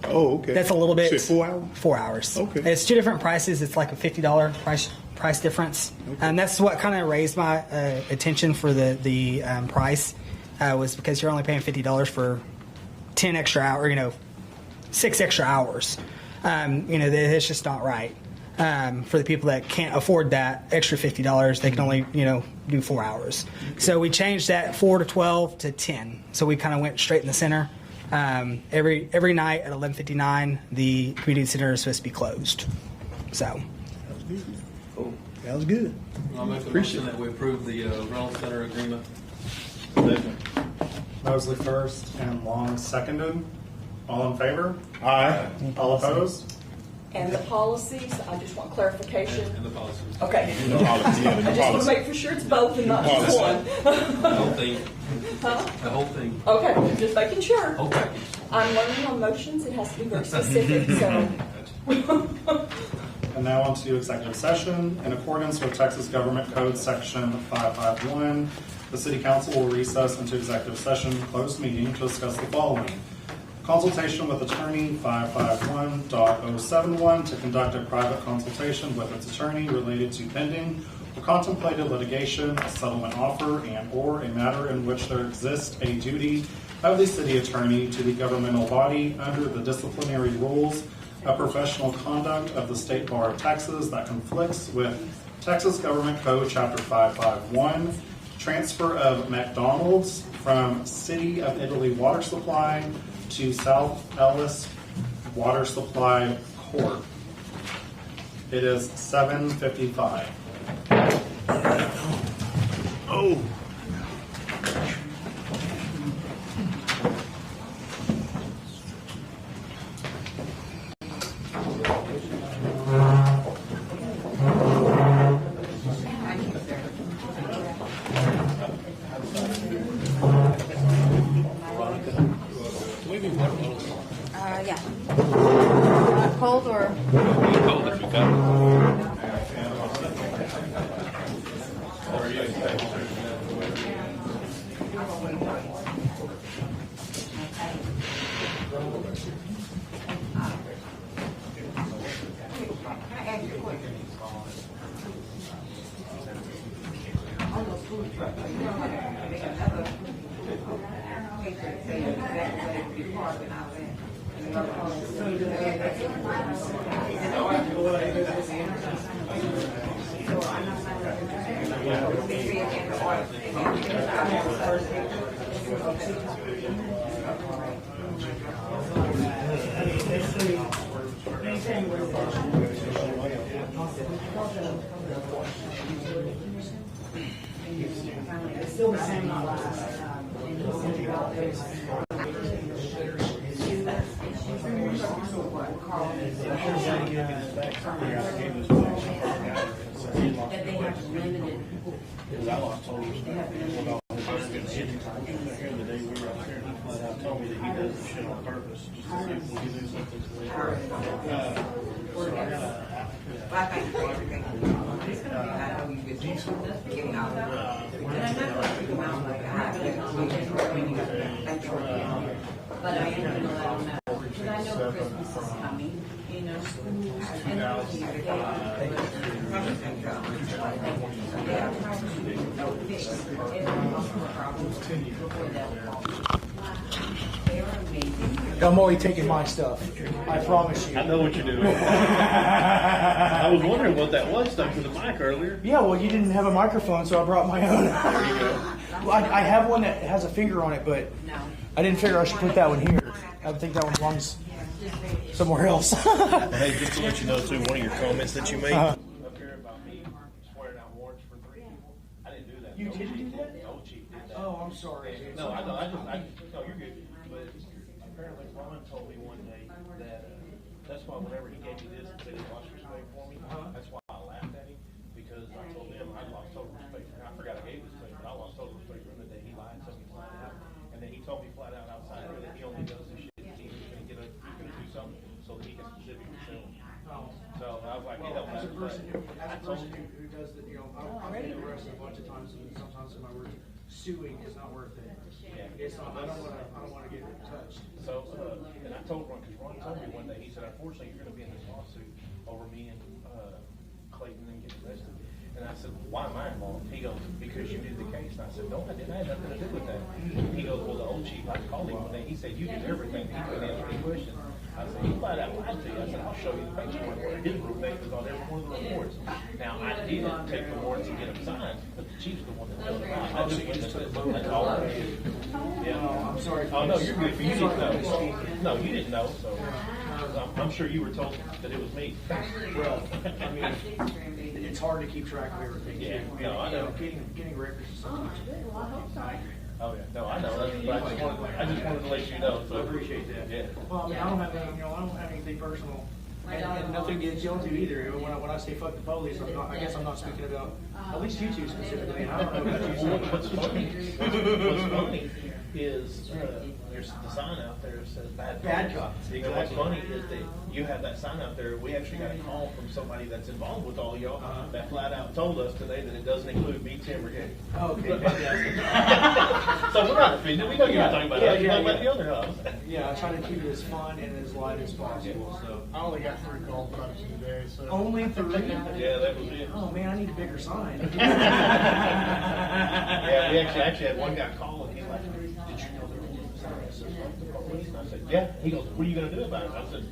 Oh, okay. That's a little bit. 4 hours? 4 hours. Okay. It's 2 different prices. It's like a $50 price difference. And that's what kind of raised my attention for the price was because you're only paying $50 for 10 extra hours, 6 extra hours. It's just not right. For the people that can't afford that extra $50, they can only, do 4 hours. So we changed that 4 to 12 to 10. So we kind of went straight in the center. Every night at 11:59, the community center is supposed to be closed. So. Cool. That was good. I'll make a motion that we approve the rental center agreement. Mosley first and Long seconded. All in favor? Aye. All opposed? And the policies, I just want clarification. And the policies. Okay. The policy, yeah, the I just want to policy. make for sure it's both and not just one. The whole thing. Huh? The whole thing. Okay, just making sure. Okay. I'm learning on motions. It has to be very specific, so. And now on to executive session. In accordance with Texas Government Code Section 551, the City Council will recess into executive session closed meeting to discuss the following. Consultation with attorney 551.071 to conduct a private consultation with its attorney related to pending or contemplated litigation, a settlement offer, and or a matter in which there exists a duty of the city attorney to the governmental body under the disciplinary rules of professional conduct of the State Bar of Texas that conflicts with Texas Government Code Chapter 551, transfer of McDonald's from City of Italy Water Supply to South Ellis Water Supply Corp. It is 7:55. Oh. Yeah. Cold or? Cold if you got It's still the same. Because I lost total respect for him about his shit. The day we were out there, he flat out told me that he does this shit on purpose, just to see if we can do something to it. So I But I am going to let them know, because I know Christmas is coming, you know, and yeah, I'm trying to fix every possible problem before that. They are amazing. I'm only taking my stuff. I promise you. know what you're doing. I was wondering what that was stuck to the mic earlier. Yeah, well, you didn't have a microphone, so I brought my own. There you go. Well, I have one that has a finger on it, but I didn't figure I should put that one here. I would think that one belongs somewhere else. Hey, just to let you know, too, one of your comments that you made Uh-huh. up here about me swearing out warrants for 3 people, I didn't do that. You didn't do that? The old chief did that. Oh, I'm sorry. No, I know. No, you're good. But apparently, Ron told me one day that that's why whenever he gave me this and said he lost respect for me, that's why I laughed at him, because I told him I lost total respect for him. I forgot I gave this to him, but I lost total respect for him the day he lied to me flat out. And then he told me flat out outside here that he only does this shit because he's going to do something so that he can specifically sue him. So I was like, it don't matter. As a person who does the, you know, I've been arrested a bunch of times, and sometimes in my words, suing is not worth it. Yeah. It's not. I don't want to get touched. So, and I told Ron, because Ron told me one day, he said, unfortunately, you're going to be in this lawsuit over me and Clayton and getting arrested. And I said, well, why am I involved? He goes, because you did the case. And I said, no, I didn't. I had nothing to do with that. He goes, well, the old chief, I called him one day. He said, you did everything. He couldn't answer any questions. I said, he flat out lied to you. I said, I'll show you the paperwork where his roommate was on every one of the reports. Now, I didn't take the warrants and get them signed, but the chief's the one that filled them out. I just went to that's all I did. Yeah. I'm sorry. Oh, no, you're good. But you didn't know. No, you didn't know, so I'm sure you were told that it was me. Well, I mean, it's hard to keep track of everything. Yeah, no, I know. Getting records is sometimes. Oh yeah, no, I know. But I just wanted to let you know. So I appreciate that. Yeah. Well, I mean, I don't have any, I don't have anything personal, and nothing against y'all two either. When I say fuck the police, I guess I'm not speaking about at least you two specifically. And I don't know about you. What's funny is there's the sign out there that says bad Bad cops. cops, And what's exactly. funny is that you have that sign out there. We actually got a call from somebody that's involved with all y'all that flat out told us today that it doesn't include me, Tim, or Gary. Okay, fantastic. So we're not offended. We know you're not talking about us. You're talking about the other house. Yeah, I try to keep it as fun and as light as possible. So I only got 3 calls about it today, so. only 3. Yeah, that was it. Oh man, I need a bigger sign. Yeah, we actually had one guy call and he's like, "Did you know there was a sign that says like the police?" And I said, "Yeah." He goes, "What are you going to do about it?" I said,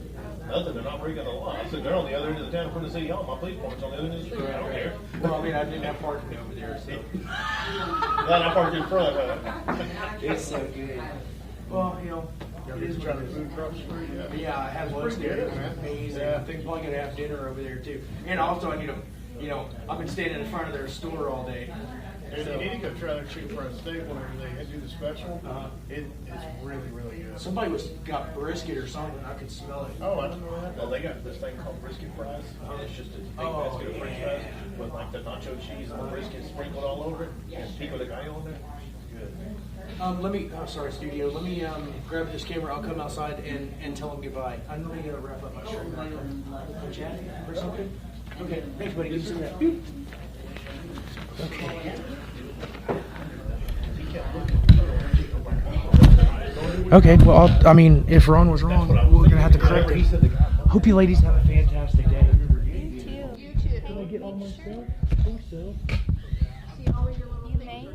"Nothing. They're not breaking the law." I said, "They're on the other end of the town in front of the city hall. My police point's on the other end of the street. I don't care." Well, I mean, I didn't have parking over there, so. Glad I parked in front of it. It's so good. Well, you know, it is what it is. Food truck street, Yeah, I had lunch there. It was amazing. I think I'm probably gonna have dinner over there too. And also, I need to, you know, I've been standing in front of their store all day. And you need to go try their chicken fried steak whenever they do the special. It's really, really good. Somebody got brisket or something. I could smell it. Oh, I don't know that. Well, they got this thing called brisket fries, and it's just a big basket of French fries with like the nacho cheese and the brisket sprinkled all over it, and pico de gallo in there. Good. Let me, sorry, studio. Let me grab this camera. I'll come outside and tell them goodbye. I'm really gonna wrap up my shirt. Chat or something. Okay, thanks, buddy. Good to see you. Okay. Okay, well, I mean, if Ron was wrong, we're gonna have to correct it. Hope you ladies have a fantastic day. You too. Can I get all my stuff? I think so. You may.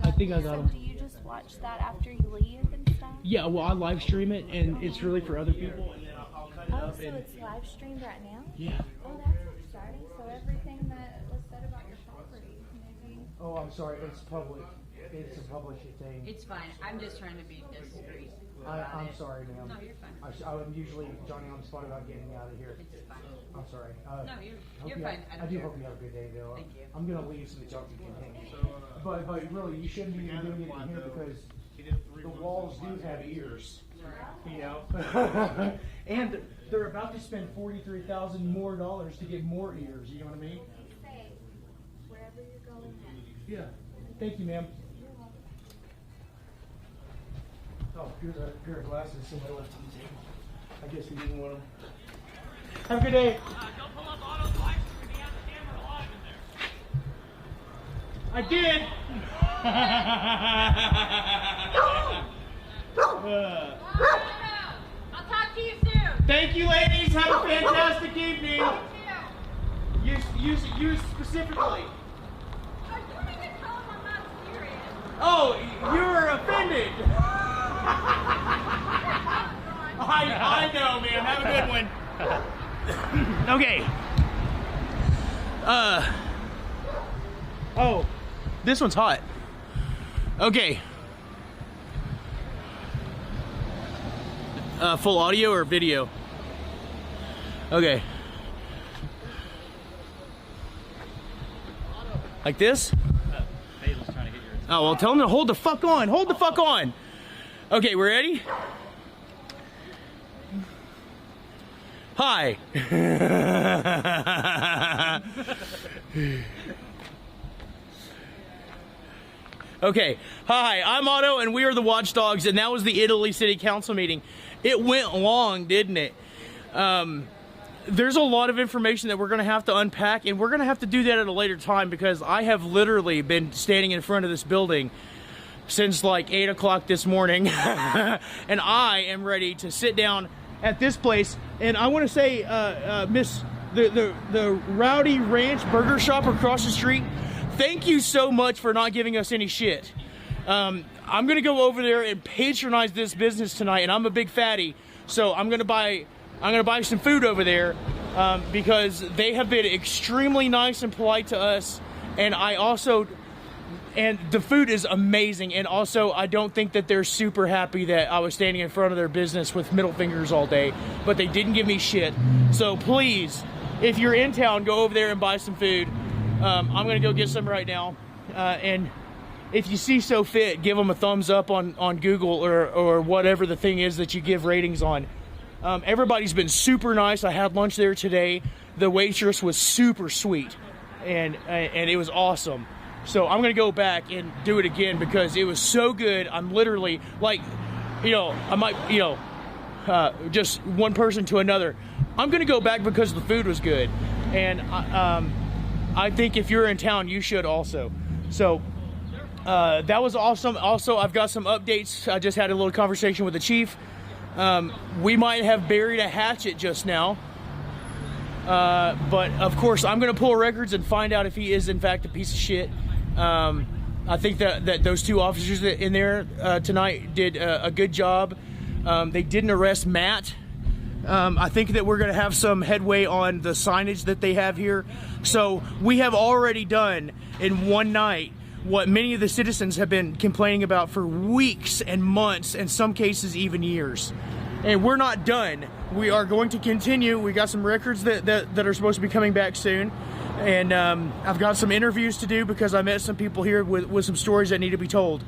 I think I got them. Do you just watch that after you leave and stuff? Yeah, well, I live stream it, and it's really for other people. And then I'll cut it Oh, up. so And it's live streamed right now? yeah. Oh, that's exciting. So everything that was said about your property, maybe. Oh, I'm sorry. It's public. It's a public thing. It's fine. I'm just trying to be discreet. I'm sorry, ma'am. No, you're fine. I'm usually Johnny on the spot about getting me out of here. It's fine. I'm sorry. No, you're hope fine. I do hope you have a good day, though. Thank you. I'm gonna leave so that y'all can continue. But really, you shouldn't be doing it in here because the walls do have ears. You know, and they're about to spend $43,000 more to get more ears. You know what I mean? Wherever you're going at. Yeah. Thank you, ma'am. Oh, here's a pair of glasses somebody left on the table. I guess we didn't want them. Have a good day. Don't pull up Otto's live stream. He has the camera live in there. I did. I'll talk to you soon. Thank you, ladies. Have a fantastic evening. You specifically. Oh, you're offended. I know, man. Have a good one. Okay. Oh, this one's hot. Okay. Full audio or video? Okay. Like this? Basil's trying to get yours. Oh, well, tell him to hold the fuck on. Hold the fuck on. Okay, we're ready? Hi. Okay. Hi, I'm Otto, and we are the Watchdogs, and that was the Italy City Council meeting. It went long, didn't it? There's a lot of information that we're going to have to unpack, and we're going to have to do that at a later time because I have literally been standing in front of this building since like 8 o'clock this morning, and I am ready to sit down at this place. And I want to say, the Rowdy Ranch Burger Shop across the street, thank you so much for not giving us any shit. I'm going to go over there and patronize this business tonight, and I'm a big fatty, so I'm going to buy some food over there because they have been extremely nice and polite to us, and the food is amazing, and also I don't think that they're super happy that I was standing in front of their business with middle fingers all day, but they didn't give me shit. So please, if you're in town, go over there and buy some food. I'm going to go get some right now, and if you see so fit, give them a thumbs up on Google or whatever the thing is that you give ratings on. Everybody's been super nice. I had lunch there today. The waitress was super sweet, and it was awesome. So I'm going to go back and do it again because it was so good. I'm literally, like, I might, just one person to another. I'm going to go back because the food was good. And I think if you're in town, you should also. So that was awesome. Also, I've got some updates. I just had a little conversation with the chief. We might have buried a hatchet just now. But of course, I'm going to pull records and find out if he is in fact a piece of shit. I think that those two officers in there tonight did a good job. They didn't arrest Matt. I think that we're going to have some headway on the signage that they have here. So we have already done in one night what many of the citizens have been complaining about for weeks and months, in some cases even years. And we're not done. We are going to continue. We got some records that are supposed to be coming back soon. And I've got some interviews to do because I met some people here with some stories that need to be told.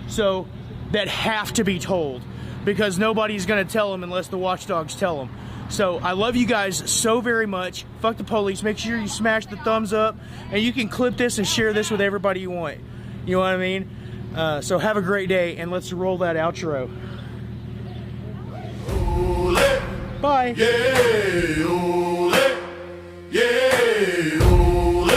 So, that have to be told. Because nobody's going to tell them unless the Watchdogs tell them. So, I love you guys so very much. Fuck the police. Make sure you smash the thumbs up. And you can clip this and share this with everybody you want. You know what I mean? So, have a great day. And let's roll that outro. Bye. Yeah, ole, yeah, ole,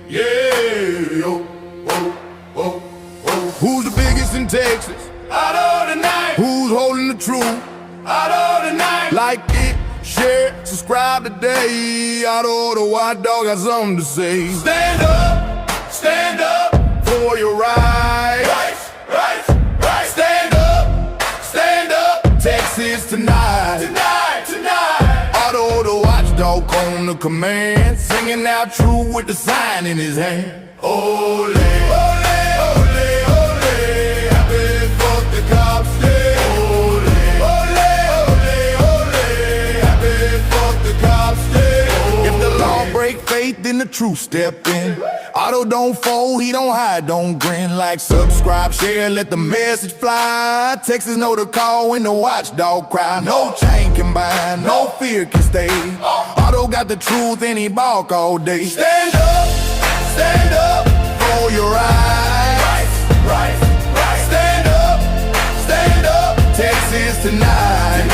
yeah, oh, oh, oh, oh. Who's the biggest in Texas? Otto tonight. Who's holding the truth? Otto tonight. Like it, share, subscribe today. Otto the Watchdog got something to say. Stand up for your rights. Right. Stand up, Texas tonight. Otto the Watchdog on the command, singing out true with the sign in his hand. Ole, ole, ole, ole, happy fuck the cops day. Ole, ole, ole, ole, happy fuck the cops day. If the law break faith, then the truth step in. Otto don't fold, he don't hide, don't grin. Like, subscribe, share, let the message fly. Texas know the call when the Watchdog cry. No chain can bind, no fear can stay. Otto got the truth and he balk all day. Stand up for your rights. Right. Stand up, Texas tonight.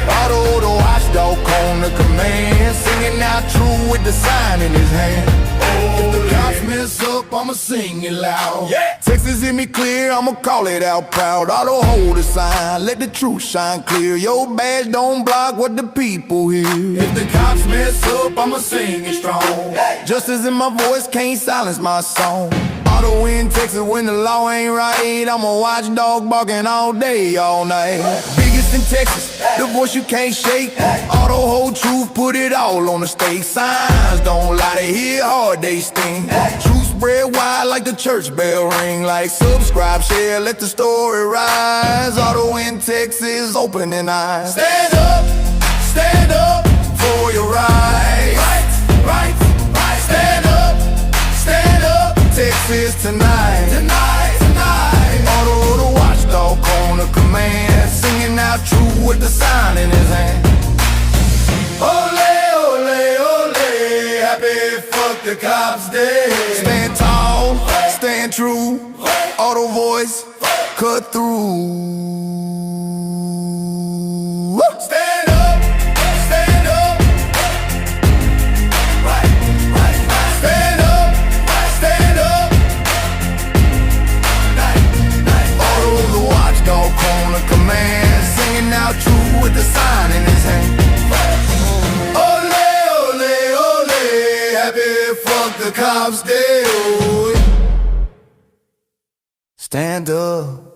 Otto the Watchdog on the command, singing out true with the sign in his hand. If the cops mess up, I'ma sing it loud. Yeah. Texas hear me clear, I'ma call it out proud. Otto hold the sign, let the truth shine clear. Your badge don't block what the people hear. If the cops mess up, I'ma sing it strong. Justice in my voice can't silence my song. Otto in Texas when the law ain't right. I'm a watchdog barking all day, all night. Biggest in Texas, the voice you can't shake. Otto hold truth, put it all on the stake. Signs don't lie, they hear hard, they sting. Truth spread wide like the church bell ring. Like, subscribe, share, let the story rise. Otto in Texas, opening eyes. Stand up for your rights. Right. Stand up, Texas tonight. Otto the Watchdog on the command, singing out true with the sign in his hand. Ole, ole, ole, happy fuck the cops day. Stand tall, stand true, Otto voice cut through. Stand up. Right. Stand up. Otto the Watchdog on the command, singing out true with the sign in his hand. Ole, ole, ole, happy fuck the cops day. Stand up.